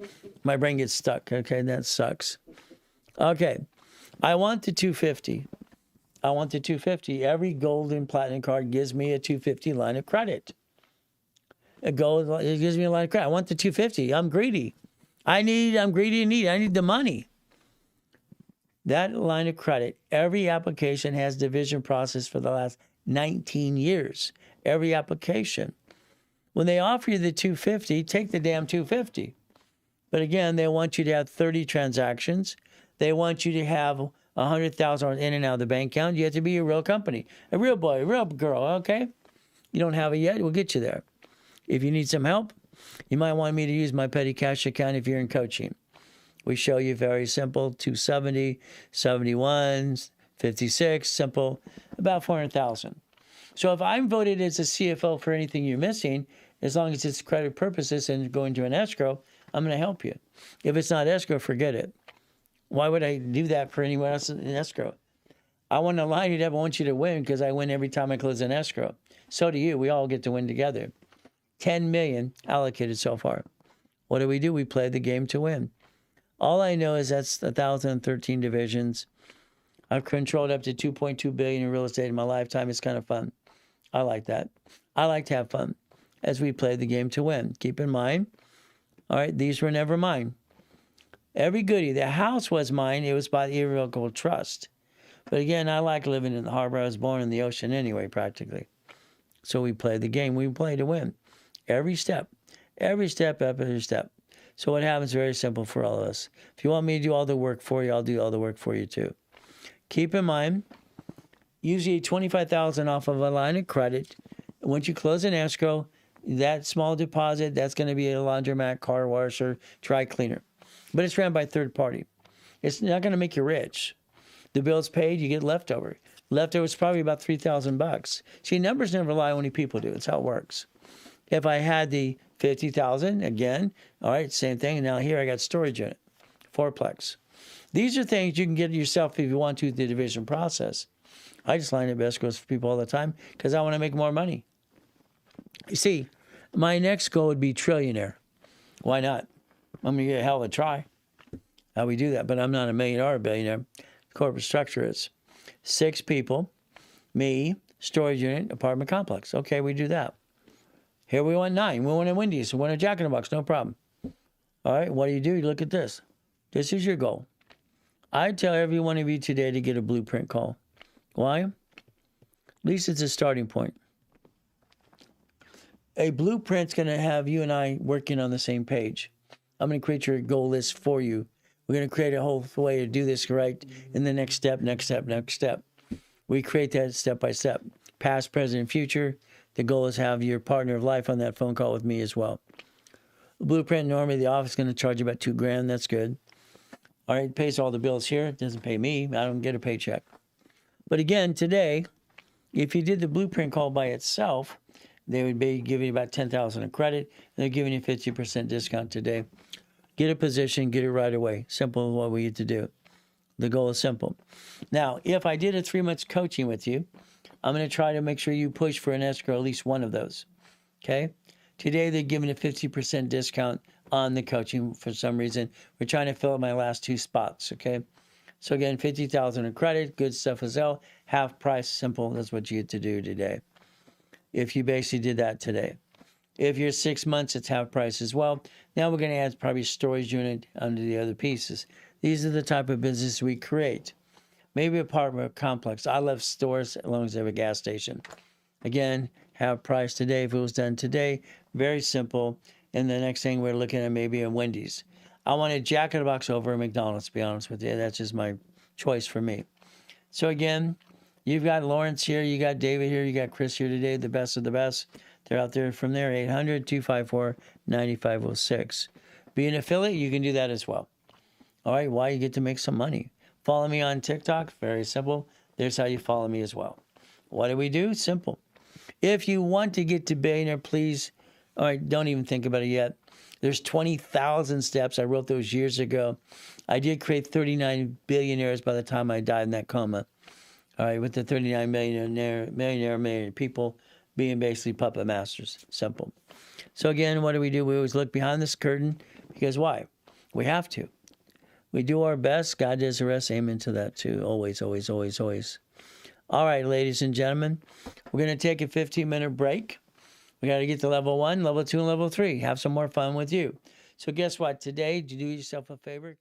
My brain gets stuck. Okay, that sucks. Okay, I want the 250. I want the 250. Every gold and platinum card gives me a 250 line of credit. It gives me a line of credit. I want the 250. I'm greedy. I'm greedy and needy. I need the money. That line of credit, every application has division process for the last 19 years. Every application. When they offer you the 250, take the damn 250. But again, they want you to have 30 transactions. They want you to have $100,000 in and out of the bank account. You have to be a real company, a real boy, a real girl, okay? You don't have it yet, we'll get you there. If you need some help, you might want me to use my petty cash account if you're in coaching. We show you very simple, 270, 71, 56, simple, about 400,000. So if I'm voted as a CFO for anything you're missing, as long as it's credit purposes and going to an escrow, I'm going to help you. If it's not escrow, forget it. Why would I do that for anyone else in escrow? I want to line it up. I want you to win because I win every time I close an escrow. So do you. We all get to win together. 10 million allocated so far. What do? We play the game to win. All I know is that's 1,013 divisions. I've controlled up to $2.2 billion in real estate in my lifetime. It's kind of fun. I like that. I like to have fun as we play the game to win. Keep in mind, all right, these were never mine. Every goodie, the house was mine. It was by the irrevocable trust. But again, I like living in the harbor. I was born in the ocean anyway, practically. So we play the game. We play to win. Every step, every step. So what happens is very simple for all of us. If you want me to do all the work for you, I'll do all the work for you too. Keep in mind, usually $25,000 off of a line of credit. Once you close an escrow, that small deposit, that's going to be a laundromat, car wash, or dry cleaner. But it's ran by third party. It's not going to make you rich. The bill's paid, you get leftover. Leftover's probably about $3,000. See, numbers never lie, only people do. It's how it works. If I had the 50,000, again, all right, same thing. And now here I got storage unit, fourplex. These are things you can get yourself if you want to the division process. I just line up escrows for people all the time because I want to make more money. You see, my next goal would be trillionaire. Why not? I'm going to get a hell of a try. How we do that? But I'm not a millionaire or a billionaire. Corporate structure is 6 people, me, storage unit, apartment complex. Okay, we do that. Here we want 9. We want a Wendy's. We want a Jack in the Box. No problem. All right, what do? You look at this. This is your goal. I tell every one of you today to get a blueprint call. Why? At least it's a starting point. A blueprint's going to have you and I working on the same page. I'm going to create your goal list for you. We're going to create a whole way to do this right in the next step. We create that step by step. Past, present, future. The goal is to have your partner of life on that phone call with me as well. Blueprint, normally the office is going to charge you about $2,000. That's good. All right, it pays all the bills here. It doesn't pay me. I don't get a paycheck. But again, today, if you did the blueprint call by itself, they would be giving you about $10,000 in credit. They're giving you 50% discount today. Get a position, get it right away. Simple what we need to do. The goal is simple. Now, if I did a 3-month coaching with you, I'm going to try to make sure you push for an escrow, at least one of those. Okay? Today, they're giving a 50% discount on the coaching for some reason. We're trying to fill up my last 2 spots. Okay? So again, $50,000 in credit, good stuff as well. Half price, simple. That's what you get to do today. If you basically did that today. If you're 6 months, it's half price as well. Now we're going to add probably a storage unit under the other pieces. These are the type of business we create. Maybe apartment complex. I love stores as long as they have a gas station. Again, have price today. If it was done today, very simple. And the next thing we're looking at maybe a Wendy's. I want a Jack in the Box over at McDonald's, to be honest with you. That's just my choice for me. So again, you've got Lawrence here, you got David here, you got Chris here today, the best of the best. They're out there from there, 800-254-9506. Be an affiliate, you can do that as well. All right, why? You get to make some money. Follow me on TikTok, very simple. There's how you follow me as well. What do we do? Simple. If you want to get to billionaire, please, all right, don't even think about it yet. There's 20,000 steps. I wrote those years ago. I did create 39 billionaires by the time I died in that coma. All right, with the 39 millionaire people being basically puppet masters. Simple. So again, what do? We always look behind this curtain because why? We have to. We do our best. God does the rest. Amen to that too. Always, always, always, always. All right, ladies and gentlemen, we're going to take a 15-minute break. We got to get to level 1, level 2, and level 3. Have some more fun with you. So guess what? Today, do yourself a favor.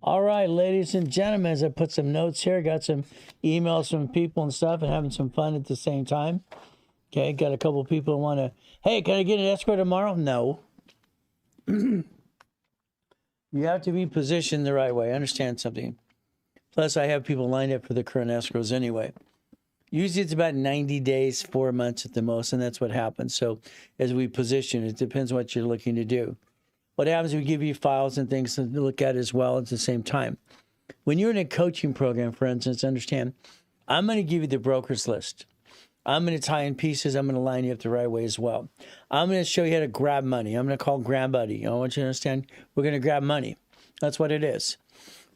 All right, ladies and gentlemen, as I put some notes here, got some emails from people and stuff and having some fun at the same time. Okay, got a couple people who want to, hey, can I get an escrow tomorrow? No. You have to be positioned the right way. Understand something. Plus, I have people lined up for the current escrows anyway. Usually it's about 90 days, 4 months at the most, and that's what happens. So as we position, it depends what you're looking to do. What happens, we give you files and things to look at as well at the same time. When you're in a coaching program, for instance, understand, I'm going to give you the broker's list. I'm going to tie in pieces. I'm going to line you up the right way as well. I'm going to show you how to grab money. I'm going to call grab buddy. I want you to understand, we're going to grab money. That's what it is.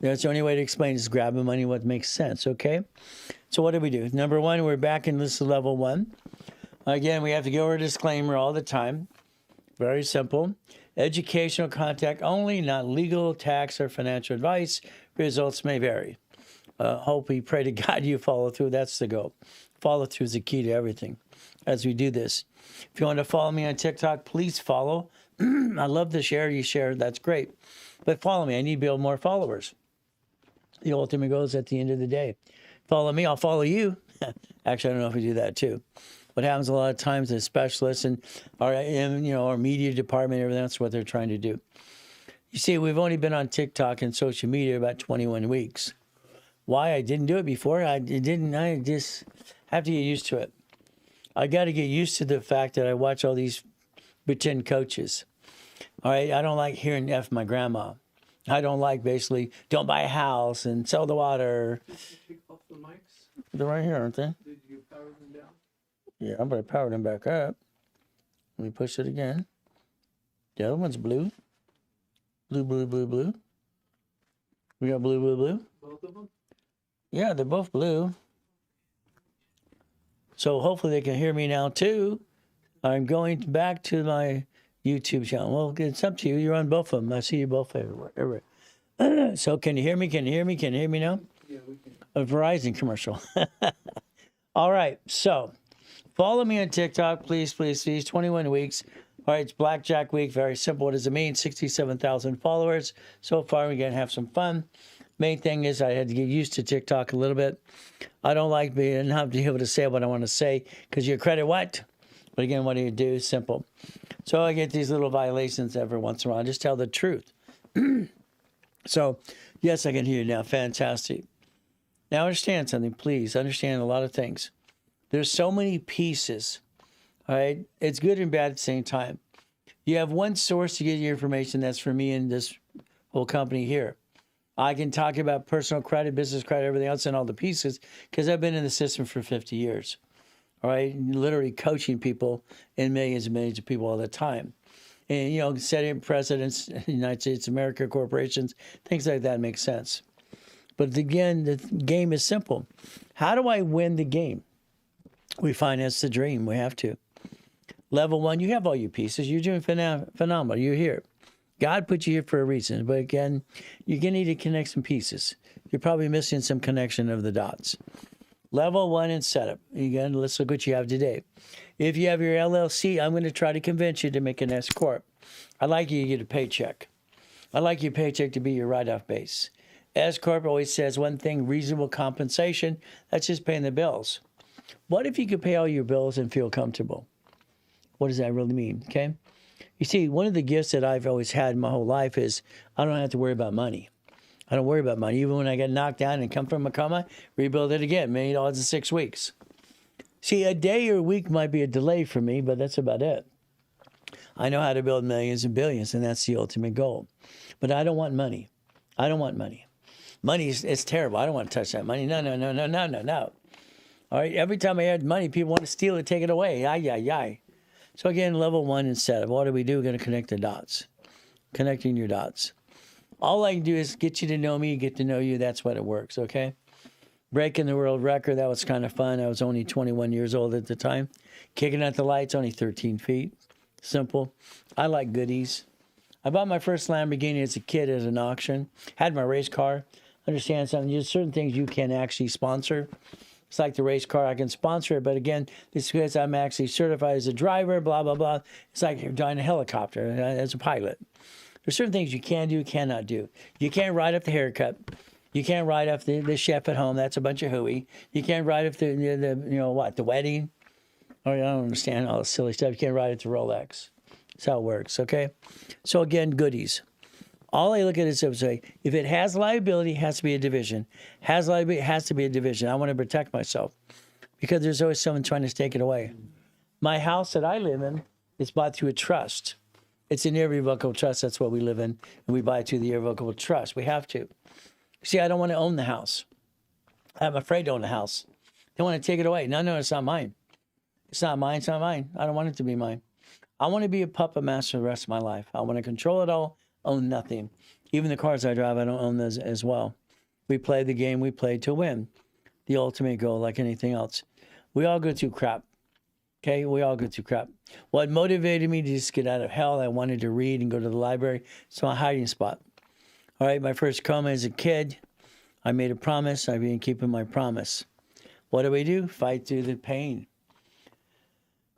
That's the only way to explain is grabbing money, what makes sense, okay? So what do we do? Number one, we're back in this level one. Again, we have to go over a disclaimer all the time. Very simple. Educational contact only, not legal, tax, or financial advice. Results may vary. Hope we pray to God you follow through. That's the goal. Follow through is the key to everything as we do this. If you want to follow me on TikTok, please follow. I love to share. You share. That's great. But follow me. I need to build more followers. The ultimate goal is at the end of the day. Follow me, I'll follow you. Actually, I don't know if we do that too. What happens a lot of times is specialists and our media department, everything, that's what they're trying to do. You see, we've only been on TikTok and social media about 21 weeks. Why I didn't do it before? I just have to get used to it. I got to get used to the fact that I watch all these pretend coaches. All right, I don't like hearing F my grandma. I don't like basically, don't buy a house and sell the water. Did you take off the mics? They're right here, aren't they? Did you power them down? Yeah, I'm going to power them back up. Let me push it again. The other one's blue. Blue, blue, blue, blue. We got blue, blue, blue. Both of them? Yeah, they're both blue. So hopefully they can hear me now too. I'm going back to my YouTube channel. Well, it's up to you. You're on both of them. I see you both everywhere. So can you hear me? Can you hear me? Can you hear me now? Yeah, we can. A Verizon commercial. All right. So follow me on TikTok, please, please, please. 21 weeks. All right. It's Blackjack Week. Very simple. What does it mean? 67,000 followers. So far, we're going to have some fun. Main thing is I had to get used to TikTok a little bit. I don't like not being able to say what I want to say because you credit what? But again, what do you do? Simple. So I get these little violations every once in a while. I just tell the truth. So, yes, I can hear you now. Fantastic. Now, understand something, please. Understand a lot of things. There's so many pieces, all right? It's good and bad at the same time. You have one source to get your information. That's for me and this whole company here. I can talk about personal credit, business credit, everything else and all the pieces because I've been in the system for 50 years. All right, literally coaching people and millions of people all the time. And, setting presidents, United States of America, corporations, things like that make sense. But again, the game is simple. How do I win the game? We finance the dream. We have to. Level one, you have all your pieces. You're doing phenomenal. You're here. God put you here for a reason. But again, you're going to need to connect some pieces. You're probably missing some connection of the dots. Level one in setup. Again, let's look what you have today. If you have your LLC, I'm going to try to convince you to make an S Corp. I'd like you to get a paycheck. I'd like your paycheck to be your write-off base. S Corp always says one thing, reasonable compensation. That's just paying the bills. What if you could pay all your bills and feel comfortable? What does that really mean? Okay. You see, one of the gifts that I've always had in my whole life is I don't have to worry about money. I don't worry about money. Even when I get knocked down and come from a coma, rebuild it again. $1 million in 6 weeks. See, a day or a week might be a delay for me, but that's about it. I know how to build millions and billions, and that's the ultimate goal. But I don't want money. I don't want money. Money is terrible. I don't want to touch that money. No. All right, every time I had money, people want to steal it, take it away. Ay. So again, level one in setup. What do? We're going to connect the dots. Connecting your dots. All I can do is get you to know me, get to know you. That's what it works, okay? Breaking the world record, that was kind of fun. I was only 21 years old at the time. Kicking out the lights, only 13 feet. Simple. I like goodies. I bought my first Lamborghini as a kid at an auction. Had my race car. Understand something? There's certain things you can actually sponsor. It's like the race car. I can sponsor it, but again, it's because I'm actually certified as a driver, blah, blah, blah. It's like you're driving a helicopter as a pilot. There's certain things you can do, cannot do. You can't write up the haircut. You can't write up the chef at home. That's a bunch of hooey. You can't write up the wedding. Or I don't understand all the silly stuff. You can't write it to Rolex. That's how it works, okay? So again, goodies. All I look at is say, if it has liability, it has to be a division. Has liability, it has to be a division. I want to protect myself because there's always someone trying to take it away. My house that I live in is bought through a trust. It's an irrevocable trust. That's what we live in. And we buy it through the irrevocable trust. We have to. See, I don't want to own the house. I'm afraid to own the house. They want to take it away. No, it's not mine. It's not mine. It's not mine. I don't want it to be mine. I want to be a puppet master the rest of my life. I want to control it all, own nothing. Even the cars I drive, I don't own those as well. We play the game we play to win. The ultimate goal, like anything else. We all go through crap. Okay, we all go through crap. What motivated me to just get out of hell, I wanted to read and go to the library. It's my hiding spot. All right, my first coma as a kid, I made a promise. I've been keeping my promise. What do? Fight through the pain.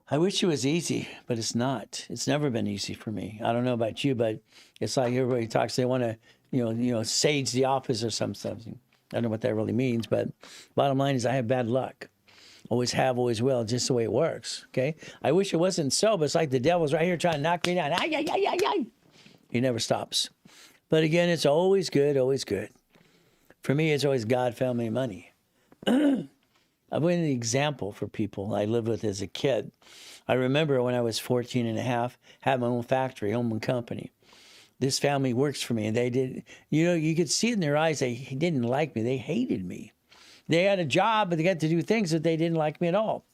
I wish it was easy, but it's not. It's never been easy for me. I don't know about you, but it's like everybody talks. They want to, sage the office or something. I don't know what that really means, but bottom line is I have bad luck. Always have, always will, just the way it works, okay? I wish it wasn't so, but it's like the devil's right here trying to knock me down. Ay, ay, ay, ay, ay. He never stops. But again, it's always good, always good. For me, it's always God, family, money. I've been an example for people I lived with as a kid. I remember when I was 14 and a half, had my own factory, own company. This family works for me, and they did, you could see it in their eyes, they didn't like me. They hated me. They had a job, but they got to do things that they didn't like me at all.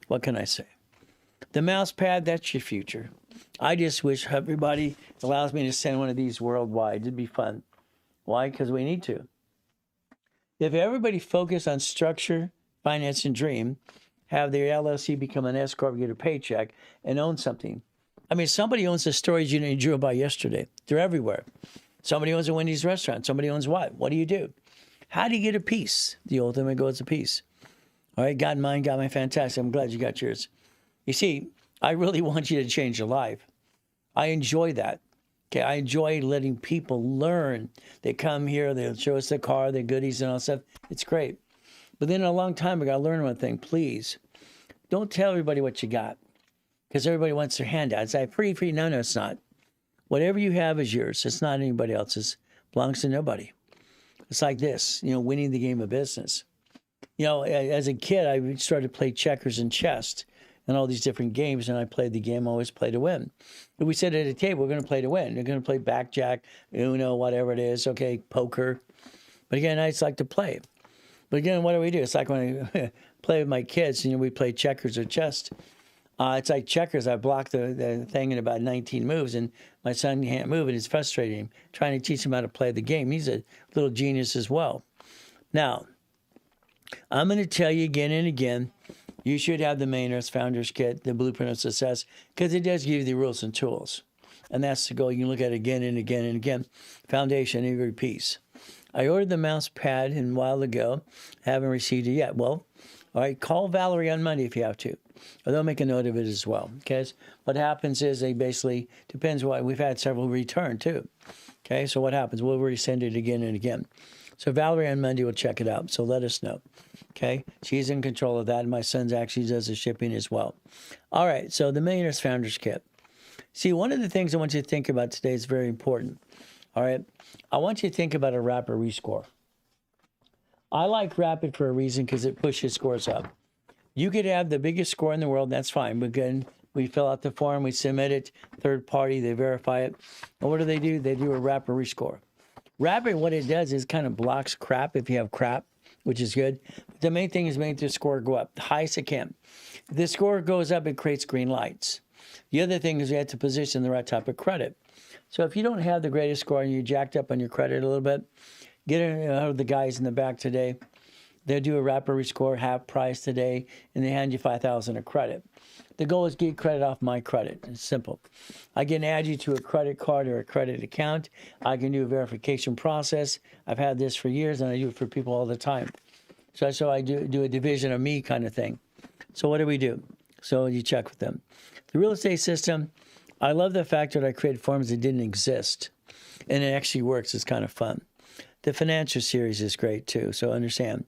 What can I say? The mouse pad, that's your future. I just wish everybody allows me to send one of these worldwide. It'd be fun. Why? Because we need to. If everybody focused on structure, finance, and dream, have their LLC become an S corp, get a paycheck, and own something. I mean, somebody owns the stories you drew about yesterday. They're everywhere. Somebody owns a Wendy's restaurant. Somebody owns what? What do you do? How do you get a piece? The ultimate goal is a piece. All right, got mine, got my fantastic. I'm glad you got yours. You see, I really want you to change your life. I enjoy that. Okay, I enjoy letting people learn. They come here, they'll show us the car, the goodies and all that stuff. It's great. But then a long time ago, I learned one thing. Please, don't tell everybody what you got. Because everybody wants their handout. It's like free. No, it's not. Whatever you have is yours. It's not anybody else's. It belongs to nobody. It's like this, winning the game of business. As a kid, I started to play checkers and chess and all these different games, and I played the game. I always play to win. But we said at a table, we're going to play to win. We're going to play blackjack, Uno, whatever it is, okay, poker. But again, I just like to play. But again, what do? It's like when I play with my kids, we play checkers or chess. It's like checkers. I blocked the thing in about 19 moves, and my son can't move, and it's frustrating him. Trying to teach him how to play the game. He's a little genius as well. Now, I'm going to tell you again and again, you should have the Maynard's Founders Kit, the Blueprint of Success, because it does give you the rules and tools. And that's the goal. You can look at it again and again and again. Foundation, every piece. I ordered the mouse pad a while ago. Haven't received it yet. Well, all right, call Valerie on Monday if you have to. Or they'll make a note of it as well. Okay, what happens is they basically, depends what, we've had several return too. Okay, so what happens? We'll resend it again and again. So Valerie on Monday will check it out. So let us know. Okay, she's in control of that. And my son actually does the shipping as well. All right, so the Millionaires Founders Kit. See, one of the things I want you to think about today is very important. All right, I want you to think about a rapid rescore. I like rapid for a reason because it pushes scores up. You could have the biggest score in the world, that's fine. But again, we fill out the form, we submit it, third party, they verify it. And what do? They do a rapid rescore. Rapid, what it does is kind of blocks crap if you have crap, which is good. But the main thing is making the score go up, the highest it can. If the score goes up, it creates green lights. The other thing is you have to position the right type of credit. So if you don't have the greatest score and you're jacked up on your credit a little bit, get the guys in the back today. They'll do a rapid rescore, half price today, and they hand you $5,000 of credit. The goal is get credit off my credit. It's simple. I can add you to a credit card or a credit account. I can do a verification process. I've had this for years, and I do it for people all the time. So I do a division of me kind of thing. So what do? So you check with them. The real estate system, I love the fact that I create forms that didn't exist, and it actually works. It's kind of fun. The financial series is great too, so understand.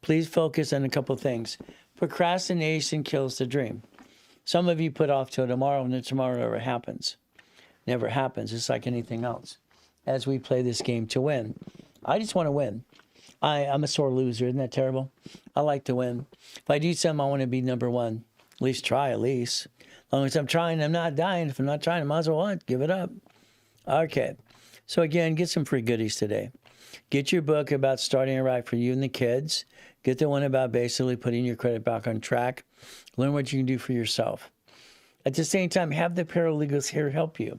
Please focus on a couple things. Procrastination kills the dream. Some of you put off till tomorrow, and then tomorrow never happens. Never happens. It's like anything else. As we play this game to win, I just want to win. I'm a sore loser. Isn't that terrible? I like to win. If I do something, I want to be number one. At least try, at least. As long as I'm trying, I'm not dying. If I'm not trying, I might as well what? Give it up. Okay. So again, get some free goodies today. Get your book about starting it right for you and the kids. Get the one about basically putting your credit back on track. Learn what you can do for yourself. At the same time, have the paralegals here help you.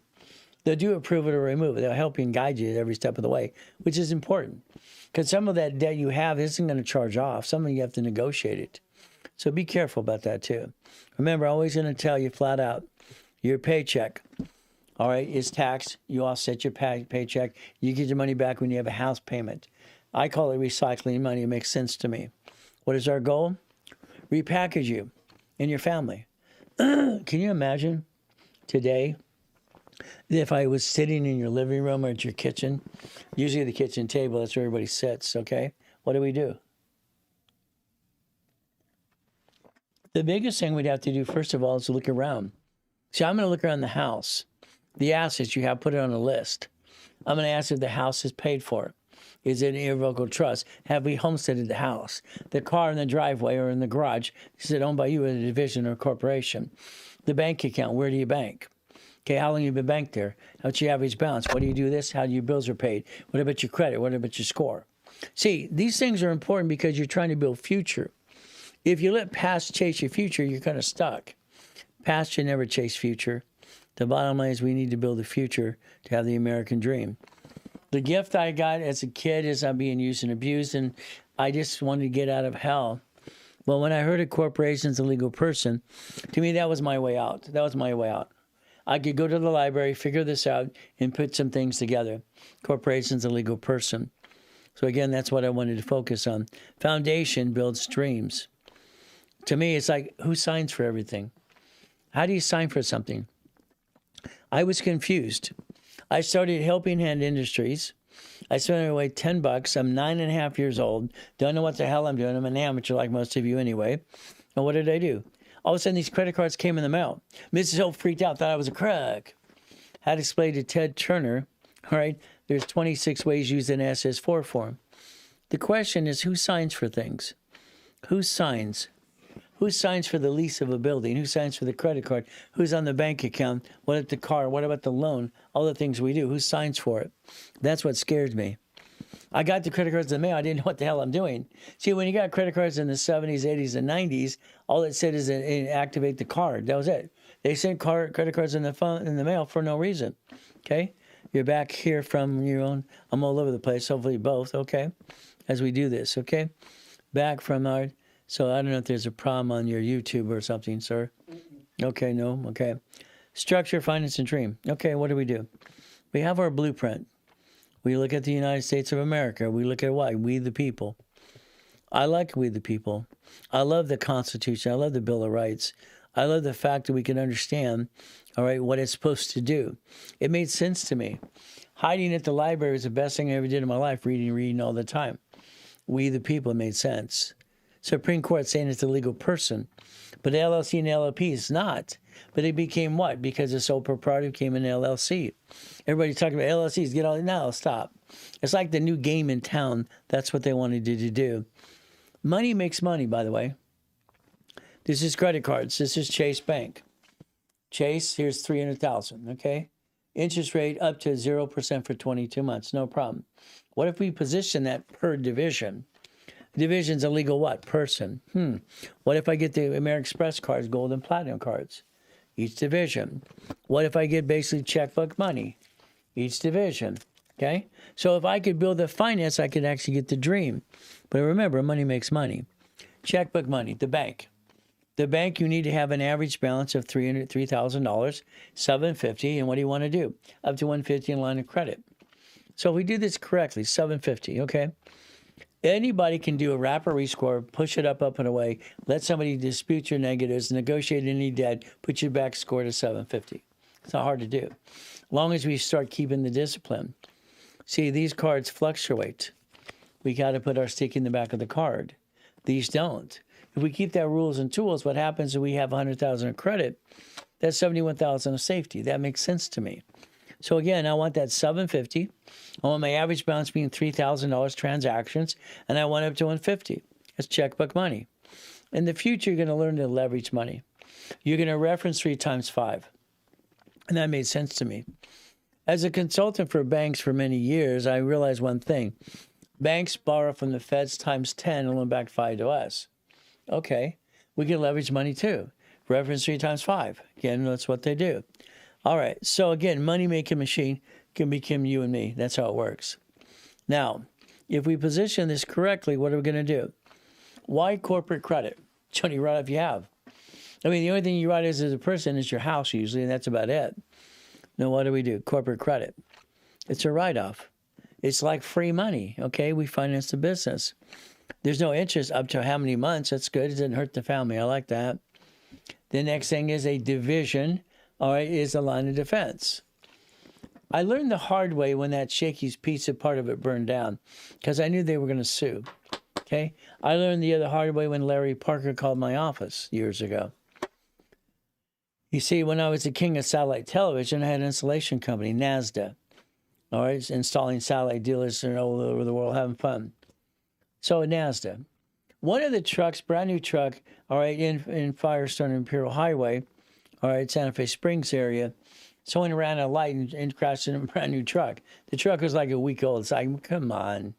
They'll do approve it or remove it. They'll help you and guide you every step of the way, which is important. Because some of that debt you have isn't going to charge off. Some of you have to negotiate it. So be careful about that too. Remember, I'm always going to tell you flat out, your paycheck, all right, is taxed. You offset your paycheck. You get your money back when you have a house payment. I call it recycling money. It makes sense to me. What is our goal? Repackage you and your family. Can you imagine today if I was sitting in your living room or at your kitchen? Usually the kitchen table, that's where everybody sits, okay? What do? The biggest thing we'd have to do, first of all, is look around. See, I'm going to look around the house. The assets you have, put it on a list. I'm going to ask if the house is paid for. Is it an irrevocable trust? Have we homesteaded the house? The car in the driveway or in the garage, is it owned by you in a division or a corporation? The bank account, where do you bank? Okay, how long have you been banked there? What's your average balance? What do you do this? How do your bills are paid? What about your credit? What about your score? See, these things are important because you're trying to build future. If you let past chase your future, you're kind of stuck. Past should never chase future. The bottom line is we need to build a future to have the American dream. The gift I got as a kid is I'm being used and abused, and I just wanted to get out of hell. Well, when I heard a corporation's a legal person, to me that was my way out. That was my way out. I could go to the library, figure this out, and put some things together. Corporation's a legal person. So again, that's what I wanted to focus on. Foundation builds dreams. To me, it's like, who signs for everything? How do you sign for something? I was confused. I started Helping Hand Industries. I spent away $10. I'm 9.5 years old. Don't know what the hell I'm doing. I'm an amateur like most of you anyway. And what did I do? All of a sudden, these credit cards came in the mail. Mrs. Hill freaked out, thought I was a crook. Had to explain to Ted Turner, all right, there's 26 ways used in SS4 form. The question is, who signs for things? Who signs? Who signs for the lease of a building? Who signs for the credit card? Who's on the bank account? What about the car? What about the loan? All the things we do. Who signs for it? That's what scared me. I got the credit cards in the mail. I didn't know what the hell I'm doing. See, when you got credit cards in the 70s, 80s, and 90s, all it said is activate the card. That was it. They sent credit cards in the mail for no reason. Okay? You're back here from your own. I'm all over the place. Hopefully both. Okay? As we do this. Okay? Back from our... So I don't know if there's a problem on your YouTube or something, sir. Okay, no, okay. Structure, finance, and dream. Okay, what do? We have our blueprint. We look at the United States of America. We look at what? We the people. I like we the people. I love the Constitution. I love the Bill of Rights. I love the fact that we can understand, all right, what it's supposed to do. It made sense to me. Hiding at the library is the best thing I ever did in my life, reading all the time. We the people made sense. Supreme Court saying it's a legal person. But LLC and LLP is not. But it became what? Because the sole proprietor became an LLC. Everybody's talking about LLCs. Get all now, stop. It's like the new game in town. That's what they wanted to do. Money makes money, by the way. This is credit cards. This is Chase Bank. Chase, here's $300,000, okay? Interest rate up to 0% for 22 months. No problem. What if we position that per division? Division's a legal what? Person. What if I get the American Express cards, gold and platinum cards? Each division. What if I get basically checkbook money? Each division. Okay? So if I could build the finance, I could actually get the dream. But remember, money makes money. Checkbook money, the bank. The bank, you need to have an average balance of $3,000, $750, and what do you want to do? Up to $150 in line of credit. So if we do this correctly, $750, okay? Anybody can do a wrapper rescore, push it up and away, let somebody dispute your negatives, negotiate any debt, put your back score to $750. It's not hard to do. As long as we start keeping the discipline. See, these cards fluctuate. We got to put our stick in the back of the card. These don't. If we keep that rules and tools, what happens is we have 100,000 of credit. That's 71,000 of safety. That makes sense to me. So again, I want that 750. I want my average balance being $3,000 transactions, and I want up to 150. That's checkbook money. In the future, you're going to learn to leverage money. You're going to reference 3 times 5. And that made sense to me. As a consultant for banks for many years, I realized one thing. Banks borrow from the feds times 10 and loan back 5 to us. Okay, we can leverage money too. Reference 3 times 5. Again, that's what they do. All right, so again, money-making machine can become you and me. That's how it works. Now, if we position this correctly, what are we going to do? Why corporate credit? It's only write off you have. I mean, the only thing you write as a person is your house usually, and that's about it. Now, what do? Corporate credit. It's a write-off. It's like free money, okay? We finance the business. There's no interest up to how many months. That's good. It doesn't hurt the family. I like that. The next thing is a division, all right, is a line of defense. I learned the hard way when that Shakey's Pizza part of it burned down because I knew they were going to sue, okay? I learned the other hard way when Larry Parker called my office years ago. You see, when I was the king of satellite television, I had an installation company, NASDA. All right, installing satellite dealers all over the world, having fun. So NASDA. One of the trucks, brand new truck, all right, in Firestone Imperial Highway, all right, Santa Fe Springs area, someone ran a light and crashed in a brand new truck. The truck was like a week old. It's like, come on.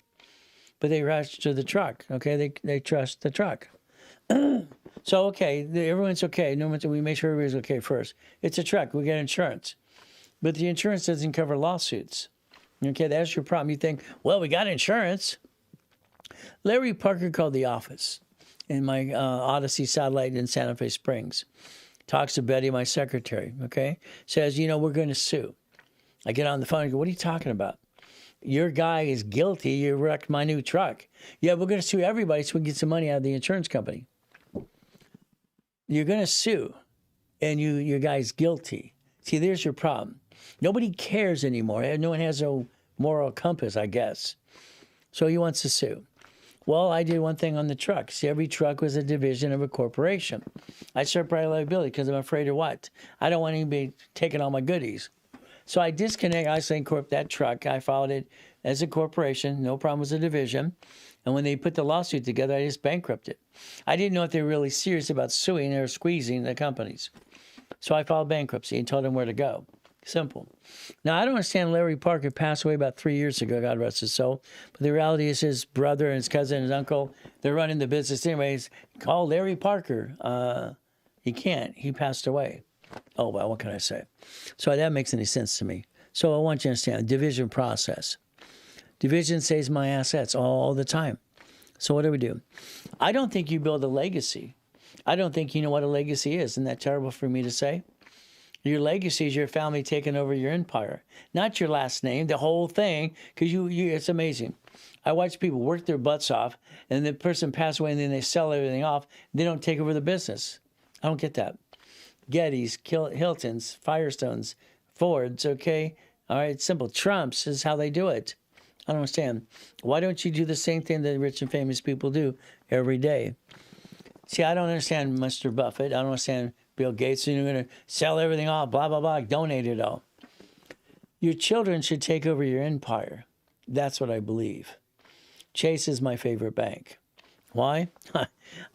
But they rushed to the truck, okay? They trust the truck. So, okay, everyone's okay. No one, we make sure everybody's okay first. It's a truck. We get insurance. But the insurance doesn't cover lawsuits. Okay, that's your problem. You think, well, we got insurance. Larry Parker called the office in my Odyssey satellite in Santa Fe Springs. Talks to Betty, my secretary, okay? Says, we're going to sue. I get on the phone and go, what are you talking about? Your guy is guilty. You wrecked my new truck. Yeah, we're going to sue everybody so we can get some money out of the insurance company. You're going to sue, and your guy's guilty. See, there's your problem. Nobody cares anymore. No one has a moral compass, I guess. So he wants to sue. Well, I did one thing on the truck. See, every truck was a division of a corporation. I separated liability because I'm afraid of what? I don't want anybody taking all my goodies. So I isolated corp that truck. I filed it as a corporation. No problem with a division. And when they put the lawsuit together, I just bankrupted. I didn't know if they were really serious about suing or squeezing the companies. So I filed bankruptcy and told them where to go. Simple. Now, I don't understand Larry Parker passed away about 3 years ago, God rest his soul. But the reality is his brother and his cousin and his uncle, they're running the business anyways. Call Larry Parker. He can't. He passed away. Oh, well, what can I say? So that makes any sense to me. So I want you to understand, division process. Division saves my assets all the time. So what do? I don't think you build a legacy. I don't think you know what a legacy is. Isn't that terrible for me to say? Your legacy is your family taking over your empire, not your last name, the whole thing, because it's amazing. I watch people work their butts off, and the person passes away, and then they sell everything off. They don't take over the business. I don't get that. Gettys, Hiltons, Firestones, Fords, okay? All right, it's simple. Trumps is how they do it. I don't understand. Why don't you do the same thing that rich and famous people do every day? See, I don't understand Mr. Buffett. I don't understand Bill Gates. You're going to sell everything off, blah, blah, blah, donate it all. Your children should take over your empire. That's what I believe. Chase is my favorite bank. Why?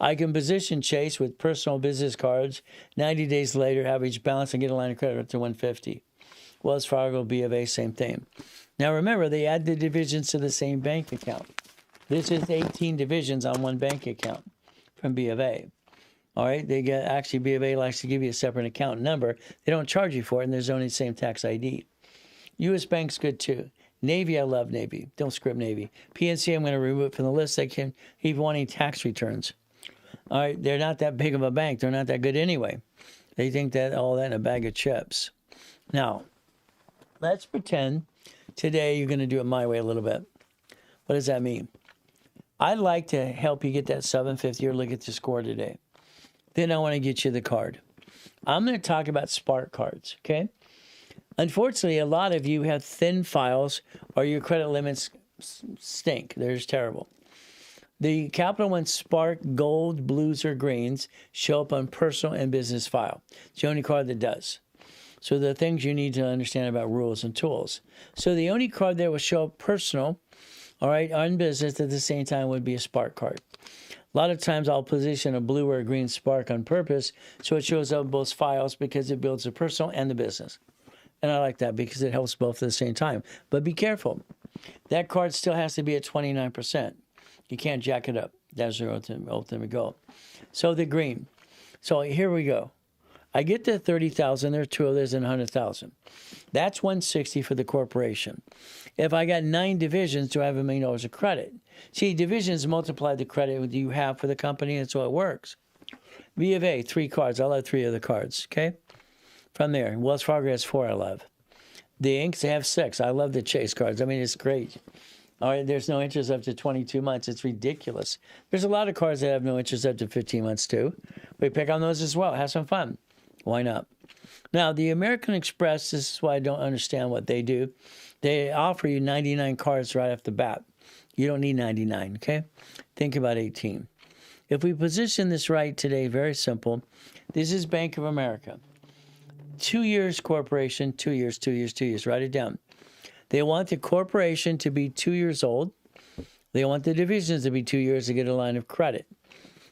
I can position Chase with personal business cards, 90 days later, average balance, and get a line of credit up to 150. Wells Fargo, B of A, same thing. Now remember, they add the divisions to the same bank account. This is 18 divisions on one bank account from B of A. All right, actually B of A likes to give you a separate account number. They don't charge you for it, and there's only the same tax ID. U.S. Bank's good too. Navy, I love Navy. Don't script Navy. PNC, I'm going to remove it from the list. They can keep wanting tax returns. All right, they're not that big of a bank. They're not that good anyway. They think that all that in a bag of chips. Now, let's pretend today you're going to do it my way a little bit. What does that mean? I'd like to help you get that 750 or look at the score today. Then I want to get you the card. I'm going to talk about Spark cards, okay? Unfortunately, a lot of you have thin files or your credit limits stink. They're just terrible. The Capital One Spark Gold, Blues, or Greens show up on personal and business file. It's the only card that does. So the things you need to understand about rules and tools. So the only card that will show up personal, all right, on business at the same time would be a Spark card. A lot of times I'll position a blue or a green Spark on purpose so it shows up both files because it builds the personal and the business. And I like that because it helps both at the same time. But be careful. That card still has to be at 29%. You can't jack it up. That's your ultimate goal. So the green. So here we go. I get to 30,000. There are two others and 100,000. That's 160 for the corporation. If I got 9 divisions, do I have $1 million of credit? See, divisions multiply the credit you have for the company, and so it works. B of A, 3 cards. I'll have 3 of the cards, okay? From there, Wells Fargo has 4 I love. The Inks have 6. I love the Chase cards. I mean, it's great. All right, there's no interest up to 22 months. It's ridiculous. There's a lot of cards that have no interest up to 15 months, too. We pick on those as well. Have some fun. Why not? Now, the American Express, this is why I don't understand what they do. They offer you 99 cards right off the bat. You don't need 99, okay? Think about 18. If we position this right today, very simple. This is Bank of America. 2 years corporation, 2 years, 2 years, 2 years. Write it down. They want the corporation to be 2 years old. They want the divisions to be 2 years to get a line of credit.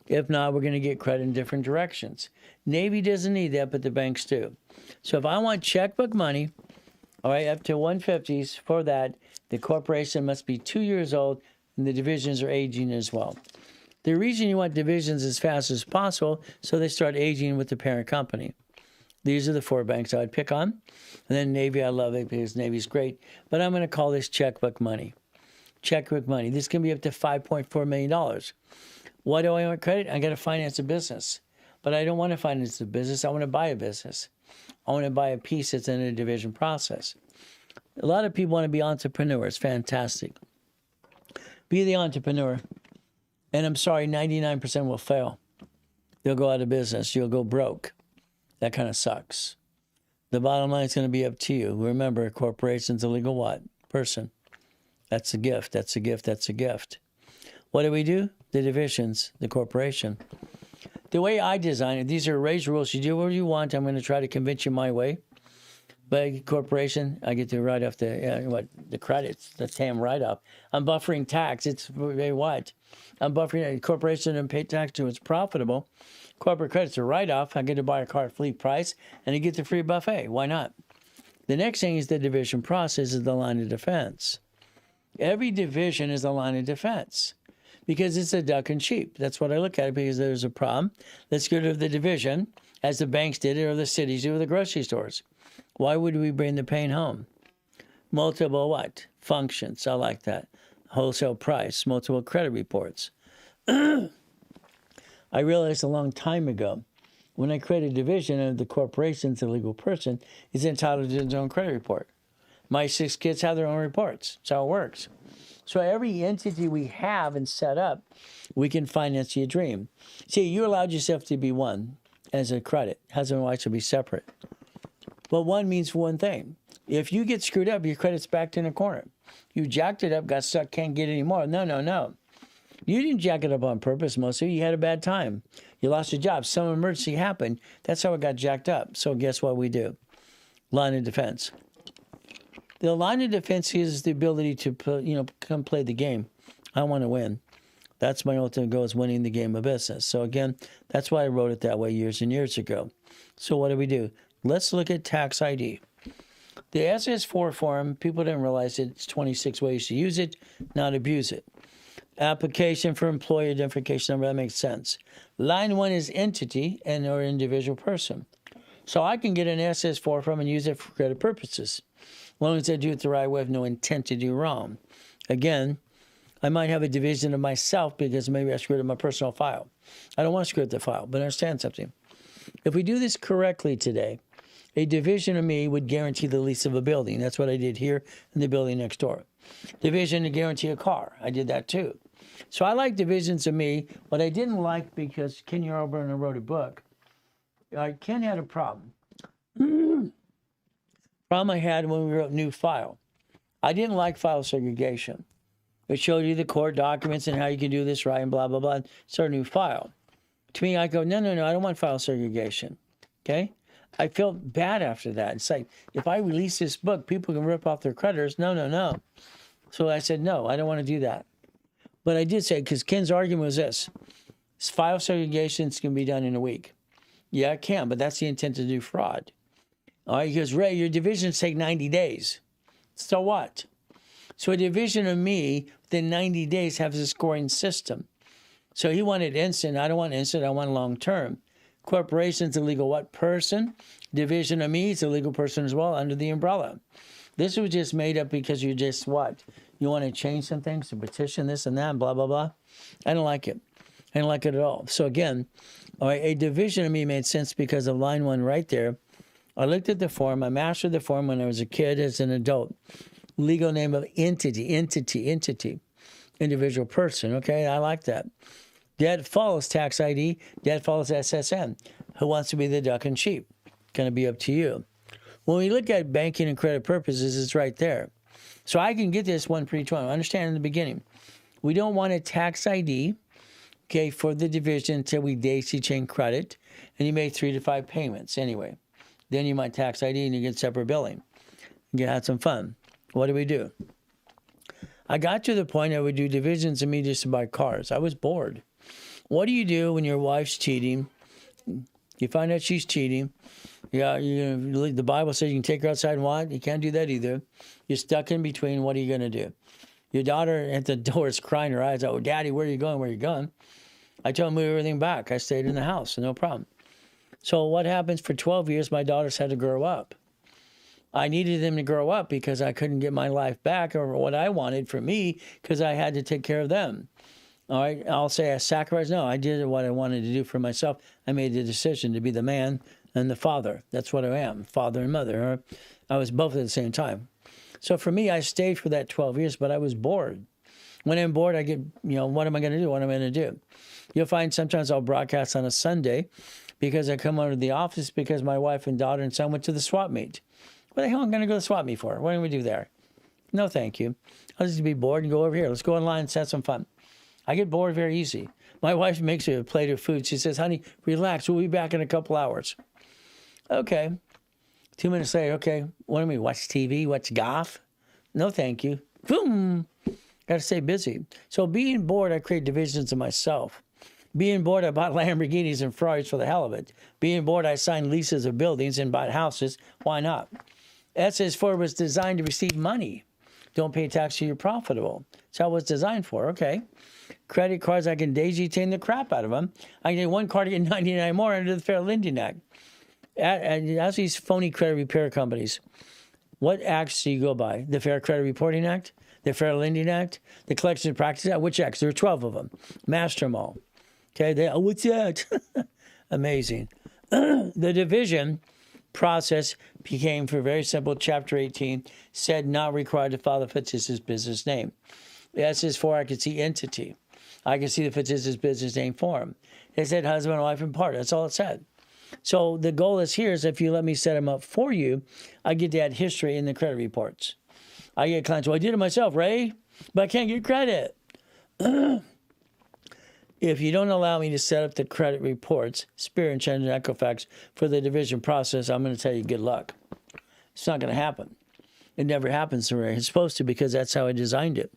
If not, we're going to get credit in different directions. Navy doesn't need that, but the banks do. So if I want checkbook money, all right, up to 150s, for that, the corporation must be 2 years old, and the divisions are aging as well. The reason you want divisions as fast as possible, so they start aging with the parent company. These are the 4 banks I'd pick on. And then Navy, I love it because Navy's great. But I'm going to call this checkbook money. Checkbook money. This can be up to $5.4 million. Why do I want credit? I got to finance a business. But I don't want to finance a business. I want to buy a business. I want to buy a piece that's in a division process. A lot of people want to be entrepreneurs. Fantastic. Be the entrepreneur. And I'm sorry, 99% will fail. They'll go out of business. You'll go broke. That kind of sucks. The bottom line is going to be up to you. Remember, a corporation's a legal what? Person. That's a gift. That's a gift. That's a gift. What do? The divisions, the corporation. The way I design it, these are raised rules. You do whatever you want. I'm going to try to convince you my way. But corporation, I get to write off the credits, the TAM write-off. I'm buffering tax. It's what? I'm buffering a corporation and pay tax to it's profitable. Corporate credit's a write-off. I get to buy a car at fleet price, and I get the free buffet. Why not? The next thing is the division process is the line of defense. Every division is a line of defense because it's a duck and sheep. That's what I look at it because there's a problem. Let's go to the division, as the banks did it or the cities do or the grocery stores. Why would we bring the pain home? Multiple what? Functions. I like that. Wholesale price, multiple credit reports. I realized a long time ago, when I created a division of the corporation's a legal person, is entitled to his own credit report. My 6 kids have their own reports. That's how it works. So every entity we have and set up, we can finance your dream. See, you allowed yourself to be one as a credit. Husband and wife should be separate. But one means one thing. If you get screwed up, your credit's backed in a corner. You jacked it up, got stuck, can't get any more. No. You didn't jack it up on purpose, most of you. You had a bad time. You lost your job. Some emergency happened. That's how it got jacked up. So guess what we do? Line of defense. The line of defense is the ability to, come play the game. I want to win. That's my ultimate goal, is winning the game of business. So again, that's why I wrote it that way years and years ago. So what do? Let's look at tax ID. The SS4 form, people didn't realize it's 26 ways to use it, not abuse it. Application for employee identification number, that makes sense. Line 1 is entity and or individual person. So I can get an SS4 form and use it for credit purposes, as long as I do it the right way with no intent to do wrong. Again, I might have a division of myself because maybe I screwed up my personal file. I don't want to screw up the file, but understand something. If we do this correctly today, a division of me would guarantee the lease of a building. That's what I did here in the building next door. Division to guarantee a car. I did that too. So I like divisions of me. What I didn't like, because Ken Yarburn wrote a book, Ken had a problem. Problem I had when we wrote new file. I didn't like file segregation. It showed you the court documents and how you can do this right and blah, blah, blah. Start a new file. To me, I go, no, I don't want file segregation. Okay? I felt bad after that. It's like, if I release this book, people can rip off their creditors. No. So I said, no, I don't want to do that. But I did say, because Ken's argument was this: file segregations can be done in a week. Yeah, it can, but that's the intent to do fraud. All right, he goes, Ray, your divisions take 90 days. So what? So a division of me within 90 days has a scoring system. So he wanted instant. I don't want instant. I want long term. Corporation's a legal what? Person. Division of me is a legal person as well under the umbrella. This was just made up because you just what? You want to change some things, to petition this and that, and blah, blah, blah. I don't like it. I don't like it at all. So again, all right, a division of me made sense because of line 1 right there. I looked at the form. I mastered the form when I was a kid as an adult. Legal name of entity. Individual person. Okay, I like that. Dead follows tax ID. Dead follows SSN. Who wants to be the duck and sheep? Going to be up to you. When we look at banking and credit purposes, it's right there. So I can get this one for each one. Understand in the beginning, we don't want a tax ID, okay, for the division until we daisy chain credit, and you make 3 to 5 payments anyway. Then you might tax ID and you get separate billing. You have some fun. What do we do? I got to the point I would do divisions of me just to buy cars. I was bored. What do you do when your wife's cheating? You find out she's cheating. Yeah, the Bible says you can take her outside and what? You can't do that either. You're stuck in between. What are you going to do? Your daughter at the door is crying her eyes out. Oh, Daddy, where are you going? Where are you going? I told him move everything back. I stayed in the house, no problem. So what happens for 12 years, my daughters had to grow up. I needed them to grow up because I couldn't get my life back or what I wanted for me because I had to take care of them. All right, I'll say I sacrificed. No, I did what I wanted to do for myself. I made the decision to be the man and the father. That's what I am, father and mother. I was both at the same time. So for me, I stayed for that 12 years, but I was bored. When I'm bored, I get, what am I going to do? What am I going to do? You'll find sometimes I'll broadcast on a Sunday because I come out of the office because my wife and daughter and son went to the swap meet. What the hell am I going to go to the swap meet for? What do we do there? No, thank you. I'll just be bored and go over here. Let's go online and have some fun. I get bored very easy. My wife makes me a plate of food. She says, honey, relax. We'll be back in a couple hours. Okay. 2 minutes later, okay, what do we watch TV? Watch golf? No, thank you. Boom. Got to stay busy. So being bored, I create divisions of myself. Being bored, I bought Lamborghinis and Ferraris for the hell of it. Being bored, I signed leases of buildings and bought houses. Why not? SS4 was designed to receive money. Don't pay tax till you're profitable. That's how it was designed for. Okay. Credit cards, I can daisy chain the crap out of them. I can get one card to get 99 more under the Fair Lending Act. As these phony credit repair companies, what acts do you go by? The Fair Credit Reporting Act? The Fair Lending Act? The Collection Practices Act? Which acts? There are 12 of them. Master them all. Okay, what's that? Amazing. The division process became, for very simple, Chapter 18, said not required to file the fictitious business name. The SS4, I could see entity. I could see the fictitious business name form. It said husband, wife, and partner. That's all it said. So the goal is here is if you let me set them up for you, I get to add history in the credit reports. I get clients, well, I did it myself, Ray, but I can't get credit. If you don't allow me to set up the credit reports, Spirit, Enchanted, and Equifax for the division process, I'm going to tell you good luck. It's not going to happen. It never happens the way it's supposed to because that's how I designed it.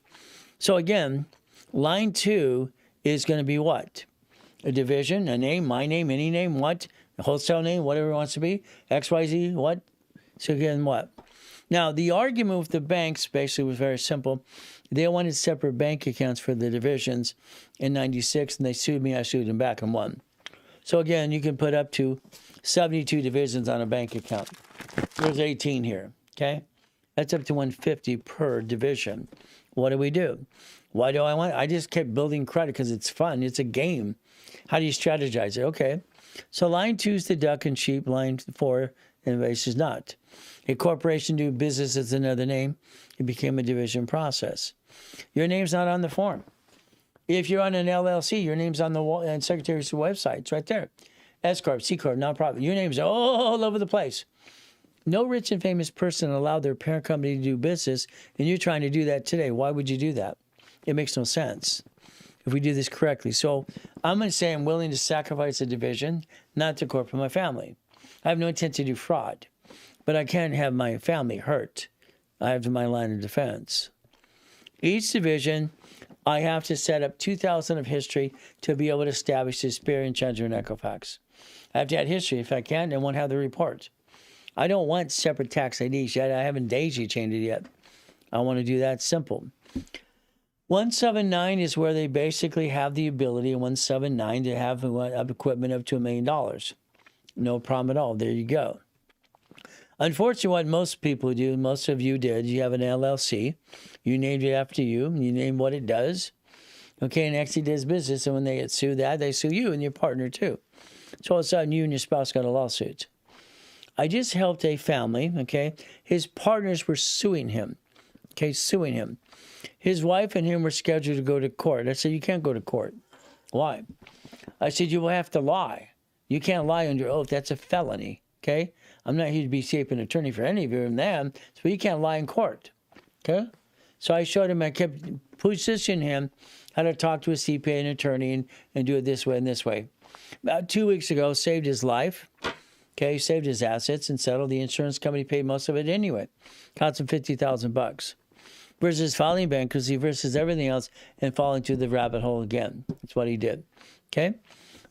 So again, line 2 is going to be what? A division, a name, my name, any name, what? A wholesale name, whatever it wants to be. XYZ, what? So again, what? Now, the argument with the banks basically was very simple. They wanted separate bank accounts for the divisions in 96, and they sued me. I sued them back and won. So again, you can put up to 72 divisions on a bank account. There's 18 here, okay? That's up to 150 per division. What do we do? Why do I want it? I just kept building credit because it's fun. It's a game. How do you strategize it? Okay. So line 2 is the duck and sheep. Line 4, and base is not. A corporation doing business is another name. It became a division process. Your name's not on the form. If you're on an LLC, your name's on the Secretary's website. It's right there. S Corp, C Corp, nonprofit. Your name's all over the place. No rich and famous person allowed their parent company to do business, and you're trying to do that today. Why would you do that? It makes no sense if we do this correctly. So I'm going to say I'm willing to sacrifice a division, not to corporate my family. I have no intent to do fraud, but I can't have my family hurt. I have my line of defense. Each division, I have to set up 2,000 of history to be able to establish the experience, judgment, and Equifax. I have to add history. If I can't, I won't have the report. I don't want separate tax IDs yet. I haven't daisy chained it yet. I want to do that simple. 179 is where they basically have the ability in 179 to have equipment up to $1 million. No problem at all. There you go. Unfortunately, what most people do, most of you did, you have an LLC. You named it after you. You name what it does. Okay, and actually does business. And when they get sued, they sue you and your partner too. So all of a sudden, you and your spouse got a lawsuit. I just helped a family, okay? His partners were suing him, okay, suing him. His wife and him were scheduled to go to court. I said, you can't go to court. Why? I said, you will have to lie. You can't lie under oath. That's a felony, okay? I'm not here to be an attorney for any of you and them, so you can't lie in court, okay? So I showed him, I kept positioning him how to talk to a CPA and attorney and do it this way and this way. About 2 weeks ago, saved his life. Okay, saved his assets and settled. The insurance company paid most of it anyway. Cost him $50,000. Versus filing bankruptcy versus everything else and falling to the rabbit hole again. That's what he did. Okay?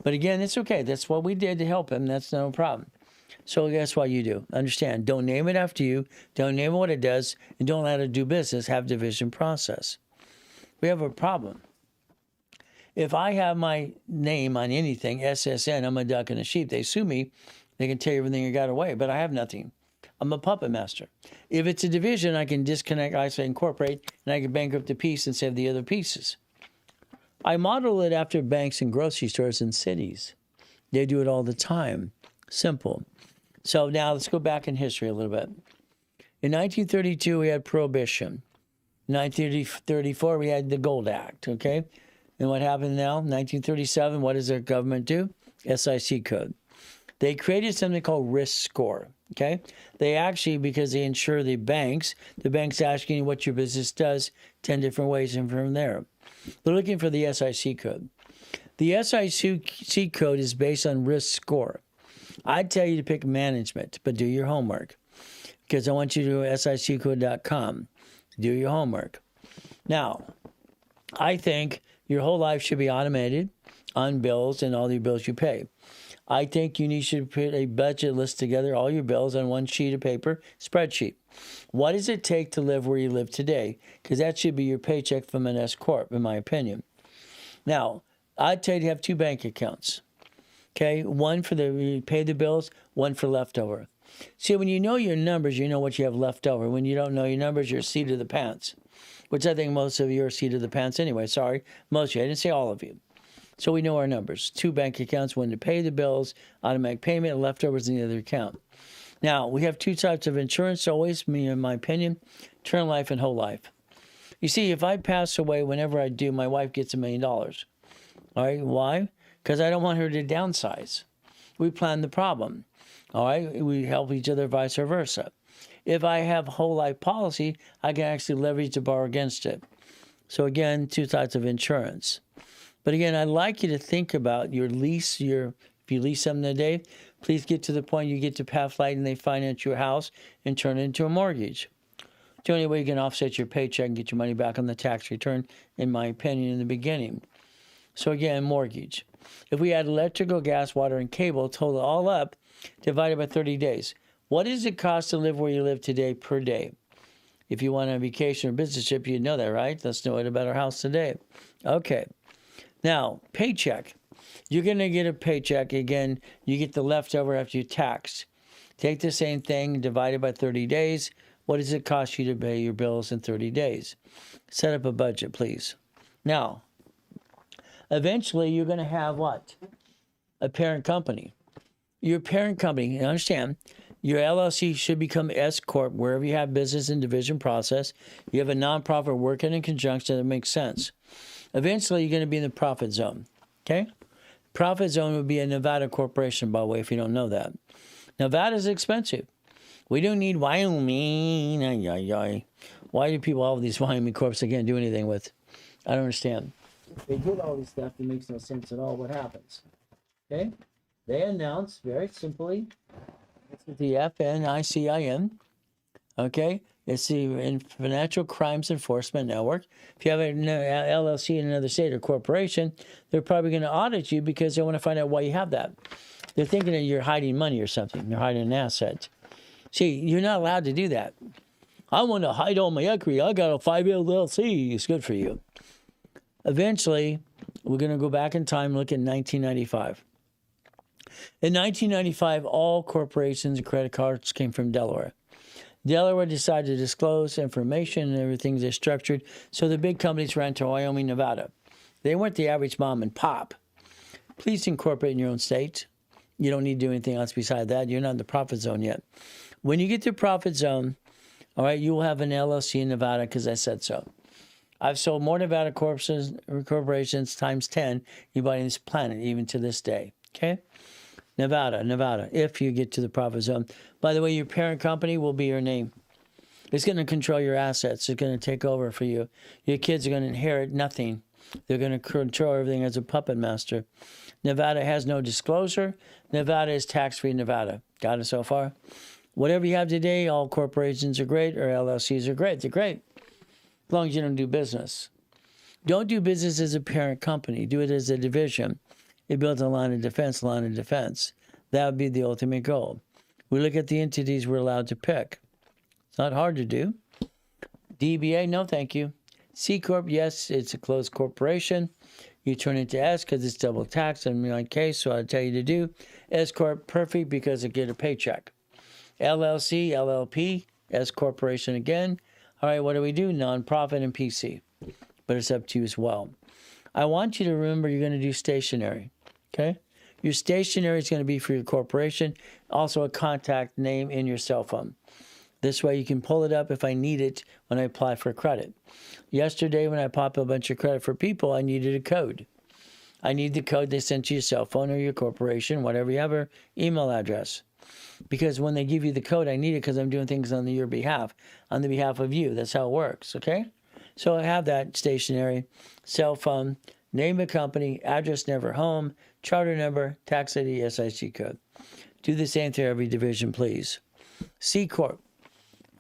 But again, it's okay. That's what we did to help him. That's no problem. So guess what you do? Understand, don't name it after you. Don't name it what it does. And don't let it do business. Have division process. We have a problem. If I have my name on anything, SSN, I'm a duck and a sheep. They sue me. They can tell you everything I got away, but I have nothing. I'm a puppet master. If it's a division, I can disconnect, isolate, incorporate, and I can bankrupt a piece and save the other pieces. I model it after banks and grocery stores in cities. They do it all the time. Simple. So now let's go back in history a little bit. In 1932, we had Prohibition. In 1934, we had the Gold Act, okay? And what happened now? 1937, what does our government do? SIC code. They created something called risk score, okay? They actually, because they insure the banks asking you what your business does 10 different ways, and from there. They're looking for the SIC code. The SIC code is based on risk score. I'd tell you to pick management, but do your homework, because I want you to go to siccode.com. Do your homework. Now, I think your whole life should be automated on bills and all the bills you pay. I think you should put a budget list together, all your bills on one sheet of paper, spreadsheet. What does it take to live where you live today? Because that should be your paycheck from an S Corp, in my opinion. Now, I'd tell you to have 2 bank accounts. Okay, one for you pay the bills, one for leftover. See, when you know your numbers, you know what you have left over. When you don't know your numbers, you're seat of the pants, which I think most of you are seat of the pants anyway. Sorry, most of you. I didn't say all of you. So we know our numbers. 2 bank accounts, one to pay the bills, automatic payment, and leftovers in the other account. Now, we have 2 types of insurance always, in my opinion, term life and whole life. You see, if I pass away, whenever I do, my wife gets $1 million. All right, why? Because I don't want her to downsize. We plan the problem. All right, we help each other, vice versa. If I have whole life policy, I can actually leverage the bar against it. So again, 2 types of insurance. But again, I'd like you to think about your lease. If you lease something today, please get to the point you get to Pathlight and they finance your house and turn it into a mortgage. It's the only way you can offset your paycheck and get your money back on the tax return, in my opinion, in the beginning. So again, mortgage. If we add electrical, gas, water, and cable, total all up, divided by 30 days. What does it cost to live where you live today per day? If you want a vacation or business trip, you'd know that, right? Let's know it about our house today. Okay. Now, paycheck. You're going to get a paycheck. Again, you get the leftover after you tax. Take the same thing, divide it by 30 days. What does it cost you to pay your bills in 30 days? Set up a budget, please. Now, eventually, you're going to have what? A parent company. Your parent company, you understand, your LLC should become S Corp wherever you have business and division process. You have a nonprofit working in conjunction that makes sense. Eventually, you're going to be in the profit zone, okay? Profit zone would be a Nevada corporation, by the way, if you don't know that. Nevada is expensive. We don't need Wyoming. Ay, ay, ay. Why do people have these Wyoming corps they can't do anything with? I don't understand. They did all this stuff that makes no sense at all. What happens? Okay? They announce very simply, it's with the FNICIN. Okay? It's the Financial Crimes Enforcement Network. If you have an LLC in another state or corporation, they're probably going to audit you because they want to find out why you have that. They're thinking that you're hiding money or something. You're hiding an asset. See, you're not allowed to do that. I want to hide all my equity. I got a 5 LLC. It's good for you. Eventually, we're going to go back in time and look at 1995. In 1995, all corporations and credit cards came from Delaware. Delaware decided to disclose information and everything is structured, so the big companies ran to Wyoming, Nevada. They weren't the average mom and pop. Please incorporate in your own state. You don't need to do anything else beside that. You're not in the profit zone yet. When you get to profit zone, all right, you will have an LLC in Nevada because I said so. I've sold more Nevada corporations times 10 anybody on this planet, even to this day. Okay? Nevada, if you get to the profit zone. By the way, your parent company will be your name. It's going to control your assets. It's going to take over for you. Your kids are going to inherit nothing. They're going to control everything as a puppet master. Nevada has no disclosure. Nevada is tax-free Nevada. Got it so far? Whatever you have today, all corporations are great or LLCs are great. They're great. As long as you don't do business. Don't do business as a parent company. Do it as a division. It builds a line of defense. That would be the ultimate goal. We look at the entities we're allowed to pick. It's not hard to do. DBA, no thank you. C Corp, yes, it's a closed corporation. You turn it to S because it's double taxed in my case, so I tell you to do. S Corp, perfect because I get a paycheck. LLC, LLP, S Corporation again. All right, what do we do? Nonprofit and PC. But it's up to you as well. I want you to remember you're going to do stationary. Okay? Your stationary is going to be for your corporation. Also a contact name in your cell phone. This way you can pull it up if I need it when I apply for credit. Yesterday when I popped a bunch of credit for people, I needed a code. I need the code they sent to your cell phone or your corporation, whatever you have, or email address. Because when they give you the code, I need it because I'm doing things on your behalf, on the behalf of you. That's how it works, okay? So I have that stationary, cell phone, name of company, address never home, charter number, tax ID, SIC code. Do the same thing every division, please. C Corp.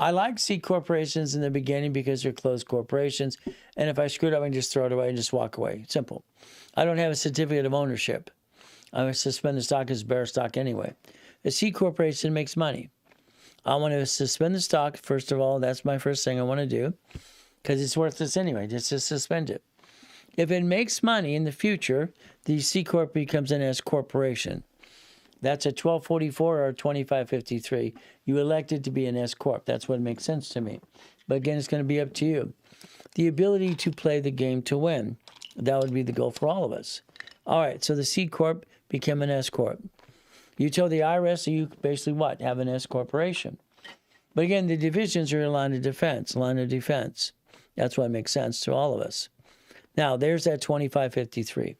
I like C corporations in the beginning because they're closed corporations. And if I screwed up, I can just throw it away and just walk away. Simple. I don't have a certificate of ownership. I'm a suspended stock as bearer stock anyway. A C corporation makes money. I want to suspend the stock. First of all, that's my first thing I want to do because it's worthless anyway, just to suspend it. If it makes money in the future, the C Corp becomes an S corporation. That's a 1244 or a 2553. You elected to be an S Corp. That's what makes sense to me. But again, it's going to be up to you. The ability to play the game to win. That would be the goal for all of us. All right, so the C Corp became an S Corp. You tell the IRS that you basically what? Have an S corporation. But again, the divisions are a line of defense. That's what makes sense to all of us. Now, there's that 2553.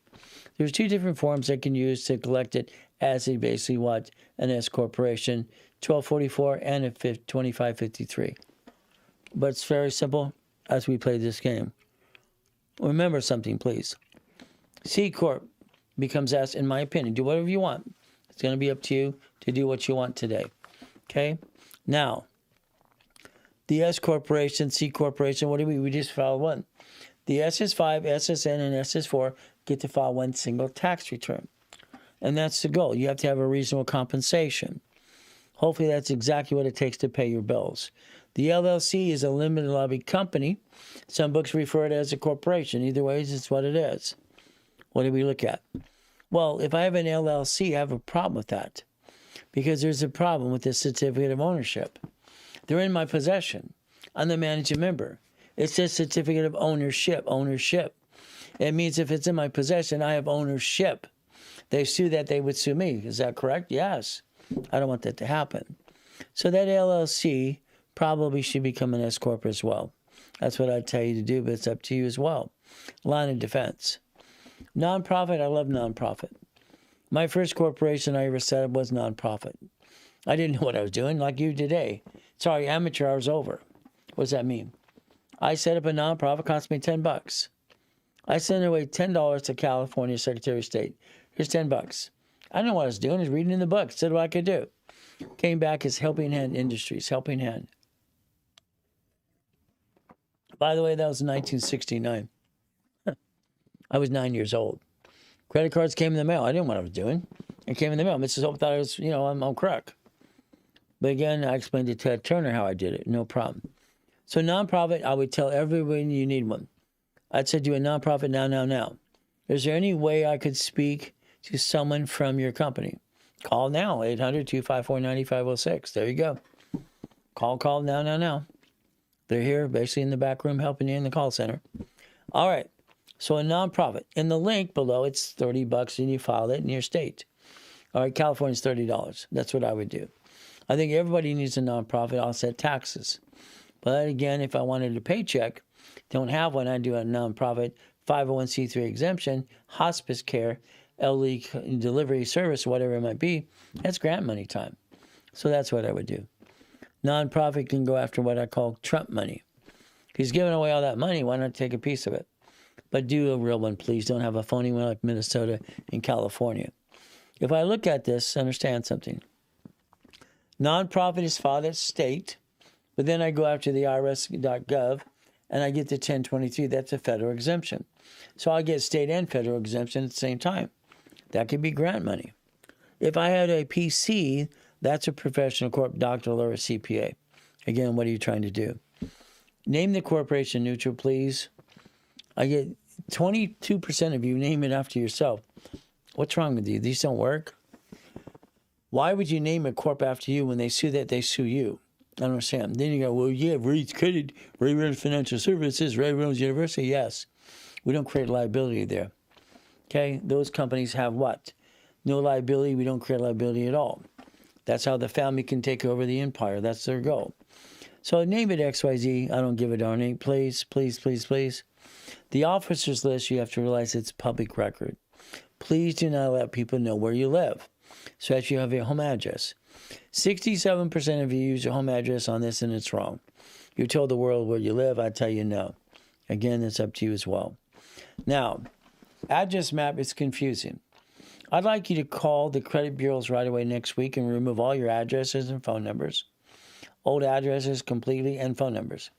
There's two different forms they can use to collect it as a basically what? An S corporation, 1244 and a 2553. But it's very simple as we play this game. Remember something, please. C Corp becomes S, in my opinion. Do whatever you want. It's going to be up to you to do what you want today. Okay? Now, the S corporation, C corporation, what do we just filed one. The SS5, SSN, and SS4 get to file one single tax return. And that's the goal. You have to have a reasonable compensation. Hopefully that's exactly what it takes to pay your bills. The LLC is a limited liability company. Some books refer to it as a corporation. Either way, it's what it is. What do we look at? Well, if I have an LLC, I have a problem with that because there's a problem with this certificate of ownership. They're in my possession. I'm the managing member. It says certificate of ownership. It means if it's in my possession, I have ownership. They sue that, they would sue me. Is that correct? Yes. I don't want that to happen. So that LLC probably should become an S Corp as well. That's what I'd tell you to do, but it's up to you as well. Line of defense. Nonprofit, I love nonprofit. My first corporation I ever set up was nonprofit. I didn't know what I was doing, like you today. Sorry, amateur hour's over. What does that mean? I set up a nonprofit, cost me $10. I sent away $10 to California Secretary of State. Here's $10. I didn't know what I was doing. I was reading in the book. Said what I could do. Came back as Helping Hand Industries. Helping Hand. By the way, that was 1969. I was 9 years old. Credit cards came in the mail. I didn't know what I was doing. It came in the mail. Mrs. Hope thought I was, I'm on crack. But again, I explained to Ted Turner how I did it. No problem. So nonprofit, I would tell everyone you need one. I'd say do a nonprofit now. Is there any way I could speak to someone from your company? Call now, 800-254-9506. There you go. Call now. They're here basically in the back room helping you in the call center. All right. So a nonprofit. In the link below, it's $30 and you file it in your state. All right, California's $30. That's what I would do. I think everybody needs a nonprofit. I'll set taxes. But again, if I wanted a paycheck, don't have one, I do a nonprofit, 501c3 exemption, hospice care, elderly delivery service, whatever it might be. That's grant money time. So that's what I would do. Nonprofit can go after what I call Trump money. He's giving away all that money. Why not take a piece of it? But do a real one, please. Don't have a phony one like Minnesota and California. If I look at this, understand something. Nonprofit is filed at state, but then I go after the IRS.gov and I get the 1023. That's a federal exemption. So I get state and federal exemption at the same time. That could be grant money. If I had a PC, that's a professional corp, doctoral or a CPA. Again, what are you trying to do? Name the corporation neutral, please. I get 22% of you name it after yourself. What's wrong with you? These don't work. Why would you name a corp after you when they sue that they sue you? I don't understand. Then you go, well, yeah, Reed's Credit, Ray Reynolds Financial Services, Ray Reynolds University. Yes. We don't create liability there. Okay? Those companies have what? No liability. We don't create liability at all. That's how the family can take over the empire. That's their goal. So name it XYZ. I don't give a darn. Please, please, please, please. The officers list, you have to realize it's public record. Please do not let people know where you live. So that you have your home address. 67% of you use your home address on this, and it's wrong. You told the world where you live, I tell you no. Again, it's up to you as well. Now, address map is confusing. I'd like you to call the credit bureaus right away next week and remove all your addresses and phone numbers. Old addresses completely and phone numbers.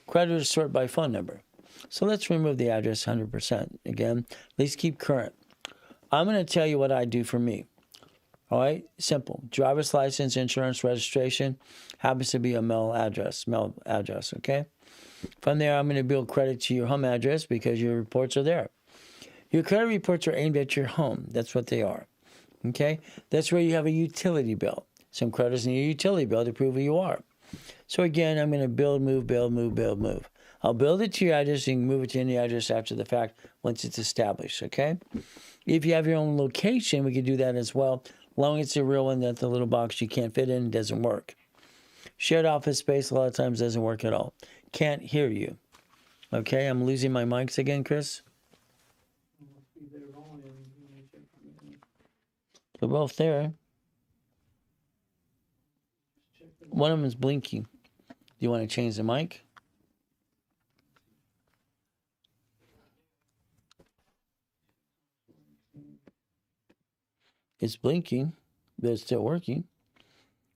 Creditors sort by phone number. So let's remove the address 100%. Again, at least keep current. I'm going to tell you what I do for me. All right? Simple. Driver's license, insurance, registration happens to be a mail address, okay? From there, I'm going to build credit to your home address because your reports are there. Your credit reports are aimed at your home. That's what they are, okay? That's where you have a utility bill. Some creditors need a utility bill to prove who you are. So again, I'm going to build, move. I'll build it to your address. You can move it to any address after the fact once it's established, okay? If you have your own location, we can do that as well. As long as it's a real one that the little box you can't fit in doesn't work. Shared office space a lot of times doesn't work at all. Can't hear you. Okay, I'm losing my mics again, Chris. They're both there. One of them is blinking. Do you want to change the mic? It's blinking, but it's still working.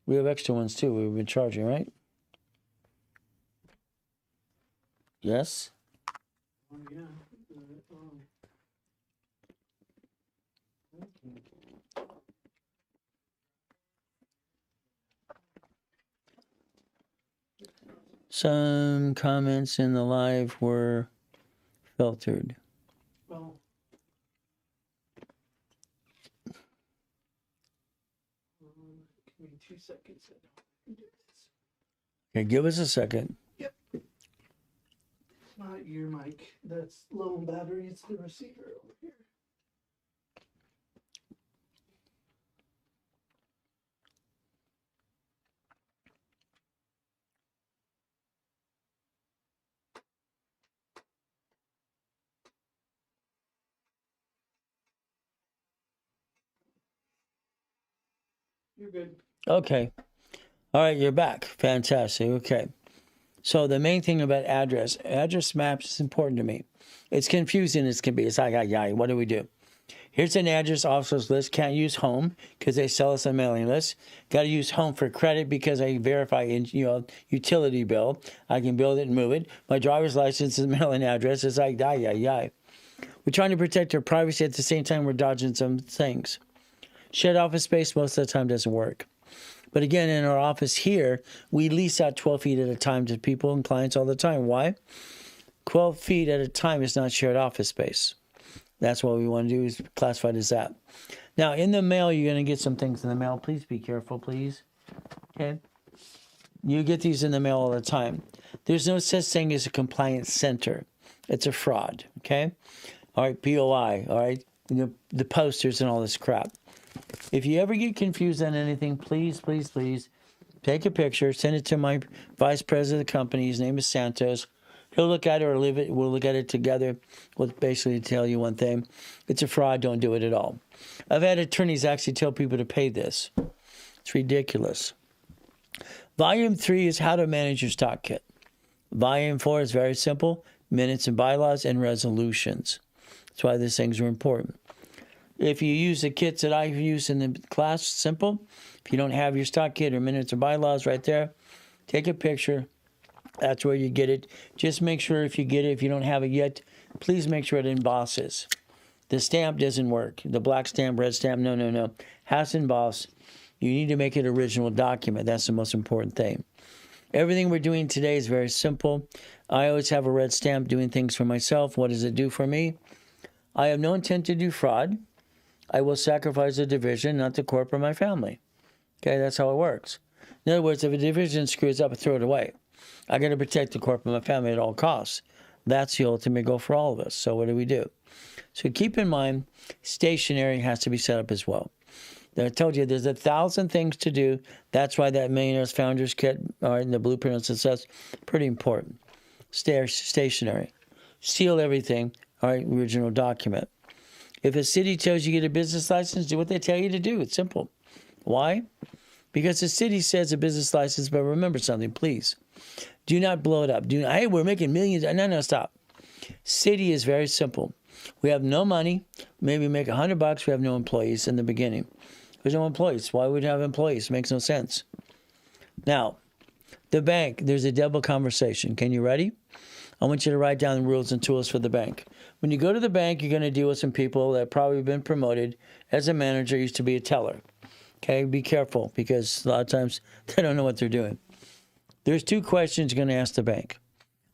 We have extra ones too. We've been charging, right? Yes? Oh, yeah. Some comments in the live were filtered. Well, give me 2 seconds. Okay, give us a second. Yep. It's not your mic. That's low in battery. It's the receiver over here. You're good. Okay. All right, you're back. Fantastic. Okay. So the main thing about address maps is important to me. It's confusing as can be. It's like, what do we do? Here's an address officers list. Can't use home because they sell us a mailing list. Got to use home for credit because I verify utility bill. I can build it and move it. My driver's license is mailing address. It's like, We're trying to protect our privacy at the same time we're dodging some things. Shared office space most of the time doesn't work. But again, in our office here, we lease out 12 feet at a time to people and clients all the time. Why? 12 feet at a time is not shared office space. That's what we want to do, is classified as that. Now, in the mail, you're going to get some things in the mail. Please be careful, please. Okay? You get these in the mail all the time. There's no such thing as a compliance center. It's a fraud, okay? All right, POI, all right? The posters and all this crap. If you ever get confused on anything, please take a picture, send it to my vice president of the company. His name is Santos. He'll look at it or leave it. We'll look at it together. We'll basically tell you one thing. It's a fraud. Don't do it at all. I've had attorneys actually tell people to pay this. It's ridiculous. Volume 3 is how to manage your stock kit. Volume 4 is very simple. Minutes and bylaws and resolutions. That's why these things are important. If you use the kits that I've used in the class, simple. If you don't have your stock kit or minutes or bylaws right there, take a picture. That's where you get it. Just make sure if you get it, if you don't have it yet, please make sure it embosses. The stamp doesn't work. The black stamp, red stamp, no. Has to emboss. You need to make it an original document. That's the most important thing. Everything we're doing today is very simple. I always have a red stamp doing things for myself. What does it do for me? I have no intent to do fraud. I will sacrifice a division, not the corp or my family. Okay, that's how it works. In other words, if a division screws up, I throw it away. I got to protect the corp and my family at all costs. That's the ultimate goal for all of us. So what do? So keep in mind, stationery has to be set up as well. I told you there's 1,000 things to do. That's why that Millionaires Founders Kit in the Blueprint of Success, pretty important. Stationery. Seal everything. All right, original document. If a city tells you to get a business license, do what they tell you to do. It's simple. Why? Because the city says a business license, but remember something, please. Do not blow it up. Hey, we're making millions. No, stop. City is very simple. We have no money. Maybe make $100. We have no employees in the beginning. There's no employees. Why would we have employees? It makes no sense. Now, the bank, there's a double conversation. Can you ready? I want you to write down the rules and tools for the bank. When you go to the bank, you're going to deal with some people that have probably been promoted as a manager, used to be a teller. Okay, be careful because a lot of times they don't know what they're doing. There's 2 questions you're going to ask the bank.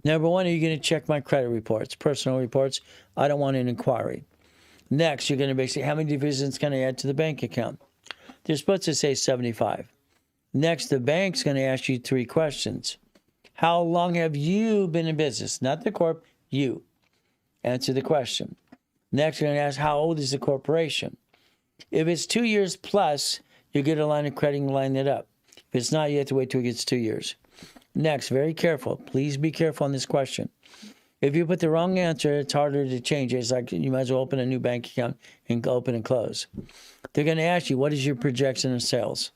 Number 1, are you going to check my credit reports, personal reports? I don't want an inquiry. Next, you're going to basically, how many divisions can I add to the bank account? They're supposed to say 75. Next, the bank's going to ask you 3 questions. How long have you been in business? Not the corp, you. Answer the question. Next, you're going to ask, how old is the corporation? If it's 2 years plus, you get a line of credit and line it up. If it's not, you have to wait till it gets 2 years. Next, very careful. Please be careful on this question. If you put the wrong answer, it's harder to change it. It's like you might as well open a new bank account and open and close. They're going to ask you, what is your projection of sales?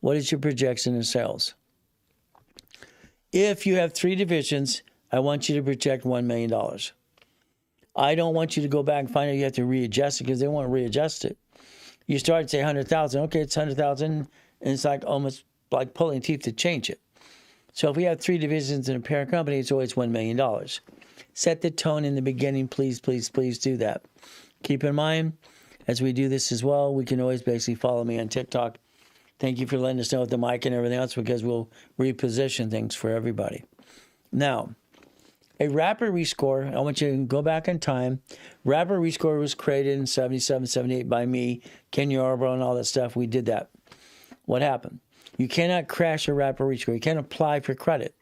What is your projection of sales? If you have 3 divisions, I want you to project $1 million. I don't want you to go back and find out you have to readjust it because they won't readjust it. You start to say 100,000. Okay, it's 100,000, and it's like almost like pulling teeth to change it. So if we have 3 divisions in a parent company, it's always $1 million. Set the tone in the beginning. Please do that. Keep in mind, as we do this as well, we can always basically follow me on TikTok. Thank you for letting us know with the mic and everything else because we'll reposition things for everybody. Now, a rapid rescore, I want you to go back in time. Rapid rescore was created in 77, 78 by me, Ken Yarbrough, and all that stuff. We did that. What happened? You cannot crash a rapid rescore. You can't apply for credit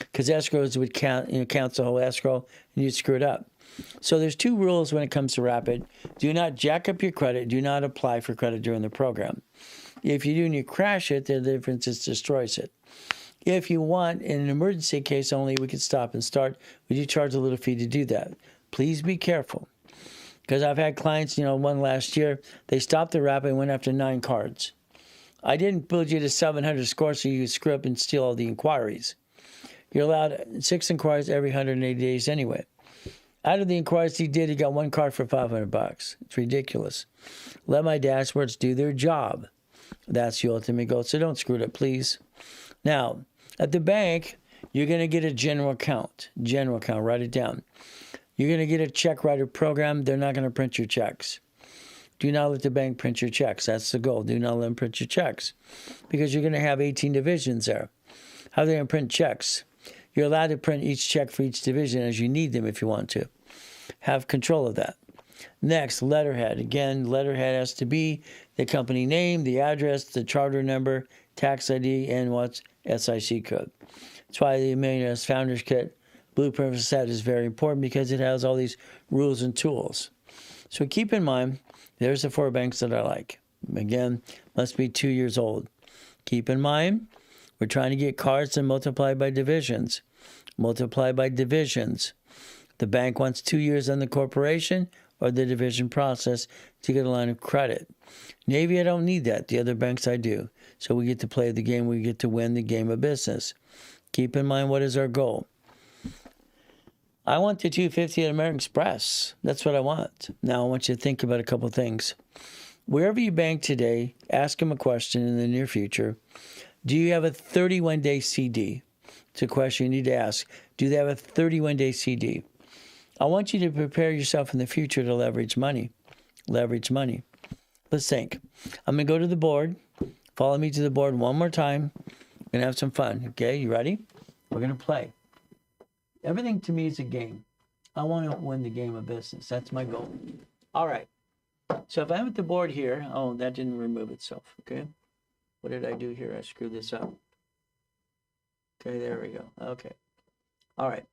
because escrows would count the whole escrow and you'd screw it up. So there's 2 rules when it comes to rapid. Do not jack up your credit. Do not apply for credit during the program. If you do and you crash it, the difference is destroys it. If you want, in an emergency case only, we can stop and start. We do charge a little fee to do that. Please be careful. Because I've had clients, one last year, they stopped the rapid and went after 9 cards. I didn't build you to 700 scores so you could screw up and steal all the inquiries. You're allowed 6 inquiries every 180 days anyway. Out of the inquiries he did, he got 1 card for $500. It's ridiculous. Let my dashboards do their job. That's the ultimate goal. So don't screw it up, please. Now, at the bank, you're going to get a general account. General account, write it down. You're going to get a check writer program. They're not going to print your checks. Do not let the bank print your checks. That's the goal. Do not let them print your checks because you're going to have 18 divisions there. How are they going to print checks? You're allowed to print each check for each division as you need them if you want to. Have control of that. Next, letterhead. Again, letterhead has to be the company name, the address, the charter number, tax ID, and what's SIC code. That's why the Millionaire's Founders Kit Blueprint for Set is very important because it has all these rules and tools. So keep in mind, there's the 4 banks that I like. Again, must be 2 years old. Keep in mind, we're trying to get cards and multiply by divisions. Multiply by divisions. The bank wants 2 years on the corporation or the division process to get a line of credit. Navy, I don't need that. The other banks, I do. So we get to play the game. We get to win the game of business. Keep in mind, what is our goal? I want the 250 at American Express. That's what I want. Now, I want you to think about a couple things. Wherever you bank today, ask them a question in the near future. Do you have a 31-day CD? It's a question you need to ask. Do they have a 31-day CD? I want you to prepare yourself in the future to leverage money. Leverage money. Let's think. I'm going to go to the board. Follow me to the board one more time. We're going to have some fun. Okay, you ready? We're going to play. Everything to me is a game. I want to win the game of business. That's my goal. All right. So if I'm at the board here, oh, that didn't remove itself. Okay. What did I do here? I screwed this up. Okay, there we go. Okay. All right.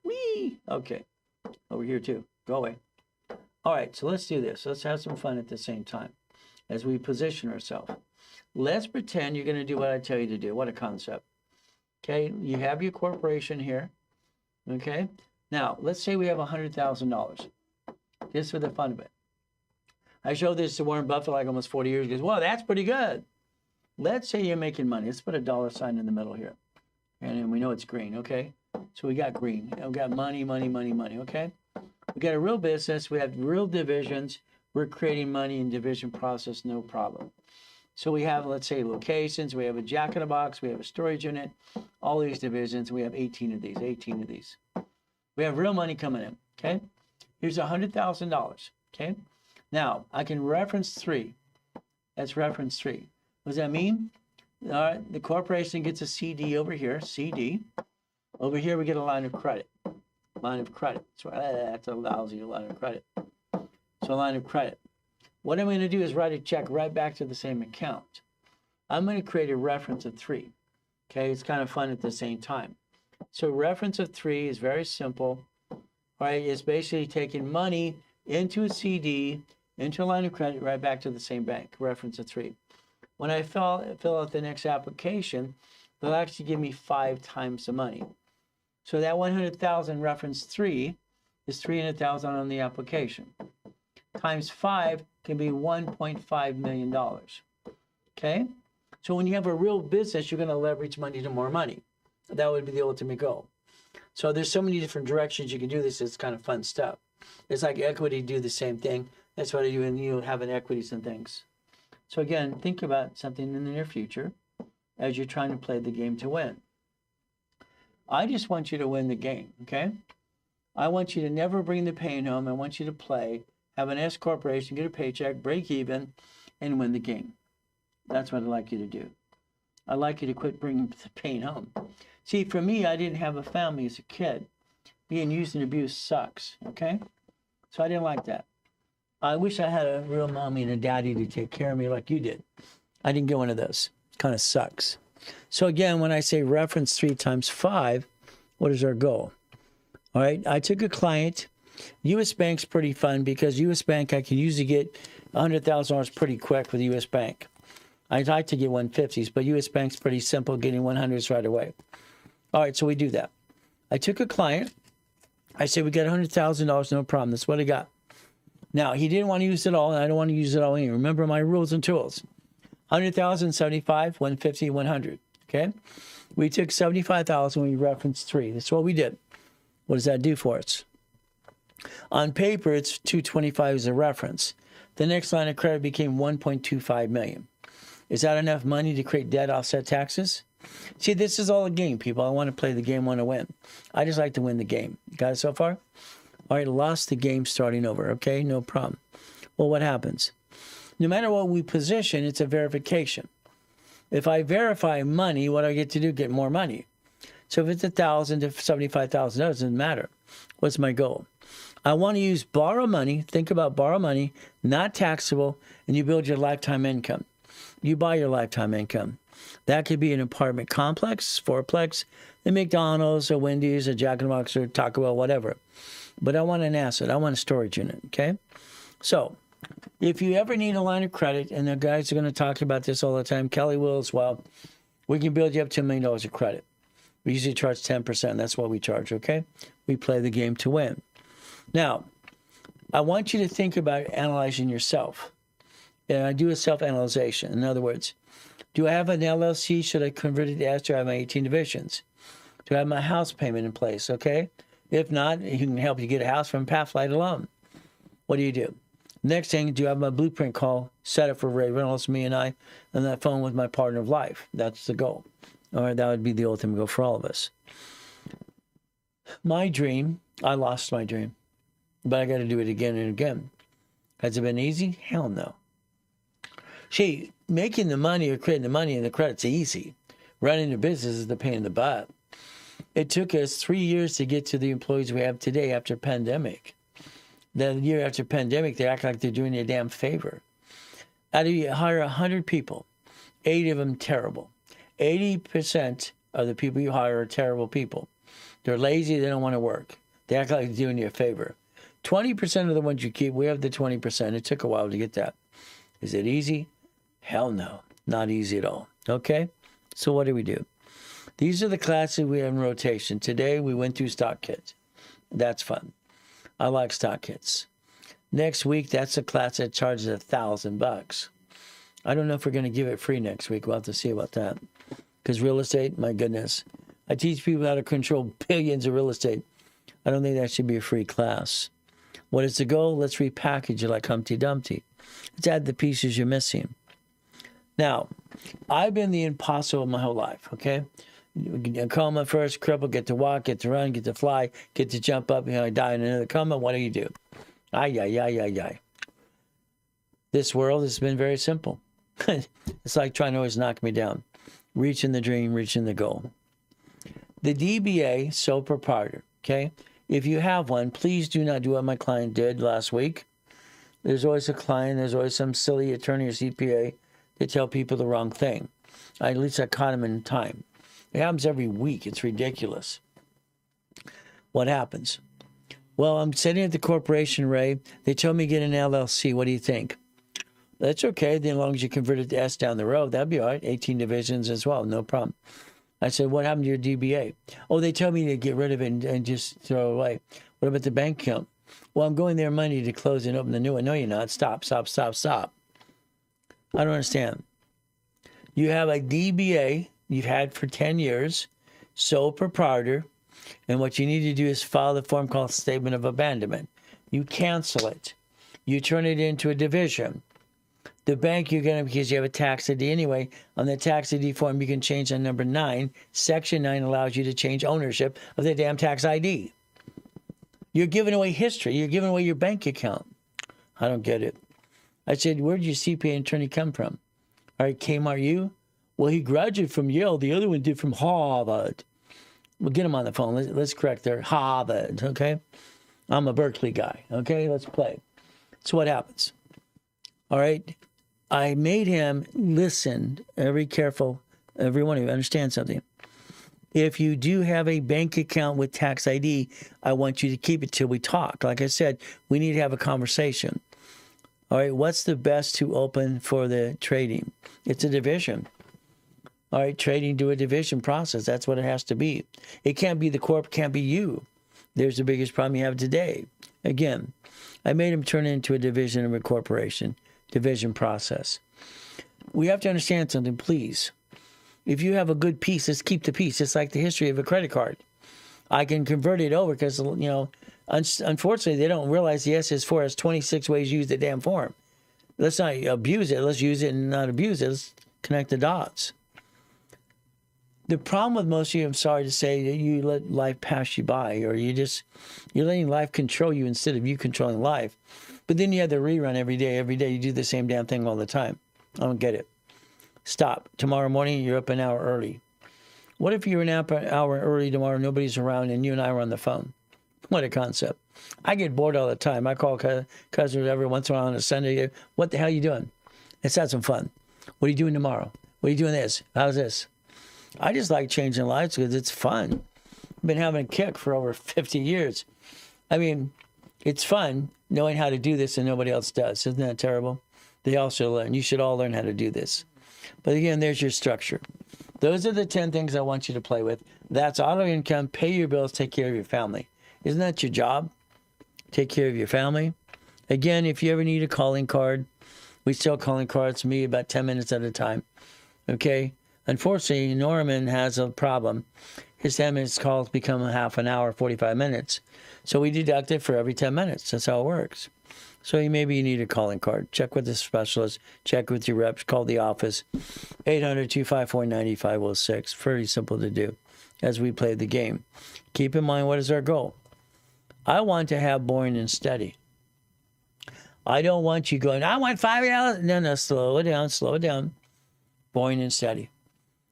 Whee! Okay. Over here too. Go away. All right, so let's do this. Let's have some fun at the same time as we position ourselves. Let's pretend you're going to do what I tell you to do. What a concept. Okay, you have your corporation here. Okay. Now, let's say we have $100,000. Just for the fun of it. I showed this to Warren Buffett like almost 40 years ago. He goes, well, that's pretty good. Let's say you're making money. Let's put a dollar sign in the middle here. And then we know it's green, okay? So we got green. We got money, money, money, money, okay? We got a real business. We have real divisions. We're creating money in division process, no problem. So we have, let's say, locations. We have a Jack in the Box. We have a storage unit. All these divisions. We have 18 of these, 18 of these. We have real money coming in, okay? Here's $100,000, okay? Now, I can reference 3. That's reference 3. What does that mean? All right, the corporation gets a CD over here, CD. Over here, we get a line of credit. Line of credit. So that allows you a line of credit. So a line of credit. What I'm going to do is write a check right back to the same account. I'm going to create a reference of 3. Okay, it's kind of fun at the same time. So reference of 3 is very simple. All right, it's basically taking money into a CD, into a line of credit, right back to the same bank. Reference of 3. When I fill out the next application, they'll actually give me 5 times the money. So that 100,000 reference 3 is 300,000 on the application. Times 5 can be $1.5 million. Okay? So when you have a real business, you're going to leverage money to more money. That would be the ultimate goal. So there's so many different directions you can do this. It's kind of fun stuff. It's like equity, do the same thing. That's what I do when you have equities and things. So again, think about something in the near future as you're trying to play the game to win. I just want you to win the game, okay? I want you to never bring the pain home. I want you to play, have an S corporation, get a paycheck, break even, and win the game. That's what I'd like you to do. I'd like you to quit bringing the pain home. See, for me, I didn't have a family as a kid. Being used and abused sucks, okay? So I didn't like that. I wish I had a real mommy and a daddy to take care of me like you did. I didn't get one of those. It kind of sucks. So again, when I say reference 3 times 5, what is our goal? All right, I took a client. U.S. Bank's pretty fun because U.S. Bank, I can usually get $100,000 pretty quick with U.S. Bank. I'd like to get 150s, but U.S. Bank's pretty simple, getting 100s right away. All right, so we do that. I took a client. I said, we got $100,000, no problem. That's what I got. Now, he didn't want to use it all, and I don't want to use it all anyway. Remember my rules and tools. 100,000, 75, 150, 100. Okay? We took 75,000, we referenced 3. That's what we did. What does that do for us? On paper, it's 225 as a reference. The next line of credit became 1.25 million. Is that enough money to create debt, offset taxes? See, this is all a game, people. I want to play the game, want to win. I just like to win the game. Got it so far? All right, lost the game, starting over. Okay, no problem. Well, what happens? No matter what we position, it's a verification. If I verify money, what do I get to do? Get more money. So if it's $1,000 to $75,000, it doesn't matter. What's my goal? I want to use borrow money. Think about borrow money, not taxable, and you build your lifetime income. You buy your lifetime income. That could be an apartment complex, fourplex, a McDonald's, a Wendy's, a Jack in the Box, or Taco Bell, whatever. But I want an asset. I want a storage unit, okay? So if you ever need a line of credit, and the guys are going to talk about this all the time, Kelly will as well, we can build you up to $1 million of credit. We usually charge 10%. That's what we charge, okay? We play the game to win. Now, I want you to think about analyzing yourself. And I do a self-analyzation. In other words, do I have an LLC? Should I convert it to S? Do I have my 18 divisions? Do I have my house payment in place, okay? If not, he can help you get a house from Pathlight alone. What do? Next thing, do I have my blueprint call set up for Ray Reynolds, me and I, on that phone with my partner of life? That's the goal. All right, that would be the ultimate goal for all of us. My dream, I lost my dream, but I got to do it again and again. Has it been easy? Hell no. See, making the money or creating the money and the credit's easy. Running the business is the pain in the butt. It took us 3 years to get to the employees we have today after pandemic. The year after pandemic, they act like they're doing you a damn favor. Out of you hire 100 people, 80 of them terrible. 80% of the people you hire are terrible people. They're lazy, they don't want to work. They act like they're doing you a favor. 20% of the ones you keep, we have the 20%. It took a while to get that. Is it easy? Hell no. Not easy at all. Okay? So what do? These are the classes we have in rotation. Today we went through stock kits. That's fun. I like stock kits. Next week, that's a class that charges $1,000. I don't know if we're going to give it free next week. We'll have to see about that. Because real estate, my goodness. I teach people how to control billions of real estate. I don't think that should be a free class. What is the goal? Let's repackage it like Humpty Dumpty. Let's add the pieces you're missing. Now, I've been the impossible my whole life, okay? Coma first, cripple, get to walk, get to run, get to fly, get to jump up, I die in another coma. What do? Ay. This world has been very simple. It's like trying to always knock me down. Reaching the dream, reaching the goal. The DBA, sole proprietor, okay? If you have one, please do not do what my client did last week. There's always a client, there's always some silly attorney or CPA that tell people the wrong thing. At least I caught him in time. It happens every week. It's ridiculous. What happens? Well, I'm sitting at the corporation, Ray. They told me to get an LLC. What do you think? That's okay. Then as long as you convert it to S down the road, that'd be all right. 18 divisions as well. No problem. I said, what happened to your DBA? Oh, they told me to get rid of it and just throw it away. What about the bank account? Well, I'm going there Monday to close and open the new one. No, you're not. Stop. I don't understand. You have a DBA you've had for 10 years, sole proprietor, and what you need to do is file the form called Statement of Abandonment. You cancel it. You turn it into a division. The bank you're going to, because you have a tax ID anyway, on the tax ID form you can change on number 9. Section 9 allows you to change ownership of the damn tax ID. You're giving away history. You're giving away your bank account. I don't get it. I said, where did your CPA attorney come from? All right, Kmart, you? Well, he graduated from Yale. The other one did from Harvard. We'll get him on the phone. Let's correct there. Harvard, okay? I'm a Berkeley guy, okay? Let's play. So what happens? All right? I made him listen, everyone who understands something. If you do have a bank account with tax ID, I want you to keep it till we talk. Like I said, we need to have a conversation. All right, what's the best to open for the trading? It's a division. All right, trading, do a division process. That's what it has to be. It can't be the corp, can't be you. There's the biggest problem you have today. Again, I made him turn it into a division of a corporation. Division process. we have to understand something, please. If you have a good piece, let's keep the piece. It's like the history of a credit card. I can convert it over because, unfortunately, they don't realize the SS4 has 26 ways to use the damn form. Let's not abuse it. Let's use it and not abuse it. Let's connect the dots. The problem with most of you, I'm sorry to say, that you let life pass you by, or you're letting life control you instead of you controlling life. But then you have the rerun every day. Every day you do the same damn thing all the time. I don't get it. Stop. Tomorrow morning, you're up an hour early. What if you're an hour early tomorrow, nobody's around, and you and I are on the phone? What a concept. I get bored all the time. I call cousins every once in a while on a Sunday. What the hell are you doing? Let's have some fun. What are you doing tomorrow? What are you doing this? How's this? I just like changing lives because it's fun. I've been having a kick for over 50 years. I mean, it's fun knowing how to do this and nobody else does. Isn't that terrible? They also learn. You should all learn how to do this. But again, there's your structure. Those are the 10 things I want you to play with. That's auto income, pay your bills, take care of your family. Isn't that your job? Take care of your family. Again, if you ever need a calling card, we sell calling cards to me about 10 minutes at a time. Okay? Unfortunately, Norman has a problem. His 10 minutes calls become a half an hour, 45 minutes. So we deduct it for every 10 minutes. That's how it works. So maybe you need a calling card. Check with the specialist. Check with your reps. Call the office. 800-254-9506. Very simple to do as we play the game. Keep in mind, what is our goal? I want to have boring and steady. I don't want you going, I want $5. No, slow it down, slow it down. Boring and steady.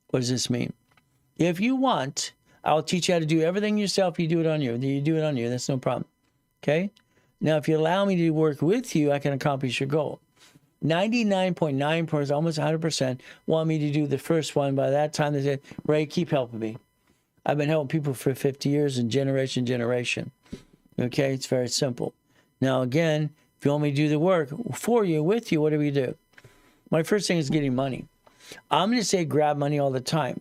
What does this mean? If you want, I'll teach you how to do everything yourself. You do it on you. You do it on you. That's no problem. Okay? Now, if you allow me to work with you, I can accomplish your goal. 99.9%, almost 100%, want me to do the first one. By that time, they said, Ray, keep helping me. I've been helping people for 50 years and generation. Okay? It's very simple. Now, again, if you want me to do the work for you, with you, what do we do? My first thing is getting money. I'm going to say grab money all the time.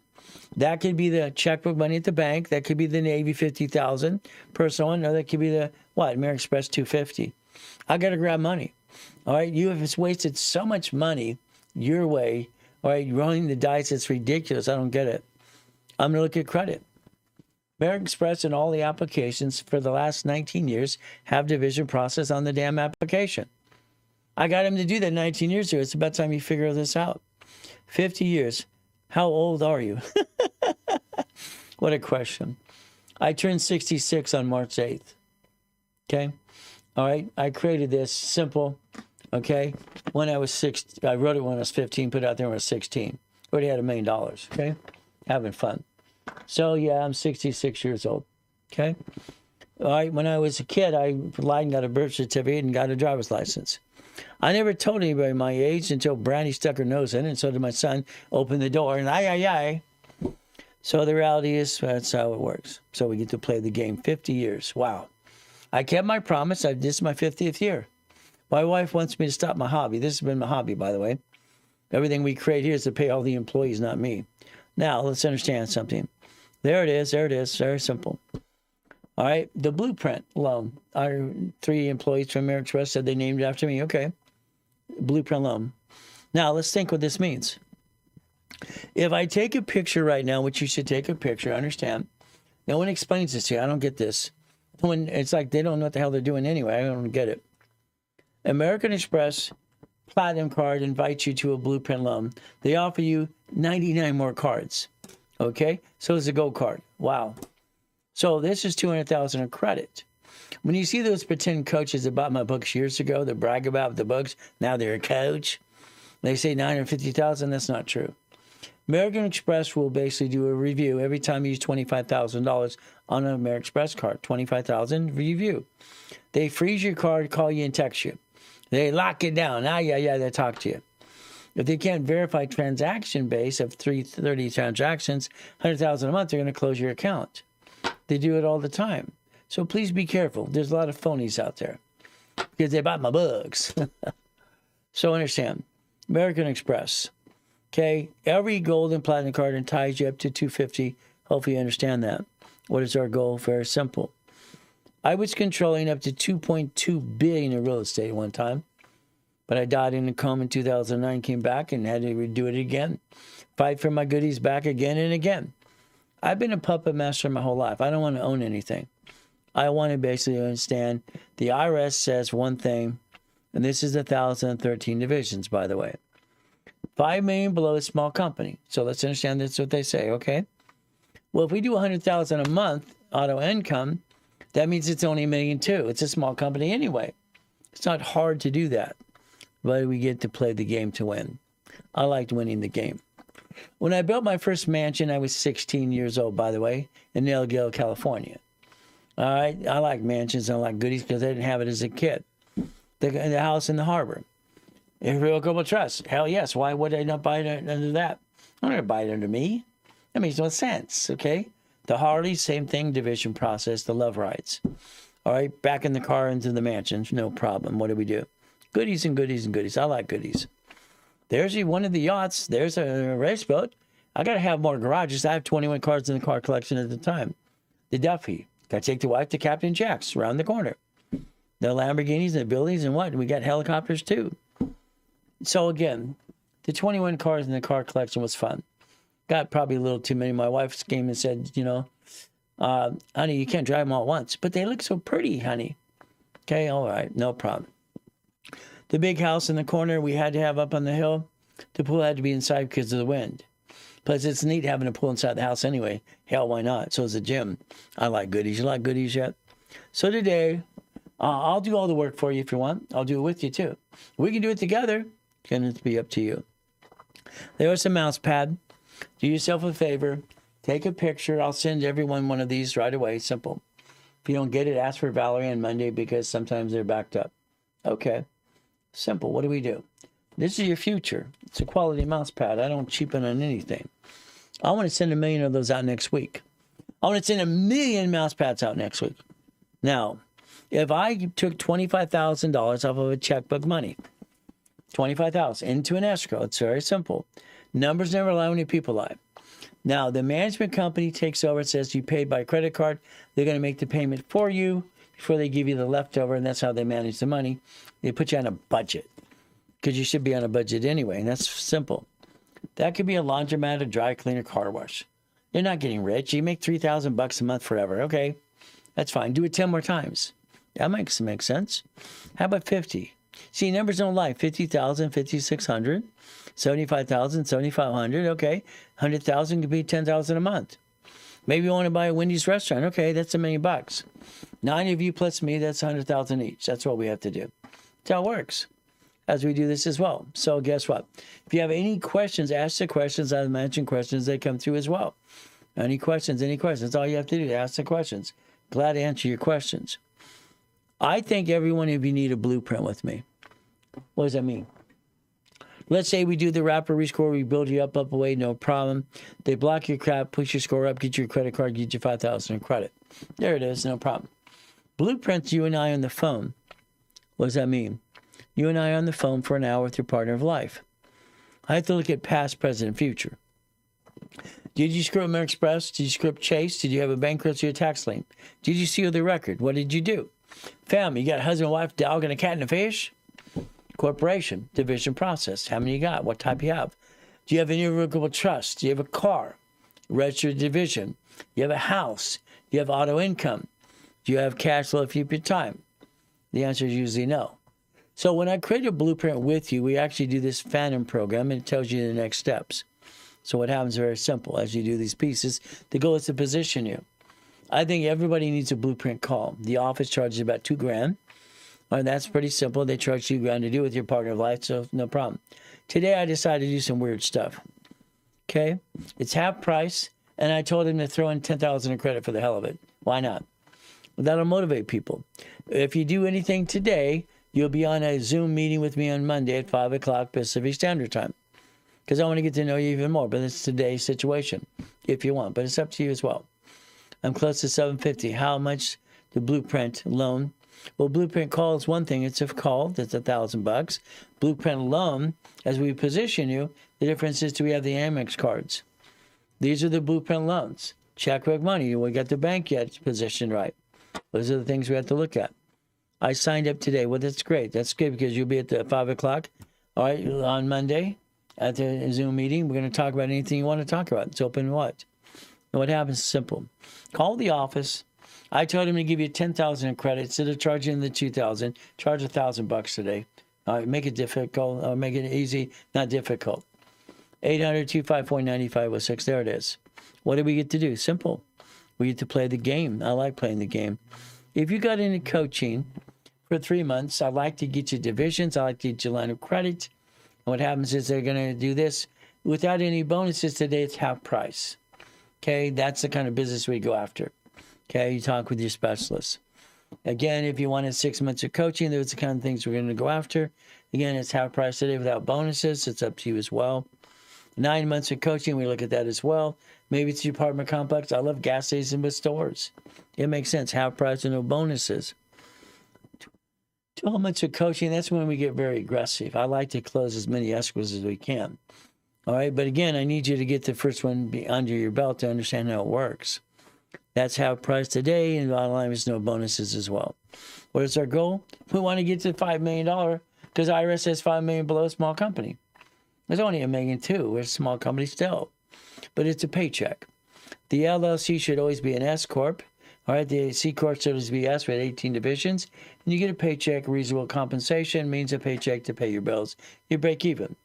That could be the checkbook money at the bank. That could be the Navy $50,000 personal one. Or that could be the, American Express $250. I got to grab money. All right? You have wasted so much money your way. All right? Rolling the dice, it's ridiculous. I don't get it. I'm going to look at credit. American Express and all the applications for the last 19 years have division process on the damn application. I got him to do that 19 years ago. It's about time you figure this out. 50 years. How old are you? What a question. I turned 66 on March 8th. Okay? All right? I created this simple, okay? When I was 6, I wrote it when I was 15, put it out there when I was 16. Already had $1 million, okay? Having fun. So, yeah, I'm 66 years old, okay? All right, when I was a kid, I lied and got a birth certificate and got a driver's license. I never told anybody my age until Brandy stuck her nose in it, and so did my son, opened the door, and aye. So the reality is, that's how it works. So we get to play the game 50 years. Wow. I kept my promise. This is my 50th year. My wife wants me to stop my hobby. This has been my hobby, by the way. Everything we create here is to pay all the employees, not me. Now, let's understand something. There it is. Very simple. All right, the blueprint loan. Our 3 employees from American Express said they named it after me. Okay, blueprint loan. Now, let's think what this means. If I take a picture right now, which you should take a picture, understand. No one explains this to you. I don't get this. It's like they don't know what the hell they're doing anyway. I don't get it. American Express Platinum card invites you to a blueprint loan. They offer you 99 more cards. Okay, so it's a gold card. Wow. So this is $200,000 in credit. When you see those pretend coaches that bought my books years ago that brag about the books, now they're a coach. They say $950,000. That's not true. American Express will basically do a review every time you use $25,000 on an American Express card. $25,000 review. They freeze your card, call you, and text you. They lock it down. They talk to you. If they can't verify transaction base of 330 transactions, $100,000 a month, they're going to close your account. They do it all the time. So please be careful. There's a lot of phonies out there because they bought my books. So understand, American Express, okay, every gold and platinum card ties you up to $250. Hopefully you understand that. What is our goal? Very simple. I was controlling up to $2.2 billion in real estate at one time. But I died in a coma in 2009, came back and had to redo it again. Fight for my goodies back again and again. I've been a puppet master my whole life. I don't want to own anything. I want to basically understand the IRS says one thing, and this is 1,013 divisions, by the way. 5 million below is small company. So let's understand that's what they say, okay? Well, if we do 100,000 a month auto income, that means it's only $1.2 million. It's a small company anyway. It's not hard to do that, but we get to play the game to win. I liked winning the game. When I built my first mansion, I was 16 years old, by the way, in El Gale, California. All right, I like mansions and I like goodies because I didn't have it as a kid. The house in the harbor. Irrevocable trust. Hell yes. Why would I not buy it under that? I'm not going to buy it under me. That makes no sense, okay? The Harley, same thing, division process, the love rights. All right, back in the car into the mansion, no problem. What do we do? Goodies and goodies and goodies. I like goodies. There's one of the yachts. There's a race boat. I got to have more garages. I have 21 cars in the car collection at the time. The Duffy. Got to take the wife to Captain Jack's around the corner. The Lamborghinis and the buildings and what? We got helicopters too. So again, the 21 cars in the car collection was fun. Got probably a little too many. My wife came and said, you know, honey, you can't drive them all at once. But they look so pretty, honey. Okay, all right, no problem. The big house in the corner we had to have up on the hill. The pool had to be inside because of the wind. Plus, it's neat having a pool inside the house anyway. Hell, why not? So is the gym. I like goodies. You like goodies yet? So today, I'll do all the work for you if you want. I'll do it with you too. We can do it together. It's going to be up to you. There's a mouse pad. Do yourself a favor. Take a picture. I'll send everyone one of these right away. Simple. If you don't get it, ask for Valerie on Monday because sometimes they're backed up. Okay. Simple. What do we do? This is your future. It's a quality mouse pad. I don't cheapen on anything. I want to send 1 million of those out next week. I want to send 1 million mouse pads out next week. Now, if I took $25,000 off of a checkbook money, $25,000 into an escrow, it's very simple. Numbers never lie when your people lie. Now, the management company takes over and says you paid by credit card. They're going to make the payment for you before they give you the leftover, and that's how they manage the money. They put you on a budget because you should be on a budget anyway, and that's simple. That could be a laundromat, a dry cleaner, car wash. You're not getting rich. You make $3,000 a month forever. Okay, that's fine. Do it 10 more times. That makes sense. How about 50? See, numbers don't lie. 50,000, 5,600, 75,000, 7,500. Okay, 100,000 could be 10,000 a month. Maybe you want to buy a Wendy's restaurant. Okay, that's $1 million. 9 of you plus me, that's 100,000 each. That's what we have to do. That's how it works. As we do this as well. So guess what? If you have any questions, ask the questions. I mentioned questions that come through as well. Any questions? That's all you have to do. Ask the questions. Glad to answer your questions. I think every one of you need a blueprint with me. What does that mean? Let's say we do the wrapper rescore. We build you up away, no problem. They block your crap, push your score up, get your credit card, get you 5,000 in credit. There it is, no problem. Blueprints, you and I on the phone. What does that mean? You and I are on the phone for an hour with your partner of life. I have to look at past, present, and future. Did you screw up American Express? Did you screw up Chase? Did you have a bankruptcy or tax lien? Did you seal the record? What did you do? Family, you got a husband, wife, dog, and a cat and a fish? Corporation, division process. How many you got? What type you have? Do you have an irrevocable trust? Do you have a car? Registered division? Do you have a house? Do you have auto income? Do you have cash flow if you keep your time? The answer is usually no. So when I create a blueprint with you, we actually do this Phantom program, and it tells you the next steps. So what happens is very simple. As you do these pieces, the goal is to position you. I think everybody needs a blueprint call. The office charges about $2,000. And that's pretty simple. They charge $2,000 to do with your partner of life, so no problem. Today I decided to do some weird stuff. Okay? It's half price, and I told him to throw in $10,000 in credit for the hell of it. Why not? Well, that'll motivate people. If you do anything today, you'll be on a Zoom meeting with me on Monday at 5 o'clock Pacific Standard Time. Because I want to get to know you even more. But it's today's situation, if you want. But it's up to you as well. I'm close to $750. How much the blueprint loan? Well, blueprint call is one thing. It's a call. That's $1,000. Blueprint loan, as we position you, the difference is do we have the Amex cards? These are the blueprint loans. Checkbook money. We got the bank yet positioned right. Those are the things we have to look at. I signed up today. Well, that's great. That's good because you'll be at the 5 o'clock, all right, on Monday at the Zoom meeting. We're going to talk about anything you want to talk about. It's open what? And what happens is simple. Call the office. I told him to give you 10,000 in credit instead of charging the 2,000. Charge $1,000 today. All right, make it difficult or make it easy, not difficult. 800-254-9506. There it is. What do we get to do? Simple. We get to play the game. I like playing the game. If you got into coaching for 3 months, I like to get you divisions. I like to get you line of credit. And what happens is they're going to do this without any bonuses today. It's half price. Okay, that's the kind of business we go after. Okay, you talk with your specialist. Again, if you wanted 6 months of coaching, those are the kind of things we're going to go after. Again, it's half price today without bonuses. It's up to you as well. 9 months of coaching, we look at that as well. Maybe it's your apartment complex. I love gas stations with stores. It makes sense. Half price and no bonuses. 12 months of coaching, that's when we get very aggressive. I like to close as many escrows as we can. All right, but again, I need you to get the first one under your belt to understand how it works. That's half price today, and bottom line is no bonuses as well. What is our goal? We want to get to $5 million because IRS says $5 million below a small company. There's only $1.2 million. We're a small company still, but it's a paycheck. The LLC should always be an S corp. All right, the C corp should always be S with 18 divisions, and you get a paycheck. Reasonable compensation means a paycheck to pay your bills. You break even.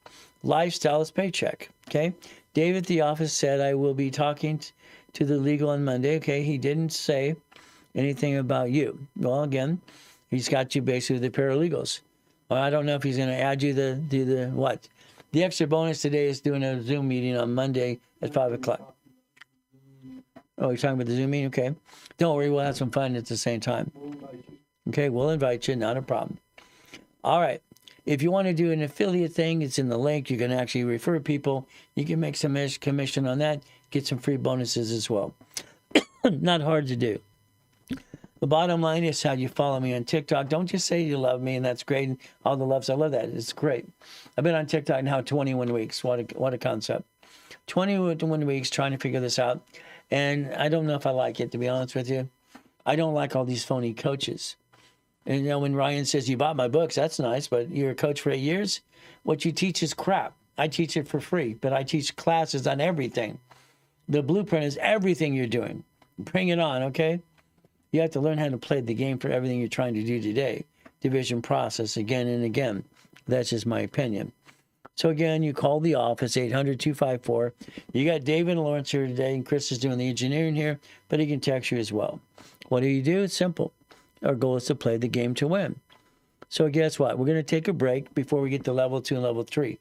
Lifestyle is paycheck. Okay. David at the office said I will be talking to the legal on Monday. Okay, he didn't say anything about you. Well, again, he's got you basically the paralegals. Well, I don't know if he's going to add you the what. The extra bonus today is doing a Zoom meeting on Monday at 5 o'clock. Oh, you're talking about the Zoom meeting? Okay. Don't worry, we'll have some fun at the same time. Okay, we'll invite you, not a problem. All right. If you want to do an affiliate thing, it's in the link. You can actually refer people. You can make some commission on that, get some free bonuses as well. Not hard to do. The bottom line is how you follow me on TikTok. Don't just say you love me, and that's great. And all the loves, I love that. It's great. I've been on TikTok now 21 weeks. What a concept. 21 weeks trying to figure this out. And I don't know if I like it, to be honest with you. I don't like all these phony coaches. And, you know, when Ryan says, you bought my books, that's nice, but you're a coach for 8 years? What you teach is crap. I teach it for free, but I teach classes on everything. The blueprint is everything you're doing. Bring it on, okay? You have to learn how to play the game for everything you're trying to do today. Division process again and again. That's just my opinion. So again, you call the office, 800-254. You got David and Lawrence here today, and Chris is doing the engineering here, but he can text you as well. What do? It's simple. Our goal is to play the game to win. So guess what? We're going to take a break before we get to level 2 and level 3.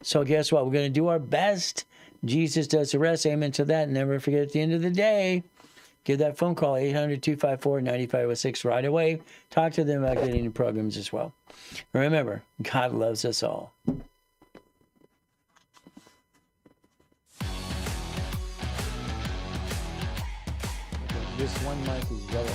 So guess what? We're going to do our best. Jesus does the rest. Amen to that. Never forget at the end of the day, give that phone call, 800-254-9506 right away. Talk to them about getting the programs as well. Remember, God loves us all. This one mic is yellow.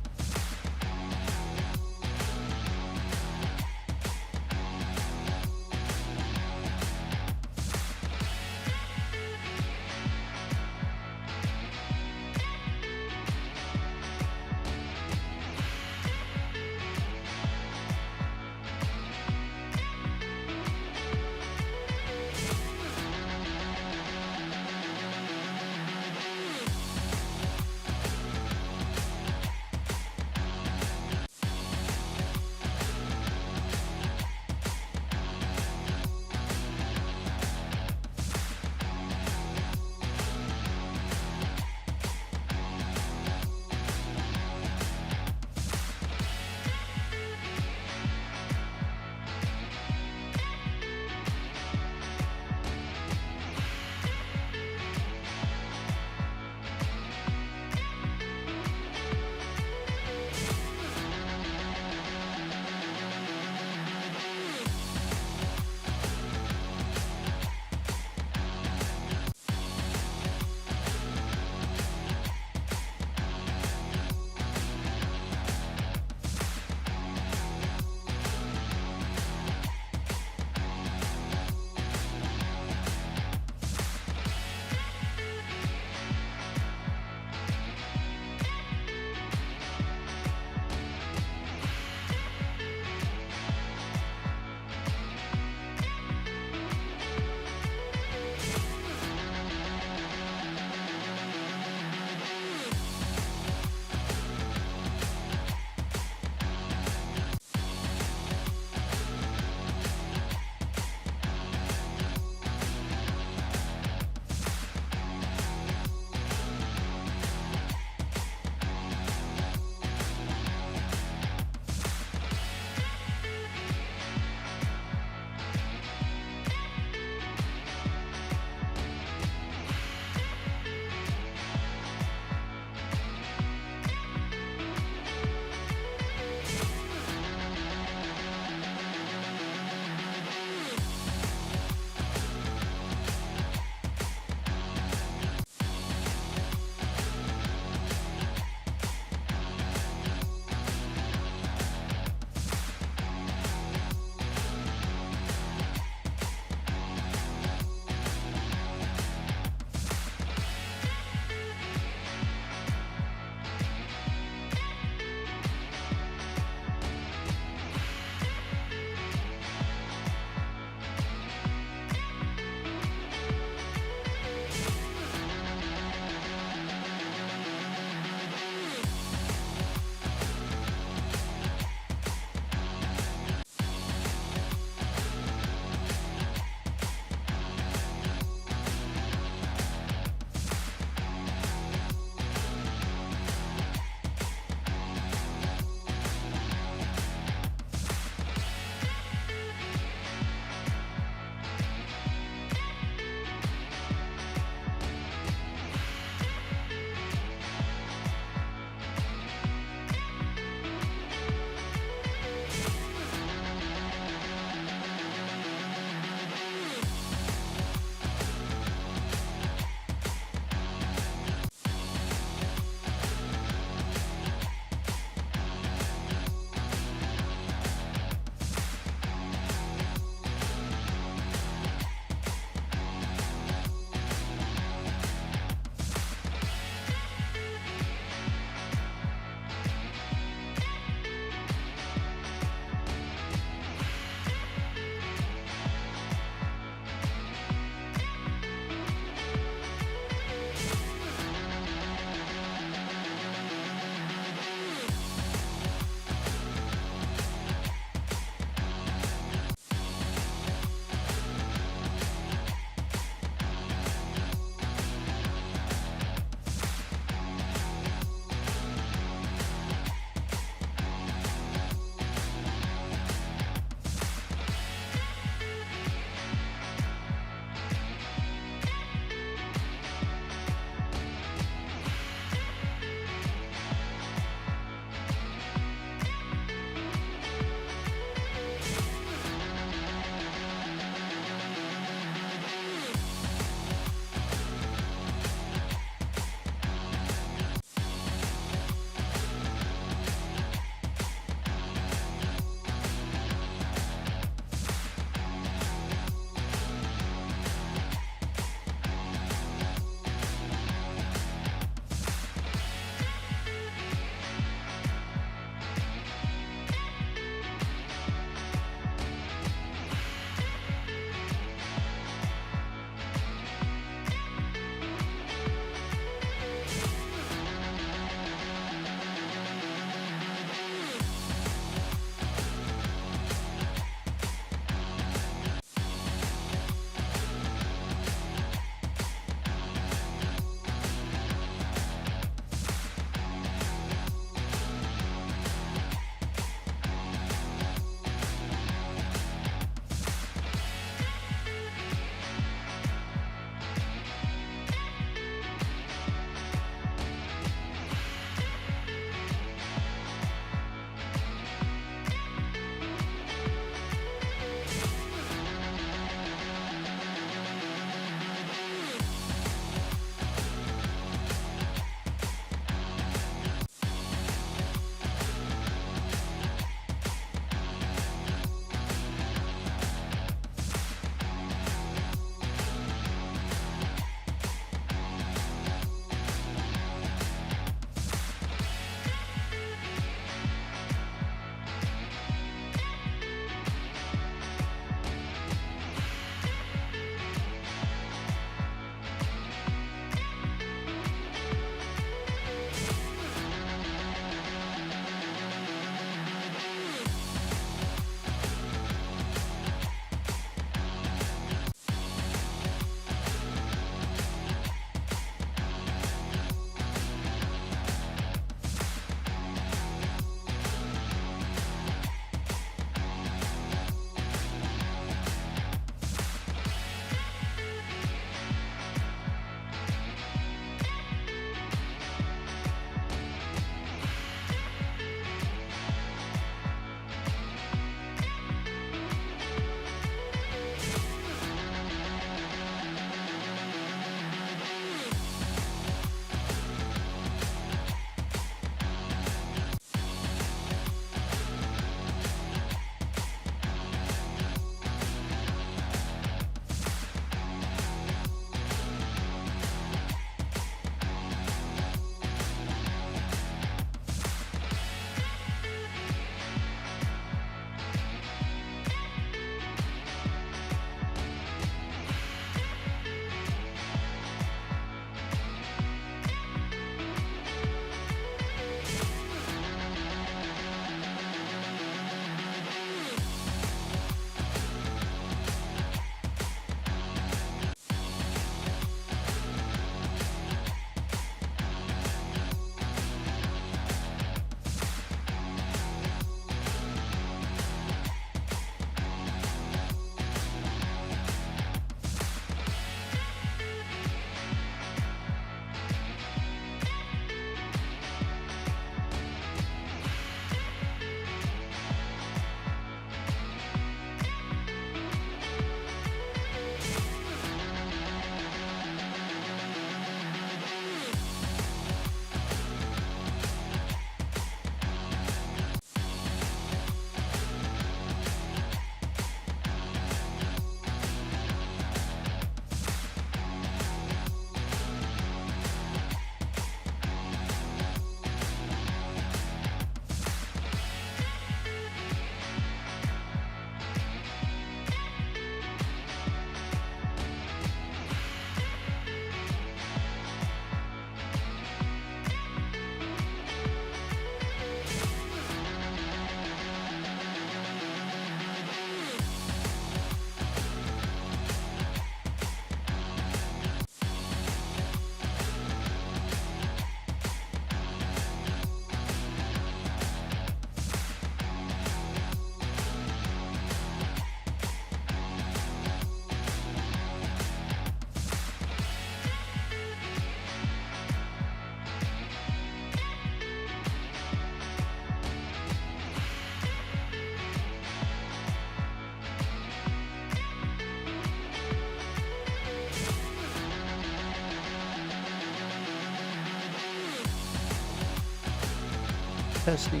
Testing.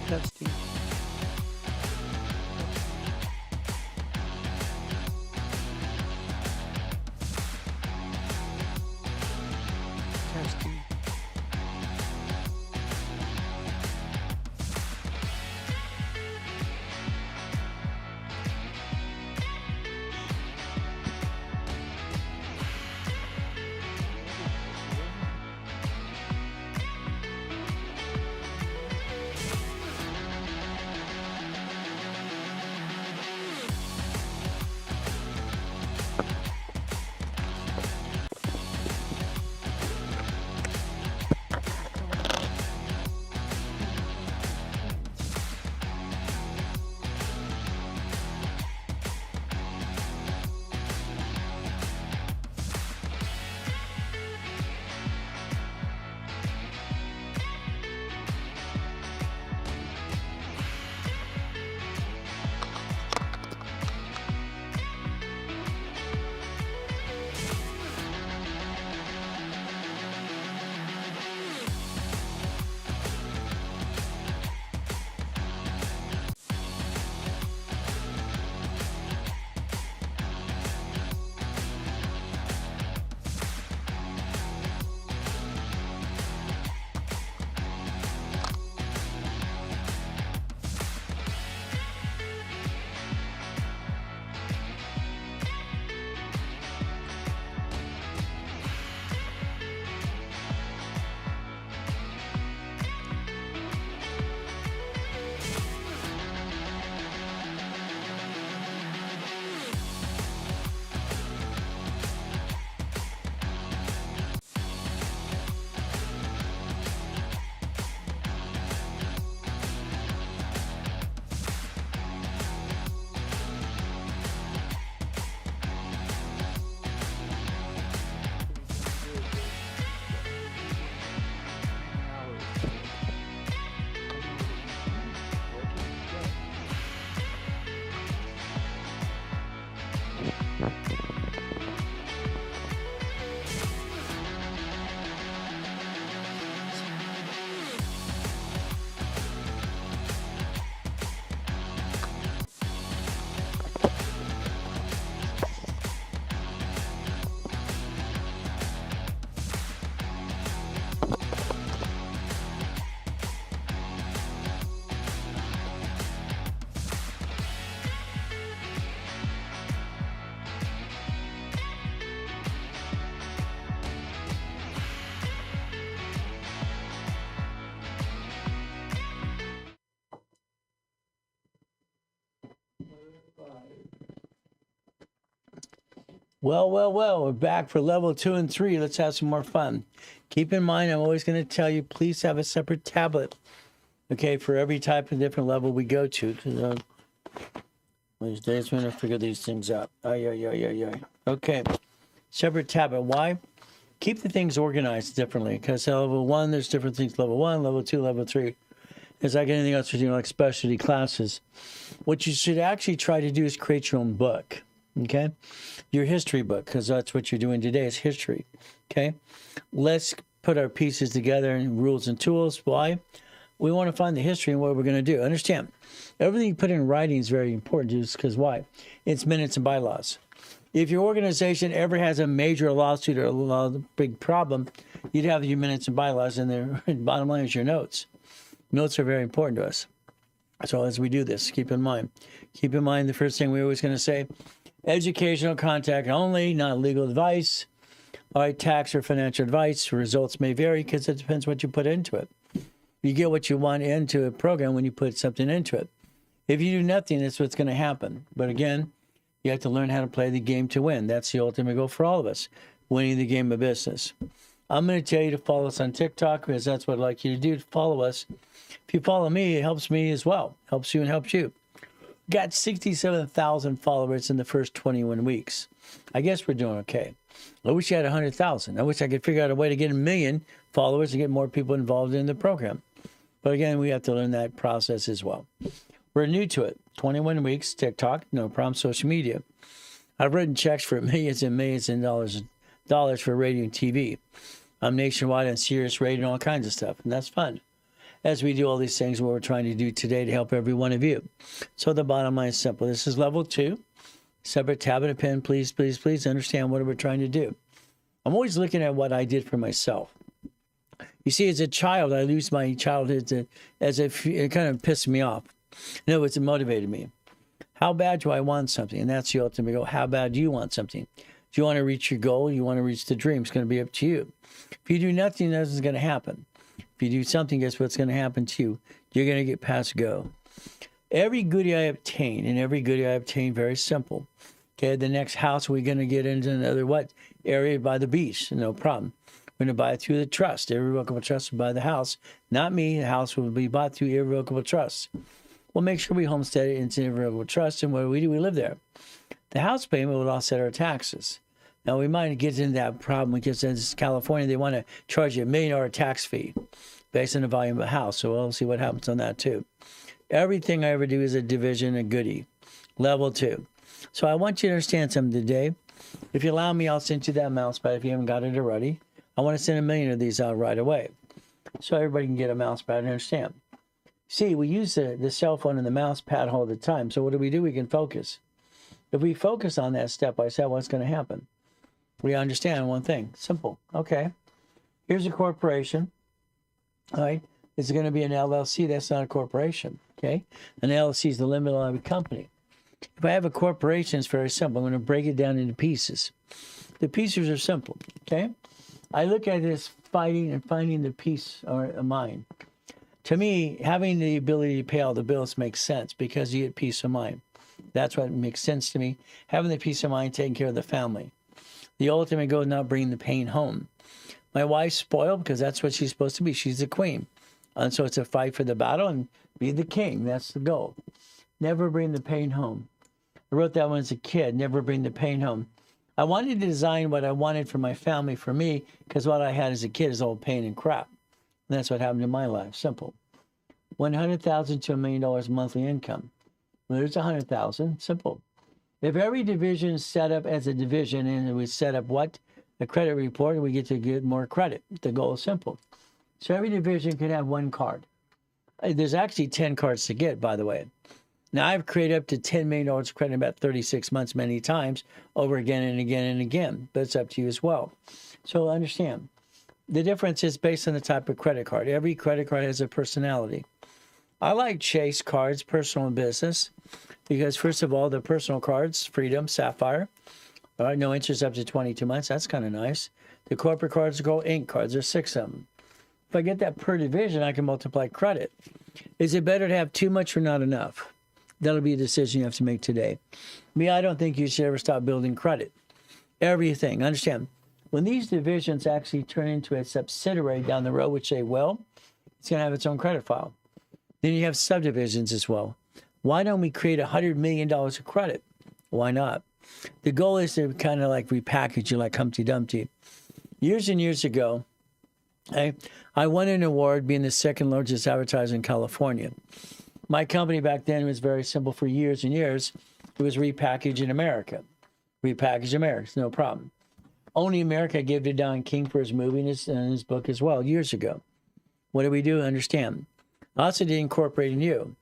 Testing. Testing. Well, we're back for level 2 and 3. Let's have some more fun. Keep in mind, I'm always going to tell you, please have a separate tablet, okay, for every type of different level we go to. These days we're going to figure these things out. Okay, separate tablet. Why? Keep the things organized differently, because level 1, there's different things. Level 1, level 2, level 3. It's like anything else you're doing, like specialty classes. What you should actually try to do is create your own book. Okay, your history book, because that's what you're doing today is history. Okay, let's put our pieces together in rules and tools. Why? We want to find the history and what we're going to do. Understand, everything you put in writing is very important, just because why? It's minutes and bylaws. If your organization ever has a major lawsuit or a big problem, you'd have your minutes and bylaws in there. Bottom line is your notes. Notes are very important to us. So as we do this, keep in mind the first thing we're always going to say, educational contact only, not legal advice. All right, tax or financial advice. Results may vary because it depends what you put into it. You get what you want into a program when you put something into it. If you do nothing, that's what's going to happen. But again, you have to learn how to play the game to win. That's the ultimate goal for all of us, winning the game of business. I'm going to tell you to follow us on TikTok because that's what I'd like you to do, to follow us. If you follow me, it helps me as well. Helps you and helps you. Got 67,000 followers in the first 21 weeks. I guess we're doing okay. I wish I had 100,000. I wish I could figure out a way to get 1 million followers and get more people involved in the program. But again, we have to learn that process as well. We're new to it. 21 weeks, TikTok, no problem, social media. I've written checks for millions and millions of dollars for radio and TV. I'm nationwide on Sirius Radio and all kinds of stuff, and that's fun. as we do all these things, what we're trying to do today to help every one of you. So the bottom line is simple. This is level 2. Separate tab and a pen. Please, please, please understand what we're trying to do. I'm always looking at what I did for myself. You see, as a child, I lose my childhood as if it kind of pissed me off. In other words, it motivated me. How bad do I want something? And that's the ultimate goal. How bad do you want something? Do you want to reach your goal? You want to reach the dream? It's going to be up to you. If you do nothing, nothing's going to happen. If you do something, guess what's going to happen to you? You're going to get past go. Every goodie I obtain, and every goodie I obtain, very simple. Okay, the next house, we're going to get into another what? Area by the beach. No problem. We're going to buy it through the trust. Irrevocable trust will buy the house. Not me. The house will be bought through irrevocable trust. We'll make sure we homestead it into irrevocable trust. And what do? We live there. The house payment will offset our taxes. Now, we might get into that problem because in California, they want to charge you $1 million tax fee based on the volume of the house. So we'll see what happens on that, too. Everything I ever do is a division, a goodie. Level 2. So I want you to understand something today. If you allow me, I'll send you that mouse pad if you haven't got it already. I want to send 1 million of these out right away so everybody can get a mouse pad and understand. See, we use the cell phone and the mouse pad all the time. So what do? We can focus. If we focus on that step by step, what's going to happen? We understand one thing. Simple. Okay. Here's a corporation. All right. It's going to be an LLC. That's not a corporation. Okay. An LLC is the limited liability company. If I have a corporation, it's very simple. I'm going to break it down into pieces. The pieces are simple. Okay. I look at this fighting and finding the peace of mind. To me, having the ability to pay all the bills makes sense because you get peace of mind. That's what makes sense to me. Having the peace of mind, taking care of the family. The ultimate goal is not bringing the pain home. My wife's spoiled because that's what she's supposed to be. She's the queen. And so it's a fight for the battle and be the king. That's the goal. Never bring the pain home. I wrote that one as a kid. Never bring the pain home. I wanted to design what I wanted for my family, for me, because what I had as a kid is all pain and crap. And that's what happened in my life. Simple. $100,000 to $1 million monthly income. Well, there's $100,000. Simple. If every division is set up as a division and we set up what? A credit report, we get to get more credit. The goal is simple. So every division could have 1 card. There's actually 10 cards to get, by the way. Now, I've created up to $10 million of credit in about 36 months many times, over again and again and again. But it's up to you as well. So understand, the difference is based on the type of credit card. Every credit card has a personality. I like Chase cards, personal and business, because first of all, the personal cards, Freedom, Sapphire, all right, no interest up to 22 months. That's kind of nice. The corporate cards are called Ink cards. There's 6 of them. If I get that per division, I can multiply credit. Is it better to have too much or not enough? That'll be a decision you have to make today. Me, I don't think you should ever stop building credit. Everything. Understand, when these divisions actually turn into a subsidiary down the road, which they will, it's going to have its own credit file. Then you have subdivisions as well. Why don't we create $100 million of credit? Why not? The goal is to kind of like repackage you like Humpty Dumpty. Years and years ago, I won an award being the second largest advertiser in California. My company back then was very simple for years and years. It was Repackage in America. Repackage America, it's no problem. Only America gave to Don King for his movie and his book as well, years ago. What did we do? Understand. I also did incorporate in you.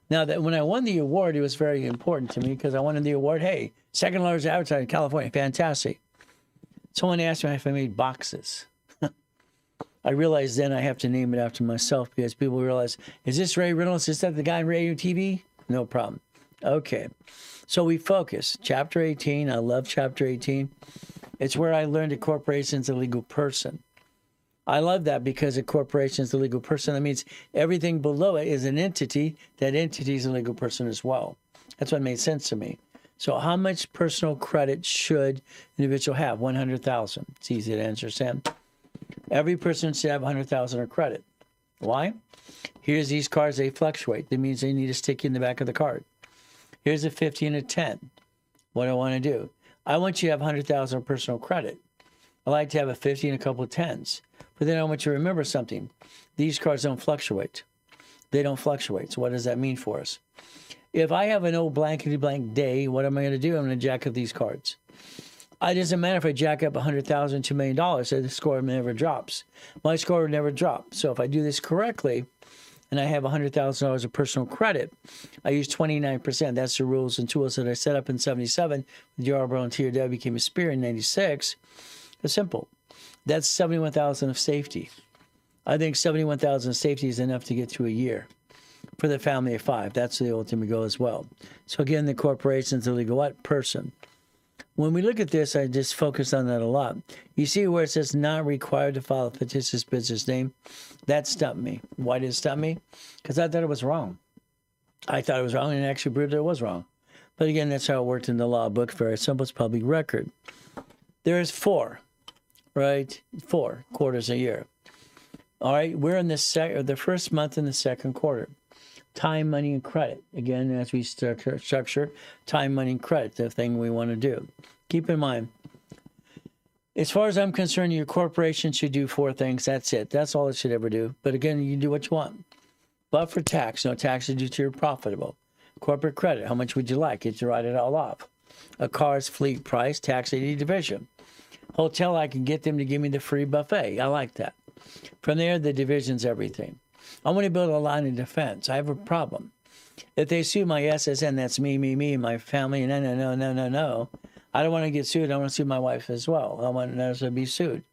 Now, that when I won the award, it was very important to me because I wanted the award, hey, second largest advertiser in California, fantastic. Someone asked me if I made boxes. I realized then I have to name it after myself because people realize, is this Ray Reynolds? Is that the guy on radio TV? No problem. Okay. So we focus. Chapter 18. I love Chapter 18. It's where I learned a corporation is a legal person. I love that because a corporation is a legal person. That means everything below it is an entity. That entity is a legal person as well. That's what made sense to me. So how much personal credit should an individual have? 100,000. It's easy to answer, Sam. Every person should have 100,000 of credit. Why? Here's these cards, they fluctuate. That means they need a sticky in the back of the card. Here's a 50 and a 10. What do I want to do? I want you to have 100,000 of personal credit. I like to have a 50 and a couple of 10s. But then I want you to remember something. These cards don't fluctuate. They don't fluctuate. So what does that mean for us? If I have an old blankety blank day, what am I going to do? I'm going to jack up these cards. It doesn't matter if I jack up 100,000, $2 million, so the score never drops. My score would never drop. So if I do this correctly, and I have $100,000 of personal credit, I use 29%. That's the rules and tools that I set up in 77 with Yarborough and TRW became a spear in 96. It's simple. That's 71,000 of safety. I think 71,000 of safety is enough to get through a year for the family of 5. That's the ultimate goal as well. So again, the corporation's the legal what? Person. When we look at this, I just focus on that a lot. You see where it says not required to file a fictitious business name? That stumped me. Why did it stump me? Because I thought it was wrong. I thought it was wrong and it actually proved it was wrong. But again, that's how it worked in the law book. Very simple. It's public record. There's 4, right? 4 quarters a year. All right, we're in the first month in the second quarter. Time, money, and credit. Again, as we structure time, money, and credit, the thing we want to do. Keep in mind, as far as I'm concerned, your corporation should do 4 things. That's it. That's all it should ever do. But again, you can do what you want. But for tax, no taxes due to your profitable. Corporate credit, how much would you like? Get to write it all off. A car's fleet price, tax 80 division. Hotel, I can get them to give me the free buffet. I like that. From there, the division's everything. I want to build a line of defense. I have a problem. If they sue my SSN, that's me, and my family, no. I don't want to get sued. I want to sue my wife as well. I want to be sued.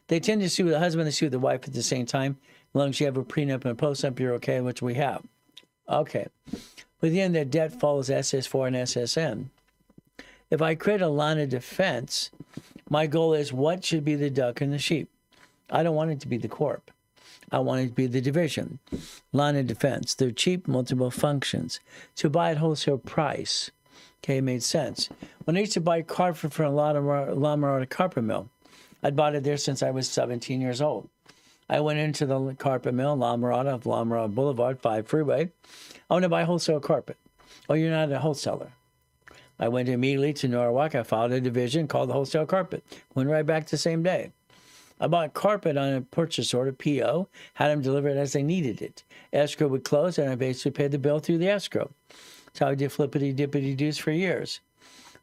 They tend to sue the husband, they sue the wife at the same time. As long as you have a prenup and a post-up, you're okay, which we have. Okay. But then the debt follows SS4 and SSN. If I create a line of defense, my goal is what should be the duck and the sheep. I don't want it to be the corp. I want it to be the division. Line of defense. They're cheap, multiple functions. To buy at wholesale price. Okay, it made sense. When I used to buy carpet from a La Mirada carpet mill, I'd bought it there since I was 17 years old. I went into the carpet mill, La Mirada Boulevard, 5 freeway. I want to buy wholesale carpet. Oh, you're not a wholesaler. I went immediately to Norwalk. I filed a division called the wholesale carpet. Went right back the same day. I bought carpet on a purchase order, PO, had them deliver it as they needed it. Escrow would close, and I basically paid the bill through the escrow. That's how I did flippity-dippity-doos for years.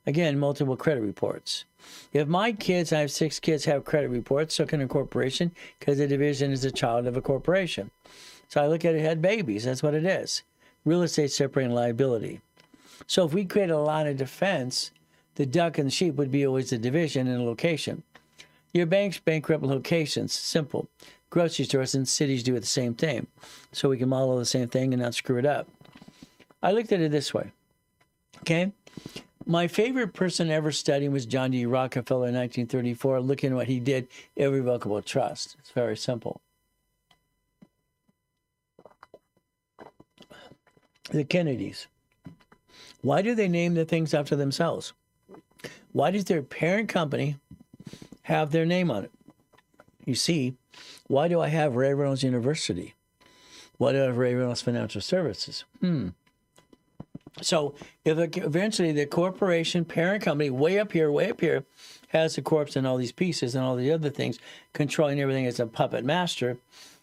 Again, multiple credit reports. If my kids, I have 6 kids, have credit reports, so can a corporation, because the division is a child of a corporation. So I look at it, had babies. That's what it is. Real estate separating liability. So if we create a line of defense, the duck and the sheep would be always the division and a location. Your banks bankrupt locations. Simple. Grocery stores and cities do it the same thing. So we can model the same thing and not screw it up. I looked at it this way. Okay? My favorite person ever studying was John D. Rockefeller in 1934, looking at what he did, irrevocable trust. It's very simple. The Kennedys. Why do they name the things after themselves? Why does their parent company have their name on it? You see, why do I have Ray Reynolds University? Why do I have Ray Reynolds Financial Services? So if eventually the corporation, parent company, way up here, has the corpse and all these pieces and all the other things, controlling everything as a puppet master,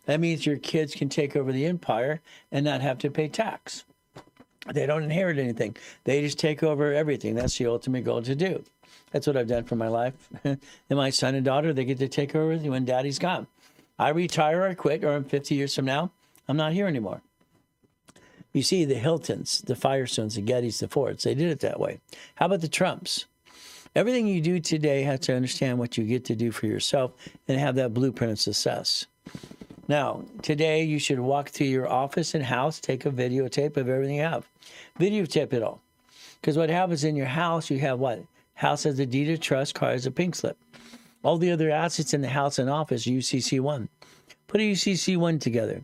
that means your kids can take over the empire and not have to pay tax. They don't inherit anything. They just take over everything. That's the ultimate goal to do. That's what I've done for my life. And my son and daughter, they get to take over when daddy's gone. I retire or quit, or 50 years from now, I'm not here anymore. You see, the Hiltons, the Firestones, the Gettys, the Fords, they did it that way. How about the Trumps? Everything you do today has to understand what you get to do for yourself and have that blueprint of success. Now, today you should walk through your office and house, take a videotape of everything you have. Videotape it all. Because what happens in your house, you have what? House has a deed of trust, car has a pink slip. All the other assets in the house and office, UCC1. Put a UCC1 together.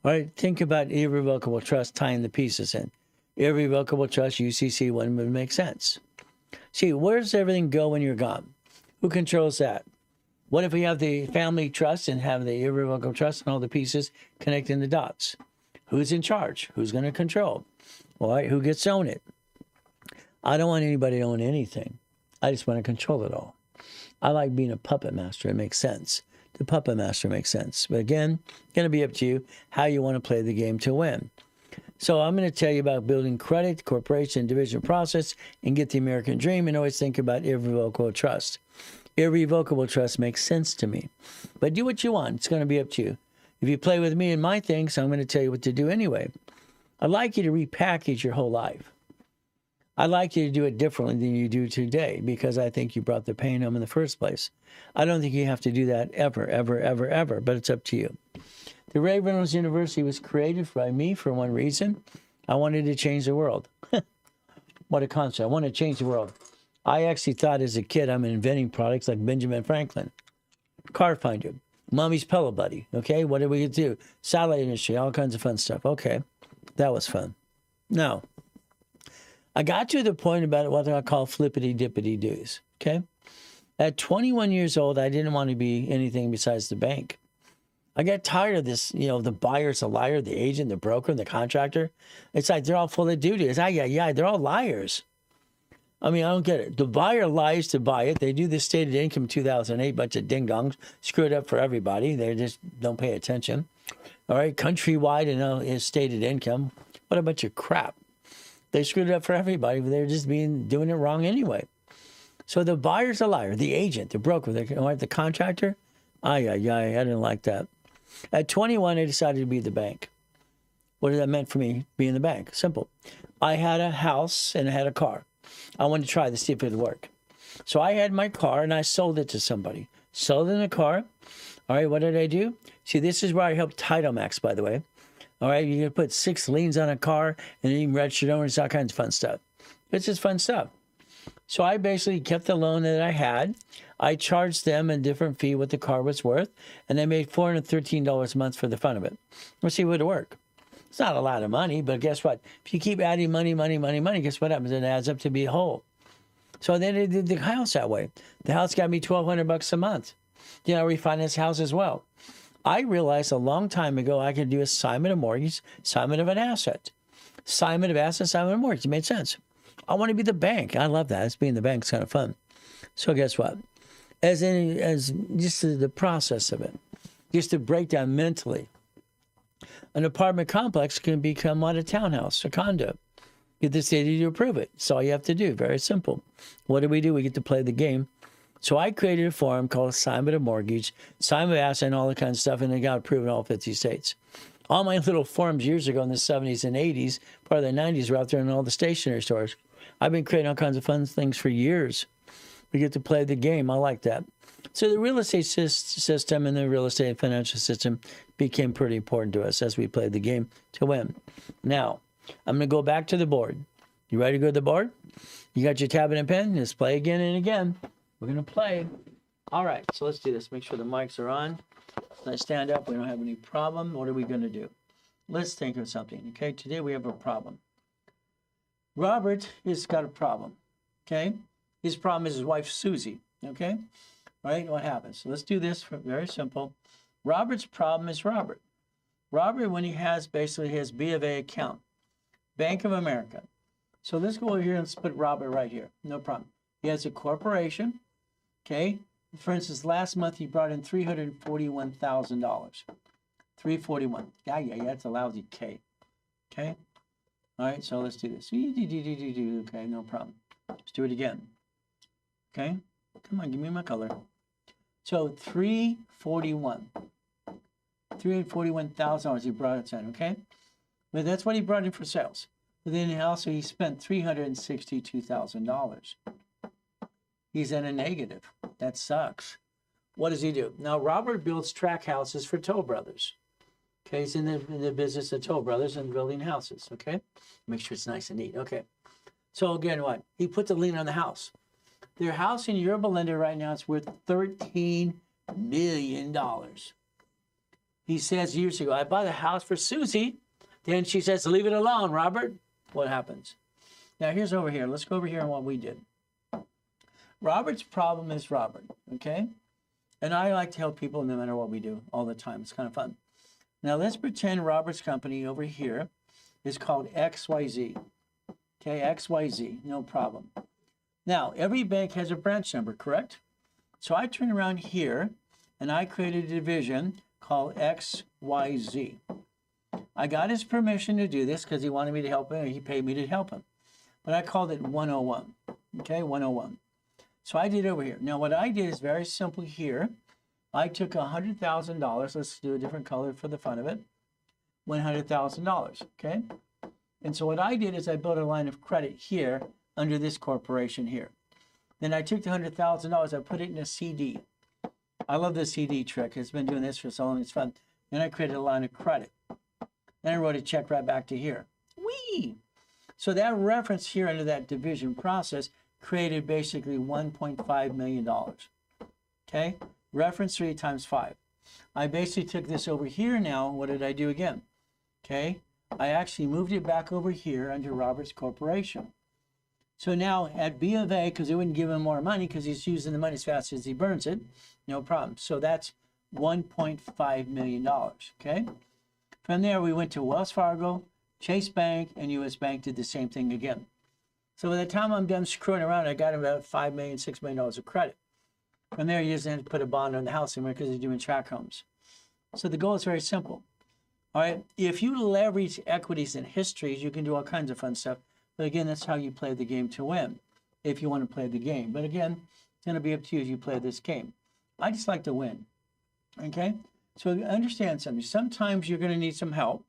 All right, think about irrevocable trust, tying the pieces in. Irrevocable trust, UCC1 would make sense. See, where does everything go when you're gone? Who controls that? What if we have the family trust and have the irrevocable trust and all the pieces connecting the dots? Who's in charge? Who's going to control? All right, who gets to own it? I don't want anybody to own anything. I just want to control it all. I like being a puppet master. It makes sense. The puppet master makes sense. But again, it's going to be up to you how you want to play the game to win. So I'm going to tell you about building credit, corporation, division process, and get the American dream, and always think about irrevocable trust. Irrevocable trust makes sense to me. But do what you want. It's going to be up to you. If you play with me and my things, I'm going to tell you what to do anyway. I'd like you to repackage your whole life. I'd like you to do it differently than you do today because I think you brought the pain home in the first place. I don't think you have to do that ever, ever, ever, ever, but it's up to you. The Ray Reynolds University was created by me for one reason. I wanted to change the world. What a concept. I want to change the world. I actually thought as a kid I'm inventing products like Benjamin Franklin, Car Finder, Mommy's Pillow Buddy. Okay, what did we do? Satellite industry, all kinds of fun stuff. Okay, that was fun. Now, I got to the point about what I call flippity-dippity-doos. Okay, at 21 years old, I didn't want to be anything besides the bank. I got tired of this, the buyer's a liar, the agent, the broker, and the contractor. It's like they're all full of duties. They're all liars. I mean, I don't get it. The buyer lies to buy it. They do the stated income 2008, bunch of ding-dongs, screw it up for everybody. They just don't pay attention. All right, countrywide and is stated income. What a bunch of crap. They screwed it up for everybody, but they're just doing it wrong anyway. So the buyer's a liar, the agent, the broker, the contractor. I didn't like that. At 21, I decided to be the bank. What did that mean for me, being the bank? Simple. I had a house and I had a car. I wanted to try to see if it would work. So I had my car and I sold it to somebody. Sold in a car. All right, what did I do? See, this is where I helped Title Max, by the way. All right, you can put 6 liens on a car and then you can register it over. It's all kinds of fun stuff. It's just fun stuff. So I basically kept the loan that I had. I charged them a different fee what the car was worth, and I made $413 a month for the fun of it. Let's see if it would work. It's not a lot of money, but guess what? If you keep adding money, guess what happens? It adds up to be a whole. So then I did the house that way. The house got me $1,200 a month. I refinanced the house as well. I realized a long time ago I could do assignment of mortgage, assignment of an asset. Assignment of asset, assignment of mortgage. It made sense. I want to be the bank. I love that. It's being the bank is kind of fun. So guess what? As just the process of it, just to break down mentally, an apartment complex can become what, a townhouse, a condo. Get the city to approve it. That's all you have to do. Very simple. What do? We get to play the game. So I created a form called assignment of mortgage, assignment of asset, and all that kind of stuff, and it got approved in all 50 states. All my little forms years ago in the 70s and 80s, part of the 90s, were out there in all the stationery stores. I've been creating all kinds of fun things for years. We get to play the game. I like that. So the real estate system and the real estate financial system became pretty important to us as we played the game to win. Now, I'm going to go back to the board. You ready to go to the board? You got your tablet and pen? Let's play again and again. We're going to play. All right, so let's do this. Make sure the mics are on. Let's stand up. We don't have any problem. What are we going to do? Let's think of something, okay? Today we have a problem. Robert has got a problem, okay? His problem is his wife, Susie, okay? All right, what happens? So let's do this. Very simple. Robert's problem is Robert. Robert, when he has basically his B of A account, Bank of America. So let's go over here and put Robert right here. No problem. He has a corporation, okay? For instance, last month he brought in $341,000. $341. Yeah, that's a lousy K, okay? All right, so let's do this. Okay, no problem. Let's do it again. Okay, come on, give me my color. So $341,000 he brought it in, okay? But that's what he brought in for sales. But then also he spent $362,000. He's in a negative. That sucks. What does he do? Now, Robert builds track houses for Toll Brothers. Okay, he's in the business of Toll Brothers and building houses, okay? Make sure it's nice and neat, okay. So again, what? He put the lien on the house. Their house in Yorba Linda right now is worth $13 million. He says years ago, I bought a house for Susie. Then she says, leave it alone, Robert. What happens? Now, here's over here. Let's go over here on what we did. Robert's problem is Robert, okay? And I like to help people no matter what we do all the time. It's kind of fun. Now, let's pretend Robert's company over here is called XYZ. Okay, XYZ, no problem. Now, every bank has a branch number, correct? So I turn around here, and I created a division called XYZ. I got his permission to do this because he wanted me to help him, or he paid me to help him. But I called it 101, okay, 101. So I did over here. Now, what I did is very simple here. I took $100,000. Let's do a different color for the fun of it. $100,000, okay? And so what I did is I built a line of credit here under this corporation here. Then I took the $100,000, I put it in a CD. I love the CD trick. It's been doing this for so long, it's fun. Then I created a line of credit. Then I wrote a check right back to here. Whee! So that reference here under that division process created basically $1.5 million. Okay? Reference 3 times 5. I basically took this over here now. What did I do again? Okay? I actually moved it back over here under Robert's Corporation. So now at B of A, because they wouldn't give him more money because he's using the money as fast as he burns it, no problem. So that's $1.5 million. Okay? From there, we went to Wells Fargo, Chase Bank, and U.S. Bank did the same thing again. So by the time I'm done screwing around, I got about $5 million, $6 million of credit. From there, you just have to put a bond on the house anymore because they're doing tract homes. So the goal is very simple. All right, if you leverage equities and histories, you can do all kinds of fun stuff. But again, that's how you play the game to win, if you want to play the game. But again, it's going to be up to you as you play this game. I just like to win. Okay? So understand something. Sometimes you're going to need some help.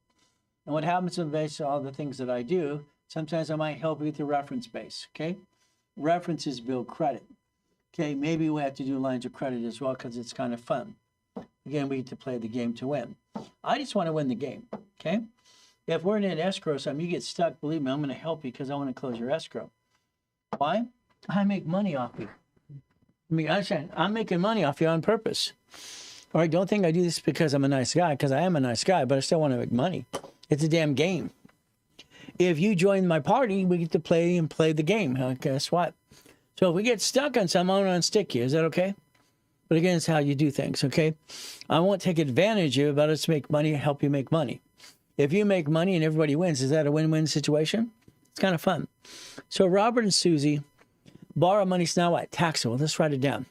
And what happens in base all the things that I do, sometimes I might help you with the reference base. Okay? References build credit. Okay, maybe we have to do lines of credit as well because it's kind of fun. Again, we get to play the game to win. I just want to win the game, okay? If we're in an escrow or something, you get stuck, believe me, I'm going to help you because I want to close your escrow. Why? I make money off you. I mean, I'm making money off you on purpose. All right, don't think I do this because I'm a nice guy, because I am a nice guy, but I still want to make money. It's a damn game. If you join my party, we get to play the game. Guess what? So if we get stuck on something, I'm going to unstick you. Is that okay? But again, it's how you do things, okay? I won't take advantage of you, but let's make money, help you make money. If you make money and everybody wins, is that a win-win situation? It's kind of fun. So Robert and Susie, borrow money is now what? Taxable. Let's write it down.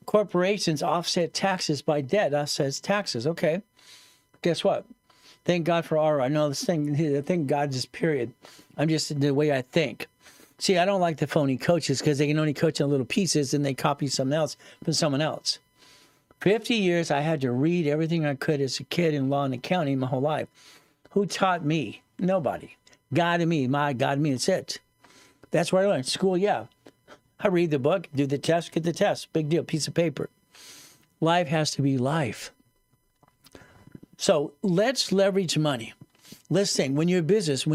Corporations offset taxes by debt. Offsets taxes. Okay. Guess what? Thank God for our. I know this thing. Thank God, just period. I'm just the way I think. See, I don't like the phony coaches because they can only coach in little pieces and they copy something else from someone else. 50 years, I had to read everything I could as a kid in law and accounting my whole life. Who taught me? Nobody. God and me. My God and me. That's it. That's where I learned. School, yeah. I read the book, do the test, get the test. Big deal. Piece of paper. Life has to be life. So let's leverage money. Let's think, when your business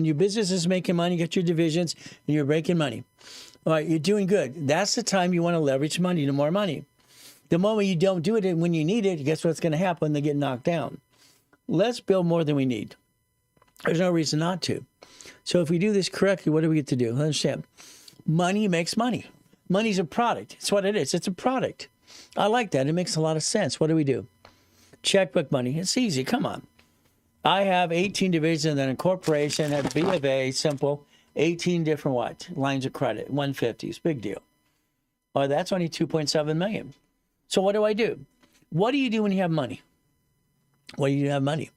is making money, get your divisions, and you're making money. All right, you're doing good. That's the time you want to leverage money to more money. The moment you don't do it and when you need it, guess what's going to happen? They get knocked down. Let's build more than we need. There's no reason not to. So if we do this correctly, what do we get to do? Understand, money makes money. Money's a product. It's what it is. It's a product. I like that. It makes a lot of sense. What do? Checkbook money. It's easy. Come on. I have 18 divisions and then a corporation at B of A, simple, 18 different what? Lines of credit, 150s, big deal. Oh, that's only 2.7 million. So what do? What do you do when you have money? When you have money?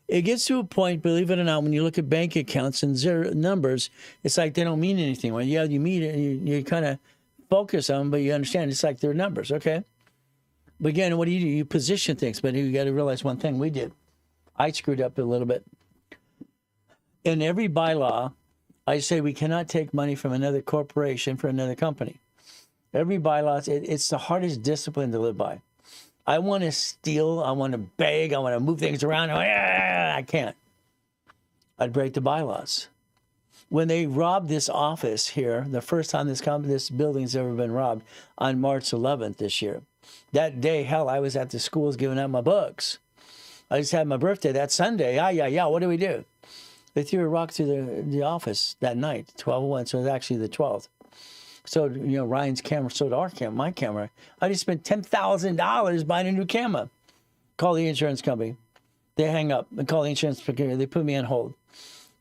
It gets to a point, believe it or not, when you look at bank accounts and zero numbers, it's like they don't mean anything. Well, yeah, you mean it, you kind of focus on them, but you understand it's like they're numbers, okay? But again, what do? You position things, but you got to realize one thing we did. I screwed up a little bit. In every bylaw, I say we cannot take money from another corporation for another company. Every bylaw, it's the hardest discipline to live by. I want to steal, I want to beg, I want to move things around. I can't. I'd break the bylaws. When they robbed this office here, the first time this building's ever been robbed, on March 11th this year, that day, hell, I was at the schools giving out my books. I just had my birthday that Sunday. What do? They threw a rock through the office that night, 12/1, so it was actually the 12th. So, Ryan's camera, so did our camera, my camera. I just spent $10,000 buying a new camera. Call the insurance company. They hang up and call the insurance company. They put me on hold.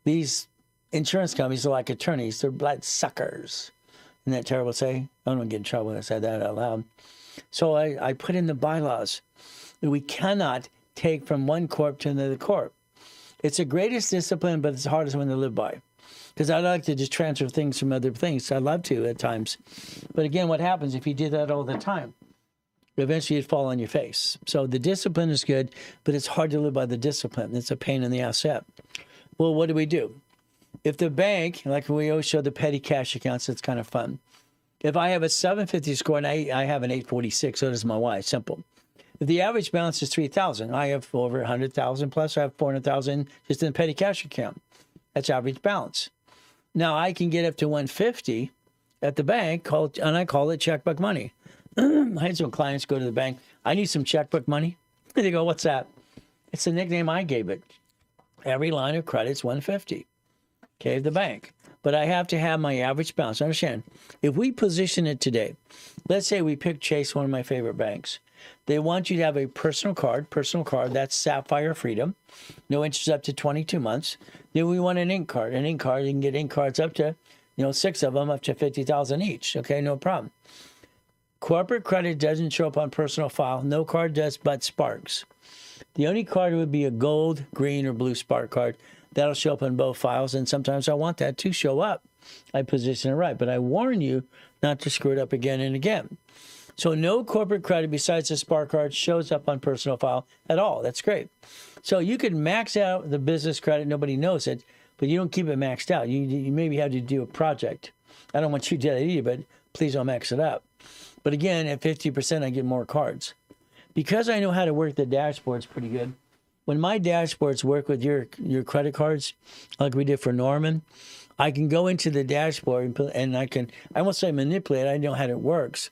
These insurance companies are like attorneys. They're blood suckers. Isn't that terrible to say? I don't get in trouble when I say that out loud. So I put in the bylaws that we cannot take from one corp to another corp. It's the greatest discipline, but it's the hardest one to live by. Because I like to just transfer things from other things. I love to at times. But again, what happens if you do that all the time? eventually you'd fall on your face. So the discipline is good, but it's hard to live by the discipline. It's a pain in the ass set. Well, what do? If the bank, like we always show the petty cash accounts, it's kind of fun. If I have a 750 score and I have an 846, so does my wife. Simple. If the average balance is 3,000, I have over 100,000 plus. I have 400,000 just in the petty cash account. That's average balance. Now I can get up to 150 at the bank, and I call it checkbook money. I had some clients go to the bank. I need some checkbook money. They go, "What's that?" It's the nickname I gave it. Every line of credit's 150. Okay, the bank. But I have to have my average balance. Understand, if we position it today, let's say we pick Chase, one of my favorite banks. They want you to have a personal card, that's Sapphire Freedom. No interest up to 22 months. Then we want an ink card. You can get ink cards up to, 6 of them, up to 50,000 each. Okay, no problem. Corporate credit doesn't show up on personal file. No card does but Sparks. The only card would be a gold, green, or blue Spark card. That'll show up on both files, and sometimes I want that to show up. I position it right, but I warn you not to screw it up again and again. So no corporate credit besides the Spark card shows up on personal file at all. That's great. So you could max out the business credit. Nobody knows it, but you don't keep it maxed out. You maybe have to do a project. I don't want you to do that either, but please don't max it up. But again, at 50%, I get more cards. Because I know how to work the dashboards pretty good, when my dashboards work with your credit cards, like we did for Norman, I can go into the dashboard and I won't say manipulate, I know how it works.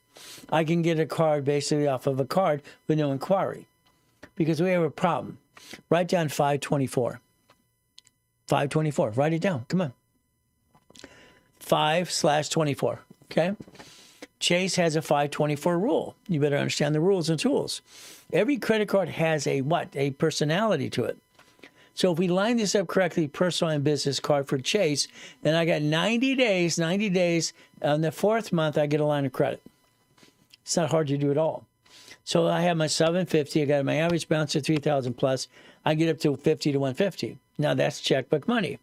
I can get a card basically off of a card with no inquiry. Because we have a problem. Write down 524. 524. Write it down. Come on. 5/24. Okay? Chase has a 524 rule. You better understand the rules and tools. Every credit card has a personality to it. So if we line this up correctly, personal and business card for Chase, then I got 90 days. On the fourth month, I get a line of credit. It's not hard to do at all. So I have my 750. I got my average balance of 3,000 plus. I get up to 50 to 150. Now that's checkbook money.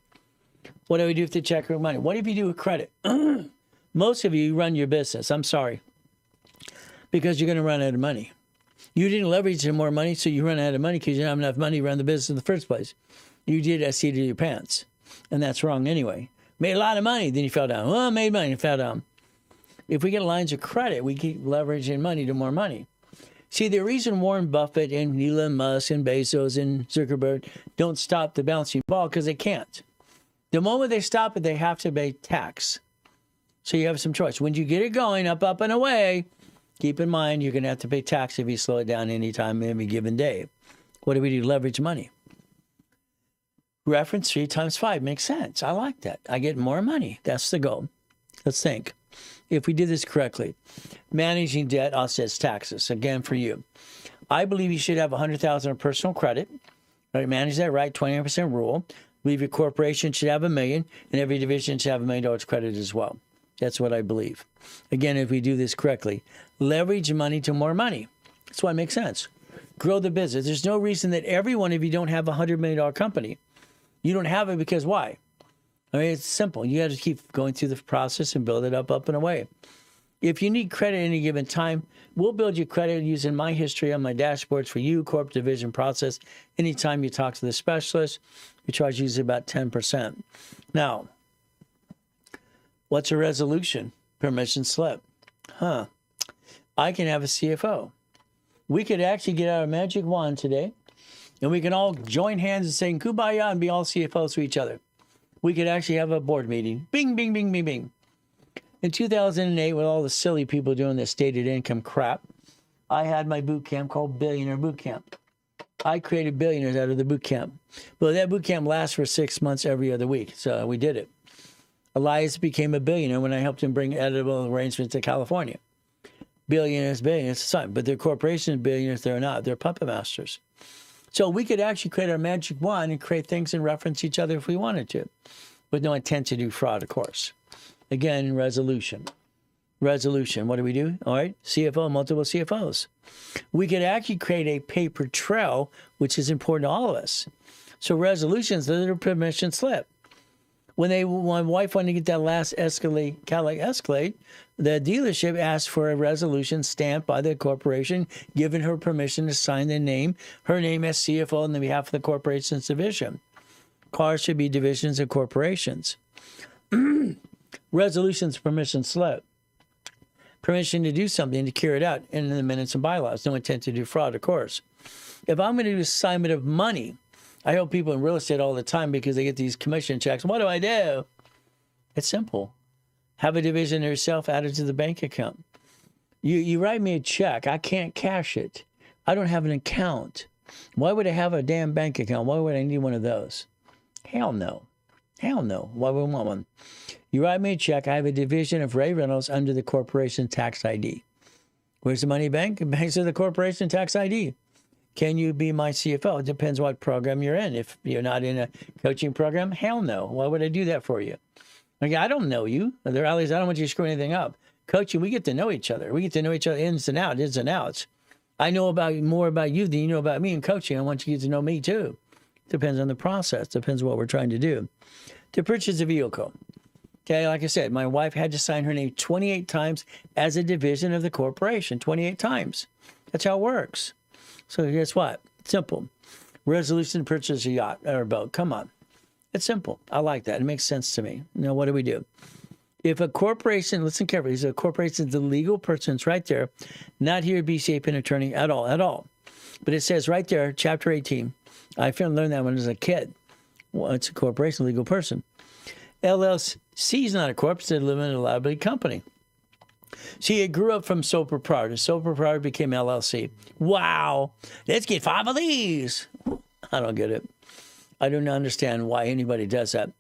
What do we do with the checkbook money? What if you do with credit? Most of you run your business. I'm sorry. Because you're going to run out of money. You didn't leverage more money, so you run out of money because you don't have enough money to run the business in the first place. You did a seat of your pants. And that's wrong anyway. Made a lot of money, then you fell down. Well, made money and fell down. If we get lines of credit, we keep leveraging money to more money. See, the reason Warren Buffett and Elon Musk and Bezos and Zuckerberg don't stop the bouncing ball because they can't. The moment they stop it, they have to pay tax. So you have some choice. When you get it going, up, and away, keep in mind you're going to have to pay tax if you slow it down anytime, any given day. What do we do? Leverage money. Reference 3 times 5 makes sense. I like that. I get more money. That's the goal. Let's think. If we did this correctly, managing debt offsets taxes. Again, for you, I believe you should have 100,000 of personal credit. Right, manage that right. 29% rule. I believe your corporation should have $1 million, and every division should have $1 million credit as well. That's what I believe. Again, if we do this correctly, leverage money to more money. That's why it makes sense. Grow the business. There's no reason that every one of you don't have a $100 million company. You don't have it because why? I mean, it's simple. You got to keep going through the process and build it up and away. If you need credit at any given time, we'll build you credit using my history on my dashboards for you, corporate division process. Anytime you talk to the specialist, we charge usually about 10%. Now, what's a resolution? Permission slip. I can have a CFO. We could actually get out a magic wand today, and we can all join hands and sing Kumbaya and be all CFOs to each other. We could actually have a board meeting. Bing, bing, bing, bing, bing. In 2008, with all the silly people doing this stated income crap, I had my boot camp called Billionaire Boot Camp. I created billionaires out of the boot camp. But that boot camp lasts for 6 months every other week, so we did it. Elias became a billionaire when I helped him bring edible arrangements to California. Billionaires, but their corporation billionaires, they're not. They're puppet masters. So we could actually create our magic wand and create things and reference each other if we wanted to, with no intent to do fraud, of course. Again, resolution. Resolution. What do we do? All right, CFO, multiple CFOs. We could actually create a paper trail, which is important to all of us. So resolutions, they're a permission slip. my wife wanted to get that last Cadillac Escalade, the dealership asked for a resolution stamped by the corporation, giving her permission to sign her name as CFO on the behalf of the corporation's division. Cars should be divisions of corporations. Resolution's permission slip. Permission to do something, to carry it out in the minutes and bylaws. No intent to do fraud, of course. If I'm going to do assignment of money, I help people in real estate all the time because they get these commission checks. What do I do? It's simple. Have a division of yourself added to the bank account. You write me a check. I can't cash it. I don't have an account. Why would I have a damn bank account? Why would I need one of those? Hell no. Hell no. Why would I want one? You write me a check. I have a division of Ray Reynolds under the corporation tax ID. Where's the money bank? It banks of the corporation tax ID. Can you be my CFO? It depends what program you're in. If you're not in a coaching program, hell no. Why would I do that for you? Like, I don't know you. At least I don't want you to screw anything up. Coaching, we get to know each other. We get to know each other ins and outs. I know more about you than you know about me in coaching. I want you to get to know me too. Depends on the process. Depends on what we're trying to do. To purchase a vehicle. Okay, like I said, my wife had to sign her name 28 times as a division of the corporation. 28 times. That's how it works. So guess what? Simple. Resolution to purchase a yacht or a boat. Come on. It's simple. I like that. It makes sense to me. Now, what do we do? If a corporation, listen carefully, if a corporation is the legal person, it's right there, not here BCA Penn attorney at all. But it says right there, chapter 18. I learned that when I was a kid. Well, it's a corporation, legal person. LLC is not a corp, it's a limited liability company. See, it grew up from sole proprietor. Sole proprietor became LLC. Wow. Let's get 5 of these. I don't get it. I don't understand why anybody does that.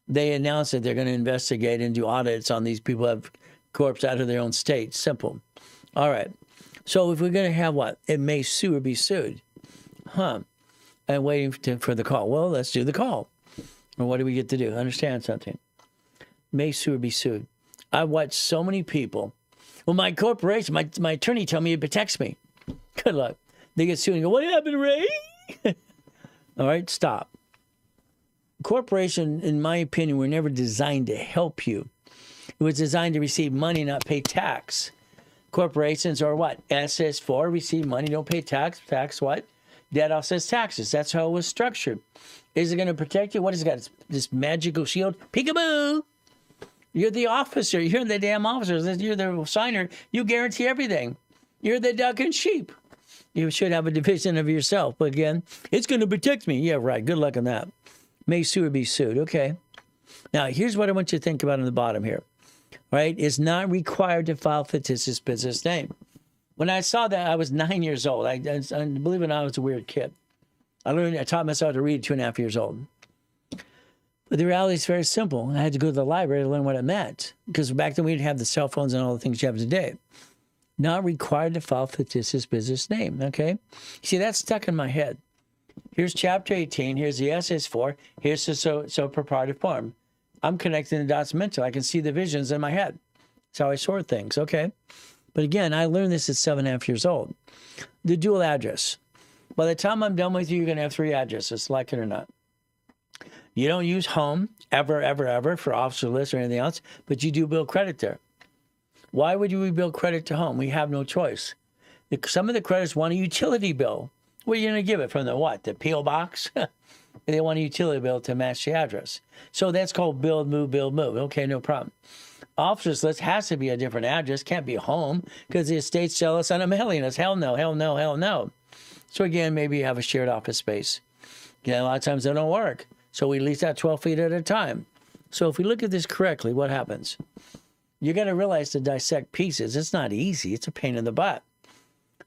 They announced that they're going to investigate and do audits on these people who have corps out of their own state. Simple. All right. So if we're going to have what? It may sue or be sued. I'm waiting for the call. Well, let's do the call. Or what do we get to do? Understand something. May sue or be sued. I've watched so many people. Well, my corporation, my attorney told me it protects me. Good luck. They get sued and go, what happened, Ray? All right, stop. Corporation, in my opinion, were never designed to help you. It was designed to receive money, not pay tax. Corporations are what? SS4, receive money, don't pay tax. Tax what? Debt offsets taxes. That's how it was structured. Is it going to protect you? What has it got? This magical shield? Peekaboo! You're the officer. You're the damn officer. You're the signer. You guarantee everything. You're the duck and sheep. You should have a division of yourself. But again, it's going to protect me. Yeah, right. Good luck on that. May sue or be sued. Okay. Now, here's what I want you to think about on the bottom here. All right? It's not required to file fictitious business name. When I saw that, I was 9 years old. I believe it or not, I was a weird kid. I taught myself to read at 2.5 years old. But the reality is very simple. I had to go to the library to learn what it meant. Because back then we didn't have the cell phones and all the things you have today. Not required to file fictitious business name, okay? See, that's stuck in my head. Here's chapter 18. Here's the SS4. Here's the so proprietor form. I'm connecting the dots mentally. I can see the visions in my head. That's how I sort things, okay? But again, I learned this at 7.5 years old. The dual address. By the time I'm done with you, you're going to have 3 addresses, like it or not. You don't use home ever for officer list or anything else, but you do build credit there. Why would we build credit to home? We have no choice. Some of the creditors want a utility bill. What are you going to give it from the what? The P.O. box? They want a utility bill to match the address. So that's called build, move. Okay, no problem. Officer's list has to be a different address. Can't be home because the estates sell us on a mailing list. Hell no. So again, maybe you have a shared office space. Again, a lot of times they don't work. So we lease out 12 feet at a time. So if we look at this correctly, what happens? You're going to realize to dissect pieces. It's not easy. It's a pain in the butt.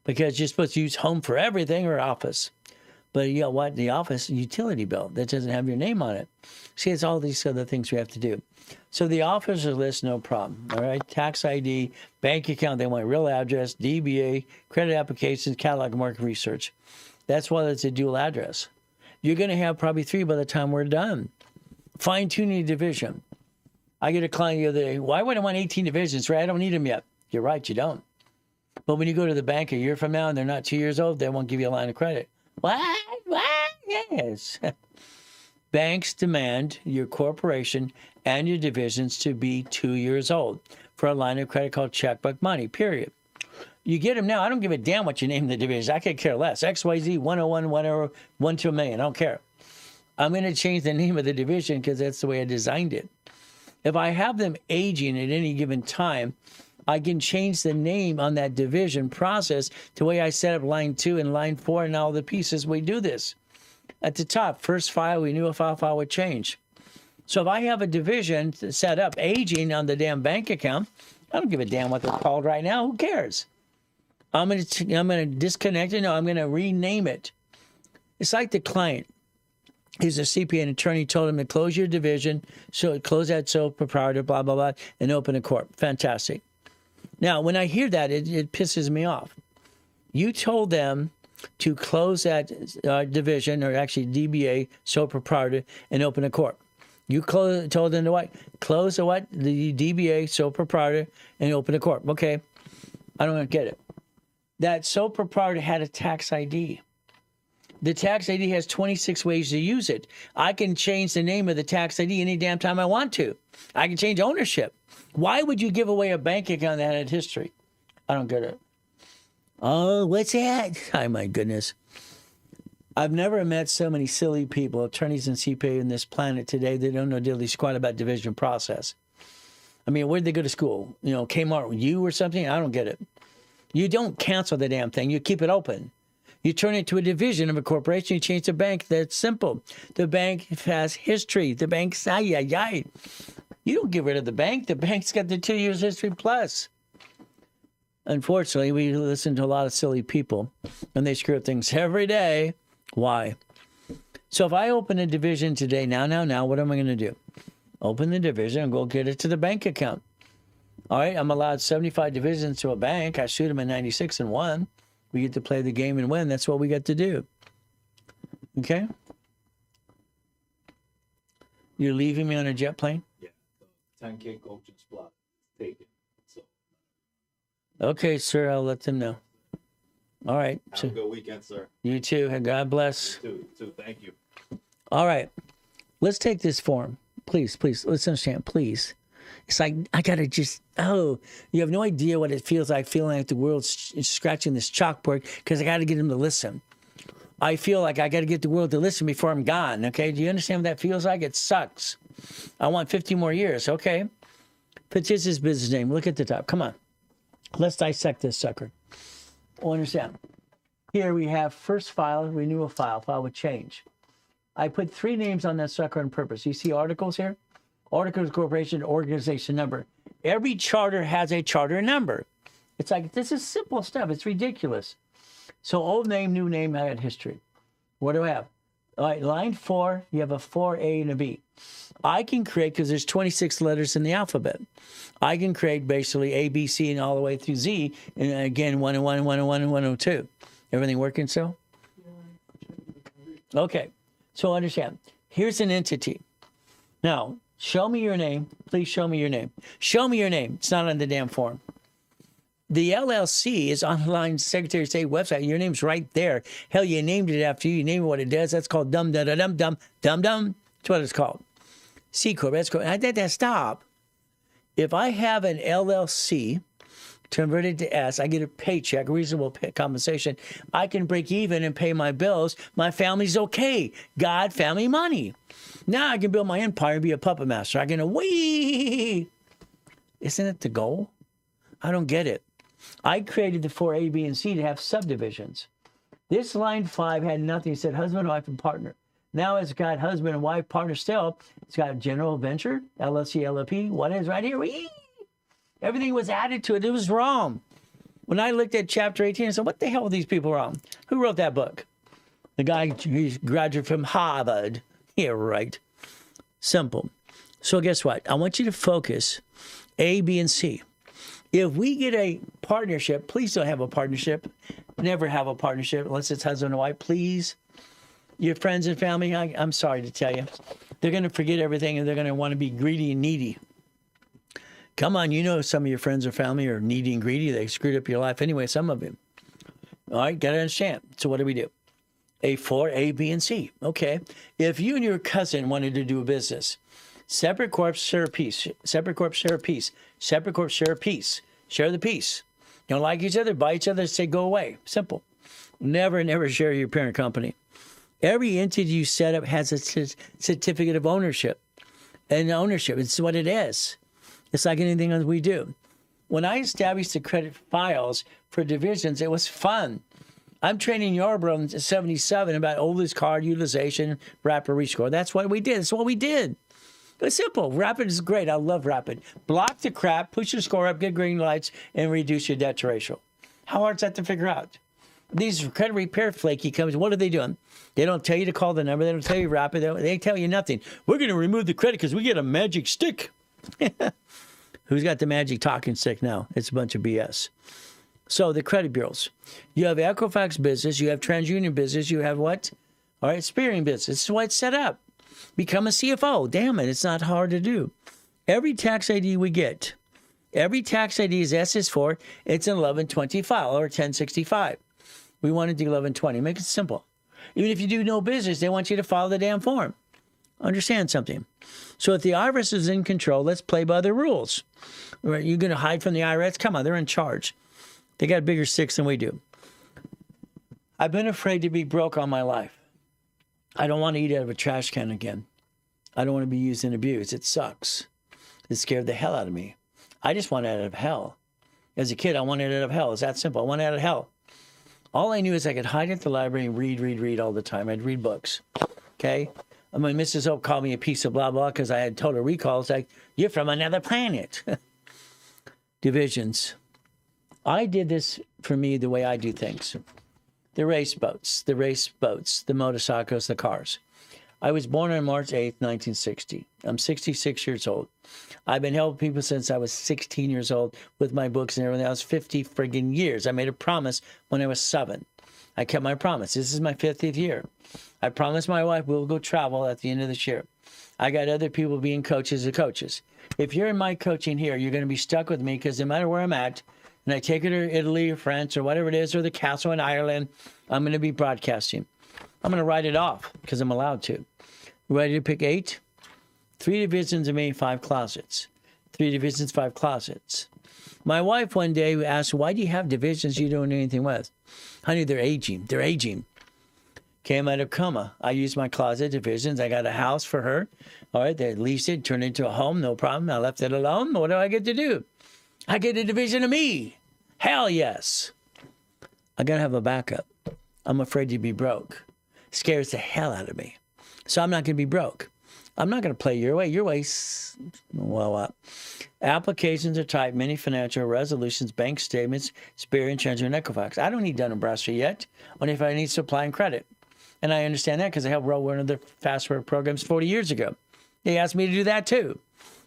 Because you're supposed to use home for everything or office. But you know what? The office utility bill that doesn't have your name on it. See, it's all these other things we have to do. So the officer list, no problem. All right. Tax ID, bank account, they want real address, DBA, credit applications, catalog market research. That's why it's a dual address. You're going to have probably 3 by the time we're done. Fine-tuning division. I get a client the other day, why would I want 18 divisions? Right? I don't need them yet. You're right, you don't. But when you go to the bank a year from now and they're not 2 years old, they won't give you a line of credit. What? Yes. Banks demand your corporation and your divisions to be 2 years old for a line of credit called checkbook money, period. You get them now. I don't give a damn what you name the division. I could care less. XYZ 101, whatever, 1 to a million. I don't care. I'm going to change the name of the division because that's the way I designed it. If I have them aging at any given time, I can change the name on that division process the way I set up line 2 and line 4 and all the pieces. We do this. At the top, first file, we knew a file would change. So if I have a division set up aging on the damn bank account, I don't give a damn what they're called right now. Who cares? I'm going to disconnect it. No, I'm going to rename it. It's like the client. He's a CPA and attorney told him to close your division, so close that sole proprietor, blah, blah, blah, and open a corp. Fantastic. Now, when I hear that, it pisses me off. You told them to close that division, or actually DBA, sole proprietor, and open a corp. You told them to what? Close the what? The DBA, sole proprietor, and open a corp. Okay, I don't get it. That sole proprietor had a tax ID. The tax ID has 26 ways to use it. I can change the name of the tax ID any damn time I want to. I can change ownership. Why would you give away a bank account that had history? I don't get it. Oh, what's that? Oh, my goodness. I've never met so many silly people, attorneys and CPA on this planet today. They don't know diddly squat about division process. I mean, where'd they go to school? You know, Kmart, you or something? I don't get it. You don't cancel the damn thing. You keep it open. You turn it to a division of a corporation. You change the bank. That's simple. The bank has history. The bank's, You don't get rid of the bank. The bank's got the 2 years history plus. Unfortunately, we listen to a lot of silly people, and they screw up things every day. Why? So if I open a division today, now, what am I going to do? Open the division and go get it to the bank account. All right, I'm allowed 75 divisions to a bank. I shoot them in 96 and won. We get to play the game and win. That's what we got to do. Okay? You're leaving me on a jet plane? Yeah, the 10K coaching spot. Take it. So. Okay, sir, I'll let them know. All right. Have a good weekend, sir. You too. God bless. You too. Thank you. All right. Let's take this form. Please, let's understand, please. It's like, I got to just, you have no idea what it feels like, feeling like the world's scratching this chalkboard because I got to get them to listen. I feel like I got to get the world to listen before I'm gone, okay? Do you understand what that feels like? It sucks. I want 50 more years, okay? But this is business name. Look at the top. Come on. Let's dissect this sucker. Oh, understand. Here we have first file, renew a file would change. I put 3 names on that sucker on purpose. You see articles here? Articles, corporation, organization number. Every charter has a charter number. It's like, this is simple stuff. It's ridiculous. So old name, new name, I had history. What do I have? All right, line 4, you have a 4A and a B. I can create, because there's 26 letters in the alphabet. I can create basically A, B, C, and all the way through Z. And again, 101, 101, and 102. Everything working still? Okay, so understand. Here's an entity. Now, show me your name. Please show me your name. Show me your name. It's not on the damn form. The LLC is on the line Secretary of State website. Your name's right there. Hell, you named it after you. You named it what it does. That's called dum-dum-dum-dum. Dum-dum. That's what it's called. C Corp. That's cool. Stop. If I have an LLC converted to S, I get a paycheck, reasonable compensation. I can break even and pay my bills. My family's okay. God, family, money. Now I can build my empire and be a puppet master. I can wee. Isn't it the goal? I don't get it. I created the 4A, B, and C to have subdivisions. This line 5 had nothing. It said husband, wife, and partner. Now it's got husband and wife, partner still. It's got general venture, LLC, LLP. What is right here? Wee! Everything was added to it. It was wrong. When I looked at chapter 18, I said, what the hell are these people wrong? Who wrote that book? The guy, he's graduate from Harvard. Yeah, right. Simple. So guess what? I want you to focus A, B, and C. If we get a partnership, please don't have a partnership. Never have a partnership unless it's husband and wife. Please. Your friends and family, I'm sorry to tell you, they're going to forget everything and they're going to want to be greedy and needy. Come on, you know some of your friends or family are needy and greedy. They screwed up your life anyway, some of them. All right, got to understand. So what do? A4, A, B, and C. Okay. If you and your cousin wanted to do a business, separate corps, share a piece. Separate corps, share a piece. Separate corps, share a piece. Share the piece. You don't like each other, buy each other, say go away. Simple. Never share your parent company. Every entity you set up has a certificate of ownership. And ownership, it's what it is. It's like anything else we do. When I established the credit files for divisions, it was fun. I'm training Yarborough in 77 about oldest card utilization, rapid rescore. That's what we did. That's what we did. It's simple. Rapid is great. I love rapid. Block the crap, push your score up, get green lights, and reduce your debt to ratio. How hard is that to figure out? These credit repair flaky companies, what are they doing? They don't tell you to call the number. They don't tell you rapid. They tell you nothing. We're going to remove the credit because we get a magic stick. Who's got the magic talking stick now? It's a bunch of BS. So the credit bureaus. You have Equifax business. You have TransUnion business. You have what? All right, Experian business. This is why it's set up. Become a CFO. Damn it, it's not hard to do. Every tax ID we get, every tax ID is SS4. It's an 1120 file or 1065. We want to do 1120. Make it simple. Even if you do no business, they want you to follow the damn form. Understand something. So if the IRS is in control, let's play by the rules. You're going to hide from the IRS? Come on, they're in charge. They got bigger sticks than we do. I've been afraid to be broke all my life. I don't want to eat out of a trash can again. I don't want to be used and abused. It sucks. It scared the hell out of me. I just want out of hell. As a kid, I wanted out of hell. It's that simple. I wanted out of hell. All I knew is I could hide at the library and read all the time. I'd read books. Okay? And when Mrs. Hope called me a piece of blah, blah, because I had total recall, it's like, you're from another planet. Divisions. I did this for me the way I do things. The race boats, the motorcycles, the cars. I was born on March 8th, 1960. I'm 66 years old. I've been helping people since I was 16 years old with my books and everything. I was 50 friggin' years. I made a promise when I was 7. I kept my promise. This is my 50th year. I promised my wife we'll go travel at the end of this year. I got other people being coaches of coaches. If you're in my coaching here, you're going to be stuck with me because no matter where I'm at, and I take it to Italy or France or whatever it is, or the castle in Ireland, I'm going to be broadcasting. I'm going to write it off because I'm allowed to. Ready to pick 8? 3 divisions of me, 5 closets. 3 divisions, 5 closets. My wife one day asked, why do you have divisions you don't do anything with? Honey, they're aging. They're aging. Came out of coma. I used my closet divisions. I got a house for her. All right, they leased it, turned it into a home, no problem. I left it alone. What do I get to do? I get a division of me. Hell yes. I got to have a backup. I'm afraid to be broke. Scares the hell out of me. So I'm not going to be broke. I'm not going to play your way. Your way's, well, applications are typed, many financial resolutions, bank statements, Experian, TransUnion, and Equifax. I don't need Dun & Bradstreet yet, only if I need supply and credit. And I understand that because I helped roll one of the fast work programs 40 years ago. They asked me to do that too.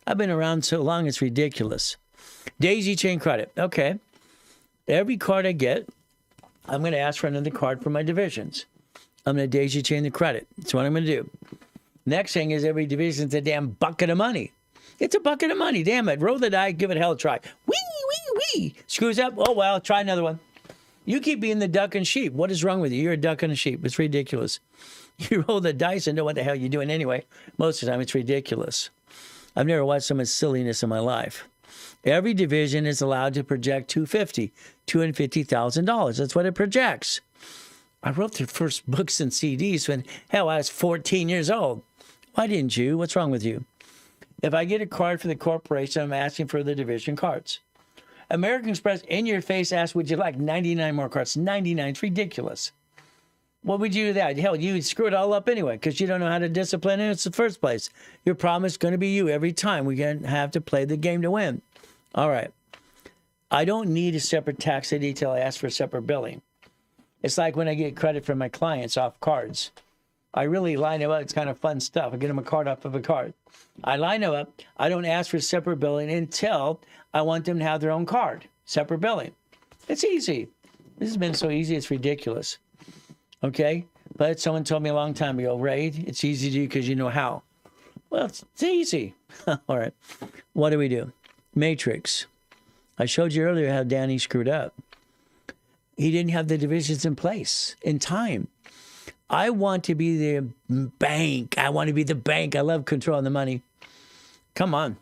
I've been around so long, it's ridiculous. Daisy chain credit. Okay. Every card I get, I'm going to ask for another card for my divisions. I'm going to daisy chain the credit. That's what I'm going to do. Next thing is every division's a damn bucket of money. It's a bucket of money. Damn it. Roll the die. Give it hell a try. Wee. Screws up. Oh, well, try another one. You keep being the duck and sheep. What is wrong with you? You're a duck and a sheep. It's ridiculous. You roll the dice and know what the hell you're doing anyway. Most of the time, it's ridiculous. I've never watched so much silliness in my life. Every division is allowed to project $250,000. That's what it projects. I wrote the first books and CDs when, hell, I was 14 years old. Why didn't you? What's wrong with you? If I get a card for the corporation, I'm asking for the division cards. American Express, in your face, asks, would you like 99 more cards? 99. It's ridiculous. What would you do that? Hell, you would screw it all up anyway because you don't know how to discipline it in the first place. Your problem is going to be you every time. We're going to have to play the game to win. All right. I don't need a separate tax ID till I ask for separate billing. It's like when I get credit from my clients off cards. I really line them up. It's kind of fun stuff. I get them a card off of a card. I line them up. I don't ask for separate billing until I want them to have their own card. Separate billing. It's easy. This has been so easy, it's ridiculous. Okay? But someone told me a long time ago, Ray, it's easy to do because you know how. Well, it's easy. All right. What do we do? Matrix. I showed you earlier how Danny screwed up. He didn't have the divisions in place in time. I want to be the bank. I want to be the bank. I love controlling the money. Come on.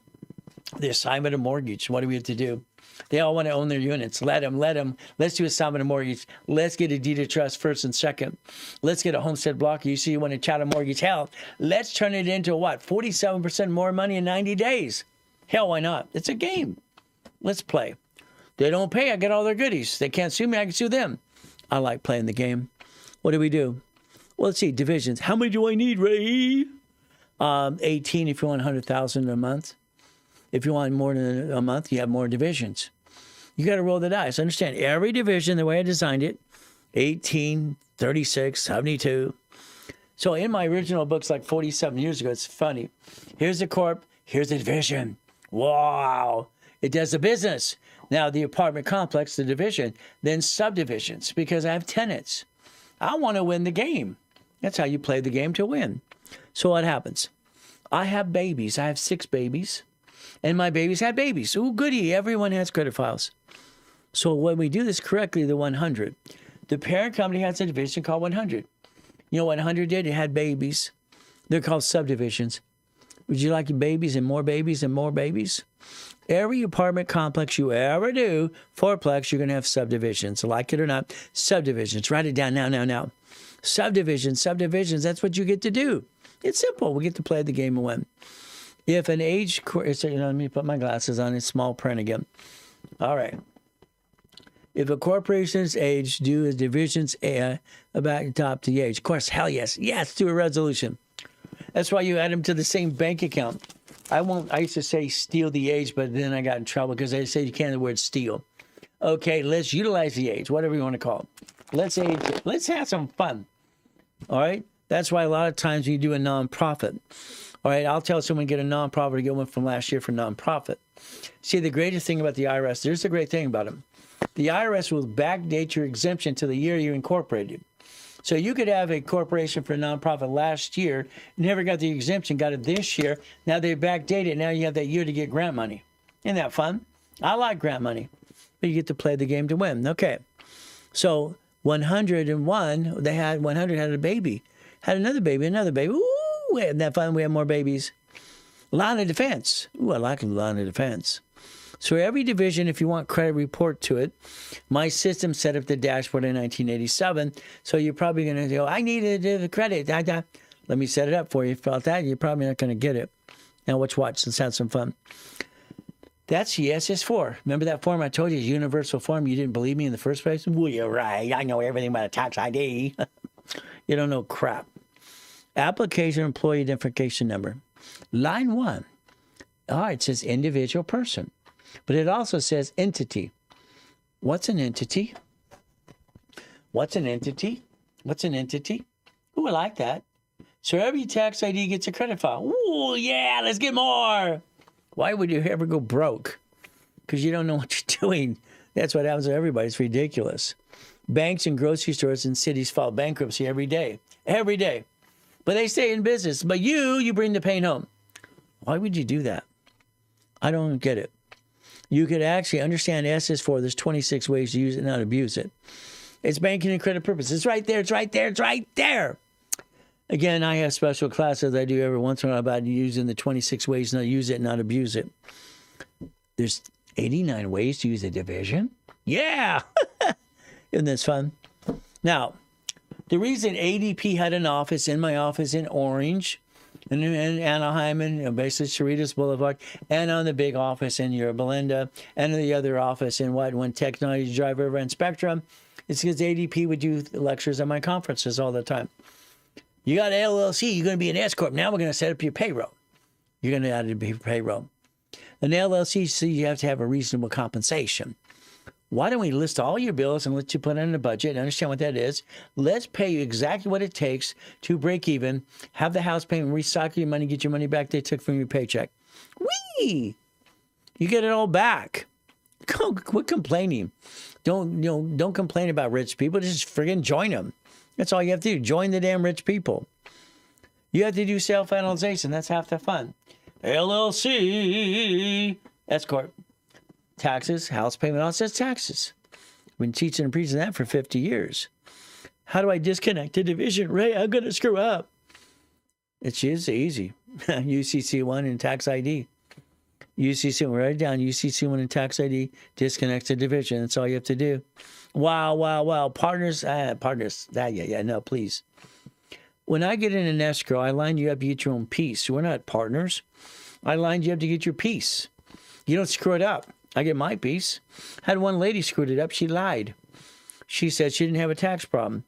The assignment of mortgage. What do we have to do? They all want to own their units. Let them. Let's do assignment of mortgage. Let's get a deed of trust first and second. Let's get a homestead block. You see, you want to chat a mortgage. Hell, let's turn it into what? 47% more money in 90 days. Hell, why not? It's a game. Let's play. They don't pay. I get all their goodies. They can't sue me. I can sue them. I like playing the game. What do? Well, let's see. Divisions. How many do I need, Ray? 18 if you want 100,000 a month. If you want more than a month, you have more divisions. You got to roll the dice. Understand, every division, the way I designed it, 18, 36, 72. So in my original books like 47 years ago, it's funny. Here's the corp. Here's the division. Wow. It does the business. Now the apartment complex, the division, then subdivisions, because I have tenants. I want to win the game. That's how you play the game to win. So what happens? I have babies. I have 6 babies. And my babies had babies. Ooh, goody. Everyone has credit files. So when we do this correctly, the 100, the parent company has a division called 100. You know what 100 did? It had babies. They're called subdivisions. Would you like your babies and more babies and more babies? Every apartment complex you ever do, fourplex, you're going to have subdivisions. Like it or not, subdivisions. Write it down now. Subdivisions. That's what you get to do. It's simple. We get to play the game and win. If an age, let me put my glasses on. It's small print again. All right. If a corporation's age due as divisions about top to the age. Of course, hell yes. Yes, do a resolution. That's why you add them to the same bank account. I used to say steal the age, but then I got in trouble because they say you can't use the word steal. Okay, let's utilize the age, whatever you want to call it. Let's have some fun. All right? That's why a lot of times when you do a nonprofit, all right, I'll tell someone to get a nonprofit to get one from last year for nonprofit. See, the greatest thing about the IRS, there's the great thing about them. The IRS will backdate your exemption to the year you incorporated. So you could have a corporation for a nonprofit last year, never got the exemption, got it this year. Now they backdate it. Now you have that year to get grant money. Isn't that fun? I like grant money. But you get to play the game to win. Okay. So 101, 100 had a baby. Had another baby. Ooh, isn't that fun? We have more babies. Line of defense. Ooh, I like line of defense. So every division, if you want credit, report to it. My system set up the dashboard in 1987. So you're probably going to go, I need the credit. Let me set it up for you. If you felt that, you're probably not going to get it. Now watch. Let's have some fun. That's the SS4. Remember that form I told you, universal form? You didn't believe me in the first place? Well, you're right. I know everything about a tax ID. You don't know crap. Application employee identification number. Line 1. All right, it says individual person. But it also says entity. What's an entity? Ooh, I like that. So every tax ID gets a credit file. Ooh, yeah, let's get more. Why would you ever go broke? Because you don't know what you're doing. That's what happens to everybody. It's ridiculous. Banks and grocery stores in cities file bankruptcy every day. Every day. But they stay in business. But you bring the pain home. Why would you do that? I don't get it. You could actually understand SS4. There's 26 ways to use it and not abuse it. It's banking and credit purpose. It's right there. Again, I have special classes I do every once in a while about using the 26 ways to use it and not abuse it. There's 89 ways to use a division. Yeah. Isn't this fun? Now, the reason ADP had an office in my office in Orange, and in Anaheim, and basically Cerritos Boulevard, and on the big office in Yorba Belinda, and the other office in when Technology Drive River and Spectrum, it's because ADP would do lectures at my conferences all the time. You got an LLC, you're going to be an S Corp. Now we're going to set up your payroll. You're going to add it to your payroll. An LLC, so you have to have a reasonable compensation. Why don't we list all your bills and let you put it in a budget and understand what that is? Let's pay you exactly what it takes to break even, have the house payment, recycle your money, get your money back they took from your paycheck. Whee! You get it all back. Quit complaining. Don't complain about rich people. Just friggin' join them. That's all you have to do. Join the damn rich people. You have to do self-analyzation. That's half the fun. LLC, S Corp. Taxes, house payment, all says taxes. We've been teaching and preaching that for 50 years. How do I disconnect the division? Ray, I'm going to screw up. It's easy. UCC1 and tax ID. UCC1, write it down. UCC1 and tax ID disconnects the division. That's all you have to do. Wow. Partners. No, please. When I get in an escrow, I line you up to get your own piece. We're not partners. I lined you up to get your piece. You don't screw it up. I get my piece. Had one lady screwed it up. She lied. She said she didn't have a tax problem.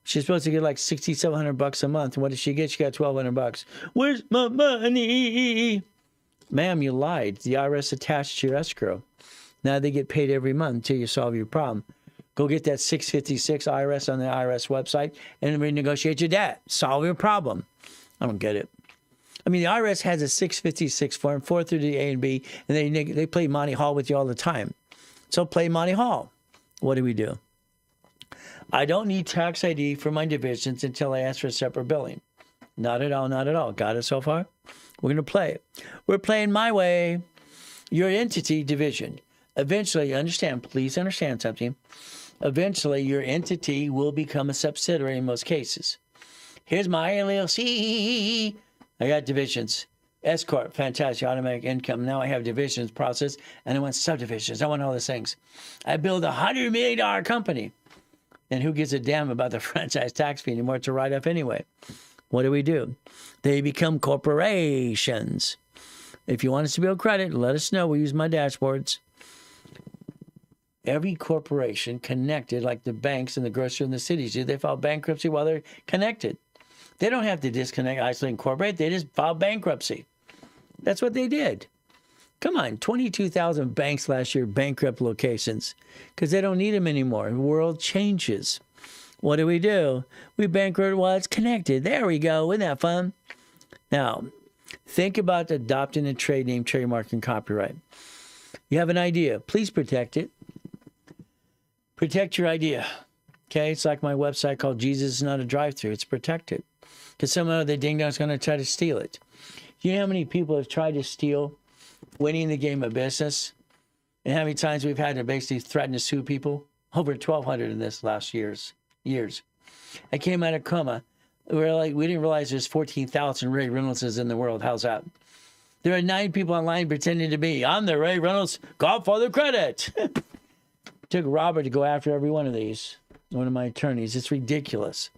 She's supposed to get like $6,700 a month. And what did she get? She got $1,200. Where's my money? Ma'am, you lied. The IRS attached to your escrow. Now they get paid every month until you solve your problem. Go get that 656 IRS on the IRS website and renegotiate your debt. Solve your problem. I don't get it. I mean, the IRS has a 656 form, 4 through the A and B, and they play Monty Hall with you all the time. So play Monty Hall. What do? I don't need tax ID for my divisions until I ask for separate billing. Not at all. Got it so far? We're going to play it. We're playing my way. Your entity division. Eventually, please understand something. Eventually, your entity will become a subsidiary in most cases. Here's my LLC. I got divisions. S Corp, fantastic, automatic income. Now I have divisions process, and I want subdivisions. I want all those things. I build $100 million company. And who gives a damn about the franchise tax fee anymore? It's a write-off anyway. What do? They become corporations. If you want us to build credit, let us know. We'll use my dashboards. Every corporation connected, like the banks and the grocers in the cities do, they file bankruptcy while they're connected. They don't have to disconnect, isolate, incorporate. They just file bankruptcy. That's what they did. Come on, 22,000 banks last year, bankrupt locations, because they don't need them anymore. The world changes. What do? We bankrupt while it's connected. There we go. Isn't that fun? Now, think about adopting a trade name, trademark, and copyright. You have an idea. Please protect it. Protect your idea. Okay? It's like my website called Jesus is Not a Drive-Thru. It's protected. Because some other ding-dong's going to try to steal it. You know how many people have tried to steal winning the game of business? And how many times we've had to basically threaten to sue people? Over 1,200 in this last years. I came out of coma. We didn't realize there's 14,000 Ray Reynoldses in the world. How's that? There are 9 people online pretending to be. I'm the Ray Reynolds Godfather credit. Took Robert to go after every one of these. One of my attorneys. It's ridiculous.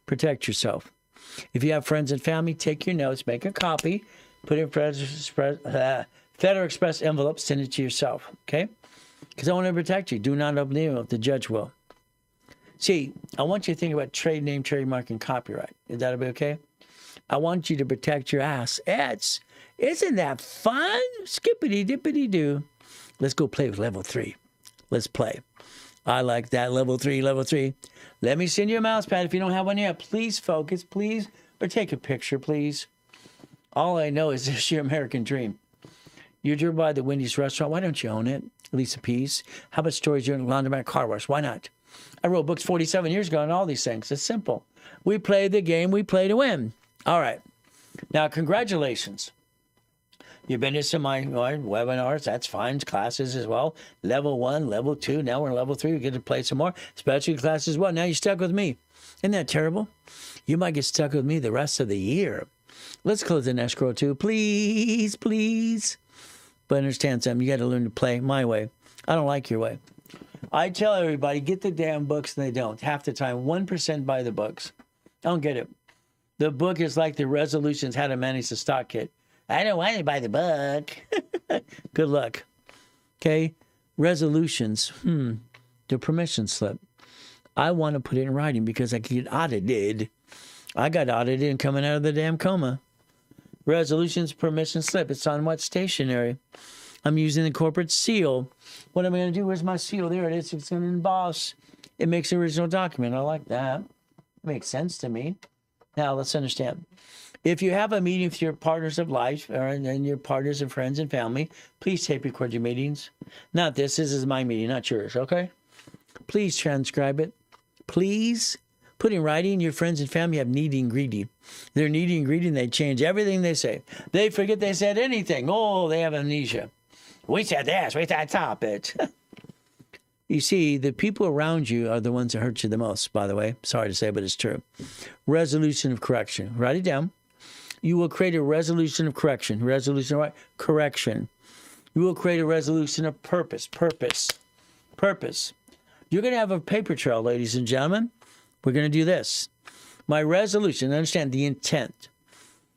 Protect yourself. If you have friends and family, take your notes, make a copy, put it in Federal Express envelope, send it to yourself, okay? Because I want to protect you. Do not open the envelope. The judge will. See, I want you to think about trade name, trademark, and copyright. Is that okay? I want you to protect your ass. Isn't that fun? Skippity-dippity-doo. Let's go play with level 3. Let's play. I like that. Level 3. Let me send you a mouse pad if you don't have one yet. Please focus, please. Or take a picture, please. All I know is this is your American dream. You drove by the Wendy's restaurant. Why don't you own it? At least a piece. How about storage unit, laundromat, car wash? Why not? I wrote books 47 years ago on all these things. It's simple. We play the game we play to win. All right. Now, congratulations. You've been to some of my webinars. That's fine. Classes as well. Level 1, level 2. Now we're in level 3. We get to play some more. Specialty classes as well. Now you're stuck with me. Isn't that terrible? You might get stuck with me the rest of the year. Let's close the escrow too. Please. But understand something. You got to learn to play my way. I don't like your way. I tell everybody, get the damn books, and they don't. Half the time, 1% buy the books. I don't get it. The book is like the resolutions, how to manage the stock kit. I don't want to buy the book. Good luck. Okay? Resolutions. The permission slip. I want to put it in writing because I can get audited. I got audited and coming out of the damn coma. Resolutions, permission slip. It's on what? Stationery. I'm using the corporate seal. What am I going to do? Where's my seal? There it is. It's going to emboss. It makes the original document. I like that. It makes sense to me. Now, let's understand. If you have a meeting with your partners of life and your partners and friends and family, please tape record your meetings. Not this. This is my meeting, not yours, okay? Please transcribe it. Please put in writing. Your friends and family have needy and greedy. They're needy and greedy, and they change everything they say. They forget they said anything. Oh, they have amnesia. We said this. We said stop it. You see, the people around you are the ones that hurt you the most, by the way. Sorry to say, but it's true. Resolution of correction. Write it down. You will create a resolution of correction. Resolution of what? Correction. You will create a resolution of purpose. Purpose. Purpose. You're going to have a paper trail, ladies and gentlemen. We're going to do this. My resolution, understand the intent.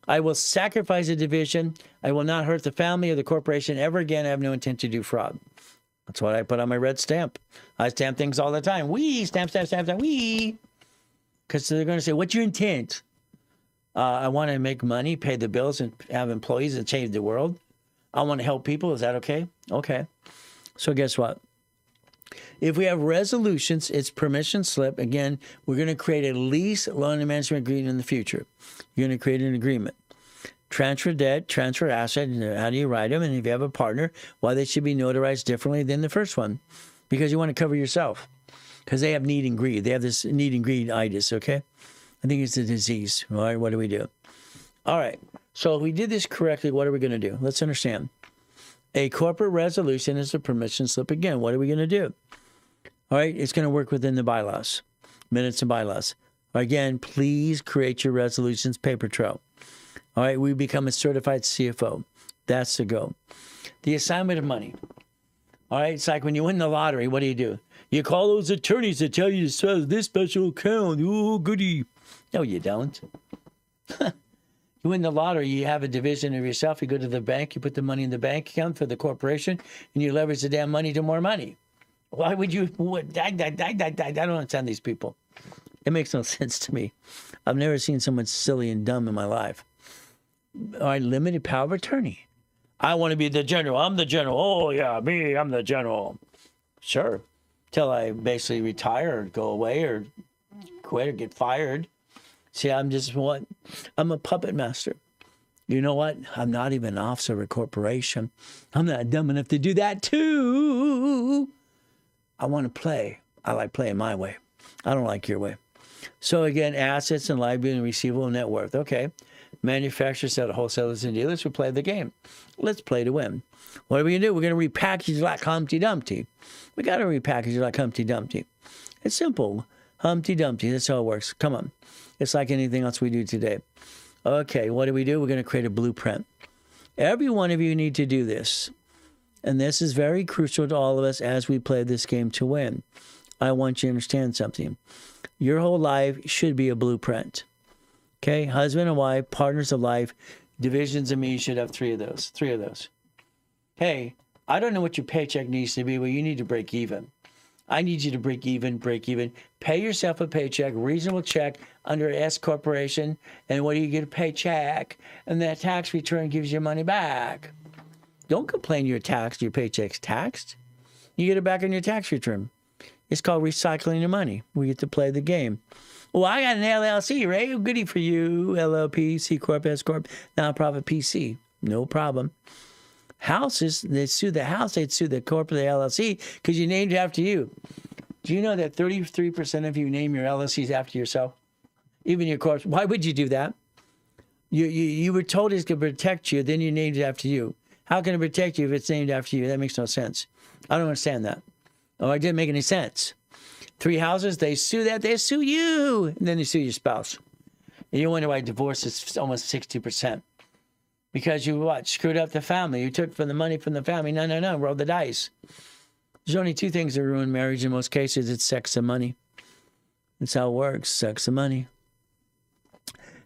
I will sacrifice a division. I will not hurt the family or the corporation ever again. I have no intent to do fraud. That's what I put on my red stamp. I stamp things all the time. We stamp, stamp, stamp, stamp, we. Because they're going to say, what's your intent? I want to make money, pay the bills, and have employees and change the world. I want to help people. Is that okay? Okay. So guess what? If we have resolutions, it's permission slip. Again, we're going to create a lease loan and management agreement in the future. You're going to create an agreement. Transfer debt, transfer asset, and how do you write them? And if you have a partner, why they should be notarized differently than the first one. Because you want to cover yourself. Because they have need and greed. They have this need and greed-itis, okay? I think it's a disease. All right, what do we do? All right, so if we did this correctly, what are we going to do? Let's understand. A corporate resolution is a permission slip. Again, what are we going to do? All right, it's going to work within the bylaws, minutes and bylaws. Again, please create your resolutions paper trail. All right, we become a certified CFO. That's the goal. The assignment of money. All right, it's like when you win the lottery, what do? You call those attorneys that tell you to sell this special account. Oh, goody. No, you don't. You win the lottery, you have a division of yourself. You go to the bank, you put the money in the bank account for the corporation, and you leverage the damn money to more money. Why would you? I don't understand these people. It makes no sense to me. I've never seen someone silly and dumb in my life. All right, limited power of attorney. I want to be the general. I'm the general. Oh, yeah, me, I'm the general. Sure. Till I basically retire or go away or quit or get fired. See, I'm a puppet master. You know what? I'm not even an officer of a corporation. I'm not dumb enough to do that too. I want to play. I like playing my way. I don't like your way. So again, assets and liability and receivable net worth. Okay. Manufacturers, sell to wholesalers and dealers. We play the game. Let's play to win. What are we going to do? We're going to repackage like Humpty Dumpty. We got to repackage like Humpty Dumpty. It's simple. Humpty Dumpty. That's how it works. Come on. It's like anything else we do today. Okay, what do? We're going to create a blueprint. Every one of you need to do this. And this is very crucial to all of us as we play this game to win. I want you to understand something. Your whole life should be a blueprint. Okay, husband and wife, partners of life, divisions of me, you should have three of those. Hey, I don't know what your paycheck needs to be, but you need to break even. I need you to break even. Pay yourself a paycheck, reasonable check under an S corporation, and what do you get? A paycheck, and that tax return gives you money back. Don't complain your paycheck's taxed. You get it back on your tax return. It's called recycling your money. We get to play the game. Well, I got an LLC, right? Goody for you. LLP, C Corp, S Corp, nonprofit, PC. No problem. Houses, they sue the house, they'd sue the corporate, the LLC, because you named it after you. Do you know that 33% of you name your LLCs after yourself? Even your corp. Why would you do that? You were told it's going to protect you, then you named it after you. How can it protect you if it's named after you? That makes no sense. I don't understand that. Oh, it didn't make any sense. 3 houses, they sue that, they sue you, and then they sue your spouse. And you wonder why divorce is almost 60%. Because you what? Screwed up the family. You took from the money from the family. No. Roll the dice. There's only 2 things that ruin marriage in most cases. It's sex and money. That's how it works. Sex and money.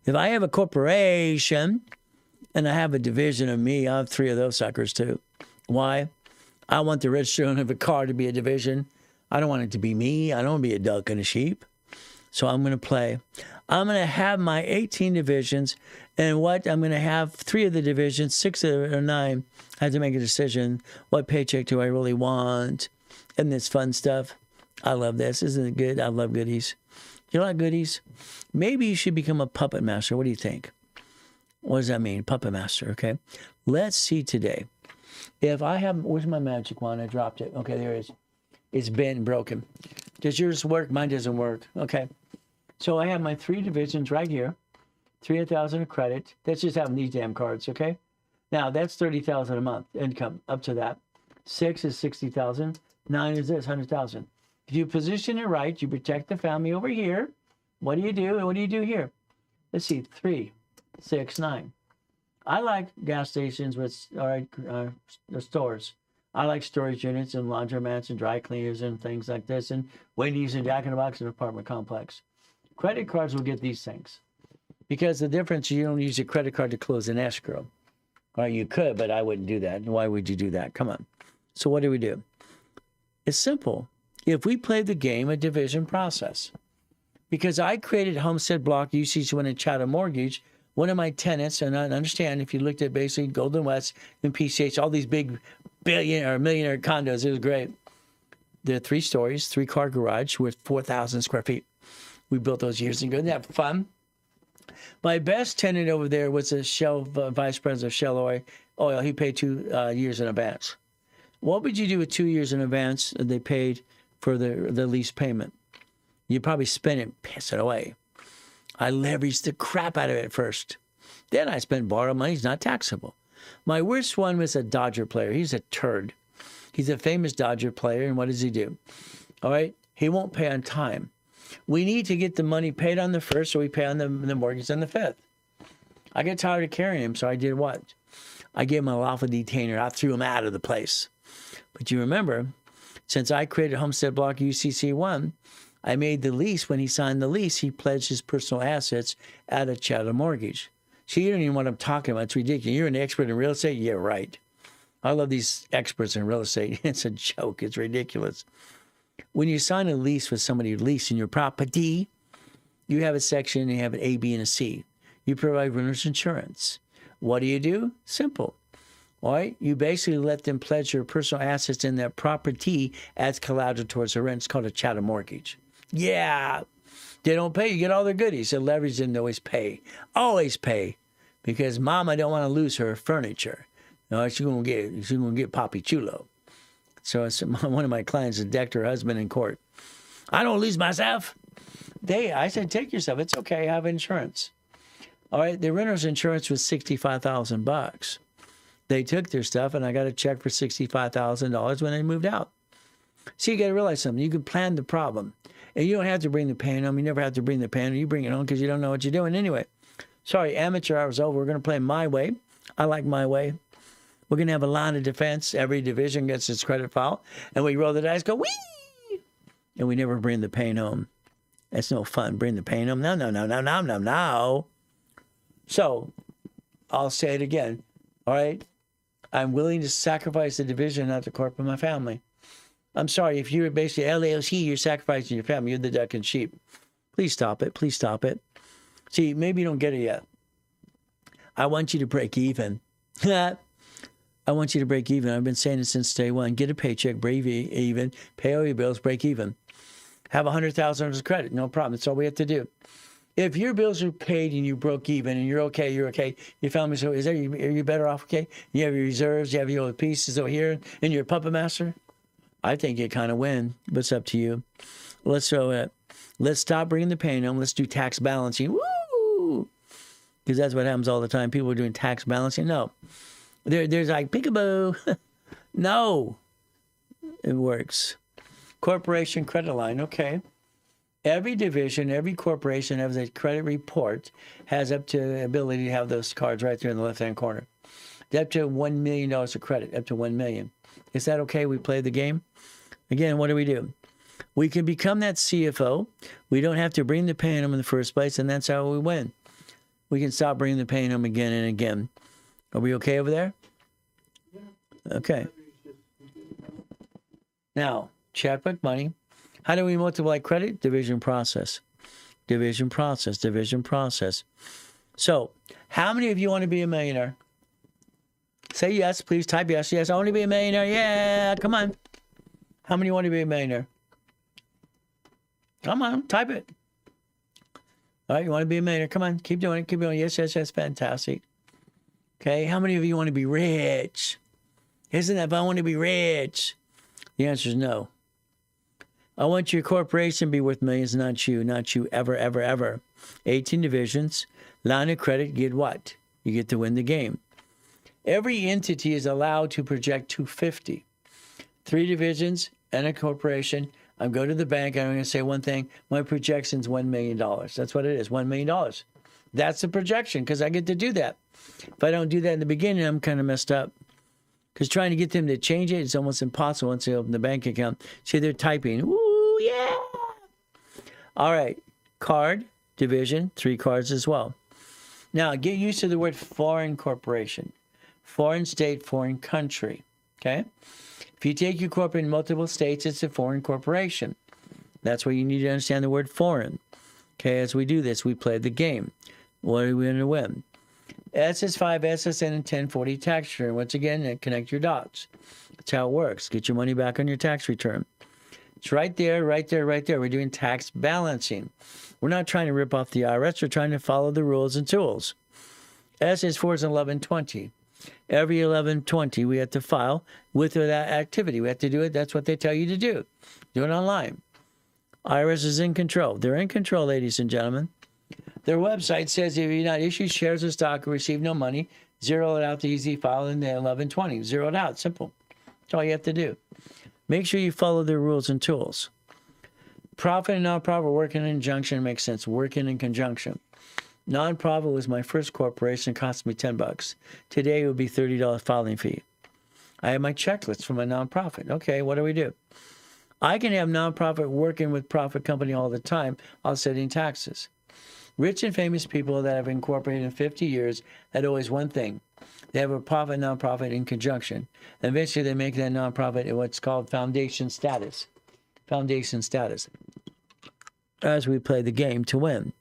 If I have a corporation and I have a division of me, I have 3 of those suckers too. Why? I want the registration of a car to be a division. I don't want it to be me. I don't want to be a duck and a sheep. So I'm going to play. I'm going to have my 18 divisions, and what I'm going to have 3 of the divisions, 6 or 9. I have to make a decision. What paycheck do I really want? And this fun stuff. I love this. Isn't it good? I love goodies. You like goodies? Maybe you should become a puppet master. What do you think? What does that mean? Puppet master, okay? Let's see today. If I have, where's my magic wand? I dropped it. Okay, there it is. It's bent and broken. Does yours work? Mine doesn't work. Okay. So I have my 3 divisions right here. 3,000 of credit. That's just having these damn cards, okay? Now, that's 30,000 a month income up to that. 6 is 60,000. 9 is this, 100,000. If you position it right, you protect the family over here. What do you do? And what do you do here? Let's see, 3, 6, 9. I like gas stations with the stores. I like storage units and laundromats and dry cleaners and things like this, and Wendy's and Jack in the Box and apartment complex. Credit cards will get these things because the difference, you don't use your credit card to close an escrow. Or you could, but I wouldn't do that. Why would you do that? Come on. So what do? It's simple. If we play the game of division process, because I created Homestead Block, UCC1 and Chatham Mortgage, one of my tenants, and I understand if you looked at basically Golden West and PCH, all these big billionaire or millionaire condos, it was great. They're 3 stories, 3-car garage with 4,000 square feet. We built those years ago. Isn't that fun? My best tenant over there was a Shell vice president of Shell Oil. He paid 2 years in advance. What would you do with 2 years in advance that they paid for the lease payment? You'd probably spend it, piss it away. I leveraged the crap out of it first. Then I spent borrowed money. It's not taxable. My worst one was a Dodger player. He's a turd. He's a famous Dodger player, and what does he do? All right? He won't pay on time. We need to get the money paid on the 1st, so we pay on the mortgage on the 5th. I got tired of carrying him, so I did what? I gave him a lawful detainer. I threw him out of the place. But you remember, since I created Homestead Block UCC1, I made the lease. When he signed the lease, he pledged his personal assets at a Chatham Mortgage. See, you don't even know what I'm talking about. It's ridiculous. You're an expert in real estate? Yeah, right. I love these experts in real estate. It's a joke. It's ridiculous. When you sign a lease with somebody leasing your property, you have a section, you have an A, B, and a C. You provide renter's insurance. What do? Simple. All right? You basically let them pledge your personal assets in that property as collateral towards the rent. It's called a Chatham Mortgage. Yeah. They don't pay, you get all their goodies. The leverage didn't always pay. Always pay. Because mama don't want to lose her furniture. No, she's gonna get Papi Chulo. So one of my clients decked her husband in court. I don't lose my stuff. I said, take your stuff. It's okay. I have insurance. All right. The renter's insurance was $65,000. They took their stuff, and I got a check for $65,000 when they moved out. So you got to realize something. You can plan the problem. And you don't have to bring the pain home. You never have to bring the pain home. You bring it home because you don't know what you're doing anyway. Sorry, amateur hour's over. We're going to play my way. I like my way. We're going to have a line of defense. Every division gets its credit file. And we roll the dice, go, whee! And we never bring the pain home. That's no fun. Bring the pain home. No. So, I'll say it again. All right? I'm willing to sacrifice the division, not the corp of my family. I'm sorry, if you're basically LAOC, you're sacrificing your family. You're the duck and sheep. Please stop it. Please stop it. See, maybe you don't get it yet. I want you to break even. I want you to break even. I've been saying it since day one. Get a paycheck, break even, pay all your bills, break even. Have $100,000 of credit. No problem. That's all we have to do. If your bills are paid and you broke even and you're okay. Your family, so are you better off, okay? You have your reserves, you have your pieces over here, and you're a puppet master? I think you kind of win, but it's up to you. Let's stop bringing the pain home. Let's do tax balancing. Woo! Because that's what happens all the time. People are doing tax balancing. No. There's like peekaboo. No. It works. Corporation credit line. Okay. Every division, every corporation has a credit report, has up to ability to have those cards right there in the left-hand corner. Up to $1 million of credit, up to $1 million. Is that okay? We play the game? Again, what do? We can become that CFO. We don't have to bring the pain home in the first place, and that's how we win. We can stop bringing the pain home again and again. Are we okay over there? Okay. Now, checkbook money. How do we multiply credit? Division process. Division process. Division process. So, how many of you want to be a millionaire? Say yes, please. Type yes. Yes, I want to be a millionaire. Yeah, come on. How many want to be a millionaire? Come on, type it. All right, you want to be a millionaire? Come on, keep doing it. Keep doing it. Yes, yes, yes. Fantastic. Okay, how many of you want to be rich? Isn't that fun? I want to be rich. The answer is no. I want your corporation to be worth millions, not you, ever, ever, ever. 18 divisions, line of credit, get what? You get to win the game. Every entity is allowed to project 250. 3 divisions, and a corporation. I'm going to the bank. I'm going to say one thing. My projection's $1 million. That's what it is, $1 million. That's the projection because I get to do that. If I don't do that in the beginning, I'm kind of messed up. Because trying to get them to change it is almost impossible once they open the bank account. See, they're typing. Ooh, yeah. All right. Card, division, 3 cards as well. Now, get used to the word foreign corporation. Foreign state, foreign country. Okay? If you take your corporate in multiple states, it's a foreign corporation. That's why you need to understand the word foreign. Okay, as we do this, we play the game. What are we going to win? SS5, SSN, and 1040 tax return. Once again, connect your dots. That's how it works. Get your money back on your tax return. It's right there, right there, right there. We're doing tax balancing. We're not trying to rip off the IRS. We're trying to follow the rules and tools. SS4 is 1120. Every 1120, we have to file with or without activity. We have to do it. That's what they tell you to do. Do it online. IRS is in control. They're in control, ladies and gentlemen. Their website says if you're not issued shares of stock or receive no money, zero it out the easy file in the 1120. Zero it out. Simple. That's all you have to do. Make sure you follow their rules and tools. Profit and nonprofit working in conjunction makes sense. Working in conjunction. Nonprofit was my first corporation. It cost me $10. Today it would be $30 filing fee. I have my checklist for my nonprofit. Okay, what do we do? I can have nonprofit working with profit company all the time, offsetting taxes. Rich and famous people that have incorporated in 50 years had always one thing. They have a profit nonprofit in conjunction. Eventually they make that nonprofit what's called foundation status. Foundation status. As we play the game to win.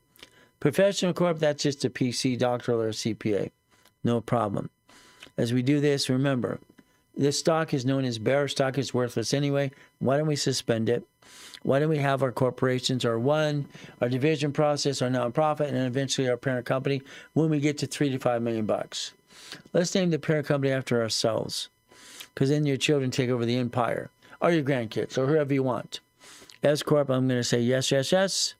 Professional corp, that's just a PC, doctoral, or CPA. No problem. As we do this, remember, this stock is known as bearer stock. Is worthless anyway. Why don't we suspend it? Why don't we have our corporations, our our division process, our nonprofit, and then eventually our parent company when we get to $3 to $5 million? Let's name the parent company after ourselves, because then your children take over the empire, or your grandkids, or whoever you want. S Corp, I'm going to say yes, yes, yes.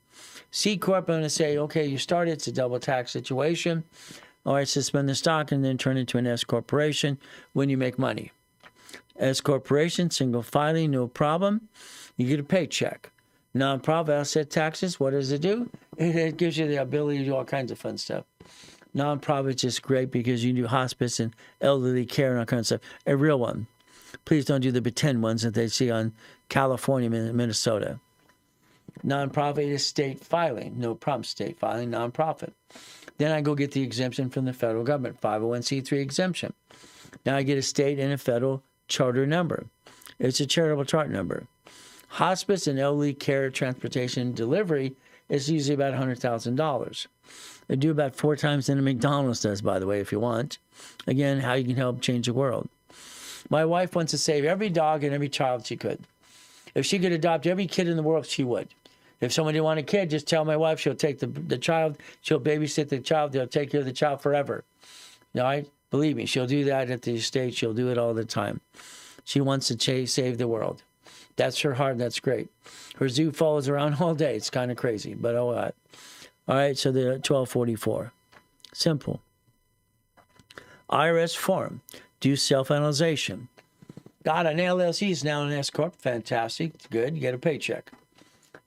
C Corp, I'm going to say, okay, you started. It's a double tax situation. All right, suspend the stock and then turn it into an S Corporation when you make money. S Corporation, single filing, no problem. You get a paycheck. Nonprofit asset taxes, what does it do? It gives you the ability to do all kinds of fun stuff. Nonprofit's just great because you do hospice and elderly care and all kinds of stuff. A real one. Please don't do the pretend ones that they see on California, Minnesota. Nonprofit is state filing. No problem, state filing, nonprofit. Then I go get the exemption from the federal government, 501c3 exemption. Now I get a state and a federal charter number. It's a charitable chart number. Hospice and elderly care, transportation, delivery is usually about $100,000. They do about 4 times than a McDonald's does, by the way, if you want. Again, how you can help change the world. My wife wants to save every dog and every child she could. If she could adopt every kid in the world, she would. If someone didn't want a kid, just tell my wife she'll take the child, she'll babysit the child, they'll take care of the child forever. All right? Believe me, she'll do that at the estate. She'll do it all the time. She wants to save the world. That's her heart. That's great. Her zoo follows around all day. It's kind of crazy, but all right. All right, so they're at 1244. Simple. IRS form. Do self-analyzation. Got an LLC is now an S Corp. Fantastic. Good. You get a paycheck.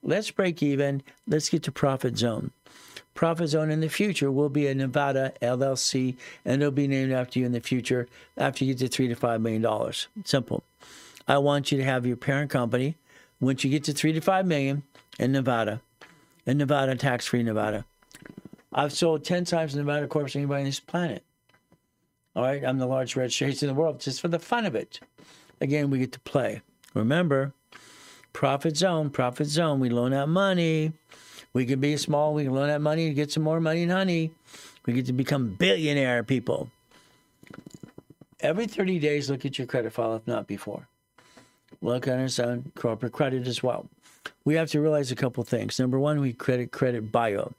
Let's break even. Let's get to profit zone. Profit zone in the future will be a Nevada LLC, and it'll be named after you in the future after you get to $3 to $5 million. Simple. I want you to have your parent company, once you get to $3 to $5 million, in Nevada, tax-free Nevada. I've sold 10 times Nevada corps to anybody on this planet. All right, I'm the largest registration in the world, just for the fun of it. Again, we get to play. Remember, profit zone, we loan out money. We can be small, we can loan out money to get some more money and honey. We get to become billionaire people. Every 30 days, look at your credit file, if not before. Look at us on corporate credit as well. We have to realize a couple things. Number one, we credit bio.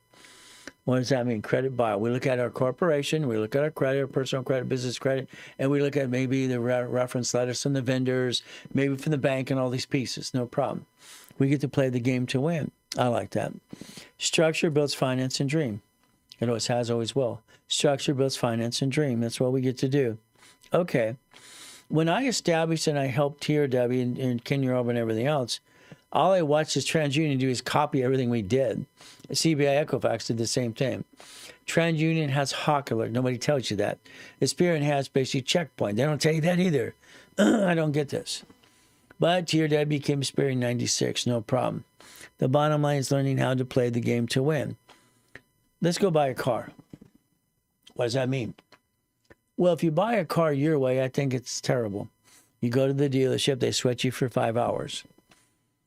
What does that mean? Credit bio. We look at our corporation, we look at our credit, our personal credit, business credit, and we look at maybe the reference letters from the vendors, maybe from the bank and all these pieces. No problem. We get to play the game to win. I like that. Structure builds finance and dream. It always has, always will. Structure builds finance and dream. That's what we get to do. Okay. When I established and I helped TRW and Ken Europe and everything else, all I watched is TransUnion do is copy everything we did. CBI Equifax did the same thing. TransUnion has Hawk Alert. Nobody tells you that. Experian has basically Checkpoint. They don't tell you that either. I don't get this. But TRW became Experian 96, no problem. The bottom line is learning how to play the game to win. Let's go buy a car. What does that mean? Well, if you buy a car your way, I think it's terrible. You go to the dealership, they sweat you for 5 hours.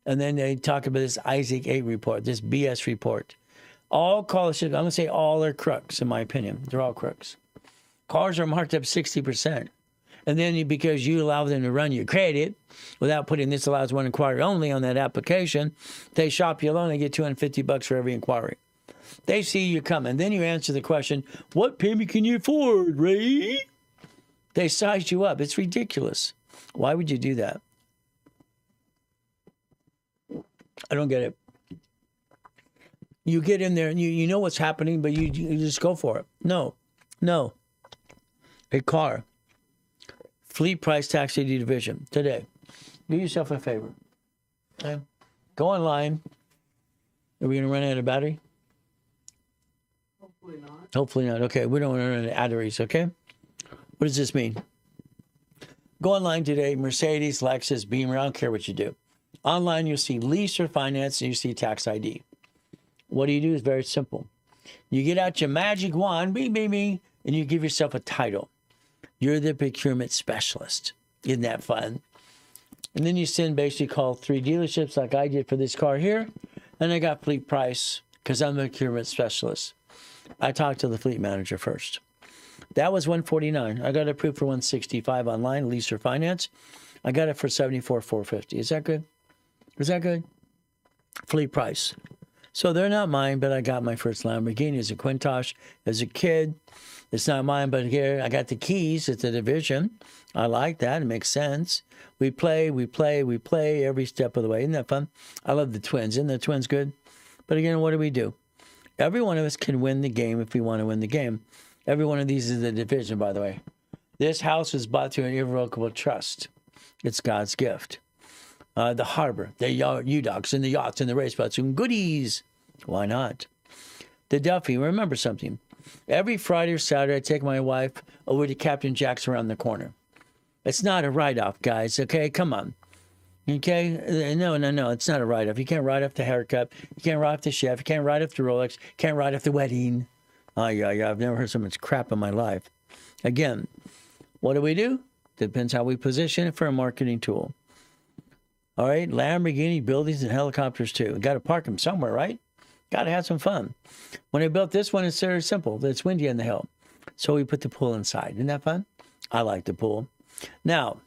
And then they talk about this Isaac 8 report, this BS report. All cars, I'm going to say all are crooks, in my opinion. They're all crooks. Cars are marked up 60%. And then because you allow them to run your credit without putting this allows one inquiry only on that application, they shop you alone and get $250 for every inquiry. They see you coming. Then you answer the question, what payment can you afford, Ray? They size you up. It's ridiculous. Why would you do that? I don't get it. You get in there and you know what's happening, but you just go for it. No. A car. Fleet price tax ID division today. Do yourself a favor. Okay? Go online. Are we going to run out of battery? Hopefully not. Hopefully not. Okay, we don't run out of batteries, okay? What does this mean? Go online today, Mercedes, Lexus, Beamer, I don't care what you do. Online, you'll see lease or finance, and you see tax ID. What do? It's very simple. You get out your magic wand, and you give yourself a title. You're the procurement specialist. Isn't that fun? And then you basically call 3 dealerships like I did for this car here, and I got fleet price because I'm the procurement specialist. I talked to the fleet manager first. That was $149. I got it approved for $165 online, lease or finance. I got it for $74,450. Is that good? Is that good? Fleet price. So they're not mine, but I got my first Lamborghini as a Countach as a kid. It's not mine, but here I got the keys. It's a division. I like that. It makes sense. We play every step of the way. Isn't that fun? I love the twins. Isn't the twins good? But again, what do? Every one of us can win the game if we want to win the game. Every one of these is a division, by the way. This house was bought through an irrevocable trust. It's God's gift. The harbor, the U-Docks and the yachts and the race boats and goodies. Why not? The Duffy, remember something. Every Friday or Saturday, I take my wife over to Captain Jack's around the corner. It's not a write-off, guys, okay? Come on. Okay? No, it's not a write-off. You can't write off the haircut. You can't write off the chef. You can't write off the Rolex. You can't write off the wedding. Oh, yeah, I've never heard so much crap in my life. Again, what do? Depends how we position it for a marketing tool. All right, Lamborghini, buildings, and helicopters too. Got to park them somewhere, right? Got to have some fun. When I built this one, it's very simple. It's windy on the hill. So we put the pool inside. Isn't that fun? I like the pool. Now,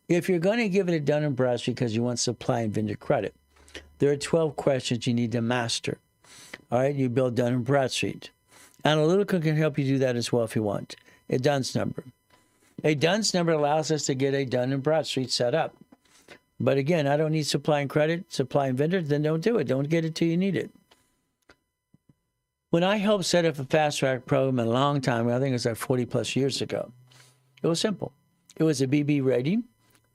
if you're going to give it a Dun & Bradstreet because you want supply and vendor credit, there are 12 questions you need to master. All right, you build Dun & Bradstreet. Analytical can help you do that as well if you want. A DUNS number. A DUNS number allows us to get a Dun & Bradstreet set up. But again, I don't need supply and credit, supply and vendors, then don't do it. Don't get it till you need it. When I helped set up a fast track program a long time ago, I think it was like 40 plus years ago, it was simple. It was a BB rating,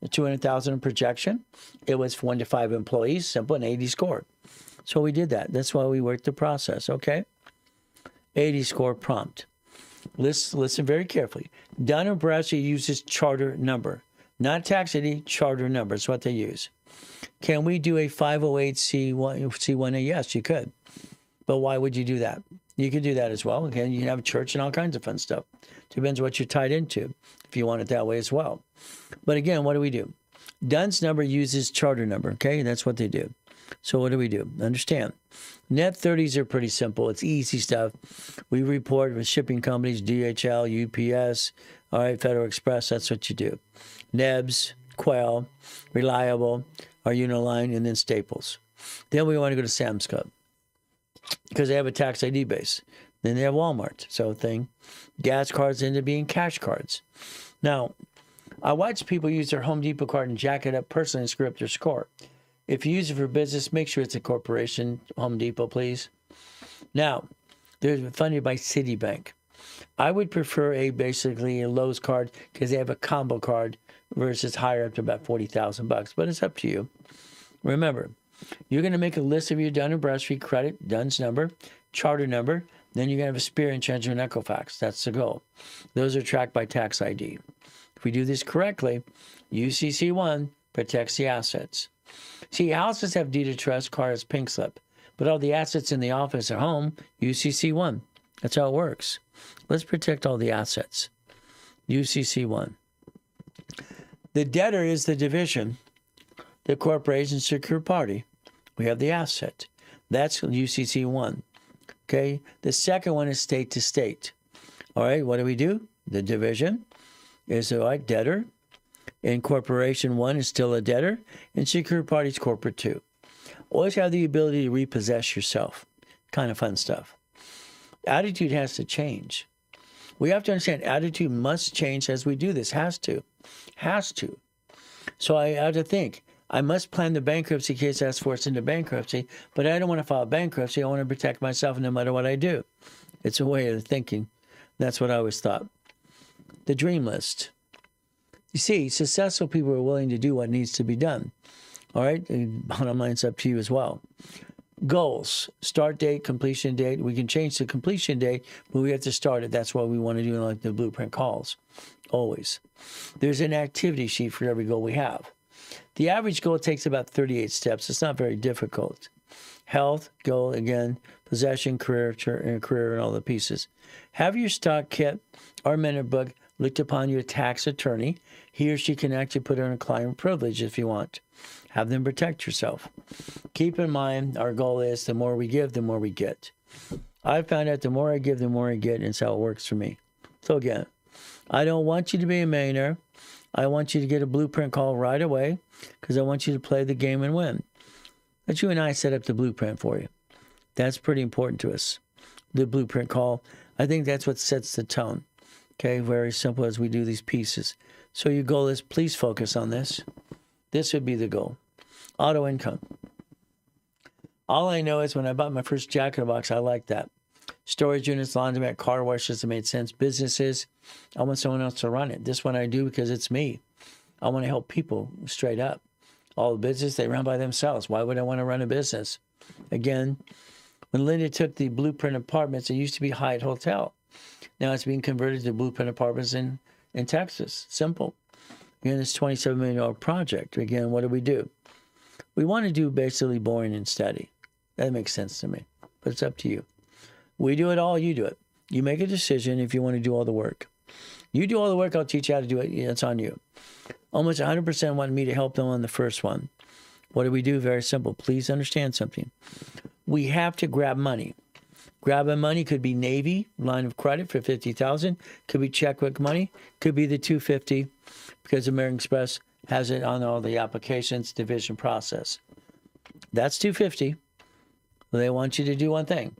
a 200,000 projection. It was 1 to 5 employees, simple, and 80 score. So we did that. That's why we worked the process, okay? 80 score prompt. Listen very carefully. Dun & Bradstreet uses charter number. Not tax ID, charter number. It's what they use. Can we do a 508C1A? Yes, you could. But why would you do that? You could do that as well. Okay, you can have a church and all kinds of fun stuff. Depends what you're tied into, if you want it that way as well. But again, what do? DUNS number uses charter number. Okay, that's what they do. So what do? Understand. Net 30s are pretty simple. It's easy stuff. We report with shipping companies, DHL, UPS, all right, Federal Express. That's what you do. NEBS, Quell, Reliable, our Uniline, and then Staples. Then we want to go to Sam's Club because they have a tax ID base. Then they have Walmart. So gas cards end up being cash cards. Now, I watch people use their Home Depot card and jack it up personally and screw up their score. If you use it for business, make sure it's a corporation, Home Depot, please. Now, there's funded by Citibank. I would prefer basically a Lowe's card because they have a combo card versus higher up to about $40,000. But it's up to you. Remember, you're going to make a list of your Dun & Bradstreet credit, DUNS number, charter number. Then you're going to have a Experian, Treasury, and Equifax. That's the goal. Those are tracked by tax ID. If we do this correctly, UCC1 protects the assets. See, houses have deed of trust, cars, pink slip. But all the assets in the office or home, UCC1. That's how it works. Let's protect all the assets. UCC1. The debtor is the division. The corporation secured party. We have the asset. That's UCC1. Okay? The second one is state to state. All right, what do? The division is the right debtor. And corporation 1 is still a debtor. And secured party is corporate 2. Always have the ability to repossess yourself. Kind of fun stuff. Attitude has to change. We have to understand attitude must change as we do this. Has to. Has to. So I have to think. I must plan the bankruptcy case that's forced into bankruptcy, but I don't want to file bankruptcy. I want to protect myself no matter what I do. It's a way of thinking. That's what I always thought. The dream list. You see, successful people are willing to do what needs to be done. All right? The bottom line is up to you as well. Goals. Start date, completion date. We can change the completion date, but we have to start it. That's what we want to do like the blueprint calls. Always. There's an activity sheet for every goal we have. The average goal takes about 38 steps. It's not very difficult. Health, goal, again, possession, career, and all the pieces. Have your stock kit or minute book looked upon your tax attorney. He or she can actually put on a client privilege if you want. Have them protect yourself. Keep in mind, our goal is the more we give, the more we get. I found out the more I give, the more I get, and it's how it works for me. So again, I don't want you to be a millionaire. I want you to get a blueprint call right away because I want you to play the game and win. But you and I set up the blueprint for you. That's pretty important to us. The blueprint call, I think that's what sets the tone. Okay, very simple as we do these pieces. So your goal is please focus on this. This would be the goal. Auto income. All I know is when I bought my first Jack in the Box, I liked that. Storage units, laundromat, car washes, that made sense. Businesses, I want someone else to run it. This one I do because it's me. I want to help people straight up. All the business, they run by themselves. Why would I want to run a business? Again, when Linda took the Blueprint Apartments, it used to be Hyatt Hotel. Now it's being converted to Blueprint Apartments in Texas. Simple. Again, it's a $27 million project. Again, what do? We want to do basically boring and steady. That makes sense to me, but it's up to you. We do it all, you do it. You make a decision if you want to do all the work. You do all the work, I'll teach you how to do it. It's on you. Almost 100% want me to help them on the first one. What do? Very simple. Please understand something. We have to grab money. Grabbing money could be Navy, line of credit for $50,000. Could be checkbook money. Could be the $250 because American Express has it on all the applications, division process. That's $250. They want you to do one thing.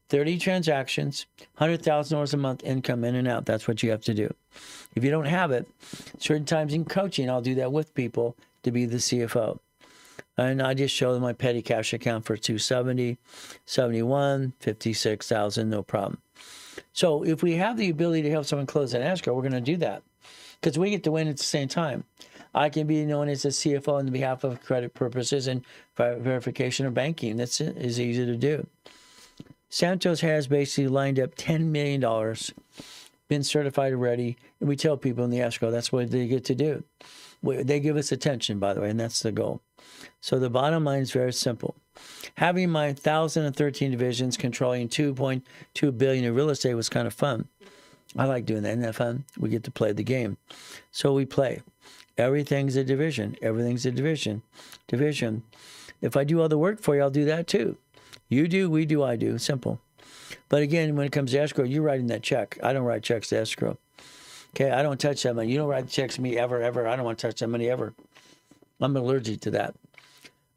30 transactions, $100,000 a month income in and out. That's what you have to do. If you don't have it, certain times in coaching, I'll do that with people to be the CFO. And I just show them my petty cash account for $270, $71, $56,000, no problem. So if we have the ability to help someone close an escrow, we're going to do that because we get to win at the same time. I can be known as a CFO on behalf of credit purposes and verification of banking. That's is easy to do. Santos has basically lined up $10 million, been certified already, and we tell people in the escrow that's what they get to do. They give us attention, by the way, and that's the goal. So the bottom line is very simple. Having my 1,013 divisions controlling $2.2 billion in real estate was kind of fun. I like doing that. Isn't that fun? We get to play the game. So we play. Everything's a division. Everything's a division. Division. If I do all the work for you, I'll do that too. You do, we do, I do. Simple. But again, when it comes to escrow, you're writing that check. I don't write checks to escrow. Okay, I don't touch that money. You don't write checks to me ever. I don't want to touch that money ever. I'm allergic to that.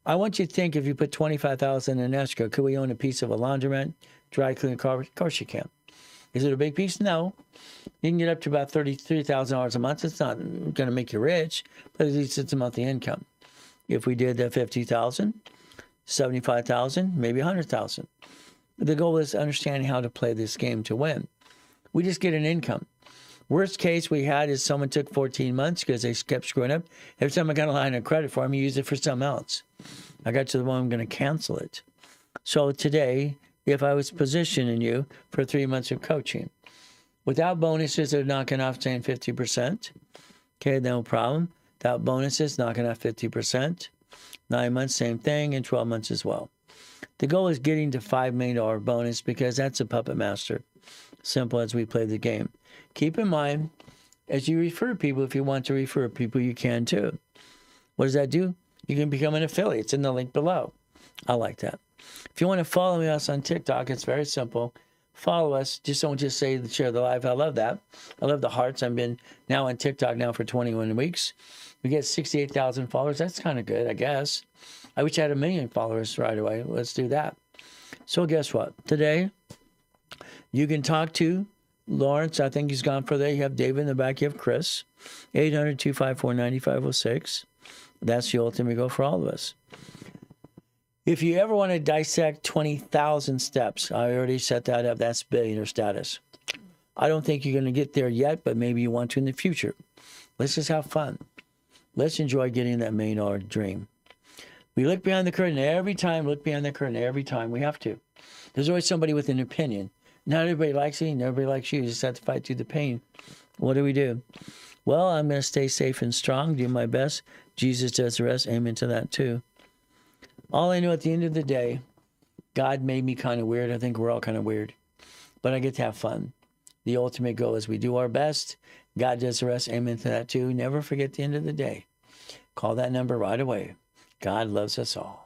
I want you to think if you put $25,000 in escrow, could we own a piece of a laundromat, dry cleaning car? Of course you can. Is it a big piece? No. You can get up to about $33,000 a month. It's not going to make you rich, but at least it's a monthly income. If we did that $50,000, $75,000, maybe $100,000. The goal is understanding how to play this game to win. We just get an income. Worst case we had is someone took 14 months because they kept screwing up. Every time I got a line of credit for him, he used it for something else. I got to the one I'm going to cancel it. So today, if I was positioning you for 3 months of coaching, without bonuses, they're knocking off saying 50%. Okay, no problem. Without bonuses, knocking off 50%. 9 months, same thing, and 12 months as well. The goal is getting to $5 million bonus because that's a puppet master. Simple as we play the game. Keep in mind, as you refer people, if you want to refer people, you can too. What does that do? You can become an affiliate. It's in the link below. I like that. If you want to follow us on TikTok, it's very simple. Follow us. Just don't just say share the live. I love that. I love the hearts. I've been now on TikTok now for 21 weeks. We get 68,000 followers. That's kind of good, I guess. I wish I had 1 million followers right away. Let's do that. So guess what? Today, you can talk to Lawrence. I think he's gone for there. You have David in the back. You have Chris. 800-254-9506. That's the ultimate goal for all of us. If you ever want to dissect 20,000 steps, I already set that up. That's billionaire status. I don't think you're going to get there yet, but maybe you want to in the future. Let's just have fun. Let's enjoy getting that $1 million dream. We look behind the curtain every time. Look behind the curtain every time. We have to. There's always somebody with an opinion. Not everybody likes you. Not everybody likes you. You just have to fight through the pain. What do? Well, I'm going to stay safe and strong, do my best. Jesus does the rest. Amen to that too. All I know at the end of the day, God made me kind of weird. I think we're all kind of weird. But I get to have fun. The ultimate goal is we do our best. God does the rest. Amen to that too. Never forget the end of the day. Call that number right away. God loves us all.